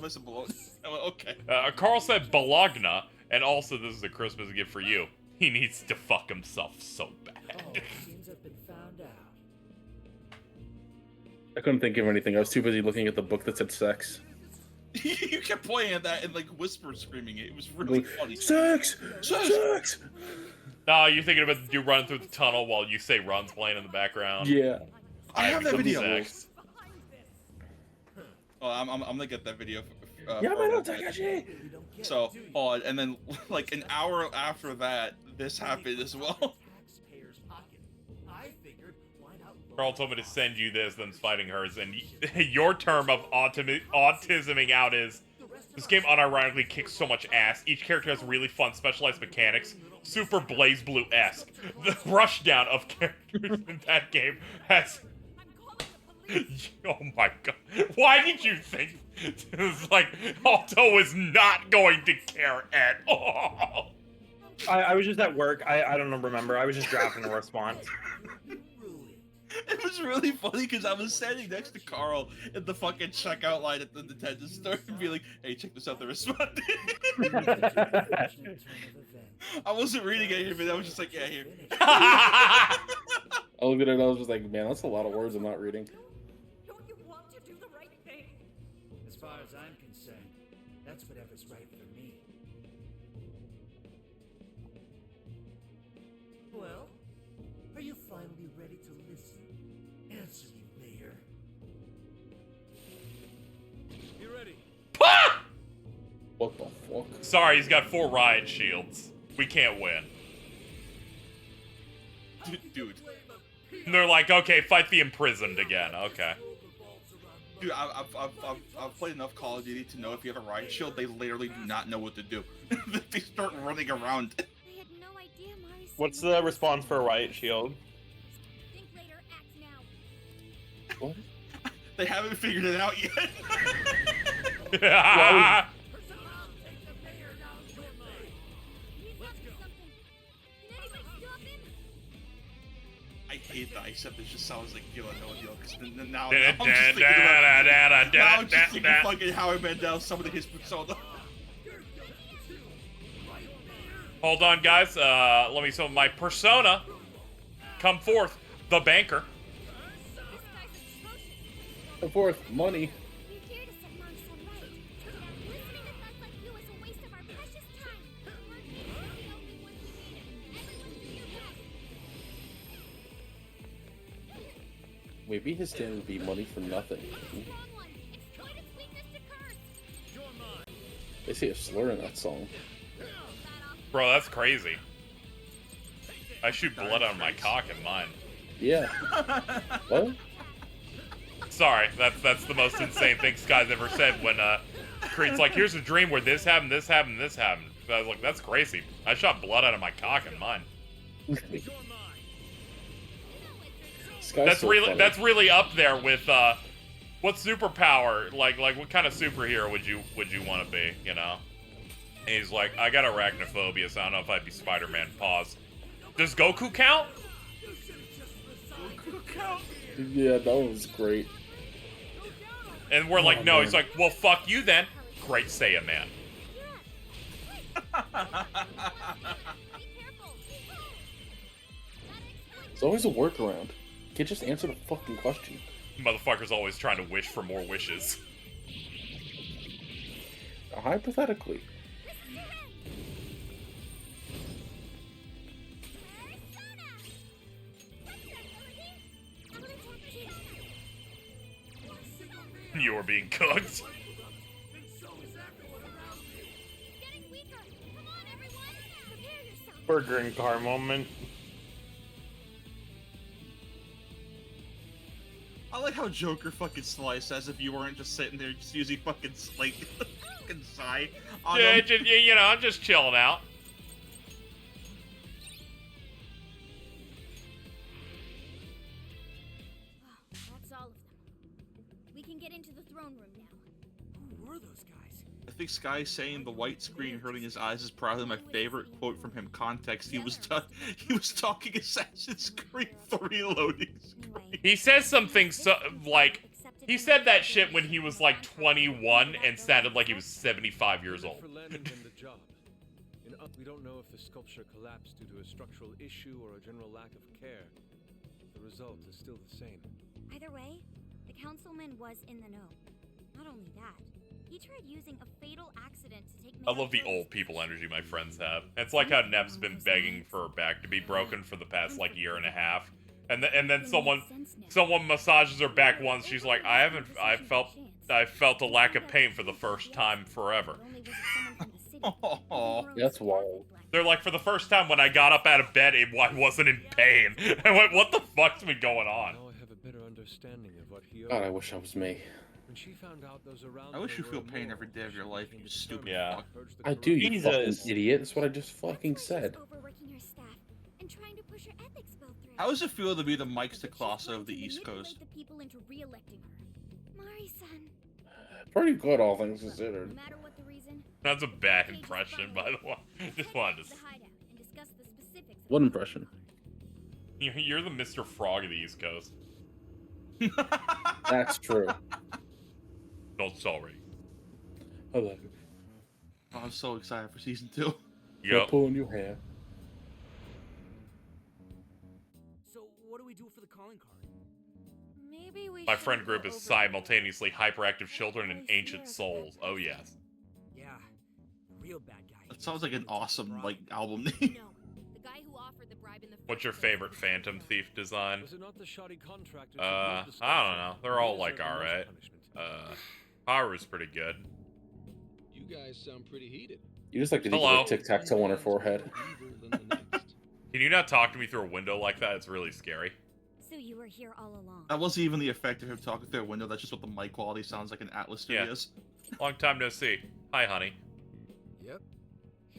me some bologna. I went, okay. Carl said Bologna, and also this is a Christmas gift for you. He needs to fuck himself so bad. Seems I've been found out. I couldn't think of anything. I was too busy looking at the book that said sex. You kept pointing at that and like whisper screaming it. It was really funny. Sex! Sex! No, you're thinking about you running through the tunnel while you say Run's playing in the background. Yeah. I have that video. Sex. Oh, I'm gonna get that video. Yeah, So, and then like an hour after that, this happened as well. Carl told me to send you this, Them's Fighting Hers, and your term of autisming out is, this game unironically kicks so much ass. Each character has really fun specialized mechanics. Super Blaze Blue-esque. The rushdown of characters in that game has... Oh my god. Why did you think it was like Alto was not going to care at all? I was just at work. I don't remember. I was just drafting a response. It was really funny because I was standing next to Carl in the fucking checkout line at the Nintendo store and be like, "Hey, check this out, the responded." I wasn't reading any of it. I was just like, "Yeah, here." I looked at it and I was just like, man, that's a lot of words I'm not reading. Don't you want to do the right thing? As far as I'm concerned, that's whatever's right for me. Well, are you finally ready to listen? Answer me, Mayor. You ready? What the fuck? Sorry, he's got 4 riot shields. We can't win. Dude. And they're like, okay, fight the imprisoned again. Okay. Dude, I've played enough Call of Duty to know if you have a riot shield, they literally do not know what to do. They start running around. I had no idea Mari's What's the response for a riot shield? think later, act now. What? They haven't figured it out yet. He's up to something. Can anybody stop him? I hate that, except it just sounds like Kill No Deal, because now I'm just thinking fucking Howie Mandel summoning his persona. Hold on, guys. Let me summon my persona. Come forth, the banker. Come forth, money. We're here to set Mom right. Listening to thugs like you is a waste of our precious time. We're here to help you once we need it. Everyone do your best. Maybe his stand would be money for nothing. Strong one. Exploit its weakness to curse. They say a slur in that song. Bro, that's crazy. I shoot blood on my cock and mine. Yeah. What? Sorry, that's the most insane thing Sky's ever said when Creed's like, here's a dream where this happened, this happened, this happened. So I was like, that's crazy. I shot blood out of my cock and mine. Sky's so funny. That's really up there with what superpower, like what kind of superhero would you want to be, you know? And he's like, I got arachnophobia, so I don't know if I'd be Spider-Man. Pause. Does Goku count? Yeah, that was great. And we're like, no. He's like, well, fuck you then. Great Saiyan man. It's always a workaround. You can't just answer the fucking question. Motherfucker's always trying to wish for more wishes. Hypothetically. You are being cooked. Burger and car moment. I like how Joker fucking sliced as if you weren't just sitting there just using fucking like fucking sigh on Yeah, him. just, you know, I'm just chilling out. That's all of them. We can get into the throne room now. Who were those guys? I think Sky saying the white screen hurting his eyes is probably my favorite quote from him. Context: he was talking Assassin's Creed 3 loading screen. He says something so like he said that shit when he was like 21 and sounded like he was 75 years old. For landing them the job. We don't know if the sculpture collapsed due to a structural issue or a general lack of care. The result is still the same. Either way, the councilman was in the know. Not only that, he tried using a fatal accident to take. I love the old people energy my friends have. It's like how Nev's been begging for her back to be broken for the past like year and a half. And then someone massages her back once. She's like, I felt a lack of pain for the first time forever. That's wild. They're like, for the first time when I got up out of bed, I wasn't in pain. I went, what the fuck's been going on? Now I have a better understanding of what he God, I wish I was me. When she found out those around I wish you her feel were pain more, every day of your life, you just stupid Yeah. fuck. I do, you fucking Jesus. idiot. That's what I just fucking said. Overworking her staff and trying to push her ethics bill through. How does it feel to be the Mike Stacklasa of the East Manipulate Coast? the people into re-electing her. Mari-san. Pretty good, all things considered. No matter what the reason. That's a bad impression, by the way. Just wanted to. The hideout and discuss the specifics of What impression? You're the Mr. Frog of the East Coast. That's true. Don't sorry. I love it. Oh, I'm so excited for season 2. You're pulling your hair. So, what do we do for the calling card? Maybe we My should friend group go is over- simultaneously hyperactive children and ancient souls. Oh yes. Yeah, the real bad guy. That sounds like an awesome like album name. No, the guy who offered the bribe in the What's your first place favorite Phantom Thief design? Was it not the shoddy contractors who I built the don't know. They're all sculpture? like They deserve the alright. most punishment. Haru's pretty good. You guys sound pretty heated. You just like to think Hello. of a TicTacToe on her forehead. Can you not talk to me through a window like that? It's really scary. So you were here all along. That wasn't even the effect of him talking through a window. That's just what the mic quality sounds like in Atlas Yeah. Studios. Long time no see. Hi, honey. Yep,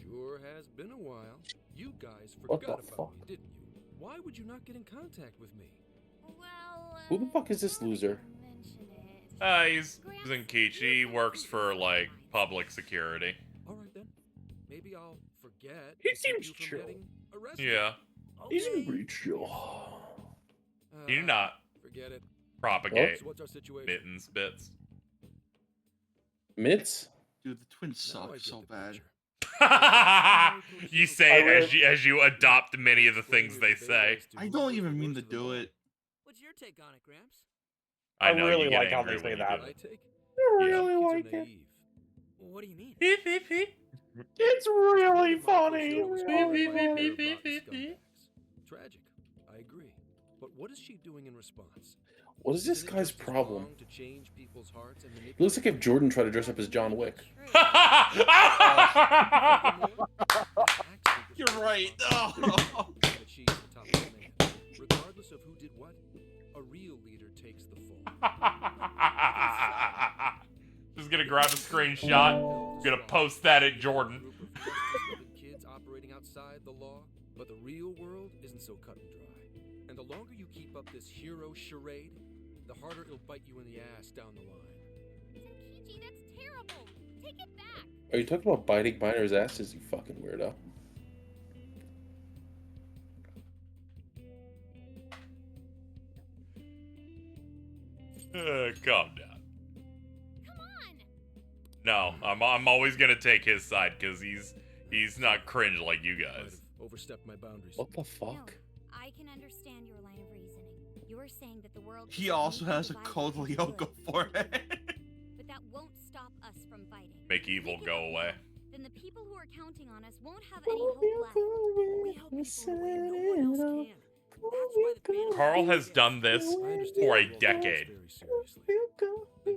sure has been a while. You guys What forgot the about fuck? me, didn't you? Why would you not get in contact with me? Well, Who the fuck is this loser? mention it. He's Zenkichi. He works for, like, public security. All right then, maybe I'll forget. He to keep seems you from chill. getting arrested. Yeah. He's Okay. pretty chill. Can you not Forget it. propagate So what's our situation? mittens bits? Mitts? Dude, the twins Now I suck get so the bad. picture. You say it as you adopt many of the things they say. I don't even mean to do it. What's your take on it, Gramps? I know really you get like how angry they say when you that. do I it. take. I Yeah. really Kids are like it. naive. What do you mean? Beep, beep, beep. It's really Michael funny. Stone was Beep, always beep, right there beep, about beep, the beep, beep. scumbags. Tragic. I agree. But what is she doing in response? What is this Isn't it guy's just as problem? wrong to change people's hearts and He looks like if Jordan tried to dress up as John Wick. You're right. Oh. That she's the top of the man. Regardless of who did what, a real leader takes the fall. Just gonna grab a screenshot. Gonna post that at Jordan. Group of justice-loving kids operating outside the law, but the real world isn't so cut and dry. And the longer you keep up this hero charade, the harder it'll bite you in the ass down the line. Tenkichi, that's terrible. Take it back. Are you talking about biting minors' asses, you fucking weirdo? Calm down. Come on. No, I'm always gonna take his side because he's not cringe like you guys. Overstepped my boundaries. What the fuck? No, I can understand your line of reasoning. You're saying that the world. He also has a code Lyoko forehead. But that won't stop us from fighting. Make evil go away. Then the people who are counting on us won't have any hope left. We help people in a way no one else can. That's why the band Carl has done this for a decade.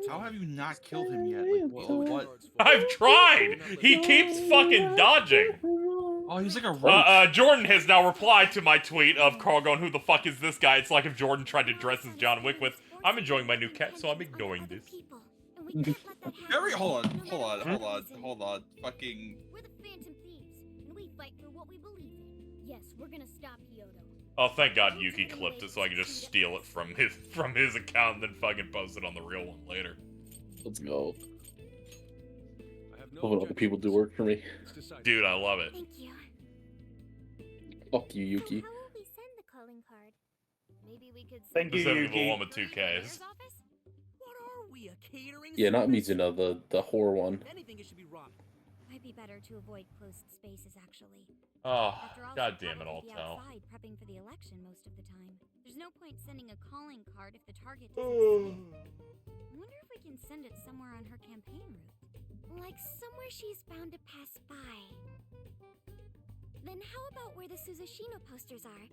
How have you not killed him yet? Like, what? I've tried. He keeps fucking dodging. Oh, he's like a roach. Jordan has now replied to my tweet of Carl going, "Who the fuck is this guy?" It's like if Jordan tried to dress as John Wick with, "I'm enjoying my new cat, so I'm ignoring this." Hold on. Fucking. We're the Phantom Thieves, and we fight for what we believe in. Yes, we're gonna stop Kyoto. Oh, thank God Yuki clipped it so I can just steal it from his account and then fucking post it on the real one later. Let's go. I have Love when other people do work for me. Dude, I love it. Thank you. Fuck you, Yuki. How will we send the calling card? Maybe we could. Thank you, Specifically the Yuki. one with 2Ks. What are we, a catering Yeah, not service? Mizuno, the horror one. If anything, it should be Rob. Might be better to avoid closed spaces, actually. Oh, After all, God she'll damn it, probably be Alto. outside prepping for the election most of the time. There's no point sending a calling card if the target doesn't see it. I wonder if we can send it somewhere on her campaign route. Like somewhere she's bound to pass by. Then how about where the Suzushino posters are?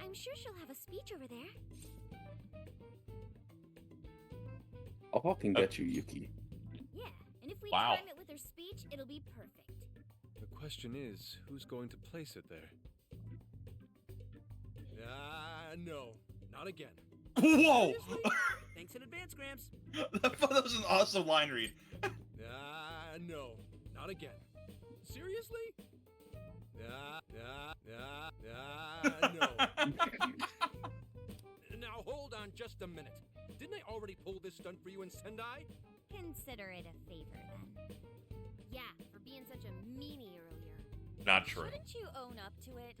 I'm sure she'll have a speech over there. I'll fucking get you, Yuki. Yeah, and if we Wow. time it with her speech, it'll be perfect. The question is, who's going to place it there? No, not again. Whoa! Thanks in advance, Gramps. That was an awesome line read. No, not again. Seriously? No. Now hold on just a minute. Didn't I already pull this stunt for you in Sendai? Consider it a favor then. Yeah, for being such a meanie earlier. Not true. Shouldn't you own up to it?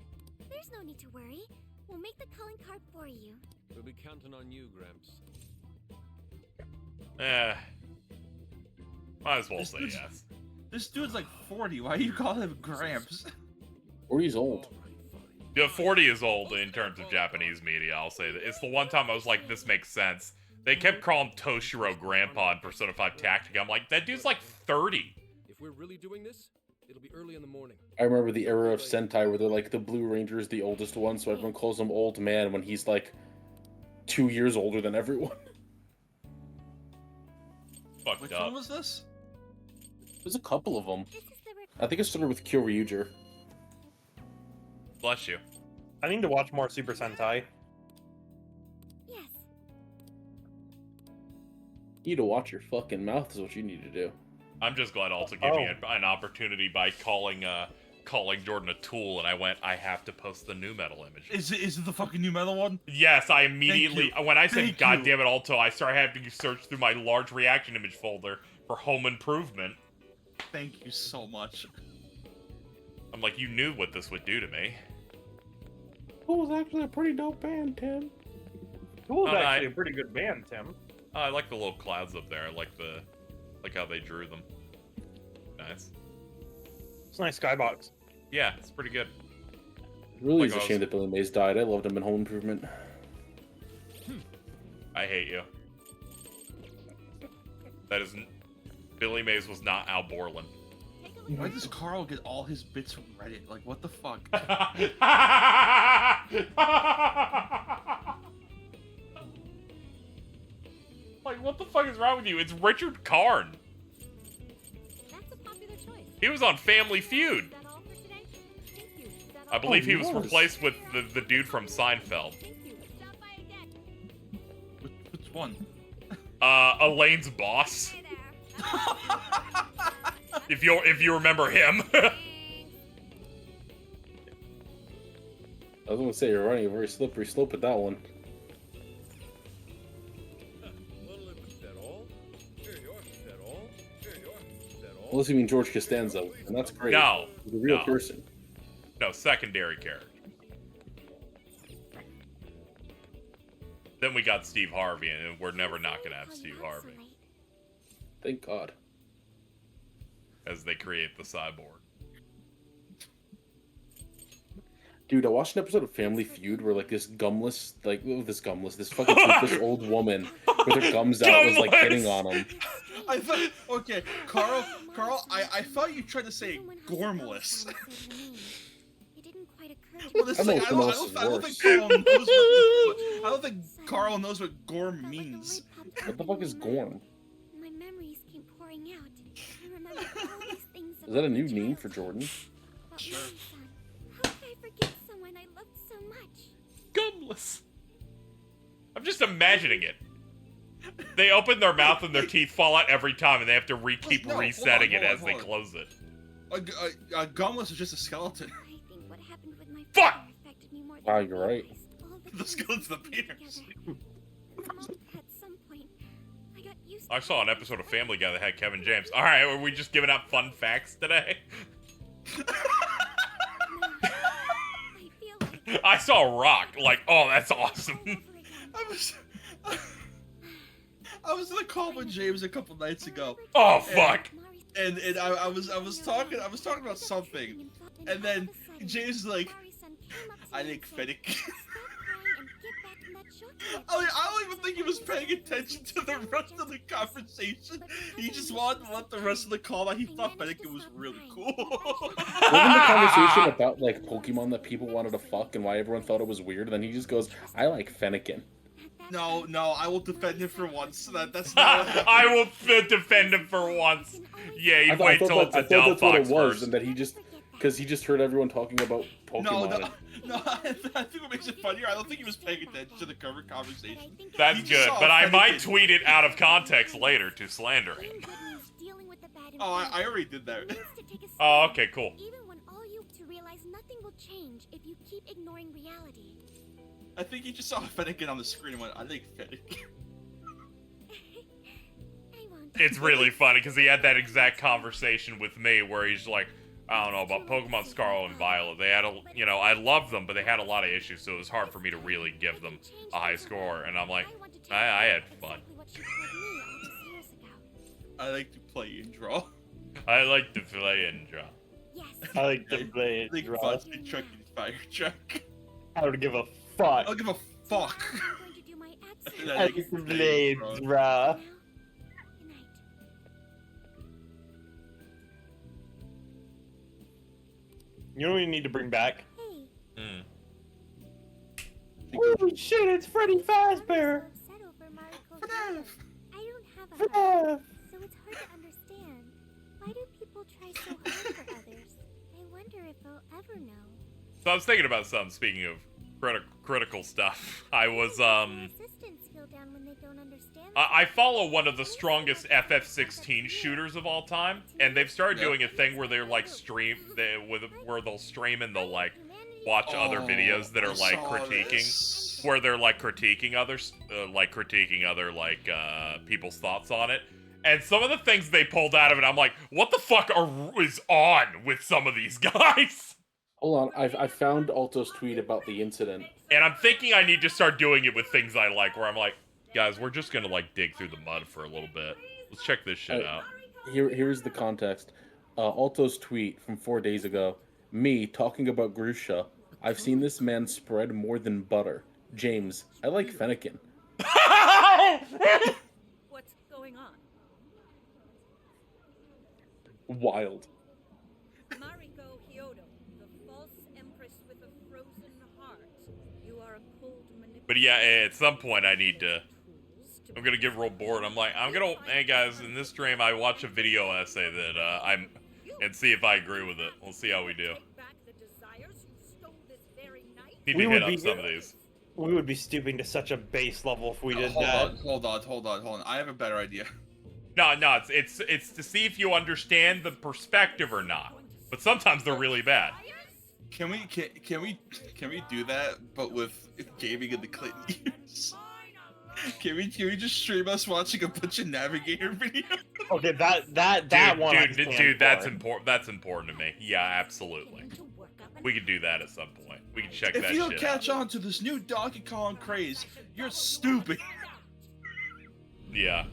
There's no need to worry. We'll make the calling card for you. We'll be counting on you, Gramps. Might as well This say dude's- yes. This dude's like 40. Why do you call him Gramps? Or he's old. Yeah, 40 is old in terms of Japanese media, I'll say that. It's the one time I was like, this makes sense. They kept calling Toshiro Grandpa in Persona 5 Tactica. I'm like, that dude's like 30. If we're really doing this, it'll be early in the morning. I remember the era of Sentai where they're like the Blue Ranger is the oldest one, so everyone calls him Old Man when he's like 2 years older than everyone. Fucked Which up. one was this? There's a couple of them. I think it started with Kyoryuger. Bless you. I need to watch more Super Sentai. Yes. You need to watch your fucking mouth is what you need to do. I'm just glad also gave me an opportunity by calling Jordan a tool, and I went, I have to post the new metal image. Is it the fucking new metal one? Yes, I immediately, when I said, Thank God you. damn it, Alto, I started having to search through my large reaction image folder for Home Improvement. Thank you so much. I'm like, you knew what this would do to me. Tool's actually a pretty dope band, Tim. Tool's Oh, actually a pretty good band, Tim. I like the little clouds up there. I like how they drew them. Nice. It's a nice skybox. Yeah, it's pretty good. It really Like is a I was- shame that Billy Mays died. I loved him in Home Improvement. I hate you. That isn't. Billy Mays was not Al Borland. Why does Carl get all his bits from Reddit? Like, what the fuck? Like, what the fuck is wrong with you? It's Richard Karn. That's a popular choice. He was on Family Feud. Is that all for today? Thank you. Is that I all? believe he was yes. replaced with the dude from Seinfeld. Thank you. Stop by again. Which one? Elaine's boss. Hey there. If you remember him. I was gonna say you're running a very slippery slope with that one. Unless you mean George Costanza, and that's great. No, He's a real no. person. No, secondary character. Then we got Steve Harvey, and we're never not gonna have Steve Harvey Thank God. as they create the cyborg. Dude, I watched an episode of Family Feud where like this fucking toothless old woman with her gums out was like hitting on him. I thought, okay, Carl, I thought you tried to say gormless. Well, this thing, I don't think Carl knows I don't think Carl knows what gorm means. What the fuck is gorm? My memories came pouring out. I remember all these things. Is that a new name for Jordan? Sure. How could I forget someone I loved so much? Gumless. I'm just imagining it. They open their mouth and their teeth fall out every time, and they have to keep resetting it as they close it. Gumless is just a skeleton. I think what happened with my Fuck! father affected me more than Wow, I you're right. realized. All the The times skeleton's the we penis. spent together. At some point, I got used I to saw an having episode of friends. Family Guy that had Kevin James. All right, were we just giving out fun facts today? I feel like I saw Rock. Like, oh, that's awesome. I was in a call with James a couple nights ago. Oh fuck. And I was talking about something, and then James is like, I think Fennec. I don't even think he was paying attention to the rest of the conversation. He just wanted to let the rest of the call out. He thought Fennec was really cool. Wasn't the conversation about like Pokemon that people wanted to fuck and why everyone thought it was weird? And then he just goes, I like Fennekin. No, I will defend him for once. That's not. I will defend him for once. Yeah, you wait till it's a I thought that's what it Delphox was, verse. and that he just, because he just heard everyone talking about Pokemon. No, I think what makes it funnier, I don't think he was paying attention to the cover conversation. That's He just good, saw but I Fennec might and- tweet it out of context later to slander him. Oh, I already did that. Oh, okay, cool. Even when all you to realize nothing will change if you keep ignoring reality. I think he just saw Fennec on the screen and went, I think Fennec. It's really funny because he had that exact conversation with me where he's like, I don't know about Pokemon Scarlet and Violet. They had I love them, but they had a lot of issues, so it was hard for me to really give them a high score. And I'm like, I had fun. I like to play and draw. I like to play and draw. I like to play it. I think draw. Frosty Chuck and Fire Chuck. I don't give a fuck. I don't give a fuck. I like to play and draw. You know what we need to bring back? Hmm. Holy shit, it's Freddy Fazbear! I don't have a FNAF. heart, so it's hard to understand. Why do people try so hard for others? I wonder if I'll ever know. So I was thinking about something, speaking of critical stuff. I was, Assistants feel down when they don't understand. I follow one of the strongest FF16 shooters of all time, and they've started doing a thing where they're like where they'll stream and they'll like watch other videos that are like where they're like critiquing others, people's thoughts on it. And some of the things they pulled out of it, I'm like, what the fuck is on with some of these guys? Hold on, I found Alto's tweet about the incident. And I'm thinking I need to start doing it with things I like, where I'm like, guys, we're just gonna like dig through the mud for a little bit. Let's check this shit out. Here's the context. Alto's tweet from 4 days ago. Me talking about Grusha. I've seen this man spread more than butter. James, I like Fennekin. What's going on? Wild. Mariko Hyodo, the false empress with a frozen heart. You are a cold manipulator. But yeah, at some point I need to. I'm gonna get real bored. Hey guys, in this stream I watch a video essay that and see if I agree with it. We'll see how we do. Need to hit up some of these. We would be stooping to such a base level if we did Hold that. on, hold on. I have a better idea. No, it's to see if you understand the perspective or not. But sometimes they're really bad. Can we do that, but with gaming in the Clinton years? Can we just stream us watching a bunch of Navigator videos? Okay, that Dude, one. dude, that's important. That's important to me. Yeah, absolutely. We could do that at some point. We can check that shit out. If you don't catch on to this new Donkey Kong craze, you're stupid. Yeah.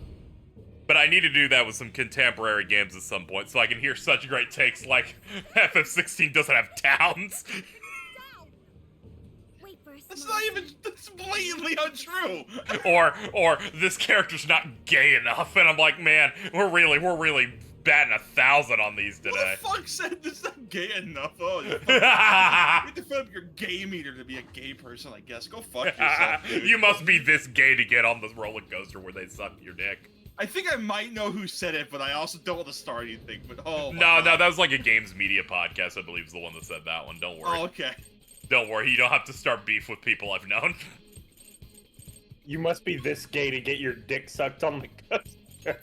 But I need to do that with some contemporary games at some point, so I can hear such great takes like FF16 doesn't have towns. That's not even. That's blatantly untrue. or this character's not gay enough, and I'm like, man, we're really batting 1,000 on these today. Who the fuck said this is not gay enough? Oh, you have to fill up your gay meter to be a gay person, I guess. Go fuck yourself, dude. You must be this gay to get on the roller coaster where they suck your dick. I think I might know who said it, but I also don't want to start anything. But no, that was like a games media podcast, I believe, is the one that said that one. Don't worry. Oh, okay. Don't worry, you don't have to start beef with people I've known. You must be this gay to get your dick sucked on the coaster.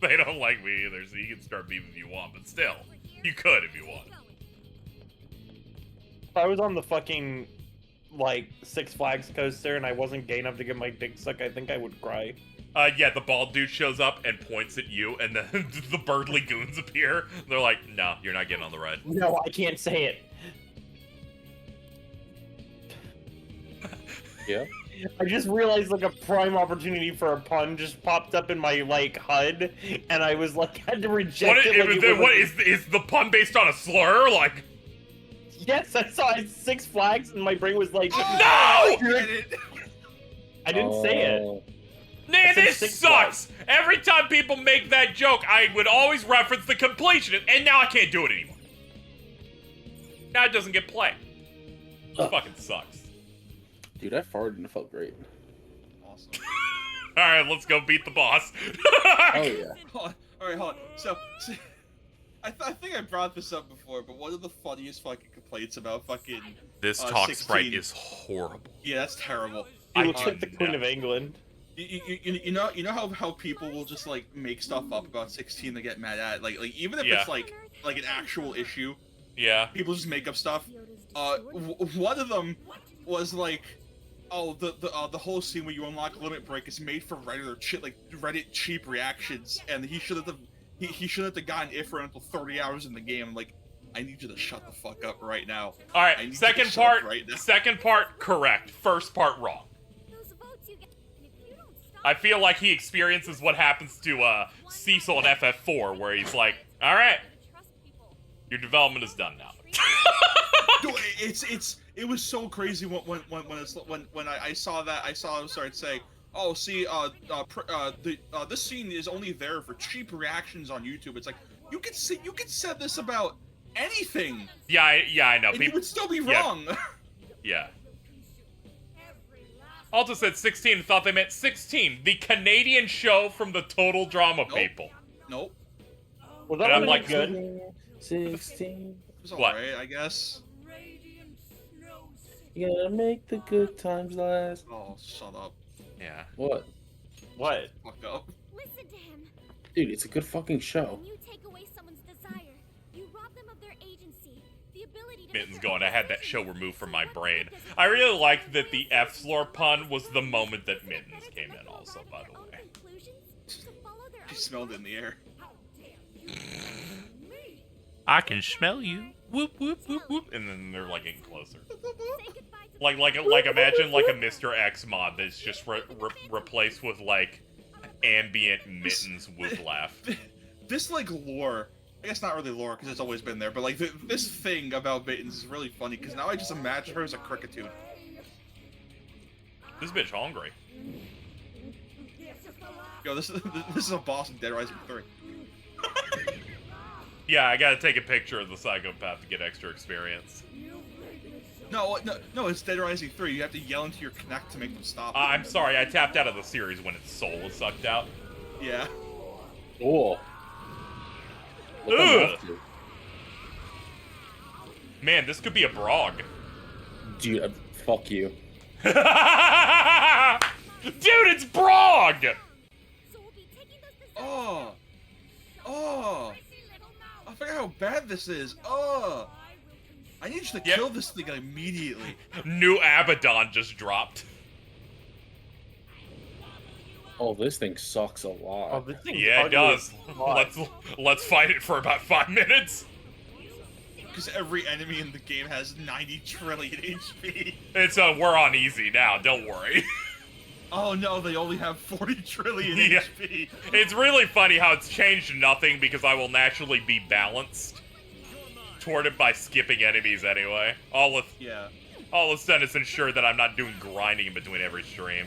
They don't like me either, so you can start beef if you want, but still, you could if you want. If I was on the fucking, like, Six Flags coaster and I wasn't gay enough to get my dick sucked, I think I would cry. Yeah, the bald dude shows up and points at you, and then the birdly goons appear. They're like, no, you're not getting on the ride. No, I can't say it. Yeah. I just realized like a prime opportunity for a pun just popped up in my like HUD, and I was like had to reject it. What is the pun based on a slur? Like, yes, I saw it, Six Flags, and my brain was like, no! I didn't say it. Man, this sucks! Every time people make that joke, I would always reference the completionist, and now I can't do it anymore. Now it doesn't get played. It fucking sucks. Dude, I farted and it felt great. Awesome. Alright, let's go beat the boss. Oh, yeah. Alright, hold on. So I think I brought this up before, but one of the funniest fucking complaints about fucking this talk 16... sprite is horrible. Yeah, that's terrible. It looks like the Queen of England. You know how people will just like make stuff up about 16 to get mad at, like even if Yeah. it's like an actual issue. Yeah. People just make up stuff. One of them was like, oh, the whole scene where you unlock Limit Break is made for Reddit cheap reactions, and he shouldn't have gotten Ifra until 30 hours in the game. I'm like, I need you to shut the fuck up right now. All right, second part, second part correct. First part wrong. I feel like he experiences what happens to Cecil in FF4, where he's like, all right, your development is done now. Dude, it was so crazy when I saw that. I saw him start saying, "Oh, see, this scene is only there for cheap reactions on YouTube." It's like you could set this about anything. Yeah, I know. And you would still be wrong. Yeah. Alta said 16 and thought they meant 16, the Canadian show from the Total Drama people. Nope. Well, that I'm was like, good. 16. It was What? alright, I guess. You gotta make the good times last. Oh, shut up. Yeah. What? What? Fuck up. Listen to him. Dude, it's a good fucking show. When you take away someone's desire, you rob them of their agency, the ability to Mittens going, I had that show removed from my brain. I really liked that the F-slur pun was the moment that Mittens came in also, by the way. She smelled it in the air. I can smell you. Whoop, whoop, whoop, whoop. And then they're like getting closer. Like imagine like a Mr. X mod that's just replaced with like ambient Mittens whoop laugh. This like lore, I guess not really lore because it's always been there, but like this thing about Mittens is really funny because now I just imagine her as a cricketune. This bitch hungry. Yo, this is a boss in Dead Rising 3. Yeah, I gotta take a picture of the psychopath to get extra experience. No, it's Dead Rising 3. You have to yell into your Kinect to make them stop. I'm sorry, I tapped out of the series when its soul was sucked out. Yeah. Cool. Ugh. Man, this could be a Brog. Dude, fuck you. Dude, it's Brog! Oh! I forgot how bad this is. Oh! I need you to kill this thing immediately. New Abaddon just dropped. Oh, this thing sucks a Oh, lot. this thing's Yeah, it ugly does. as fuck. Let's fight it for about 5 minutes. Because every enemy in the game has 90 trillion HP. It's we're on easy now. Don't worry. Oh no, they only have 40 trillion Yeah. HP. It's really funny how it's changed nothing because I will naturally be balanced toward it by skipping enemies anyway. Yeah. All it's done is ensure that I'm not doing grinding in between every stream.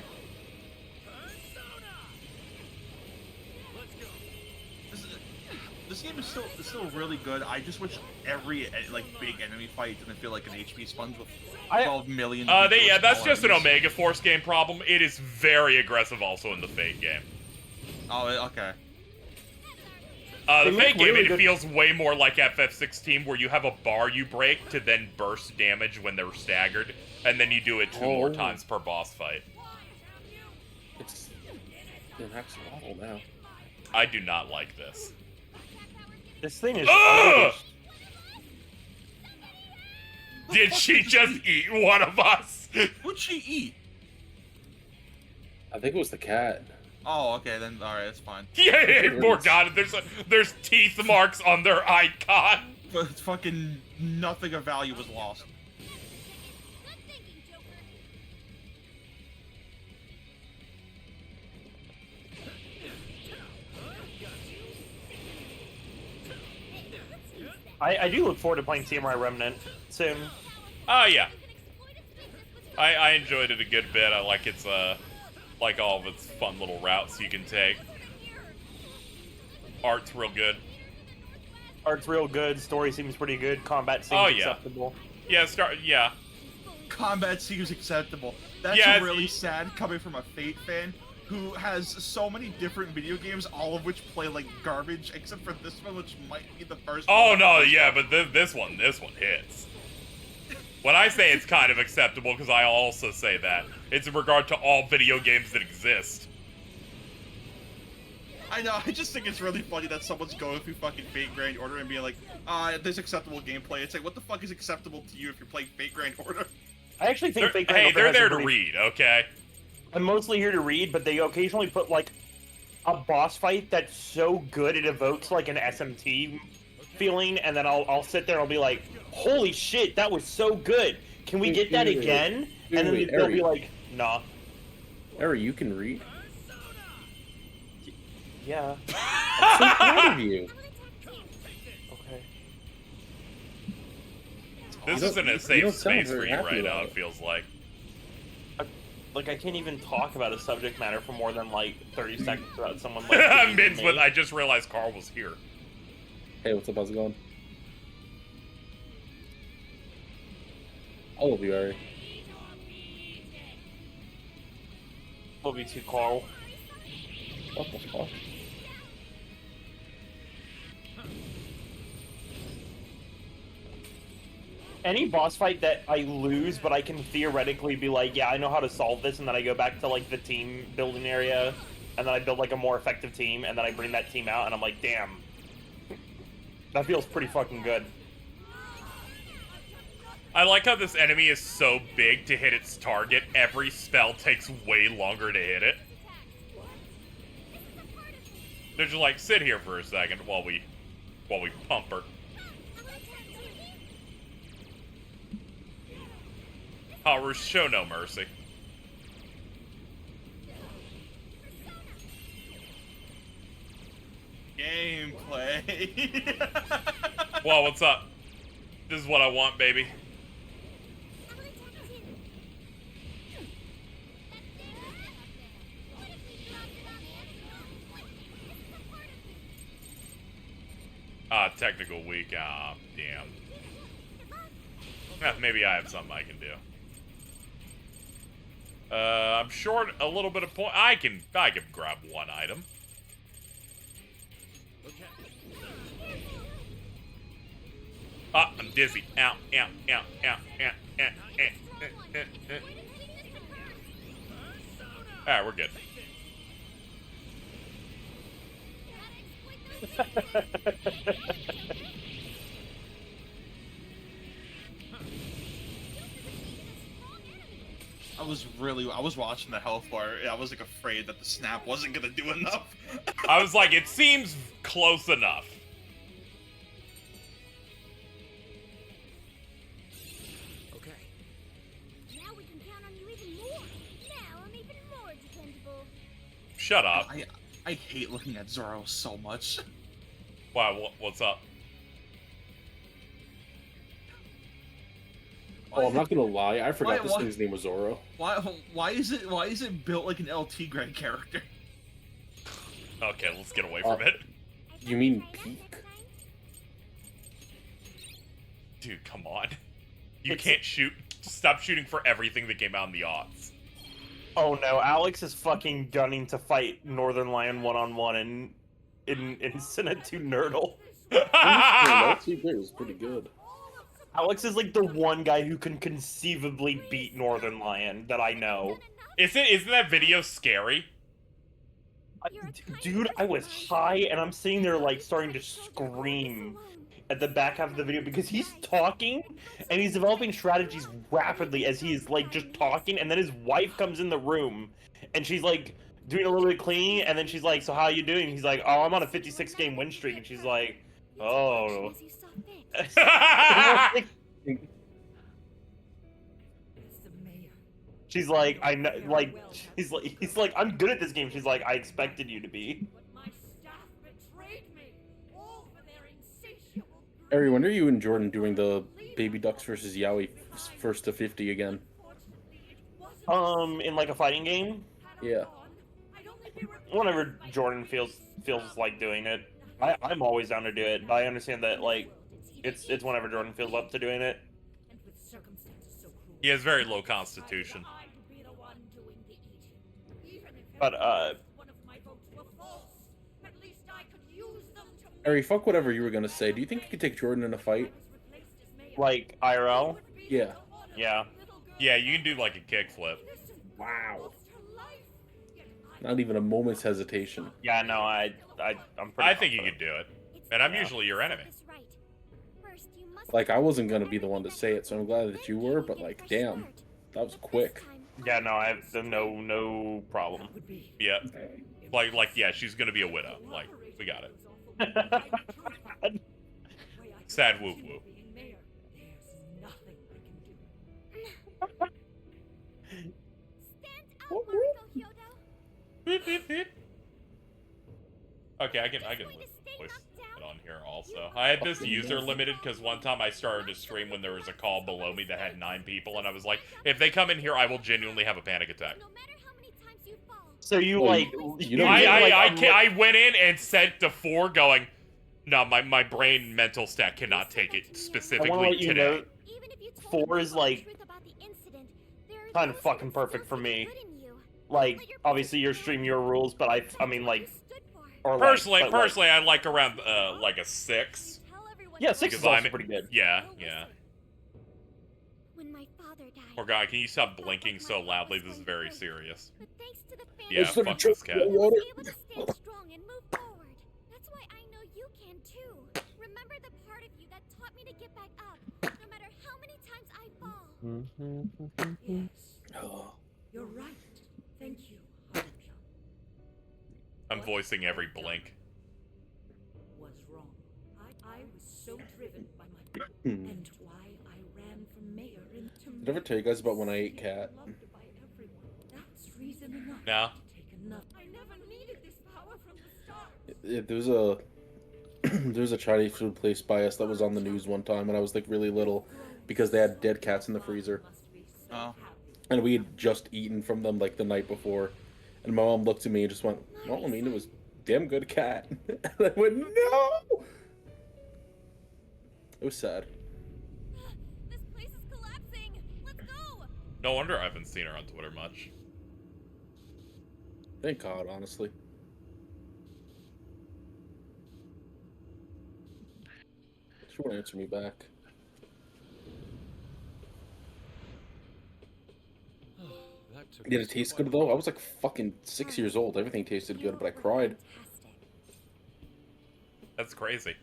This game is still really good. I just wish every like big enemy fight didn't feel like an HP sponge with 12 million. Yeah, that's small just an enemies. Omega Force game problem. It is very aggressive also in the Fate game. Oh, okay. The They Fate look game, really it good. feels way more like FF16, where you have a bar you break to then burst damage when they're staggered, and then you do it 2 more Oh. times per boss fight. It's an axolotl now. I do not like this. This thing is. Ugh! ugly. Did she just eat one of us? What'd she eat? I think it was the cat. Oh, okay, then alright, that's fine. Yeah, Morgana, there's teeth marks on their icon. But fucking nothing of value was lost. I do look forward to playing Samurai Remnant soon. Oh yeah. I enjoyed it a good bit. I like its like all of its fun little routes you can take. Art's real good. Art's real good. Story seems pretty good. Combat seems Oh, yeah. acceptable. Yeah. Combat seems acceptable. That's Yeah, really sad coming from a Fate fan who has so many different video games, all of which play like garbage, except for this one, which might be the first Oh one. no, yeah, but this one hits. When I say it's kind of acceptable, because I also say that, it's in regard to all video games that exist. I know, I just think it's really funny that someone's going through fucking Fate Grand Order and being like, there's acceptable gameplay. It's like, what the fuck is acceptable to you if you're playing Fate Grand Order? I actually think Fate Grand Hey, Order they're has there a to pretty- read, okay? I'm mostly here to read, but they occasionally put like a boss fight that's so good it evokes like an SMT feeling, and then I'll sit there and I'll be like, holy shit, that was so good. Can we get that again? And then they'll be like, nah. Eri, you can read. Yeah. I'm so proud of you. Okay. This You isn't a don't safe sound space very for you happy right now, about it feels like. Like, I can't even talk about a subject matter for more than like 30 seconds without someone like. Mids with, I just realized Carl was here. Hey, what's up? How's it going? I love you, Ari. Love you too, Carl. What the fuck? Any boss fight that I lose, but I can theoretically be like, yeah, I know how to solve this, and then I go back to like the team building area, and then I build like a more effective team, and then I bring that team out, and I'm like, damn, that feels pretty fucking good. I like how this enemy is so big to hit its target, every spell takes way longer to hit it. They're just like, sit here for a second while we pump her. Haru, show no mercy. Gameplay. Well, what's up? This is what I want, baby. Technical week. Ah, damn. Maybe I have something I can do. I'm short a little bit of point. I can grab one item. I'm dizzy. Ow, ow, ow, ow, ow, ow, ow. Alright, we're good. I was watching the health bar. I was like afraid that the snap wasn't gonna do enough. I was like, it seems close enough. Okay. Now we can count on you even more. Now I'm even more dependable. Shut up. I hate looking at Zoro so much. Wow, what's up? Oh, I'm not gonna lie, I forgot this why- thing's name was Zoro. Why is it built like an LT grade character? Okay, let's get away from it. You mean Peak? Dude, come on. You can't shoot. Stop shooting for everything that came out in the aughts. Oh no, Alex is fucking gunning to fight Northern Lion one-on-one in Senate 2 Nerdle. LT grade was pretty good. Alex is like the one guy who can conceivably beat Northern Lion that I know. Isn't that video scary? Dude, I was high and I'm sitting there like starting to scream at the back half of the video because he's talking and he's developing strategies rapidly as he is like just talking, and then his wife comes in the room and she's like doing a little bit of cleaning, and then she's like, so how you doing? He's like, oh, I'm on a 56 game win streak, and she's like, oh. She's like, I know, like, he's like, I'm good at this game. She's like, I expected you to be. Ari, when are you and Jordan doing the Baby Ducks versus Yaoi first to 50 again? In like a fighting game? Yeah. Whenever Jordan feels like doing it. I'm always down to do it, but I understand that like it's whenever Jordan feels up to doing it. He has very low constitution. But Ari, fuck whatever you were gonna say. Do you think you could take Jordan in a fight? Like IRL? Yeah. Yeah. Yeah, you can do like a kickflip. Wow. Not even a moment's hesitation. Yeah, no, I'm pretty I think you could do it. And I'm usually your enemy. Like, I wasn't gonna be the one to say it, so I'm glad that you were, but like, damn. That was quick. Yeah, no, I have no problem. Yeah. Like, yeah, she's gonna be a widow. Like, we got it. Sad whoop whoop. Okay, I can voice it on here also. I had this user limited because one time I started a stream when there was a call below me that had 9 people, and I was like, if they come in here, I will genuinely have a panic attack. So you Well, like you know, I went in and said to 4 going, no, my brain mental stat cannot take it I specifically want to let you today. know, 4 is like kind of fucking perfect for me. Like, obviously your stream, your rules, but I mean like, or Personally, like, I like around like a 6. Yeah, 6 because is also I'm pretty good. Yeah, yeah. When my father died, Or guy, can you stop blinking so loudly? This is very serious. but thanks to the family, Yeah, fuck this cat. I was able to stay strong and move forward. That's why I know you can too. Remember the part of you that taught me to get back up, no matter how many times I fall. Yes. You're right. Thank you, Haruka. I'm voicing every blink. Was wrong. I was so driven by my and why I ran for mayor into Did I ever tell you guys about when I ate cat? That's reason enough No. to take another. I never needed this power from the start. There was a Chinese food place by us that was on the news one time, and I was like really little because they had dead cats in the freezer. Oh. And we had just eaten from them like the night before. And my mom looked at me and just went, well, I mean, it was damn good cat. And I went, no! It was sad. This place is collapsing. Let's go. No wonder I haven't seen her on Twitter much. Thank God, honestly. She won't answer me back. Did it taste good though? I was like fucking 6 years old. Everything tasted good, but I cried. That's crazy.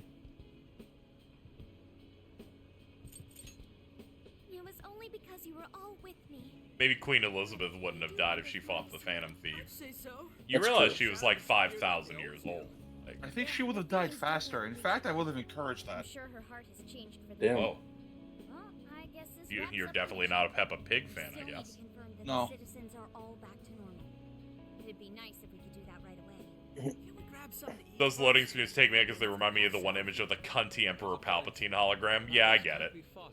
It was only because you were all with me. Maybe Queen Elizabeth wouldn't have died if she fought the Phantom I'd Thieves. say so. You That's realize true. she was like 5,000 years old. Like, I think she would have died faster. In fact, I would have encouraged I'm that. sure her heart has changed for the Damn. whoa. Well, I guess this You, wraps you're up definitely the not a Peppa Pig fan, Still I need guess. to confirm that No. the citizens are all back to normal. It'd be nice if we could do that right away. Can we grab something to eat? Those loading screens take me because they remind me of the one image of the cunty Emperor Palpatine hologram. Yeah, I get it. The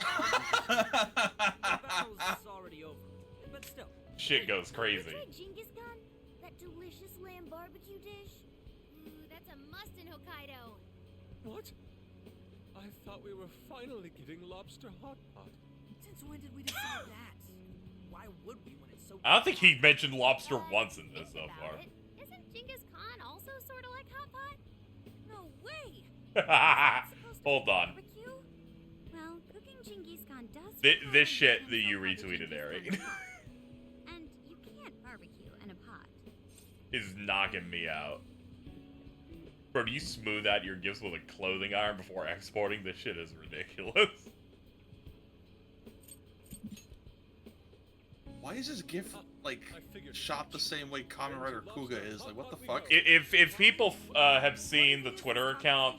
battle's already over, but still. Shit goes You crazy. tried Genghis Khan? That delicious lamb barbecue dish? Ooh, that's a must in Hokkaido. What? I thought we were finally getting lobster hot pot. Since when did we decide that? Why would we when it's so? I don't think he mentioned lobster once in this Think so about far. it. Isn't Genghis Khan also sort of like hot pot? No way. Hold on. Barbecue? Well, cooking Genghis Khan does. This shit that you retweeted, Eric, And you can't barbecue in a pot. is knocking me out. Bro, do you smooth out your gifts with a clothing iron before exporting? This shit is ridiculous. Why is this GIF like shot the same way Kamen Rider Kuga is? Like, what the fuck? If people have seen the Twitter account,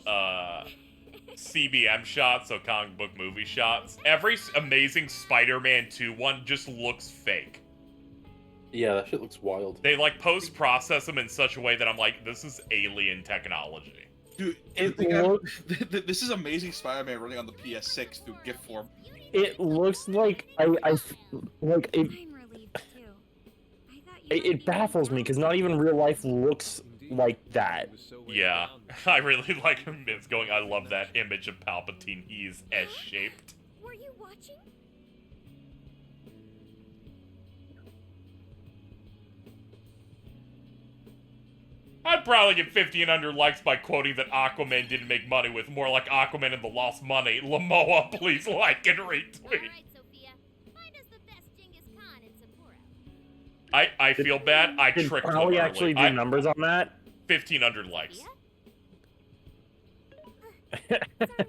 CBM shots, so comic book movie shots, every Amazing Spider-Man 2 one just looks fake. Yeah, that shit looks wild. They like post-process them in such a way that I'm like, this is alien technology. Dude, this is Amazing Spider-Man running on the PS6 through GIF form. It looks like like it. I'm relieved too. I thought you It baffles me because not even real life looks like that. Yeah, I really like Miz going, I love that image of Palpatine. He is S-shaped. Were you watching? I'd probably get 1,500 likes by quoting that Aquaman didn't make money with more like Aquaman and the Lost Money. Lamoa, please like and retweet. Alright, Sophia. Find us the best Genghis Khan in Sapporo. I feel bad. I Did tricked them Crowley early. actually do numbers on that? 1,500 likes.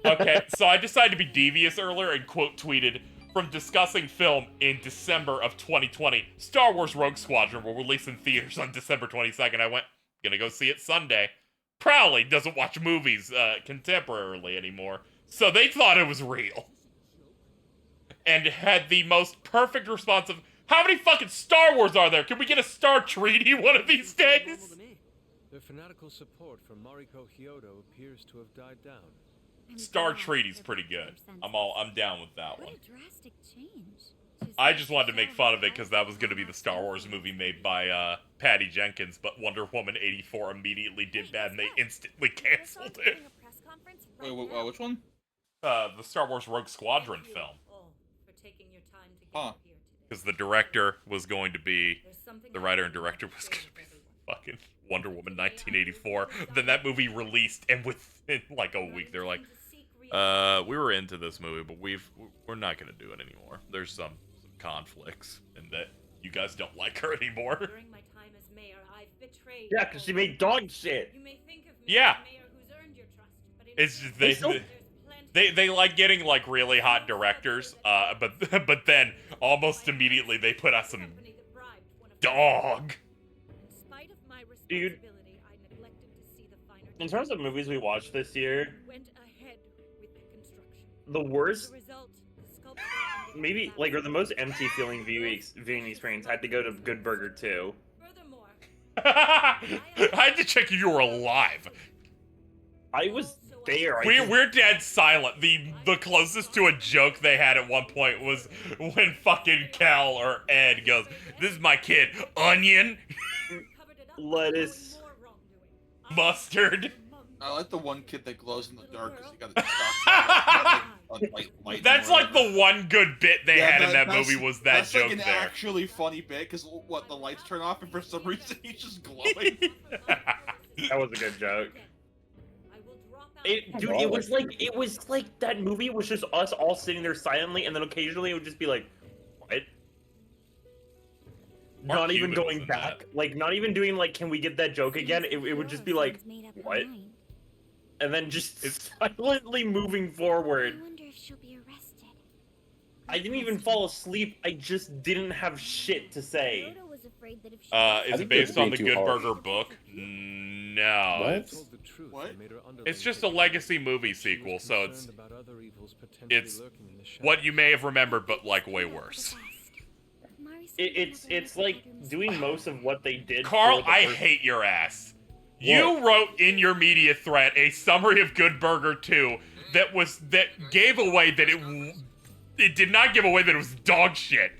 Okay, so I decided to be devious earlier and quote tweeted, from discussing film in December of 2020, Star Wars Rogue Squadron will release in theaters on December 22nd. I went, gonna go see it Sunday. Crowley doesn't watch movies contemporarily anymore, so they thought it was real. And had the most perfect response of, how many fucking Star Wars are there? Can we get a Star Treaty one of these days? Their fanatical support for Mariko Hyodo appears to have died down. Star Treaty's pretty good. I'm down with that one. What a drastic change. I just wanted to make fun of it because that was going to be the Star Wars movie made by Patty Jenkins, but Wonder Woman 84 immediately did bad and they instantly canceled it. Wait, which one? The Star Wars Rogue Squadron film. For taking your time to Huh. Because the director was going to be, the writer and director was going to be fucking Wonder Woman 1984. Then that movie released, and within like a week, they're like, we were into this movie, but we're not going to do it anymore. There's some conflicts, and that you guys don't like her anymore. During my time as mayor, I've betrayed. Yeah, because she made dog shit. You may think of me Yeah. as a mayor who's earned your trust, but in It's just, they like getting like really hot directors, but then almost immediately they put out some dog. in spite of my Dude. responsibility, I neglected to see the finer In terms of movies we watched this year, went ahead with the construction. the worst, As a result, the sculpture and the maybe like, or the most empty feeling viewing experience had to go to Good Burger 2. Furthermore, I had to check if you were alive. I was there. We're dead silent. The closest to a joke they had at one point was when fucking Cal or Ed goes, "This is my kid, onion, lettuce, mustard." I like the one kid that glows in the dark because he got a light. That's like the one good bit they had in that movie was that that's joke like an there. actually funny bit because what the lights turn off and for some reason he's just glowing. That was a good joke. Dude, it was like that movie was just us all sitting there silently, and then occasionally it would just be like, what? Mark Not even Cuban going was in back, like not even doing like, can we get that joke again? It would just be like, what? And then just silently moving forward. I wonder if she'll be arrested. I didn't even fall asleep. I just didn't have shit to say. Is it based on the Good Burger book? No. It's just a legacy movie sequel, so it's what you may have remembered, but like way worse. It's like doing most of what they did. Carl, I hate your ass. What? You wrote in your media thread a summary of Good Burger 2 that gave away that it did not give away that it was dog shit.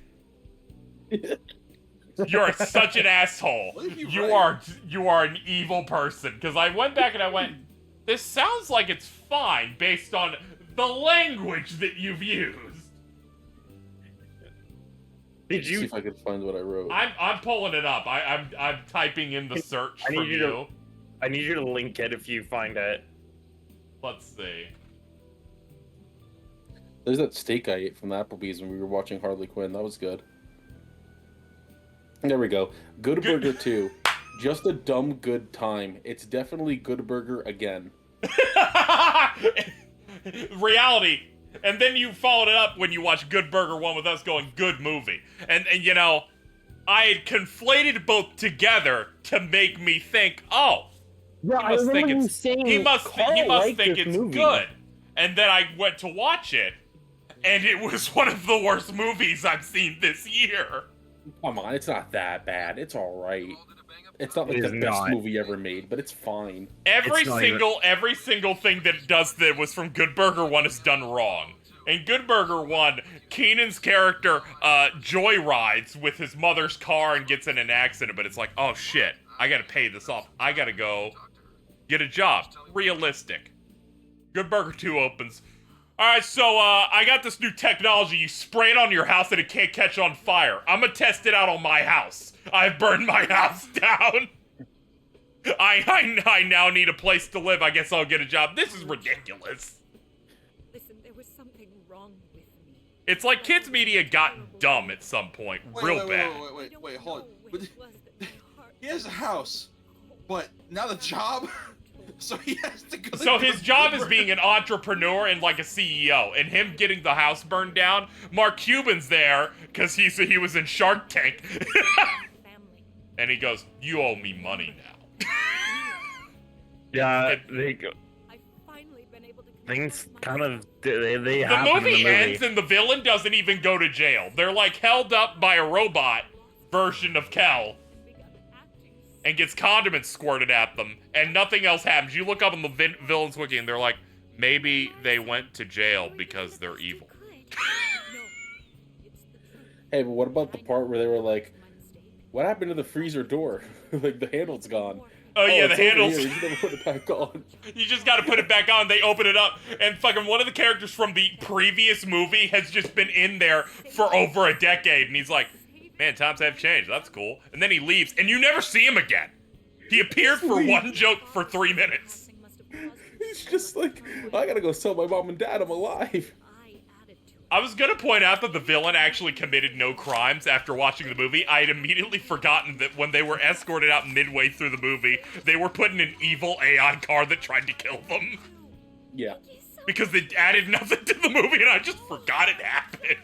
You're such an asshole. You are an evil person. Because I went back and I went, this sounds like it's fine based on the language that you've used. Did you? See if I can find what I wrote. I'm pulling it up. I'm typing in the search for you. I need you to link it if you find it. Let's see. There's that steak I ate from Applebee's when we were watching Harley Quinn. That was good. There we go. Good Burger 2. Just a dumb good time. It's definitely Good Burger again. Reality. And then you followed it up when you watched Good Burger 1 with us going, good movie. And you know, I had conflated both together to make me think, oh, yeah, he must think it's good. And then I went to watch it, and it was one of the worst movies I've seen this year. Come on, it's not that bad. It's alright. It's not like the best movie ever made, but it's fine. Every single thing that was from Good Burger 1 is done wrong. In Good Burger 1, Keenan's character joyrides with his mother's car and gets in an accident, but it's like, oh shit, I gotta pay this off. I gotta go get a job. Realistic. Good Burger 2 opens. Alright, so I got this new technology. You spray it on your house and it can't catch on fire. I'm gonna test it out on my house. I've burned my house down. I now need a place to live. I guess I'll get a job. This is ridiculous. Listen, there was something wrong with me. It's like kids media got dumb at some point. Real bad. Wait, hold on. He has a house, but now the job? So he has to go. So his job is being an entrepreneur and like a CEO, and him getting the house burned down. Mark Cuban's there because he was in Shark Tank, and he goes, "You owe me money now." Yeah, they go. Things kind of they happen The in the movie ends and the villain doesn't even go to jail. They're like held up by a robot version of Kel. And gets condiments squirted at them, and nothing else happens. You look up on the villain's wiki, and they're like, maybe they went to jail because they're evil. Hey, but what about the part where they were like, what happened to the freezer door? Like, the handle's gone. Oh yeah, the handle's... You never put it back on. You just gotta put it back on. They open it up, and fucking one of the characters from the previous movie has just been in there for over a decade, and he's like, man, times have changed. That's cool. And then he leaves, and you never see him again. He appeared for one joke for 3 minutes. He's just like, I gotta go tell my mom and dad I'm alive. I was gonna point out that the villain actually committed no crimes after watching the movie. I had immediately forgotten that when they were escorted out midway through the movie, they were put in an evil AI car that tried to kill them. Yeah. Because they added nothing to the movie, and I just forgot it happened.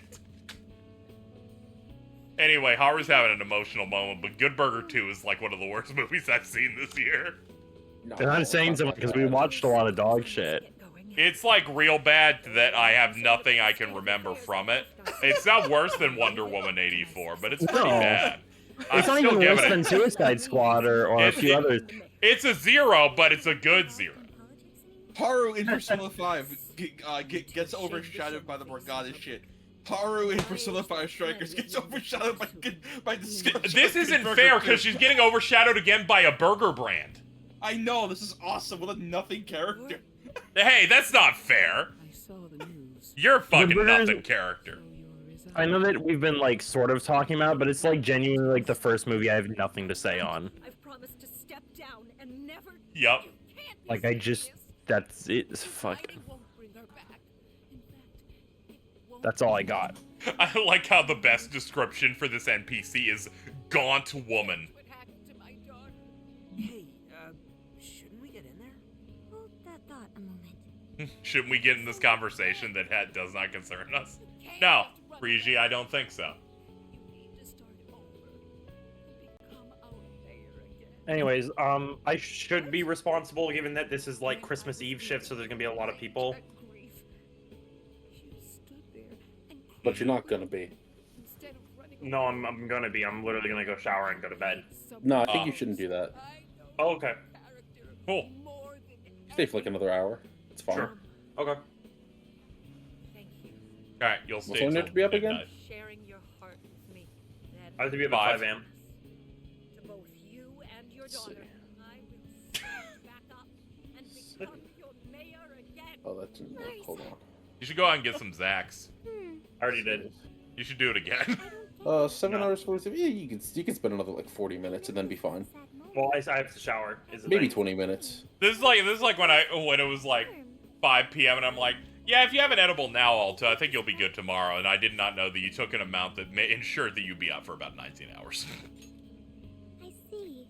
Anyway, Haru's having an emotional moment, but Good Burger 2 is like one of the worst movies I've seen this year. And I'm saying something because we watched a lot of dog shit. It's like real bad that I have nothing I can remember from it. It's not worse than Wonder Woman 84, but it's pretty bad. It's not even worse than Suicide Squad or a few others. It's a 0, but it's a good 0. Haru in Persona 5 gets overshadowed by the Morgana shit. Haru in Persona 5 Strikers gets overshadowed by the This isn't fair because she's getting overshadowed again by a burger brand. I know, this is awesome with a nothing character. Hey, that's not fair. You're a fucking nothing character. I know that we've been like sort of talking about, but it's like genuinely like the first movie I have nothing to say on. I've promised to step down and never. Yep. Like that's it. It's fucking. That's all I got. I like how the best description for this NPC is gaunt woman. Hey, shouldn't we get in there? Hold that thought a moment. Shouldn't we get in this conversation that does not concern us? No. Priji, I don't think so. Anyways, I should be responsible given that this is like Christmas Eve shift, so there's gonna be a lot of people. But you're not gonna be. No, I'm gonna be. I'm literally gonna go shower and go to bed. No, I think you shouldn't do that. Oh, okay. Cool. Stay for like another hour. It's fine. Sure. Okay. Alright, you'll stay. What's time to be up again? Sharing your heart with me. I have to be up at 5 a.m. To both you and your daughter, I will stand back up and become your mayor again. Oh, that didn't work. Hold on. You should go out and get some Zax. I already did. You should do it again. 7 hours 47. Yeah, you can spend another like 40 minutes and then be fine. Well, I have to shower. Maybe 20 minutes. This is like when it was like 5 p.m. and I'm like, yeah, if you have an edible now, Alta, I think you'll be good tomorrow. And I did not know that you took an amount that ensured that you'd be out for about 19 hours. I see.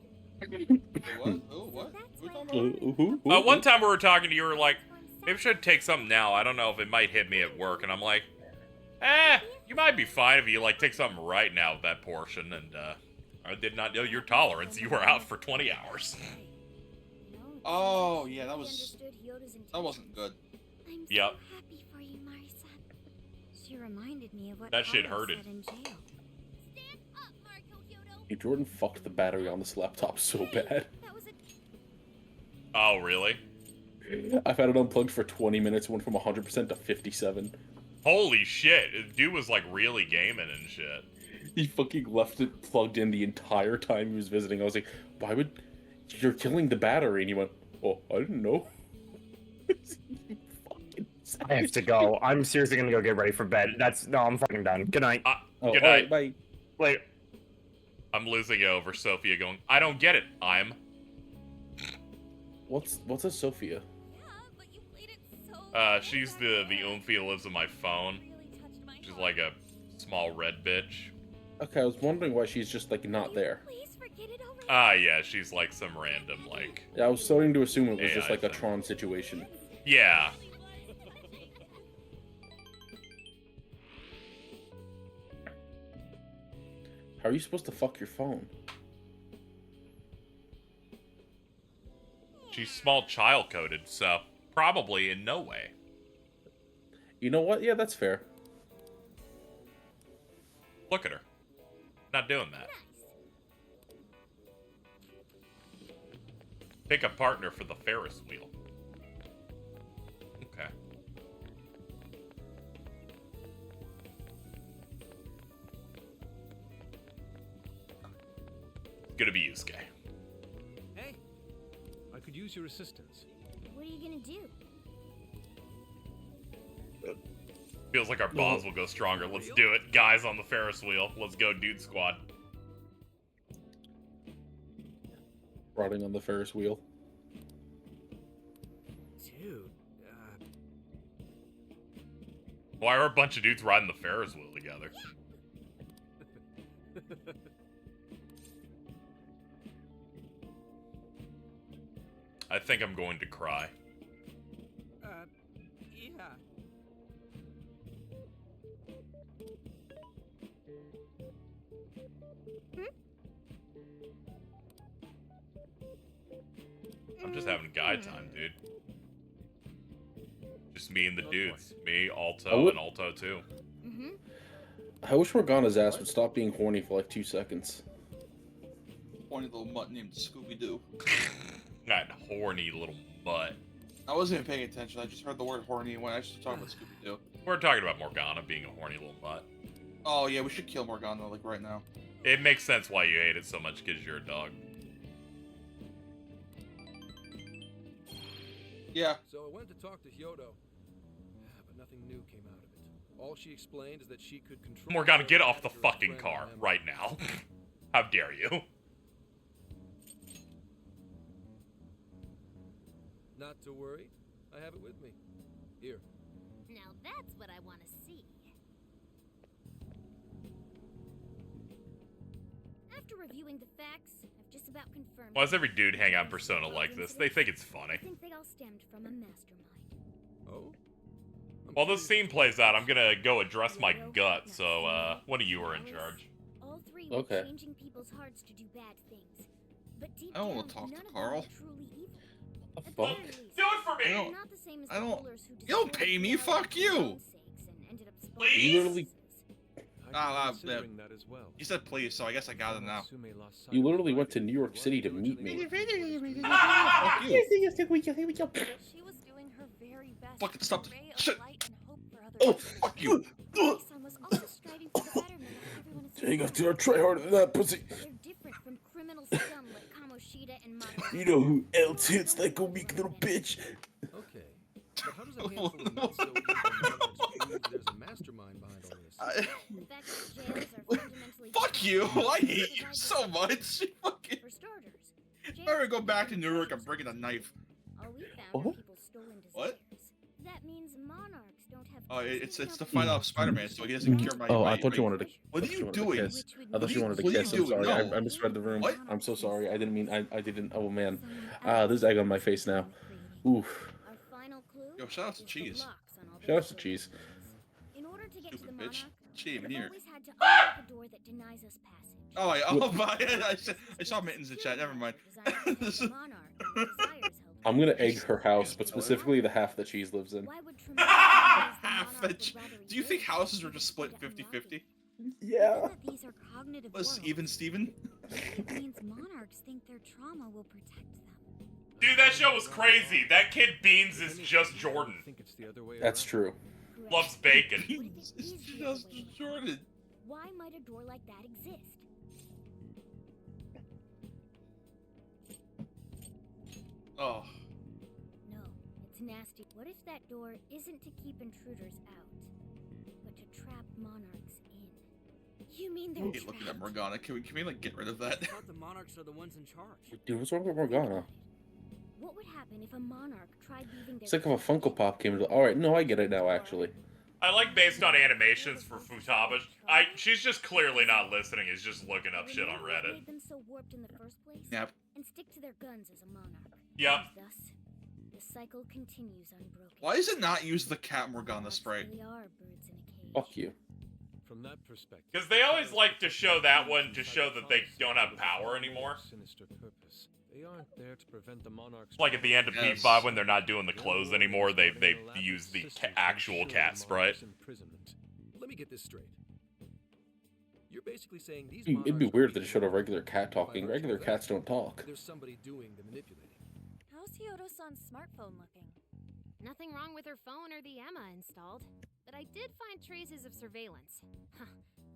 What? Oh, what? One time we were talking to you, were like, maybe I should take something now. I don't know if it might hit me at work. And I'm like, you might be fine if you like take something right now with that portion. And I did not know your tolerance. You were out for 20 hours. Oh, yeah, that wasn't good. I'm so Yep. happy for you, Marisa. She reminded me of what That shit Carl hurted. said in jail. Stand up, Marco Kyoto. Hey, Jordan fucked the battery on this laptop so bad. That was a Oh, really? I've had it unplugged for 20 minutes, went from 100% to 57. Holy shit. Dude was like really gaming and shit. He fucking left it plugged in the entire time he was visiting. I was like, why would... You're killing the battery. And he went, oh, I didn't know. I have to go. I'm seriously gonna go get ready for bed. I'm fucking done. Good night. Good night. Bye. Later. I'm losing it over Sophia going, I don't get it. I'm. What's a Sophia? She's the oomphy that lives on my phone. She's like a small red bitch. Okay, I was wondering why she's just like not there. Yeah, she's like some random like. Yeah, I was starting to assume it was just AI like a thing. Tron situation. Yeah. How are you supposed to fuck your phone? She's small child coded, so probably in no way. You know what? Yeah, that's fair. Look at her. Not doing that. Pick a partner for the Ferris wheel. Okay. It's gonna be Yusuke. Hey, I could use your assistance. What are you gonna do? Feels like our bonds will go stronger. Let's do it. Guys on the Ferris wheel. Let's go, dude squad. Rotting on the Ferris wheel. Dude, Why are a bunch of dudes riding the Ferris wheel together? I think I'm going to cry. yeah. I'm just having guy time, dude. Just me and the dudes. Me, Alto, and Alto too. I wish Morgana's ass would stop being horny for like 2 seconds. Horny little mutt named Scooby-Doo. That horny little butt. I wasn't even paying attention. I just heard the word horny when I was talking about Scooby-Doo. We're talking about Morgana being a horny little butt. Oh yeah, we should kill Morgana like right now. It makes sense why you hate it so much because you're a dog. Yeah. So I went to talk to Hyodo, but nothing new came out of it. All she explained is that she could control... Morgana, get off the fucking car right now. How dare you? Not to worry. I have it with me. Here. Now that's what I want to see. After reviewing the facts, I've just about confirmed. Why does every dude hang out in Persona like this? They think it's funny. I think they all stemmed from a mastermind. Oh? While this scene plays out, I'm gonna go address my gut, so, one of you are in charge. All three Okay. were changing people's hearts to do bad things. But deep I don't wanna down, talk to none of them Carl. were truly evil. What the At fuck? very least, Do it for I me! don't- not the same as I the don't- rulers who You don't destroyed pay me, reality fuck for their you. own sakes and ended up spawning Please? You literally- Considering that as well. You said please, so I guess I got it now. You literally went to New York City to meet me. Fuck you. She was doing her very best Fucking to stop. be a ray of Shit. light and hope for others. Oh, fuck you. Son was also striving for the betterment of everyone in Dang, I society. try harder than that, pussy. They're different from criminal scum like Kamoshida and Madara. You know who else hits that go meek little bitch? Okay. But how does a handful of not so evil monarchs prove there's a mastermind behind all this? The fact that jails are fundamentally Fuck you. different I from hate you providers. so much. Fucking. For starters, If I ever go back to New York, I'm bringing a knife. all we found What? are people's stolen desires. What? That means monarchs don't have. Oh, it's constant to enough find out power Spider-Man, to so he doesn't cure my. Oh, my, I thought you my- wanted to. What are thought you wanted to doing? kiss. I thought you wanted to What are you kiss. I'm doing? sorry. No. I misread the room. What? I'm so sorry. I didn't mean. I didn't. Oh man. Someone There's egg on my face now. Oof. Our final clue Yo, shout out to is the Cheese. locks on all Shout those out to doors. Cheese. In order to get to the Stupid monarch, bitch. She even we've here. always had to unlock a door that denies us passage. Oh, I saw Mittens in chat. Never mind. This is I'm gonna egg her house, but specifically the half that Cheese lives in. Why would Tremendous realize the Half monarch that would ch- rather Do you think live houses than are just split succeed at 50-50? Yeah. unlocking? Given that these are cognitive Was worlds, even Steven? it means monarchs think their trauma will protect them. Dude, that show was crazy. That kid Beans is just Jordan. I think it's the other way That's around. true. Loves bacon. What if it is the other Just way around? Jordan. Why might a door like that exist? Oh. No, it's nasty. What if that door isn't to keep intruders out, but to trap monarchs in? You mean they're I hate looking at Morgana. Can we like get rid of that? I thought the monarchs are the ones in charge. Dude, what's wrong with Morgana? What would happen if a monarch tried leaving their It's like if a Funko Pop came to. All right, no, I get it now. Actually, I like based on animations for Futaba. She's just clearly not listening. Is just looking up shit on Remember what Reddit. made them so warped in the first place? Yep. And stick to their guns as a monarch. Yep. Thus, the cycle continues unbroken. Why is it not use the cat Morgana Monarchs spray? really are birds in a cage. fuck you. From that perspective, Because they always like to show that one to show that they don't have power anymore. Sinister purpose. They aren't there to prevent the monarchs. Like at the end of Yes. P5 when they're not doing the clothes anymore, they use the actual cat sprite. Imprisonment. Let me get this straight. You're basically saying these It'd be monarchs are weird if they weak showed a and regular cat talking. by virtue Regular of cats that, don't talk. There's somebody doing the manipulating. How's Hyodo-san's smartphone looking? Nothing wrong with her phone or the Emma installed, but I did find traces of surveillance. Huh,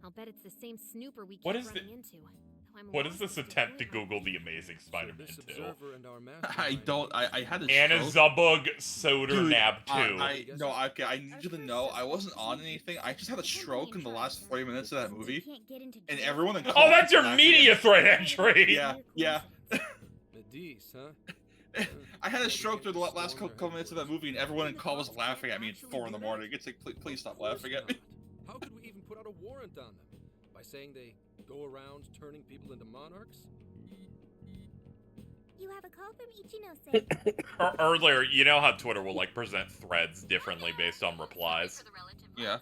I'll bet it's the same snooper we keep What is running into. though I'm What is lost this as to attempt to who it Google might the be. Amazing So Spider-Man this 2? observer and our I mastermind don't. I had a Anna stroke. Zubug Soder Dude, Nab 2. Okay, I need you to know I wasn't on anything. I just had a stroke in the last 40 minutes of that movie. And everyone in Oh, that's your laughed. media threat entry! Yeah. Medis, huh? I had a stroke through the last couple minutes of that movie, and everyone in call was laughing at me at 4 in the morning. It's like, please stop laughing at me. How could we even put out a warrant on them? By saying they go around turning people into monarchs? You have a call from Ichino-san. Earlier, you know how Twitter will like present threads differently based on replies? Yeah.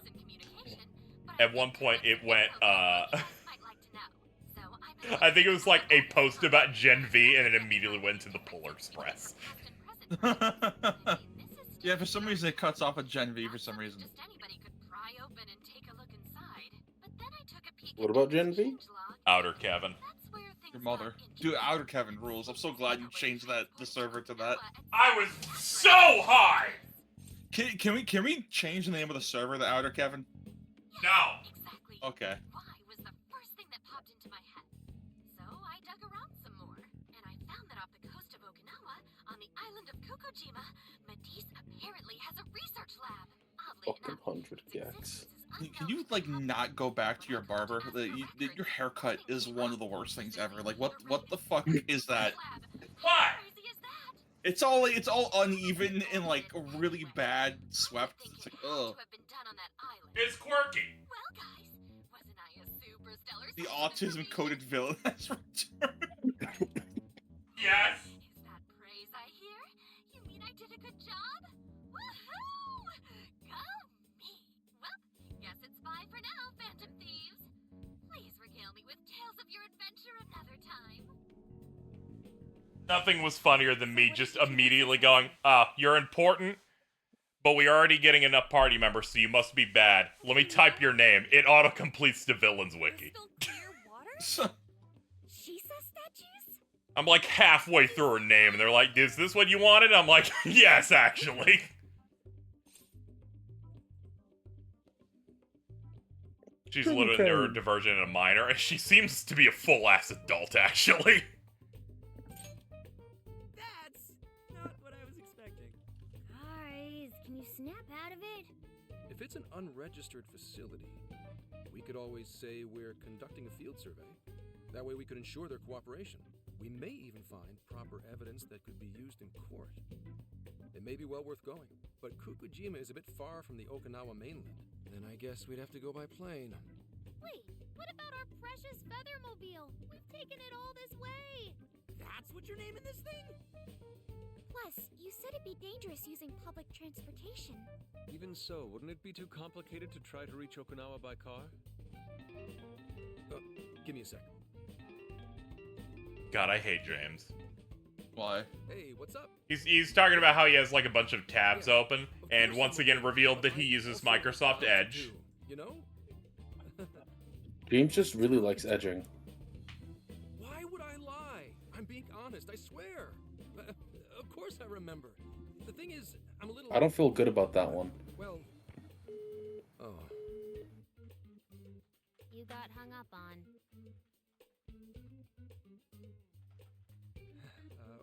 At one point it went, I think it was like a post about Gen V and it immediately went to the Polar Express. Yeah, for some reason it cuts off at Gen V for some reason. What about Gen V? Outer Kevin. Your mother. Dude, Outer Kevin rules. I'm so glad you changed the server to that. I was so high! Can we change the name of the server to Outer Kevin? No! Okay. Was the first thing that popped into my head. So I dug around some more, and I found that off the coast of Okinawa, on the island of Kokojima, Medis apparently has a research lab. Oddly Fucking 100 cats. Can you like not go back to your barber? Your haircut is one of the worst things ever. Like what the fuck is that? What? It's all uneven and like really bad swept. It's like ugh. It's quirky. The autism coded villain has returned. Yes. Praise I hear? You mean I did a good job? Woohoo! Go me! Well, guess it's bye for now, Phantom Thieves. Please regale me with tales of your adventure another time. Nothing was funnier than me just immediately going, you're important, but we're already getting enough party members, so you must be bad. Let me type your name. It auto-completes the villain's wiki. Shisa statues? I'm like halfway through her name, and they're like, is this what you wanted? I'm like, yes, actually. She's literally neurodivergent and a minor, and she seems to be a full-ass adult, actually. That's not what I was expecting. Guys, can you snap out of it? If it's an unregistered facility, we could always say we're conducting a field survey. That way we could ensure their cooperation. We may even find proper evidence that could be used in court. It may be well worth going, but Kukujima is a bit far from the Okinawa mainland. Then I guess we'd have to go by plane. Wait, what about our precious Feathermobile? We've taken it all this way. That's what you're naming this thing? Plus, you said it'd be dangerous using public transportation. Even so, wouldn't it be too complicated to try to reach Okinawa by car? Give me a second. God, I hate James. Why? Hey, what's up? He's talking about how he has like a bunch of tabs open, and once again revealed that he uses Microsoft Edge. You know? James just really likes edging. Why would I lie? I'm being honest, I swear. Of course I remember. The thing is, I'm a little... I don't feel good about that one. Well... Oh. You got hung up on.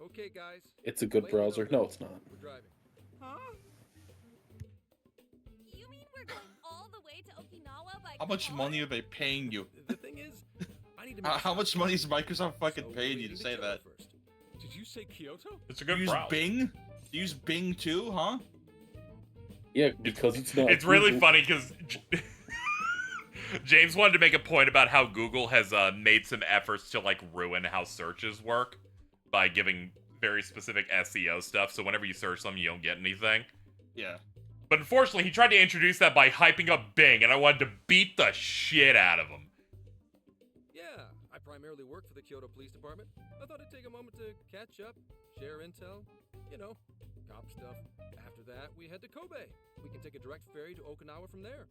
Okay, guys. It's a good browser. No, it's not. We're driving. Huh? You mean we're going all the way to Okinawa by How much car? money are they paying you? The thing is, I need to How much money is Microsoft fucking paying you to say that? First. Did you say Kyoto? It's a good Use browser. Bing? Use Bing too, huh? Yeah, because it's not. It's really Google. funny because James wanted to make a point about how Google has made some efforts to like ruin how searches work by giving very specific SEO stuff. So whenever you search something, you don't get anything. Yeah. But unfortunately, he tried to introduce that by hyping up Bing, and I wanted to beat the shit out of him. Yeah, I primarily work for the Kyoto Police Department. I thought I'd take a moment to catch up, share intel, you know, cop stuff. After that, we head to Kobe. We can take a direct ferry to Okinawa from there.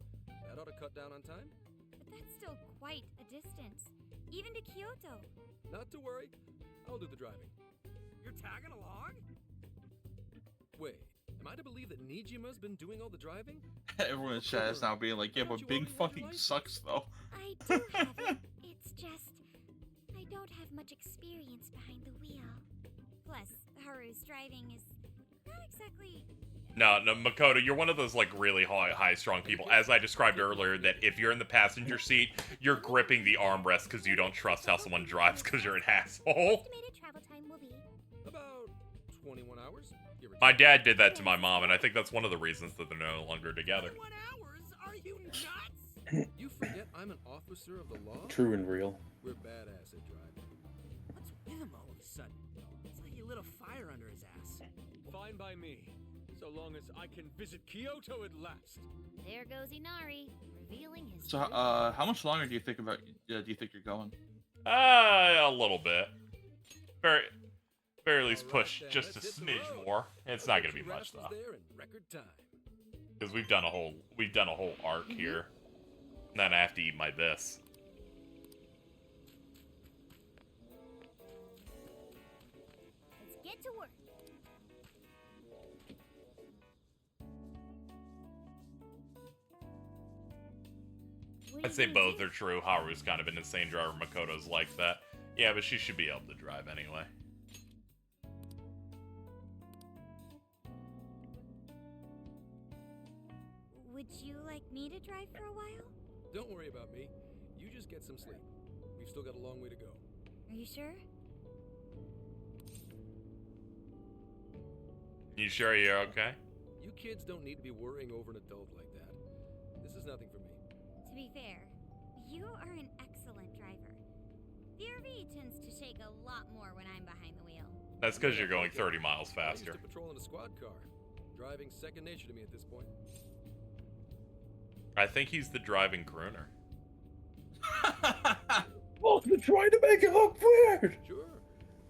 That ought to cut down on time. But that's still quite a distance. Even to Kyoto. Not to worry, I'll do the driving. You're tagging along? Wait, am I to believe that Nijima's been doing all the driving? Everyone in chat is now being like, yeah, but Bing fucking sucks though. I do have it. It's just, I don't have much experience behind the wheel. Plus, Haru's driving is not exactly... No, Makoto, you're one of those, like, really high-strung people. As I described earlier, that if you're in the passenger seat, you're gripping the armrest because you don't trust how someone drives because you're an asshole. Estimated travel time will be... About 21 hours. My dad did that to my mom, and I think that's one of the reasons that they're no longer together. 21 hours? Are you nuts? You forget I'm an officer of the law? True and real. We're badass at driving. What's with him all of a sudden? It's like he lit a fire under his ass. Fine by me. So long as I can visit Kyoto at last. There goes Inari, revealing his... So, how much longer do you think you're going? A little bit. Very least push just a smidge more. It's not gonna be much though. Because we've done a whole arc here. And then I have to eat my this. Let's get to work. I'd say both are true. Haru's kind of an insane driver. Makoto's like that. Yeah, but she should be able to drive anyway. Would you like me to drive for a while? Don't worry about me. You just get some sleep. We've still got a long way to go. Are you sure? You sure you're okay? You kids don't need to be worrying over an adult like that. This is nothing for me. To be fair, you are an excellent driver. The RV tends to shake a lot more when I'm behind the wheel. That's because you're going 30 miles I used faster. to patrol in a squad car. Driving's second nature to me at this point. I think he's the driving crooner. Oh, they're trying to make it look weird. Sure.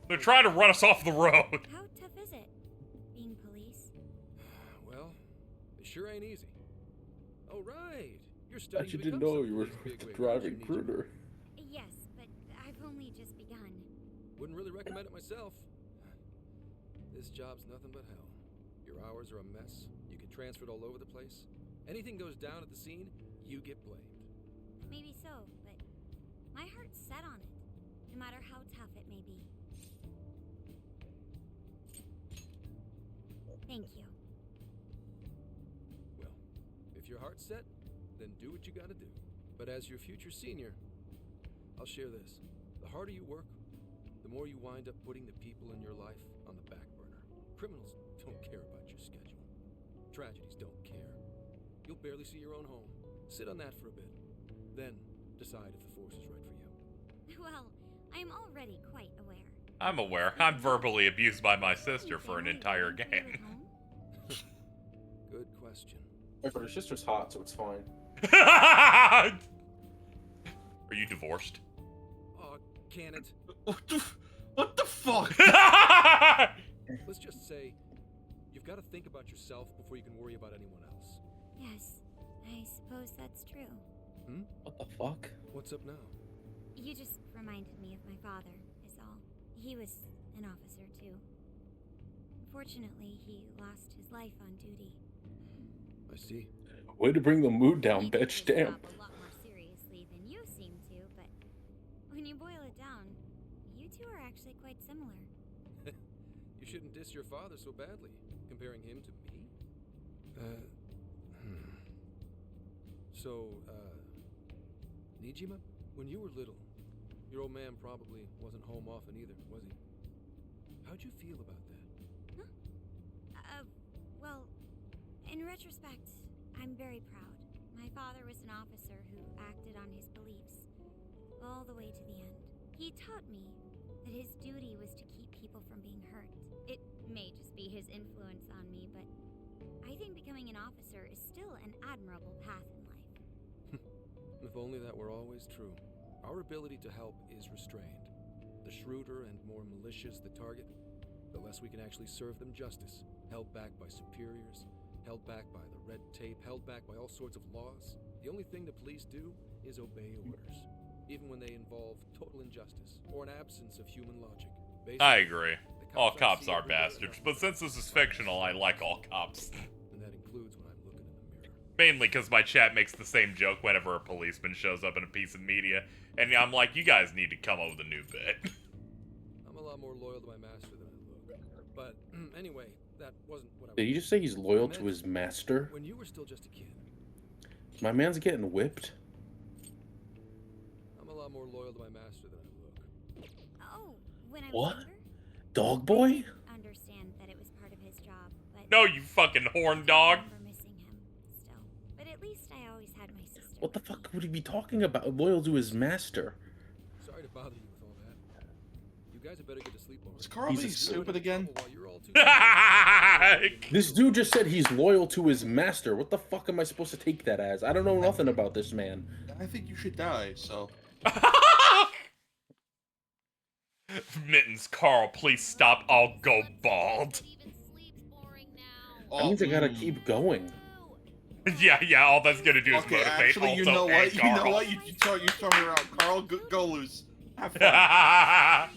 They're trying to run us off the road. How tough is it, being police? Well, it sure ain't easy. Oh, right. You're I studying to didn't become know some you were police the bigwig, driving aren't you, crooner. Yes, but I've only just begun. Wouldn't really recommend it myself. This job's nothing but hell. Your hours are a mess. You get transferred all over the place. Anything goes down at the scene, you get blamed. Maybe so, but my heart's set on it, no matter how tough it may be. Thank you. Well, if your heart's set, then do what you gotta do. But as your future senior, I'll share this. The harder you work, the more you wind up putting the people in your life on the back burner. Criminals don't care about your schedule. Tragedies don't care. You'll barely see your own home. Sit on that for a bit. Then decide if the force is right for you. Well, I am already quite aware. I'm aware. I'm verbally abused by my sister for an entire game. Good question. But her sister's hot, so it's fine. Are you divorced? Oh, can it? What the fuck? Let's just say you've got to think about yourself before you can worry about anyone else. Yes, I suppose that's true. What the fuck? What's up now? You just reminded me of my father, is all. He was an officer, too. Unfortunately, he lost his life on duty. I see. Way to bring the mood down, He took bitch. his Damn. job a lot more seriously than you seem to, but when you boil it down, you two are actually quite similar. You shouldn't diss your father so badly, comparing him to me. So, Nijima, when you were little, your old man probably wasn't home often either, was he? How'd you feel about that? Well, in retrospect, I'm very proud. My father was an officer who acted on his beliefs, all the way to the end. He taught me that his duty was to keep people from being hurt. It may just be his influence on me, but I think becoming an officer is still an admirable path in life. If only that were always true. Our ability to help is restrained. The shrewder and more malicious the target, the less we can actually serve them justice. Held back by superiors, held back by the red tape, held back by all sorts of laws. The only thing the police do is obey orders, even when they involve total injustice or an absence of human logic. I agree. All cops are bastards, but since this is fictional, I like all cops. And that includes when I'm looking in the mirror. Mainly because my chat makes the same joke whenever a policeman shows up in a piece of media, and I'm like, you guys need to come up with a new bit. I'm a lot more loyal to my master than I look. But anyway, that wasn't what I Did you just say he's loyal to his master? When you were still just a kid. My man's getting whipped. I'm a lot more loyal to my master than I look. Oh, when I was What? younger, Dog boy? understand that it was part of his job, but No, you fucking horn dog. I remember missing him still. But at least I always had my sister. What the fuck would he be talking about? Loyal to his master. Sorry to bother you with all that. You guys had better get to sleep already. Is Carl He's being a- stupid again? While you're all too This dude just said he's loyal to his master. What the fuck am I supposed to take that as? I don't know nothing about this man. I think you should die, so. Mittens, Carl, please stop. I'll go bald. That means I gotta keep going. Yeah, all that's gonna do is Okay, motivate actually, you Alto know and what? You know Carl. what? You throw me around. Carl, go loose. Have fun.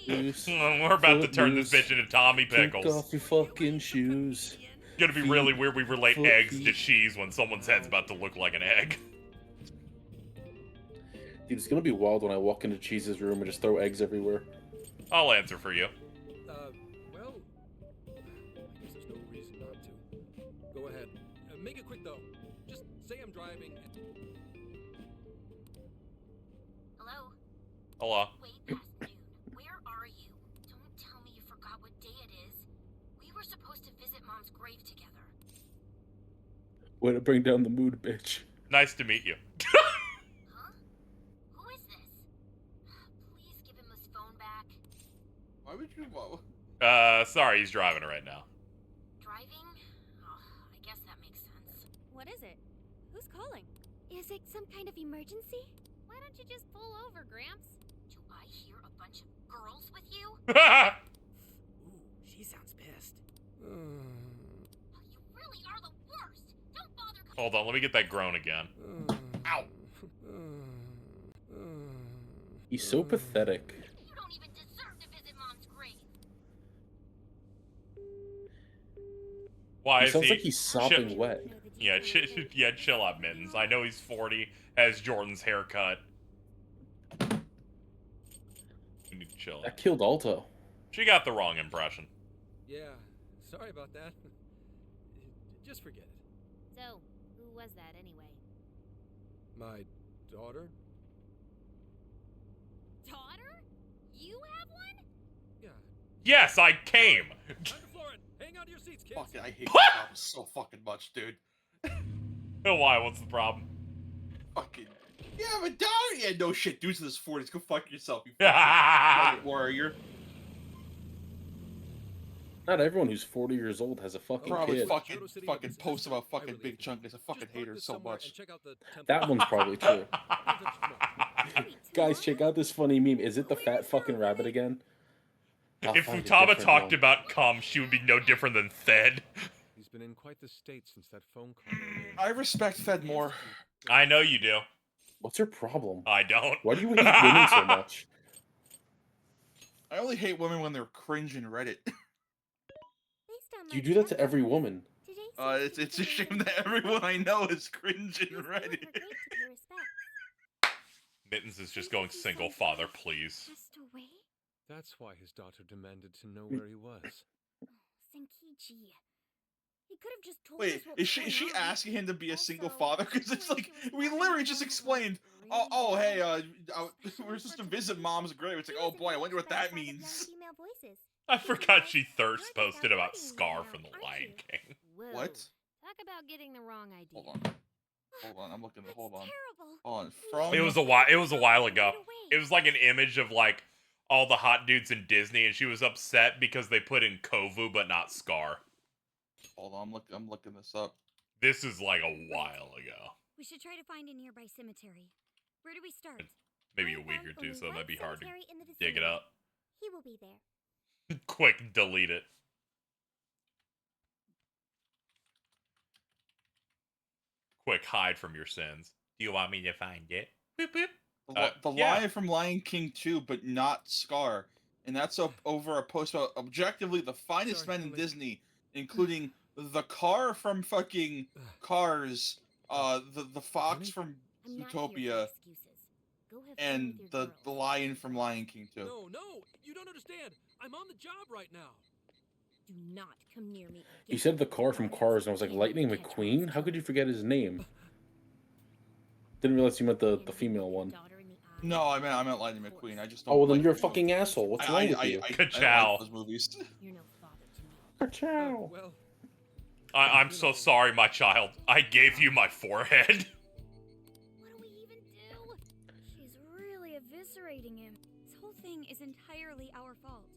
Loose, We're about to turn this footloose. bitch into Tommy Take Pickles. off your fucking shoes. It's gonna be really weird we relate Foot eggs to feet. cheese when someone's head's about to look like an egg. Dude, it's gonna be wild when I walk into Cheese's room and just throw eggs everywhere. I'll answer for you. Well, I guess there's no reason not to. Go ahead. Make it quick, though. Just say I'm driving. Hello? Hello. Way past noon. Where are you? Don't tell me you forgot what day it is. We were supposed to visit Mom's grave together. Way to bring down the mood, bitch. Nice to meet you. Huh? Who is this? Please give him his phone back. Why would you? Whoa. Sorry, he's driving right now. Driving? What is it? Who's calling? Is it some kind of emergency? Why don't you just pull over, Gramps? Do I hear a bunch of girls with you? Ooh, she sounds pissed. Oh, you really are the worst. Don't bother. Hold on, let me get that groan again. Ow. He's so pathetic. You don't even deserve to visit Mom's grave. Why He is sounds he? like he's sopping wet. Yeah, yeah, chill out, Mittens. I know he's 40, has Jordan's haircut. We need to chill. That killed Alto. She got the wrong impression. Yeah, sorry about that. Just forget it. So, who was that anyway? My daughter? Daughter? You have one? Yeah. Yes, I came! Florin, hang on to your seats, kids. Fucking, I hate this album so fucking much, dude. Why? What's the problem? Fucking. Yeah, but daughter. Yeah, no shit. Dudes in his 40s. Go fuck yourself, you fucking warrior. Not everyone who's 40 years old has a fucking Probably kid. fucking post about fucking Big Chunk is a fucking hater so much. That one's probably true. Guys, check out this funny meme. Is it the fat fucking rabbit again? If Futaba talked about cum, she would be no different than Thed. He's been in quite the state since that phone call. I respect Thed more. I know you do. What's your problem? I don't. Why do you hate women so much? I only hate women when they're cringe in Reddit. You do that to every woman. It's a shame that everyone I know is cringe in Reddit. Mittens is just going single father, please. That's why his daughter demanded to know where he was. Senkichi. He could have just told Wait, us what is she asking him to be a single father? Because it's like, we literally just explained, hey, we're supposed to visit Mom's grave. It's like, oh boy, I wonder what that means. I forgot she thirst posted about Scar from The Lion King. What? Talk about getting the wrong idea. Hold on, I'm looking, hold on. Terrible. Hold on, from... It was a while ago. It was like an image of like all the hot dudes in Disney, and she was upset because they put in Kovu but not Scar. Hold on, I'm looking this up. This is like a while ago. We should try to find a nearby cemetery. Where do we start? Maybe a week or two, so it might be hard to dig it vicinity. up. He will be there. Quick, delete it. Quick, hide from your sins. Do you want me to find it? Boop, boop. The yeah. Lion from Lion King 2, but not Scar. And that's up over a post about objectively the finest men in Disney, including the car from fucking Cars, the fox from Zootopia, and the lion from Lion King 2. No, you don't understand. I'm on the job right now. Do not come near me. You said the car from Cars, and I was like, Lightning McQueen? How could you forget his name? Didn't realize you meant the female one. No, I meant Lightning McQueen. I just don't. Oh, well, then like you're a those fucking movies. asshole. What's wrong with you? I don't Ka-chow. like those movies. You're no father to me. Ka-chow. Well, I'm so sorry, my child. I gave you my forehead. What do we even do? She's really eviscerating him. This whole thing is entirely our fault.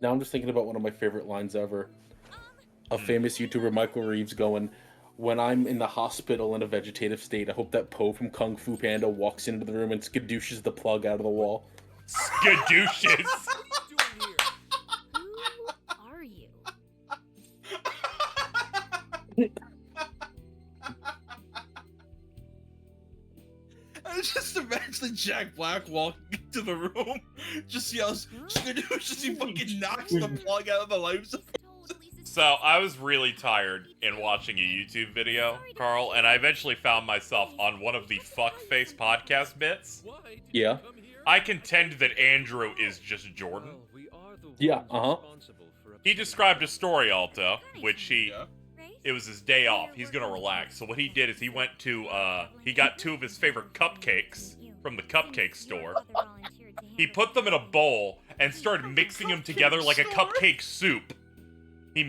Now I'm just thinking about one of my favorite lines ever. A famous YouTuber, Michael Reeves, going, "When I'm in the hospital in a vegetative state, I hope that Poe from Kung Fu Panda walks into the room and skadooshes the plug out of the wall." Skadooshes! Who are you? I just imagine Jack Black walking into the room, just yells, "Skadoosh!" as he fucking knocks the plug out of the life support. So, I was really tired in watching a YouTube video, Carl, and I eventually found myself on one of the Fuckface podcast bits. Yeah. I contend that Andrew is just Jordan. Yeah, He described a story, Alto, which it was his day off. He's gonna relax. So what he did is he went to, he got 2 of his favorite cupcakes from the cupcake store. He put them in a bowl and started mixing them together like a cupcake soup. He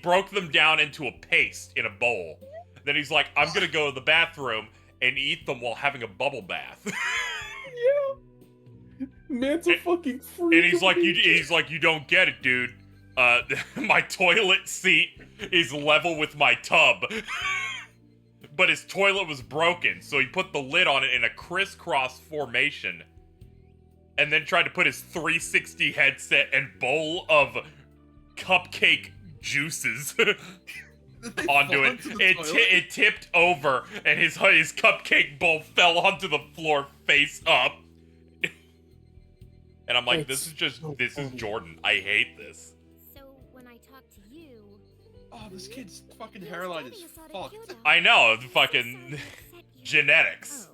broke them down into a paste in a bowl. Then he's like, I'm gonna go to the bathroom and eat them while having a bubble bath. Yeah. Man's a fucking freak. And he's like, you don't get it, dude. My toilet seat is level with my tub. but his toilet was broken, so he put the lid on it in a crisscross formation, and then tried to put his 360 headset and bowl of cupcake juices onto it. It tipped over, and his cupcake bowl fell onto the floor face up. And I'm like, this is Jordan. I hate this. So when I talk to you, Oh, this kid's fucking hairline is fucked. I know, the fucking genetics.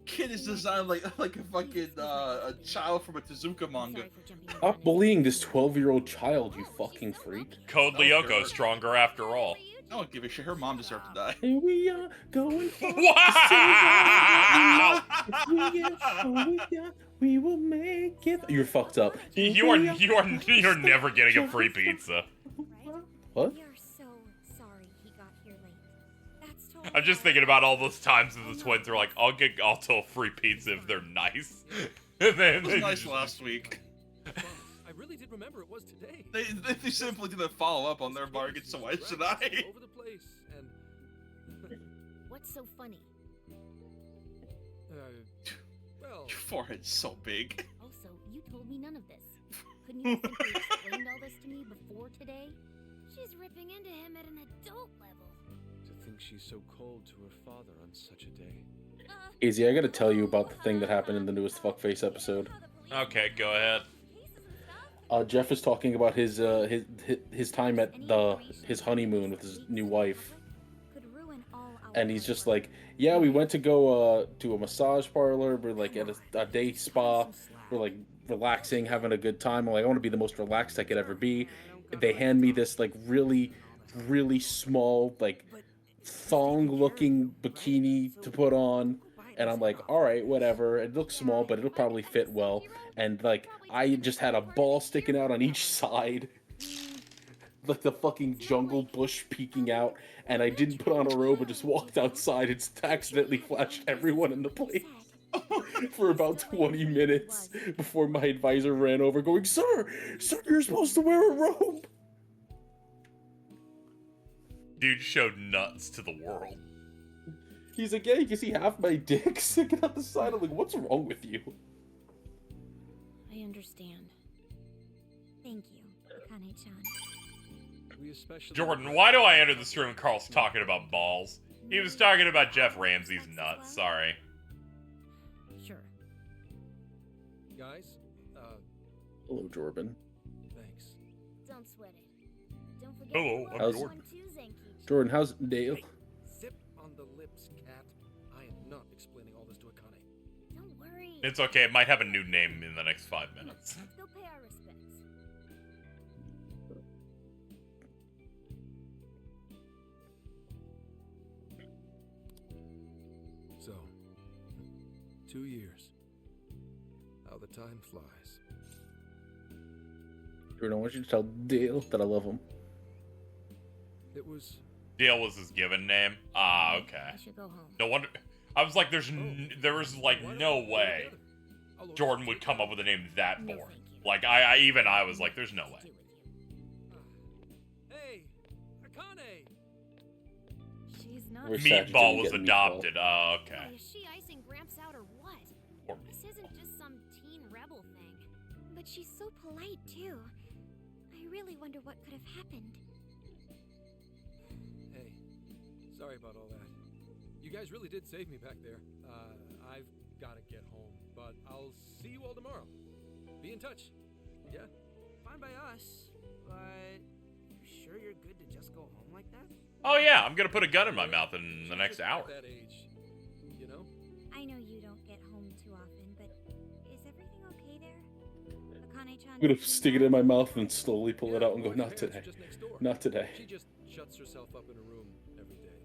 Kid is designed like a fucking a child from a Tezuka manga. Stop bullying this 12-year-old child, you fucking freak. Code Lyoko, stronger after all. I don't give a shit. Her mom deserved to die. Here we are going far. Wow! We will make it. You're fucked up. You're never getting a free pizza. What? You're so sorry he got here late. That's totally I'm just thinking about all those times that the twins are like, I'll tell a free pizza if they're nice. And then It was nice last week. I really did remember it was today. They simply didn't follow up on their bargain, so why should I? Over the place and What's so funny? well, Your forehead's so big. Also, you told me none of this. Couldn't you have simply explained all this to me before today? She's ripping into him at an adult level. To think she's so cold to her father on such a day. Izzy, I gotta tell you about the thing that happened in the newest Fuckface episode. Okay, go ahead. Jeff is talking about his time at his honeymoon with his new wife, and he's just like, yeah, we went to go to a massage parlor. We're like at a day spa. We're like relaxing, having a good time. I'm like, I want to be the most relaxed I could ever be. They hand me this like really, really small like thong-looking bikini to put on. And I'm like, all right, whatever. It looks small, but it'll probably fit well. And like, I just had a ball sticking out on each side, like the fucking jungle bush peeking out. And I didn't put on a robe. I just walked outside and accidentally flashed everyone in the place for about 20 minutes before my advisor ran over, going, "Sir, you're supposed to wear a robe." Dude showed nuts to the world. He's like, yeah, you can see half my dick sticking out the side. I'm like, what's wrong with you? I understand. Thank you, Akane-chan. Jordan, why do I enter this room? Carl's talking about balls. He was talking about Jeff Ramsey's nuts. Sorry. Sure. guys, Hello, Jordan. thanks. Don't sweat it. Don't forget. Hello, I'm How's- Jordan. Jordan, how's Dale? Zip on the lips, cat. I am not explaining all this to Akane. Don't worry. It's okay, it might have a new name in the next 5 minutes. Let's go pay our respects. So, 2 years. How the time flies. Jordan, I want you to tell Dale that I love him. It was Dale was his given name. Ah, okay. I should go home. No wonder. I was like, there was like no way Jordan would come up with a name that boring. Like I was like, there's no way. Hey, Akane! She's not. Meatball was adopted. Oh, okay. Is she icing Gramps out or what? Or This isn't just some teen rebel thing. But she's so polite too. I really wonder what could have happened. Hey, sorry about all that. You guys really did save me back there. I've got to get home, but I'll see you all tomorrow. Be in touch. Yeah? Fine by us, but you sure you're good to just go home like that? Oh yeah, I'm gonna put a gun in my mouth in the next hour. At that age, you know? I know you don't get home too often, but is everything okay there? Akane-chan. I'm gonna stick it in my mouth and slowly pull it out and go, not today. Not today. She just shuts herself up in a room every day.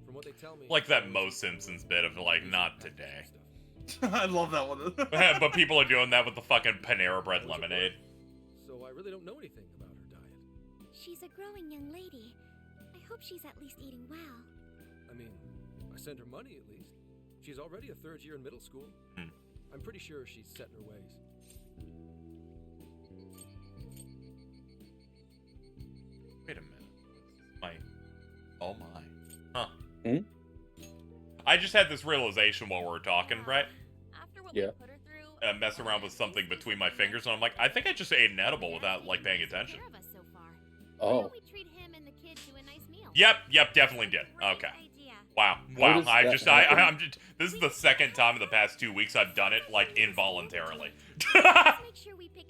From what they tell me, Like that Mo Simpsons bit of like, not today. I love that one. But people are doing that with the fucking Panera Bread lemonade. So I really don't know anything about her diet. She's a growing young lady. I hope she's at least eating well. I mean, I send her money at least. She's already a third year in middle school. I'm pretty sure she's set in her ways. Wait a minute. Oh my. I just had this realization while we were talking, right? After what Yeah. we put her through, Messing around with something between my fingers, and I'm like, I think I just ate an edible without, like, paying attention. Oh. Yep, definitely did. Okay. Wow. How does that happen? I'm just, this is the second time in the past 2 weeks I've done it, like, involuntarily.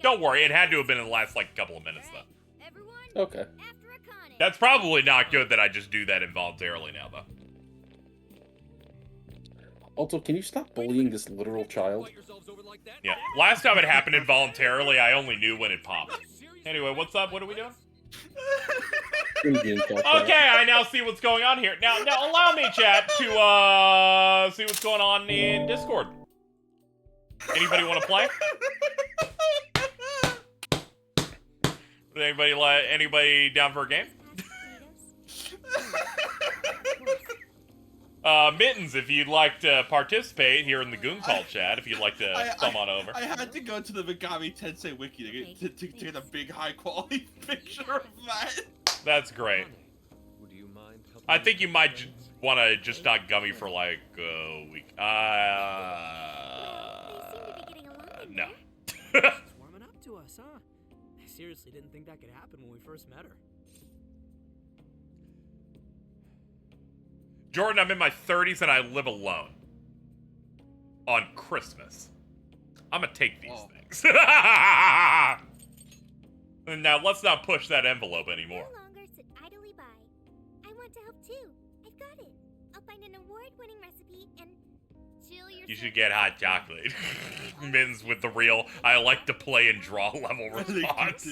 Don't worry, it had to have been in the last, like, couple of minutes, though. Okay. That's probably not good that I just do that involuntarily now, though. Also, can you stop bullying this literal child? Yeah. Last time it happened involuntarily, I only knew when it popped. Anyway, what's up? What are we doing? Okay, I now see what's going on here. Now allow me, chat, to see what's going on in Discord. Anybody want to play? Anybody down for a game? Mittens, if you'd like to participate here in the Goon Call chat, if you'd like to come on over. I had to go to the Megami Tensei wiki to get a big high quality picture of that. That's great. I think you might want to just not gummy for like a week. No. It's warming up to us, huh? I seriously didn't think that could happen when we first met her. Jordan, I'm in my 30s and I live alone. On Christmas. I'm gonna take these things. And now, let's not push that envelope anymore. No longer sit idly by. I want to help too. I've got it. I'll find an award-winning recipe and chill your. You should get hot chocolate. Mittens with the real, I like to play and draw level response.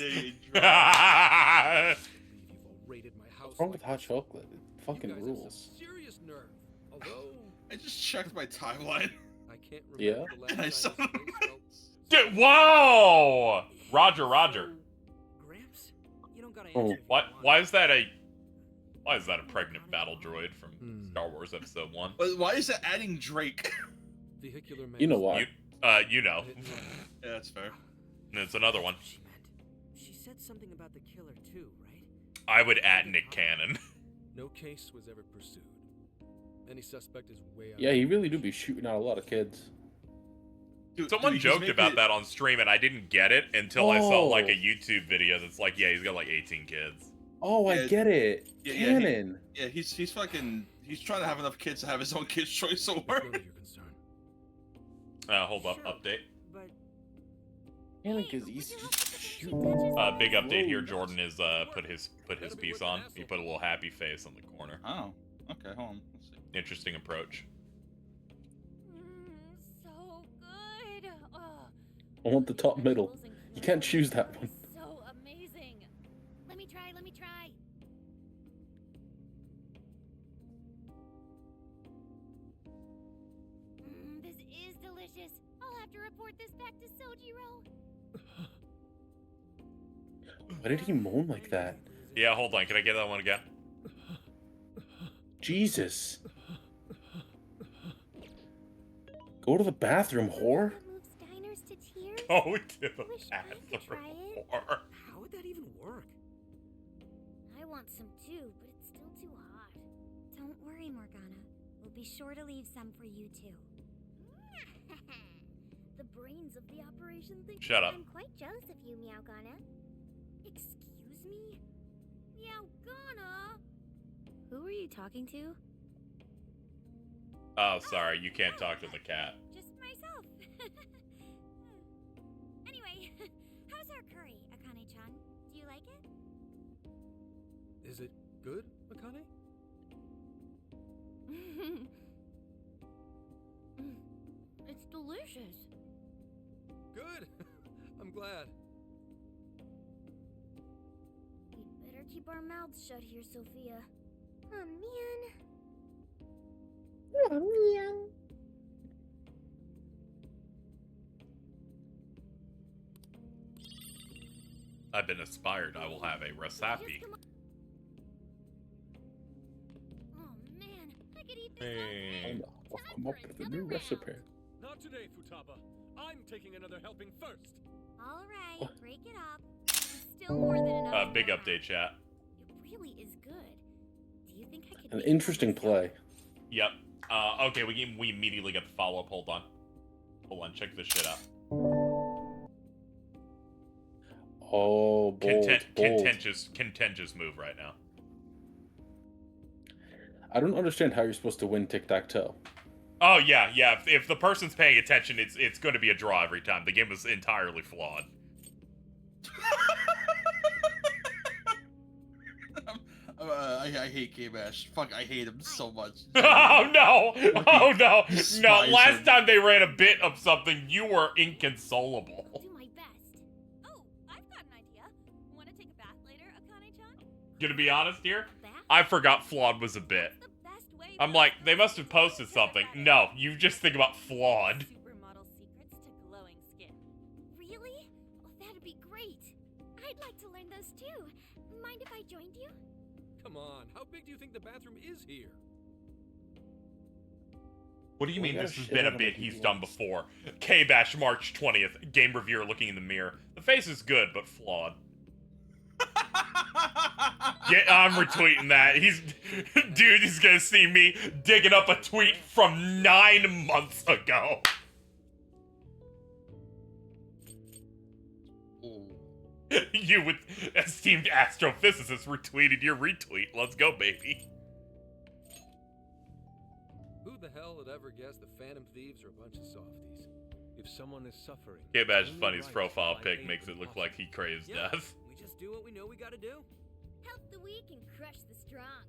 What's wrong with hot chocolate? It fucking rules. I just checked my timeline. I can't Yeah? And I saw them. Dude, whoa! Roger. Gramps, you don't gotta Oh. answer. What? Why is that a pregnant battle droid from Star Wars Episode 1? Why is it adding Drake? You know why? You know. Yeah, that's fair. And it's another one. She said something about the killer too, right? I would add Nick Cannon. No case was ever pursued. Any suspect is way out. Yeah, he really do be shooting out a lot of kids. Someone joked about that on stream, and I didn't get it until I saw like a YouTube video that's like, yeah, he's got like 18 kids. Oh, I get it. Yeah, Cannon. He's fucking. He's trying to have enough kids to have his own Kids' Choice Award. Hold up, update. Cannon, because he's just shooting. Big update here. Jordan is put his piece on. He put a little happy face on the corner. Oh, okay, hold on. Let's see. Interesting approach. so good. I want the top middle. You can't choose that one. So amazing. Let me try. This is delicious. I'll have to report this back to Sojiro. Why did he moan like that? Yeah, hold on. Can I get that one again? Jesus. Go to the bathroom, whore. Moves diners to tears. Go to the Wish I could bathroom. try it. Or... How would that even work? I want some too, but it's still too hot. Don't worry, Morgana. We'll be sure to leave some for you too. The brains of the operation think Shut up. I'm quite jealous of you, Meowgana. Excuse me? Meowgana? Who are you talking to? Oh, sorry. You can't talk to the cat. Just myself. Anyway, how's our curry, Akane-chan? Do you like it? Is it good, Akane? It's delicious. Good. I'm glad. We'd better keep our mouths shut here, Sophia. Oh, man. Oh, man. I've been inspired. I will have a recipe. Oh, man. I could eat this Hey. I'll come up with a new recipe. Not today, Futaba. I'm taking another helping first. All right, break it up. It's still more than enough. Big update, chat. It really is good. Do you think I could An make interesting play. Yep. Okay, we immediately get the follow-up. Hold on, check this shit out. Oh, bold. Contentious move right now. I don't understand how you're supposed to win tic-tac-toe. Oh yeah. If the person's paying attention, it's going to be a draw every time. The game is entirely flawed. I hate K-Bash. Fuck, I hate him so much. Oh no! Oh no! No, last him. time they ran a bit of something, you were inconsolable. Do my best. Oh, I've got an idea. Want to take a bath later, Akane-chan? Gonna be honest here? I forgot flawed was a bit. I'm like, they must have posted something. No, you just think about flawed. Supermodel secrets to glowing skin. Really? Oh, that'd be great. I'd like to learn those too. Mind if I joined you? Come on, how big do you think the bathroom is here? What do you We mean got this has shit been a on the bit he's DVDs. done before? K-Bash March 20th, game reviewer looking in the mirror. The face is good, but flawed. Yeah, I'm retweeting that. Dude, he's gonna see me digging up a tweet from 9 months ago. You with esteemed astrophysicist retweeted your retweet. Let's go, baby. Who the hell would ever guess the Phantom Thieves are a bunch of softies? If someone is suffering... K-Bash Funny's profile pic makes it look like he craves death. We just do what we know we gotta do. Help the weak and crush the strong.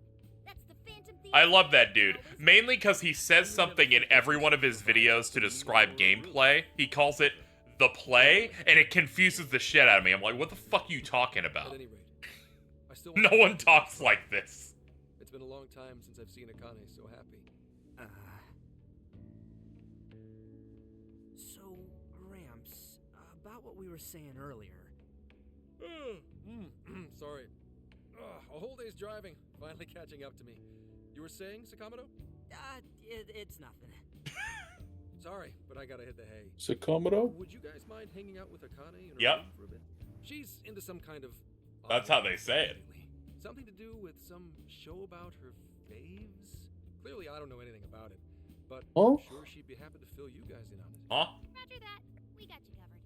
That's the Phantom Thief. I love that dude. Mainly because he says something in every one of his videos to describe gameplay. He calls it the play, and it confuses the shit out of me. I'm like, what the fuck are you talking At about? any rate, I still No one talks like this. It's been a long time since I've seen Akane so happy. So, Ramps, about what we were saying earlier. Sorry. A whole day's driving, finally catching up to me. You were saying, Sakamoto? It's nothing. Sorry, but I gotta hit the hay. Sakamoto? Would you guys mind hanging out with Akane in her Yep. room for a bit? She's into some kind of... That's how they say it. Something to do with some show about her faves? Clearly, I don't know anything about it, but Oh? I'm sure she'd be happy to fill you guys in on it. Huh? Roger that. We got you covered.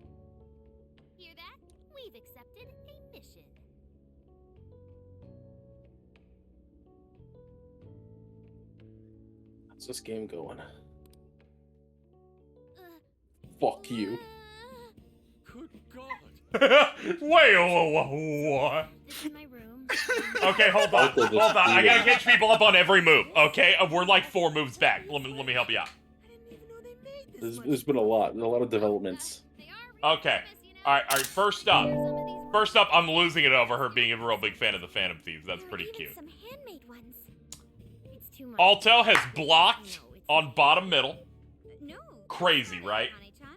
Hear that? We've accepted a mission. How's this game going? Fuck you. Good God. Wait, what? This is my room. Okay, hold on. Both of Hold this on. I gotta is- catch people up on every move, okay? We're like 4 moves back. Let me help you out. There's been a lot of developments. Okay. Alright, first up, I'm losing it over her being a real big fan of the Phantom Thieves. That's pretty cute. Some handmade ones. It's too much. Alto has blocked on bottom middle. No. Crazy, right? Akane-chan.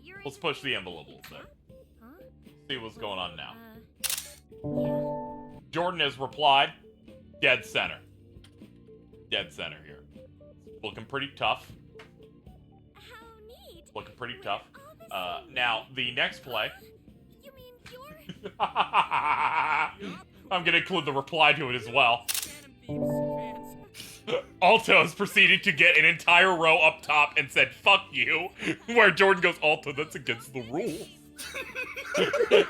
You're Let's into push the envelope a little bit. Huh? See what's going on now. Yeah. Jordan has replied, dead center. Dead center here. Looking pretty tough. How neat. Looking pretty tough. Now, the next play. You mean you're... I'm gonna include the reply to it as well. Phantom Thieves fans. Alto has proceeded to get an entire row up top and said, fuck you. Where Jordan goes, Alto, that's against the rules. to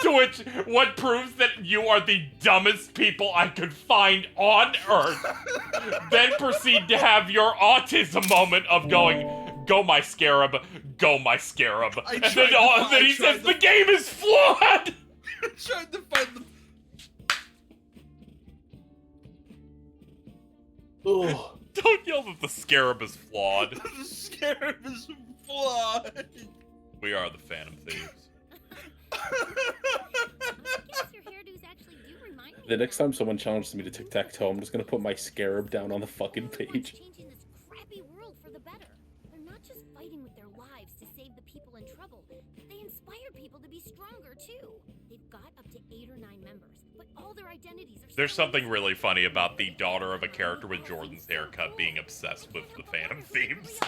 which, what proves that you are the dumbest people I could find on Earth. Then proceed to have your autism moment of going, go my scarab, go my scarab. And then he says, the game is flawed! Trying to find the... Ugh. Don't yell that the scarab is flawed. The scarab is flawed. We are the Phantom Thieves. The next time someone challenges me to tic-tac-toe, I'm just gonna put my scarab down on the fucking page. Changing this crappy world for the better. They're not just fighting with their lives to save the people in trouble. They inspire people to be stronger too. They've got up to 8 or 9 members, but all their identities are... There's something really funny about the daughter of a character with Jordan's haircut being obsessed with the Phantom Thieves.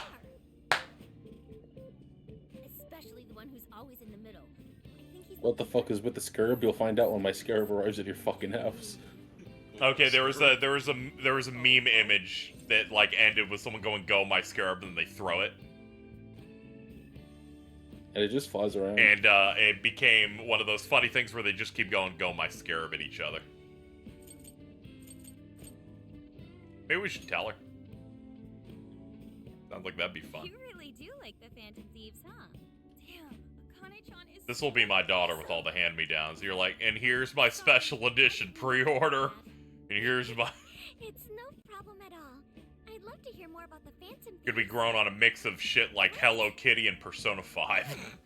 Especially the one who's always in the middle. I think he's... What the fuck is with the scarab? You'll find out when my scarab arrives at your fucking house. Okay, there was a meme image that like ended with someone going "Go my scarab" and they throw it, And it just flies around. and it became one of those funny things where they just keep going "Go my scarab" at each other. Maybe we should tell her. Sounds like that'd be fun. You really do like the Phantom Thieves, huh? Damn, Akane-chan is This will be my daughter with all the hand-me-downs. You're like, and here's my special edition pre-order, and here's my. It's no problem at all. I'd love to hear more about the Phantom Thieves. Gonna be grown on a mix of shit like Hello Kitty and Persona 5.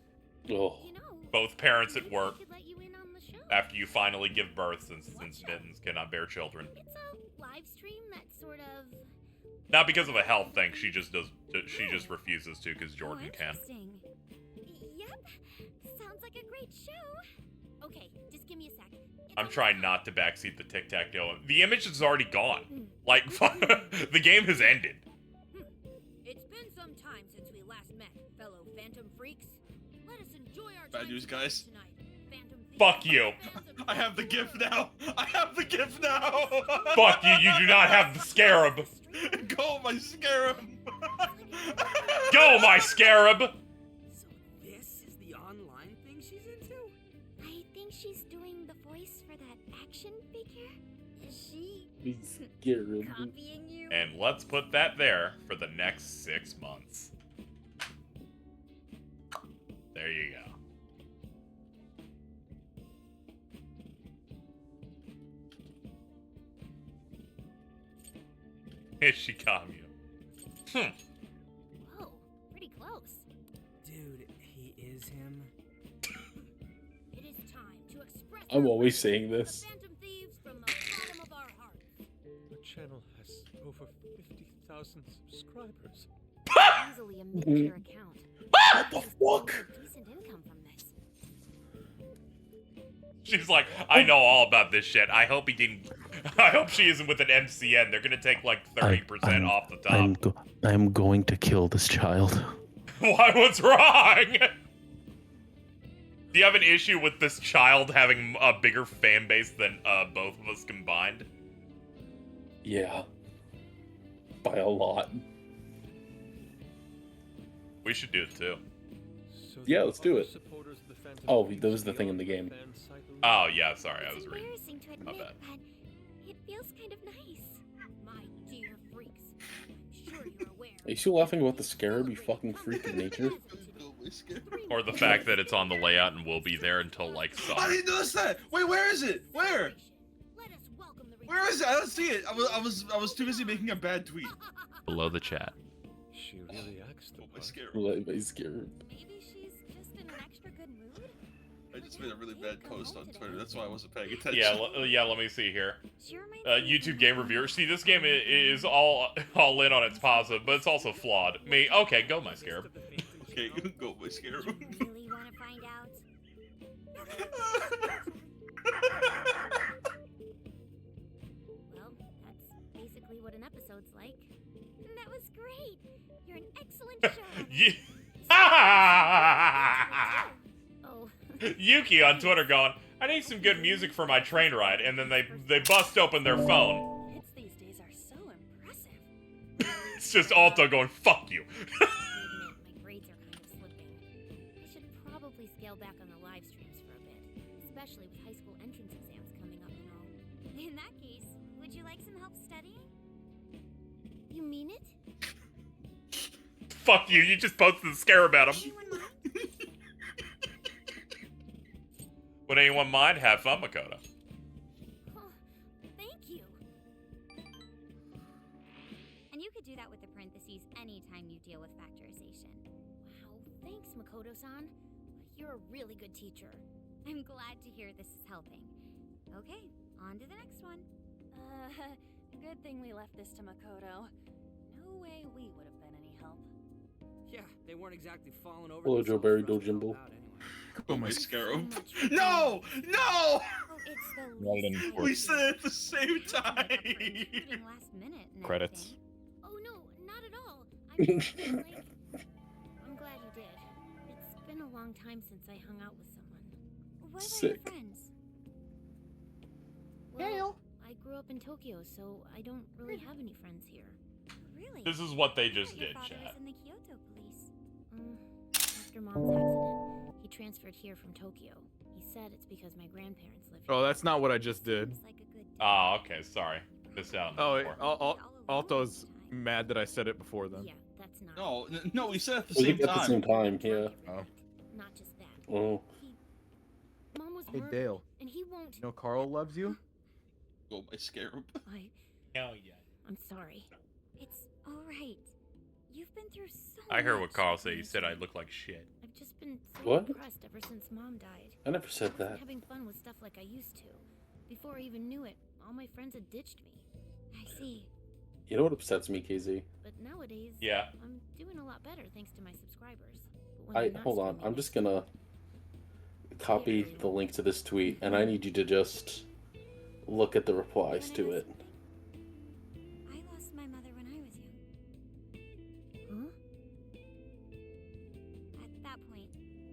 Oh. You know, Both parents at work I could let you in on the show. after you finally give birth, since mittens cannot bear children. It's a live stream that sort of. Not because of a health thing. She just refuses to because Jordan can. Interesting. Yep. Sounds like a great show. Okay, just give me a sec. I'm trying not to backseat the TicTacToe. The image is already gone. Like, the game has ended. It's been some time since we last met, fellow Phantom freaks. Let us enjoy our Bad time news, guys. tonight. Phantom Thieves Fuck you. I have the gift now. I have the gift now. Fuck you. You do not have the scarab. Go, my scarab. Go, my scarab. So this is the online thing she's into? I think she's doing the voice for that action figure. Is she copying you? And let's put that there for the next 6 months. There you go. Ishikamu. Whoa, pretty close. Dude, he is him. It is time to express I'm our always gratitude saying to the this. Phantom Thieves from the bottom of our hearts. The channel has over 50,000 subscribers. Easily a mid-tier account. What the fuck? Decent income from this. She's like, I know all about this shit. I hope he didn't. I hope she isn't with an MCN. They're gonna take like 30% off the top. I'm going to kill this child. Why? What's wrong? Do you have an issue with this child having a bigger fan base than both of us combined? Yeah. By a lot. We should do it too. So Yeah, the let's do other it. supporters of the Phantom Oh, Thieves that was the thing in beyond the game. fan site alone? Oh yeah, sorry, I It's was reading. embarrassing to My admit, bad. but it feels kind of nice. My dear freaks, I'm sure you're aware. Are you still laughing about the scarab, you fucking freak of nature? Or the fact that it's on the layout and will be there until like I summer. didn't notice that. Wait, where is it? Where? Let us welcome the Where is it? I don't see it. I was too busy making a bad tweet. Below the chat. She really acts the My part. scarab. My scarab. Maybe she's just in an extra good mood. I just made a really bad post on Twitter. That's why I wasn't paying attention. Yeah, let me see here. She reminds me of YouTube game reviewer. See, this game is all in on its positive, but it's also flawed. Me, okay, go my scarab. Okay, go, my scarab. Do you really want to find out? Well, that's basically what an episode's like. And that was great. You're an excellent show. Ye- Oh, Yuki on Twitter going, I need some good music for my train ride, and then they bust open their phone. hits these days are so impressive. It's just Alto going, fuck you. I admit, my grades are kind of slipping. I should probably scale back on the live streams for a bit, especially with high school entrance exams coming up and all. In that case, would you like some help studying? You mean it? Fuck you, you just posted the scarab at him. Anyone mind? Would anyone mind? Have fun, Makoto. Oh, thank you. And you could do that with the parentheses anytime you deal with factorization. Wow, thanks, Makoto-san. You're a really good teacher. I'm glad to hear this is helping. Okay, on to the next one. Good thing we left this to Makoto. No way we would have been any help. Yeah, they weren't exactly falling over. Hello, Joe themselves Barry for us to help Dojimbo. out anyway. Go, my scarab. much No! No! Oh, it's the Right in least for- We I said it at the same time. including last minute and Credits. everything. Oh no, not at all. I'm just like, I'm glad you did. It's been a long time since I hung out with someone. What about Sick. your friends? Well, I I grew up in Tokyo, so I don't really have any friends here. Really? This is what they just Your did, father chat. was in the Kyoto police. After Mom's accident, he transferred here from Tokyo. He said it's because my grandparents live here. Oh, that's not what I just did. Seems like a good Oh, okay, sorry. Missed out on that before. Alto's mad that I said it before then. Yeah, that's not. No, we said at the Was same it at the same time. time? Yeah. Oh. Not just that. Oh. Mom was Hey murdered, Dale, and he won't. you know Carl loves you? Oh, my scarab. Oh, yeah. I'm sorry. It's all right. You've been through so I heard what much, Carl said. He said I Andrew. look like shit. I've just been so What? depressed ever since Mom died. I never said I wasn't that. having fun with stuff like I used to. Before I even knew it, all my friends had ditched me. I see. You know what upsets me, KZ? But nowadays, Yeah. I'm doing a lot better thanks to my subscribers. But when they're not Hold on. streaming, I'm just gonna copy the link to this tweet, and I need you to just look at the replies to it. I lost my mother when I was young. Huh? At that point,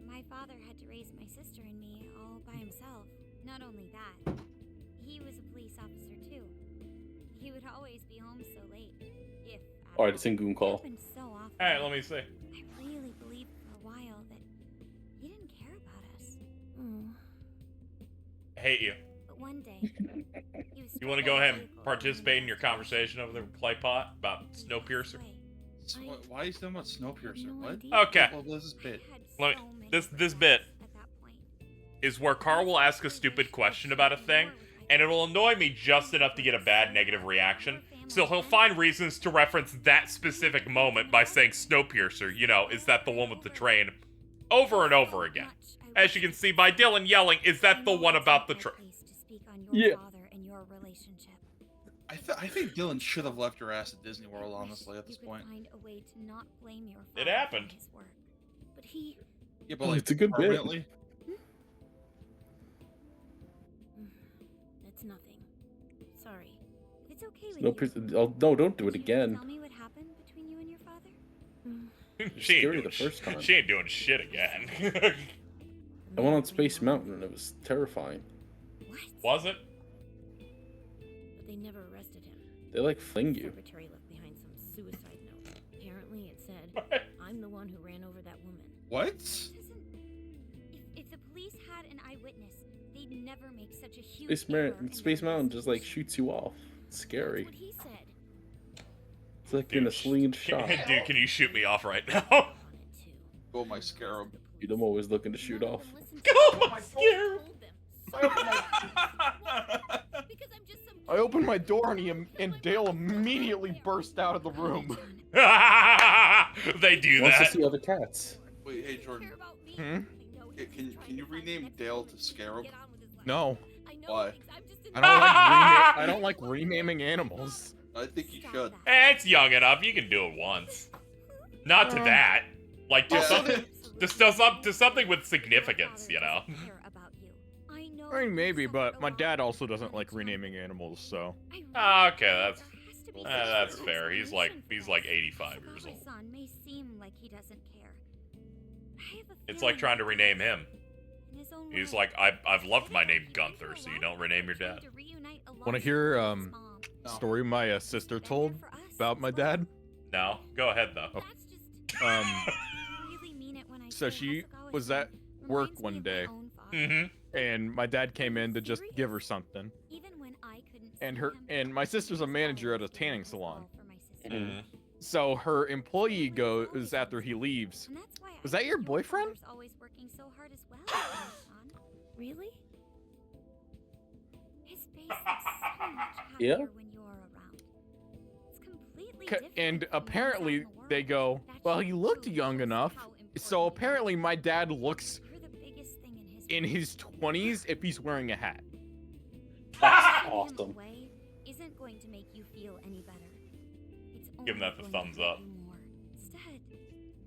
my father had to raise my sister and me all by himself. Not only that, he was a police officer too. He would always be home so late. If at Alright, all. it's in Goon It Call. happened so often. Alright, let me see. I really believed for a while that he didn't care about us. I hate you. But one day, he was You want to go ahead and participate in your conversation over there with Claypot about Snowpiercer? So, why are you talking about Snowpiercer? What? Okay. Well, this is bit. Let me, this bit is where Carl will ask a stupid question about a thing, and it'll annoy me just enough to get a bad negative reaction. So he'll find reasons to reference that specific moment by saying Snowpiercer, you know, is that the one with the train, over and over again. As you can see by Dylan yelling, is that the one about the train? Yeah. I think Dylan should have left your ass at Disney World, honestly, at this point. It happened. But he... Yeah, but like, It's a good bit. permanently? It's nothing. Sorry. It's okay with No, you. oh, no, don't do it again. Tell me what happened between you and your father? She ain't, Scary doing the first time. she ain't doing shit again. I went on Space Mountain and it was terrifying. Was it? But they never arrested him. They like fling The you. secretary left behind some suicide note. Apparently it said, I'm the one who ran over that woman. What? If the police had an eyewitness, they'd never make such a huge Space Mountain just like shoots you off. It's scary. What he said. It's like you're in a slinging shot. Dude, can you shoot me off right now? Oh, my scarab. Dude, I'm always looking to shoot off. Go, my scarab! I opened my door and Dale immediately burst out of the room. They do Wants to that. see other cats. Wait, hey, Jordan. Hmm? Can you rename Dale to Scarab? No. Why? I don't like renaming animals. I think you should. It's young enough. You can do it once. Not to that. Like, do something. Just do something with significance, you know? I mean, maybe, but my dad also doesn't like renaming animals, so. Okay, that's fair. He's like 85 years old. Son may seem like he doesn't care. I have a It's like feeling trying to rename him. in his own He's way. like, I've loved my name Gunther, so you don't rename your dad. Want to hear story my sister told about my dad? No, go ahead though. So she was at work one day, and my dad came in to just give her something. And my sister's a manager at a tanning salon. So her employee goes after he leaves. Was that your boyfriend? Always working so hard as well, Sean. Really? His face looks so much Yeah. happier when you're around. It's completely different. And from when apparently he's out in the they world. go, That well, should he looked prove young just enough. how So important apparently my dad looks you're the biggest thing in his in his 20s if he's wearing a hat. That's Pushing him awesome. away isn't going to make you feel any better. It's Give him only that the going thumbs to hurt up. you more. Instead,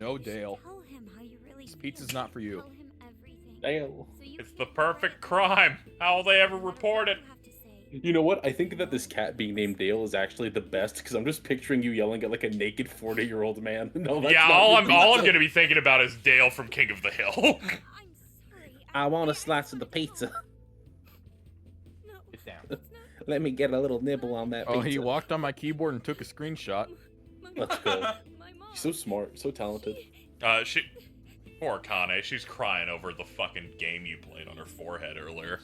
No, you should Dale. tell him how you really This feel. pizza's not for you. Tell him everything. Dale. So you It's can the feel perfect better. crime. How will they ever No matter report what it? you have to say. You know what? I think that this cat being named Dale is actually the best because I'm just picturing you yelling at like a naked 40-year-old man. No, that's Yeah, not all your I'm pizza. gonna be thinking about is Dale from King of the Hill. I'm sorry. I want a slice of the pizza. No, Sit down. that's not Let me get a little nibble on that. Oh, pizza. he walked on my keyboard and took a screenshot. Let's go. He's so smart, so talented. Poor Kane, she's crying over the fucking game you played on her forehead earlier.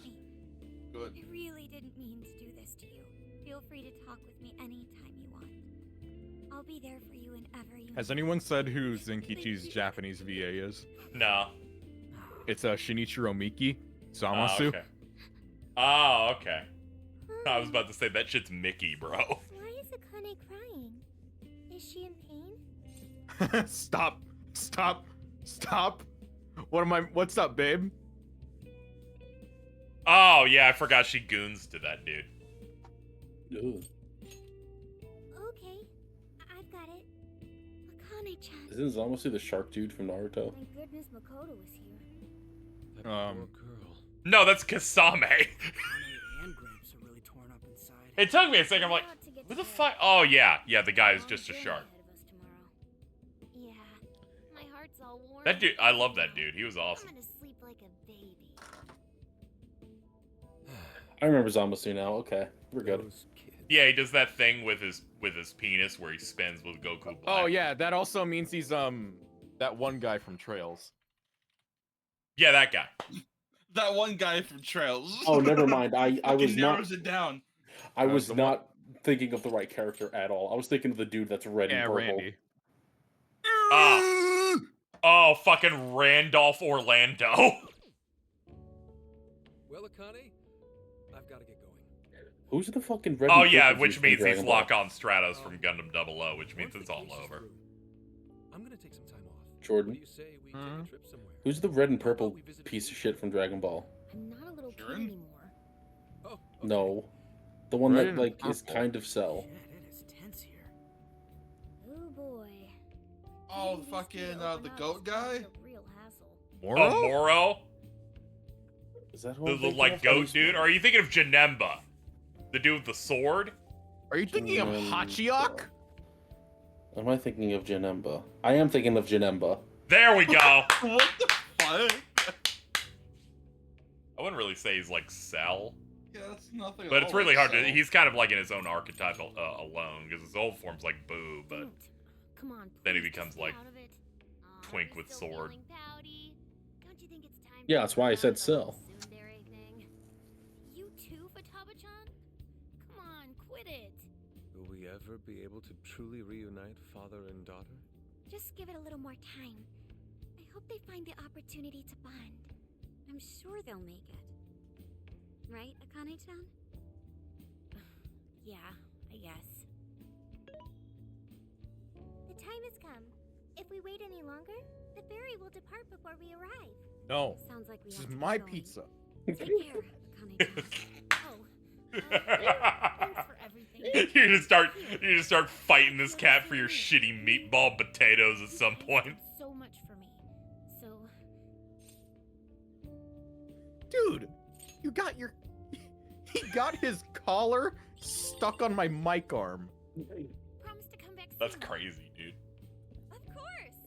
Good. I really didn't mean to do this to you. Feel free to talk with me anytime you want. I'll be there for you whenever you Has anyone said who Zenkichi's Japanese VA is? No. It's Shinichiro Miki, Oh, Zamasu. okay. Oh, okay. I was about to say, that shit's Mickey, bro. Why is Akane crying? Is she in pain? Stop. What's up, babe? Oh, yeah, I forgot she goons to that dude. Ooh. Okay, I've got it. Akane-chan. Isn't Zamasu the shark dude from Naruto? Thank goodness Makoto was here. No, that's Kasame. It took me a second, I'm like, who the fuck? Oh, yeah, the guy is just a shark. Yeah, my heart's all warm. That dude, I love that dude, he was awesome. I'm gonna sleep like a baby. I remember Zamasu now. Okay, we're good. Yeah, he does that thing with his penis where he spins with Goku Black. Oh yeah, that also means he's that one guy from Trails. Yeah, that guy. That one guy from Trails. Oh, never mind. I was Fucking not. narrows it down. I was not thinking of the right character at all. I was thinking of the dude that's red and purple. Randy. Oh, fucking Randolph Orlando. Well, Akane, I've got to get going. Who's the fucking red? Oh and yeah, purple which dude means from he's Dragon Ball? Lock-On Stratos from Gundam 00, which means it's all over. I'm gonna take some time off. Jordan. What do you say we take a trip somewhere? Who's the red and purple piece of shit from Dragon Ball? I'm not a little kid anymore. Oh, No, the one Red that and like is purple. kind of Cell. Oh boy. Oh, the fucking the goat guy. Real hassle. Oh, Moro? Is that The like goat dude? Or are you thinking of Janemba? The dude with the sword? Are you thinking of Hachiok? Am I thinking of Janemba? I am thinking of Janemba. There we go. What the fuck? I wouldn't really say he's like Cell. Yeah, that's nothing. But at it's all really like hard to. Cell. He's kind of like in his own archetype alone, because his old form's like Boo, but Come on. then he please, becomes stay like out of it. Twink you're with still sword. feeling pouty. Don't you think it's time Yeah, to that's why I move said on to Cell. the tsundere thing? You too, Futaba-chan? Come on, quit it. Will we ever be able to truly reunite father and daughter? Just give it a little more time. I hope they find the opportunity to bond. I'm sure they'll make it. Right, Akane-chan? Yeah, I guess. The time has come. If we wait any longer, the ferry will depart before we arrive. No. Sounds like we This have is to my get going. pizza. Take care, Akane-chan. Thanks for everything. you just start fighting this cat for your shitty meatball potatoes at some point. So much for me. So, Dude, you got your... He got his collar stuck on my mic arm. promise to come back soon. That's crazy, dude. Of course.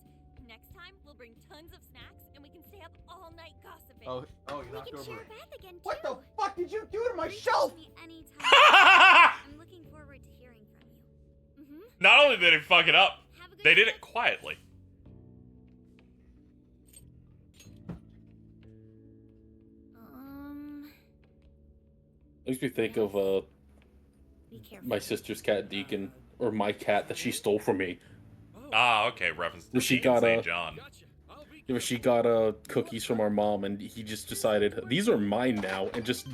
Next time, we'll bring tons of snacks and we can stay up all night gossiping. Oh, you we knocked can over share it. a bath again, What too. the fuck did you do to my Reach shelf? out to me anytime. I'm looking forward to hearing from you. Mm-hmm. Not only did they fuck it up, Have a good they did trip. it quietly. Makes me think of Be careful. my sister's cat Deacon, or my cat that she stole from me. Ah, okay, reference to Where she Deacon got St. a- John. Yeah, but she got cookies from our mom, and he just decided these are mine now, and just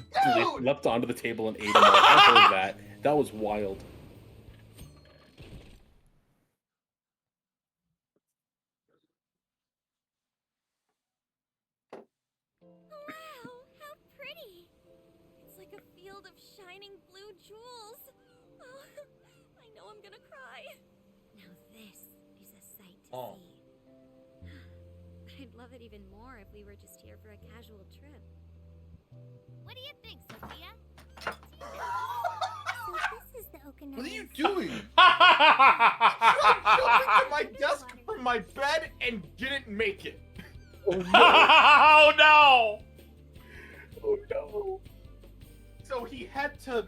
leapt onto the table and ate them all. I heard that. That was wild. Wow, how pretty! It's like a field of shining blue jewels. Oh, I know I'm gonna cry. Now this is a sight to see. I'd love it even more if we were just here for a casual trip. What do you think, Sophia? So this is the Okinawa. What are you doing? Jumping to my desk from my bed and didn't make it. Oh no! Oh no! So he had to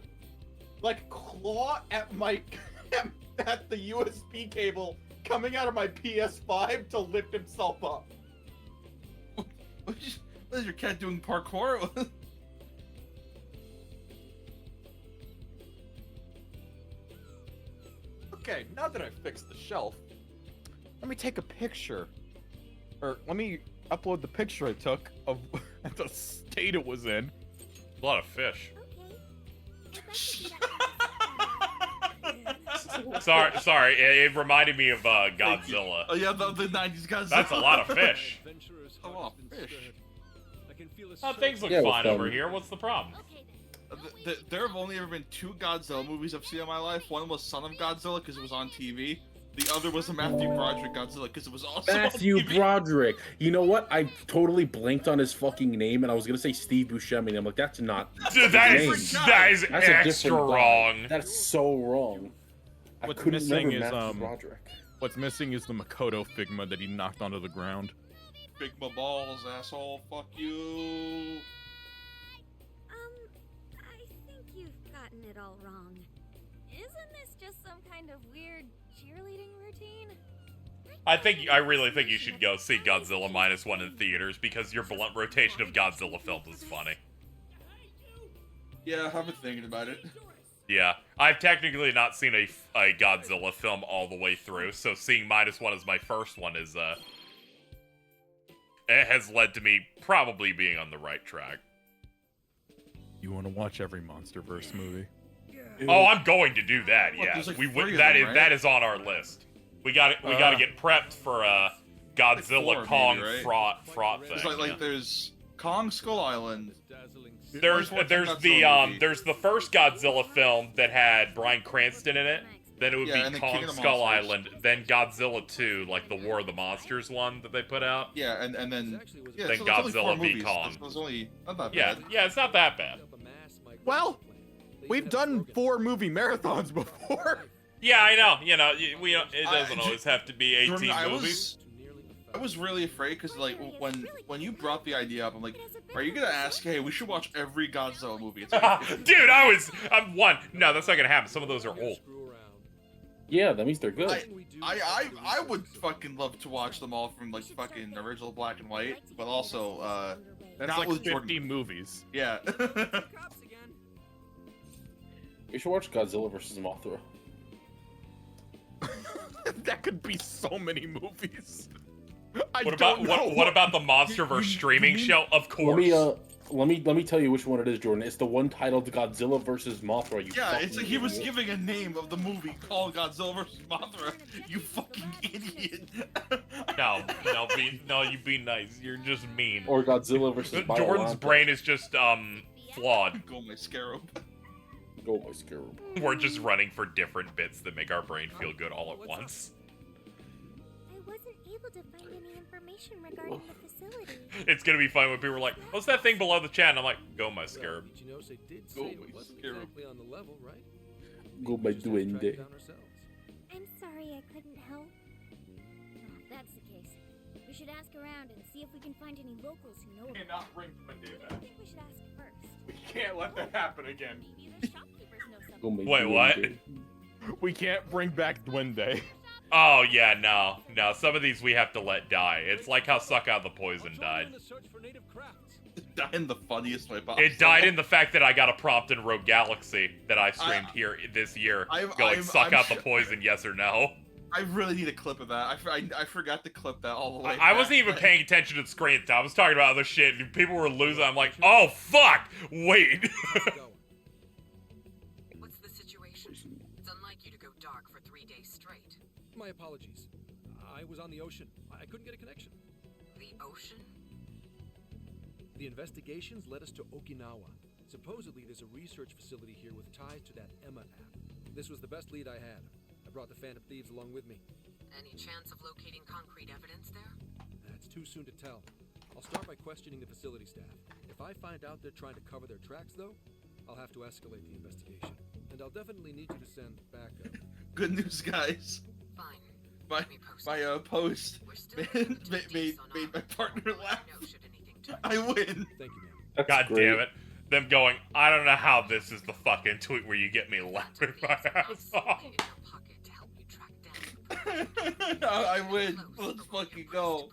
like claw at my at the USB cable coming out of my PS5 to lift himself up. What is your cat doing parkour? Okay, now that I've fixed the shelf, let me take a picture. Or let me upload the picture I took of the state it was in. A lot of fish. Sorry, it reminded me of Godzilla. Oh yeah, the 90s Godzilla. That's a lot of fish. A lot of fish. Things look Yeah, fine well, over here. What's the problem? There have only ever been 2 Godzilla movies I've seen in my life. One was Son of Godzilla because it was on TV. The other was a Matthew Broderick Godzilla because it was also Matthew on TV. Broderick. You know what? I totally blinked on his fucking name, and I was gonna say Steve Buscemi, and I'm like, that's not. Dude, that is That's a extra different guy. wrong. That's so wrong. I What's couldn't missing remember is Matthew Broderick. what's missing is the Makoto Figma that he knocked onto the ground. Figma balls, asshole. Fuck you. I think you've gotten it all wrong. Isn't this just some kind of weird cheerleading routine? I really think you should go see Godzilla -1 in theaters because your blunt rotation of Godzilla films is funny. Yeah, I've been thinking about it. Yeah, I've technically not seen a Godzilla film all the way through, so seeing -1 as my first one is, it has led to me probably being on the right track. You want to watch every MonsterVerse movie? Oh, I'm going to do that. What, Yeah, there's like we 3 of that them, is right? that is on our list. We got to get prepped for Godzilla 4 Kong maybe, right? fraught thing. It's like yeah. there's Kong Skull Island. There's the first Godzilla film that had Bryan Cranston in it. Then it would Yeah, and be then King Kong of the Skull Monsters. Island. Then Godzilla 2, like the War of the Monsters one that they put out. Yeah, and then yeah, Then so there's only 4 Godzilla v. movies. Kong. It's only not that Yeah, bad. yeah, it's not that bad. Well, we've done 4 movie marathons before. Yeah, I know. You know, it doesn't always have to be 18 Jordan, movies. I was really afraid because like when you brought the idea up, I'm like, are you gonna ask? Hey, we should watch every Godzilla movie. It's like, Dude, I'm one. No, that's not gonna happen. Some of those are old. Yeah, that means they're good. I would fucking love to watch them all from like fucking original black and white, but also That's not like with 50 Jordan. movies. Yeah. You should watch Godzilla vs. Mothra. That could be so many movies. What about the MonsterVerse streaming show? Of course. Let me tell you which one it is, Jordan. It's the one titled Godzilla vs. Mothra. You Yeah, fucking it's like he was idiot. giving a name of the movie called Godzilla vs. Mothra. You fucking idiot. No, you be nice. You're just mean. Or Godzilla vs. Jordan's Biolanta. brain is just flawed. Go my scarab. Go my scarab. We're just running for different bits that make our brain feel good all at once. I wasn't able to find any information regarding the facility. It's gonna be fun when people are like, "What's that thing below the chat?" And I'm like, "Go my scarab." They did Go say it my wasn't scarab. exactly on the level, right? Go my Just had to track it duende. down ourselves. I'm sorry I couldn't help. If that's the case, we should ask around and see if we can find any locals who know about it. Cannot bring Monday I back. think we should ask first. We can't let that happen again. Maybe the shopkeepers know something. Go my Wait, what? duende. We can't bring back Duende. Oh yeah, no. Some of these we have to let die. It's like how Suck Out the Poison died. Died in the funniest way possible. It died in the fact that I got a prompt in Rogue Galaxy that I streamed here this year, going "Suck out the poison, yes or no." I really need a clip of that. I forgot to clip that all the way. I wasn't even paying attention to the screen. I was talking about other shit. And people were losing. I'm like, oh fuck! Wait. What's the situation? It's unlike you to go dark for 3 days straight. My apologies. I was on the ocean. I couldn't get a connection. The ocean? The investigations led us to Okinawa. Supposedly, there's a research facility here with ties to that Emma app. This was the best lead I had. I brought the Phantom Thieves along with me. Any chance of locating concrete evidence there? It's too soon to tell. I'll start by questioning the facility staff. If I find out they're trying to cover their tracks, though, I'll have to escalate the investigation. And I'll definitely need you to send backup. Good news, guys. Fine. My post made my partner laugh. I win. Thank you, man. That's God great. damn it. them going, I don't know how this is the fucking tweet where you get me laughing my ass off. I win. Let's fucking go.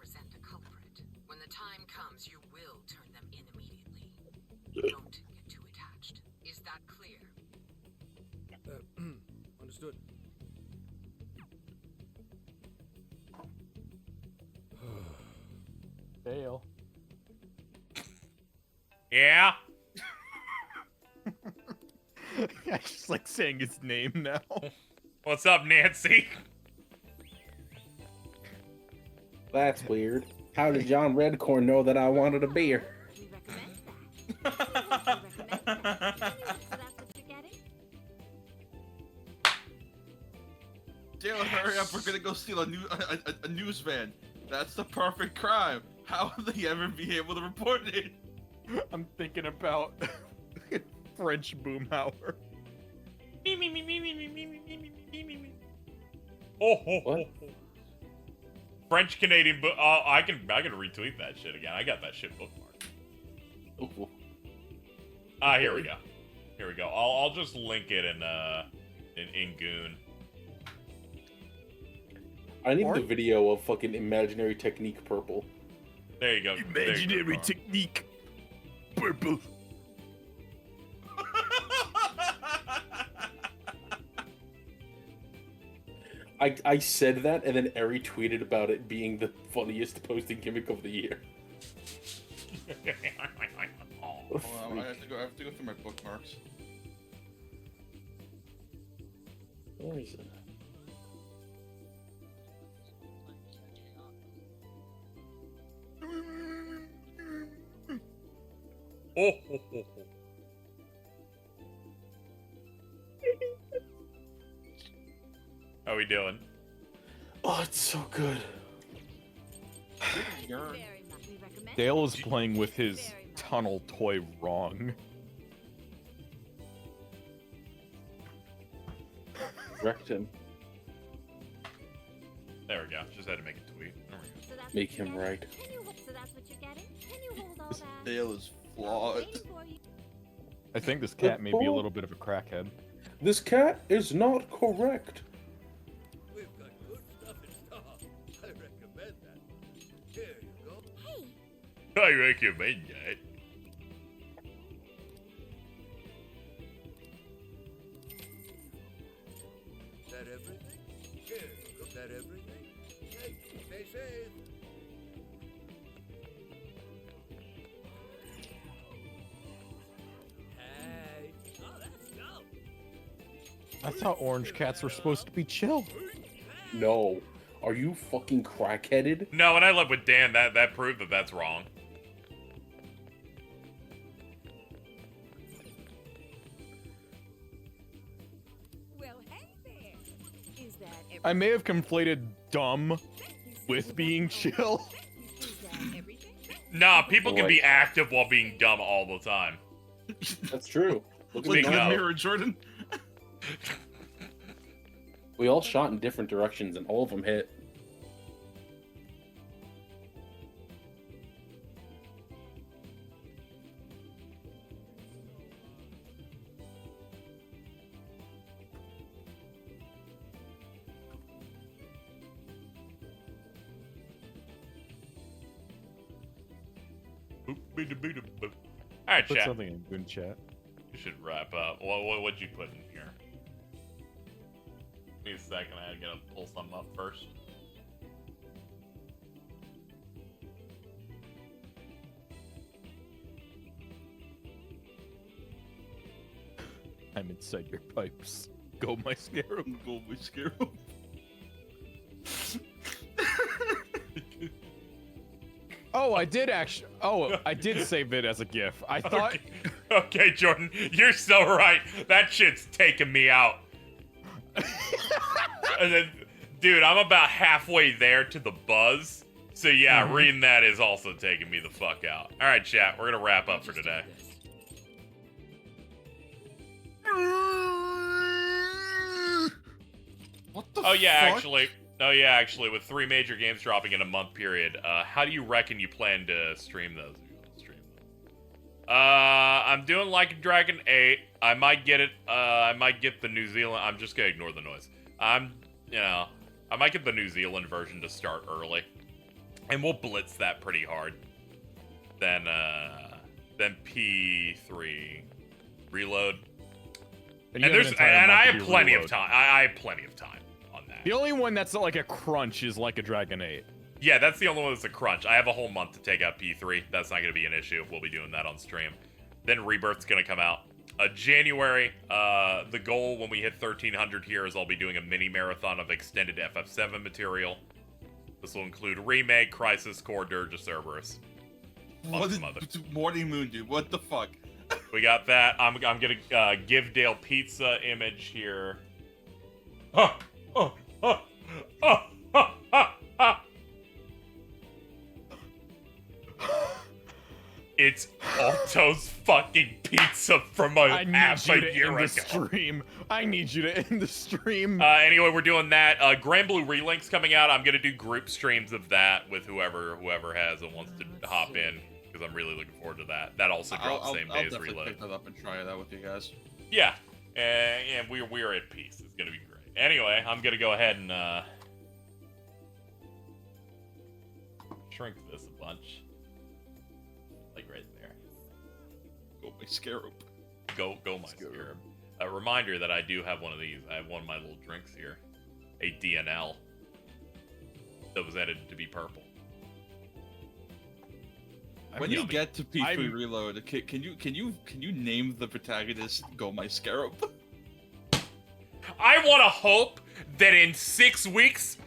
When the time comes, you will turn them in immediately. Don't get too attached. Is that clear? Understood. Dale. Yeah? I just like saying his name now. What's up, Nancy? That's weird. How did John Redcorn know that I wanted a beer? Dale, hurry up. We're gonna go steal a news van. That's the perfect crime. How would they ever be able to report it? I'm thinking about French Boomhauer. Oh, French Canadian, but I can retweet that shit again. I got that shit bookmarked. Ooh. Here we go. Here we go. I'll just link it in Goon. I need the video of fucking Imaginary Technique Purple. There you go. Imaginary Technique Purple. I said that, and then Eri tweeted about it being the funniest posting gimmick of the year. I have to go through my bookmarks. Where is it? How we doing? Oh, it's so good. Dale is playing with his tunnel toy wrong. Correct him. There we go. Just had to make a tweet. Make him right. Dale is flawed. I think this cat may be a little bit of a crackhead. This cat is not correct. We've got good stuff in stock. I recommend that. Here you go. I recommend that. That everything? Here you go. That everything? Hey, stay safe. Hey. Oh, that's dope. I thought orange cats were supposed to be chill. No. Are you fucking crackheaded? No, and I live with Dan. That proved that that's wrong. Well, hey there. Is that I may have conflated dumb with being chill. everything? Nah, people can be active while being dumb all the time. That's true. Look Look at in me the now. mirror, Jordan. We all shot in different directions, and all of them hit. Alright, Put chat. something in good chat. You should wrap up. What'd you put in here? Give me a second. I gotta pull something up first. I'm inside your pipes. Go, my scarab. Go, my scarab. Oh, I did actually. Oh, I did save it as a GIF. I thought. Okay, Jordan, you're so right. That shit's taking me out. And then, dude, I'm about halfway there to the buzz. So yeah, reading that is also taking me the fuck out. All right, chat, we're gonna wrap up for today. What the Oh yeah, fuck? actually, with 3 major games dropping in a month period, how do you reckon you plan to stream those? If you want to stream them? I'm doing Like a Dragon 8. I might get it. I might get the New Zealand. I'm just gonna ignore the noise. I might get the New Zealand version to start early, and we'll blitz that pretty hard. Then P3 reload. And I have plenty of time. I have plenty of time on that. The only one that's like a crunch is Like a Dragon 8. Yeah, that's the only one that's a crunch. I have a whole month to take out P3. That's not going to be an issue. We'll be doing that on stream. Then Rebirth's going to come out. January, the goal when we hit 1,300 here is I'll be doing a mini marathon of extended FF7 material. This will include Remake, Crisis Core, Dirge, Cerberus. What did Morning Moon do? What the fuck? We got that. I'm gonna give Dale Pizza image here. It's Alto's fucking pizza from half a year ago. Stream. I need you to end the stream. Anyway, we're doing that. Grand Blue Relink's coming out. I'm gonna do group streams of that with whoever has and wants to hop in, because I'm really looking forward to that. That also drops same day as Reload. I'll pick that up and try that with you guys. Yeah, and we're at peace. It's gonna be great. Anyway, I'm gonna go ahead and shrink this a bunch. Like right there. Go my scarab. Go my scarab. A reminder that I do have one of these. I have one of my little drinks here. A DNL. That was edited to be purple. When you get to P3 Reload, can you name the protagonist Go My Scarab? I want to hope that in 6 weeks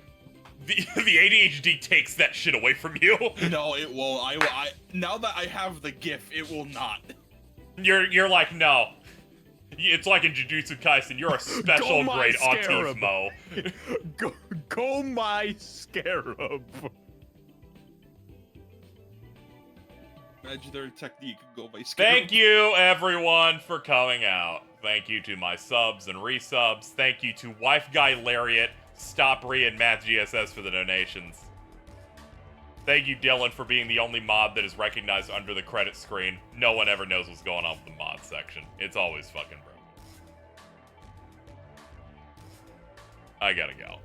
the ADHD takes that shit away from you. No, it won't. I now that I have the GIF, it will not. You're like, no. It's like in Jujutsu Kaisen. You're a special grade autismo. Go my scarab. Imaginary technique. Go my scarab. Thank you, everyone, for coming out. Thank you to my subs and resubs. Thank you to Wife Guy Lariat, Stopry, and Matt GSS for the donations. Thank you, Dylan, for being the only mod that is recognized under the credit screen. No one ever knows what's going on with the mod section. It's always fucking broken. I gotta go.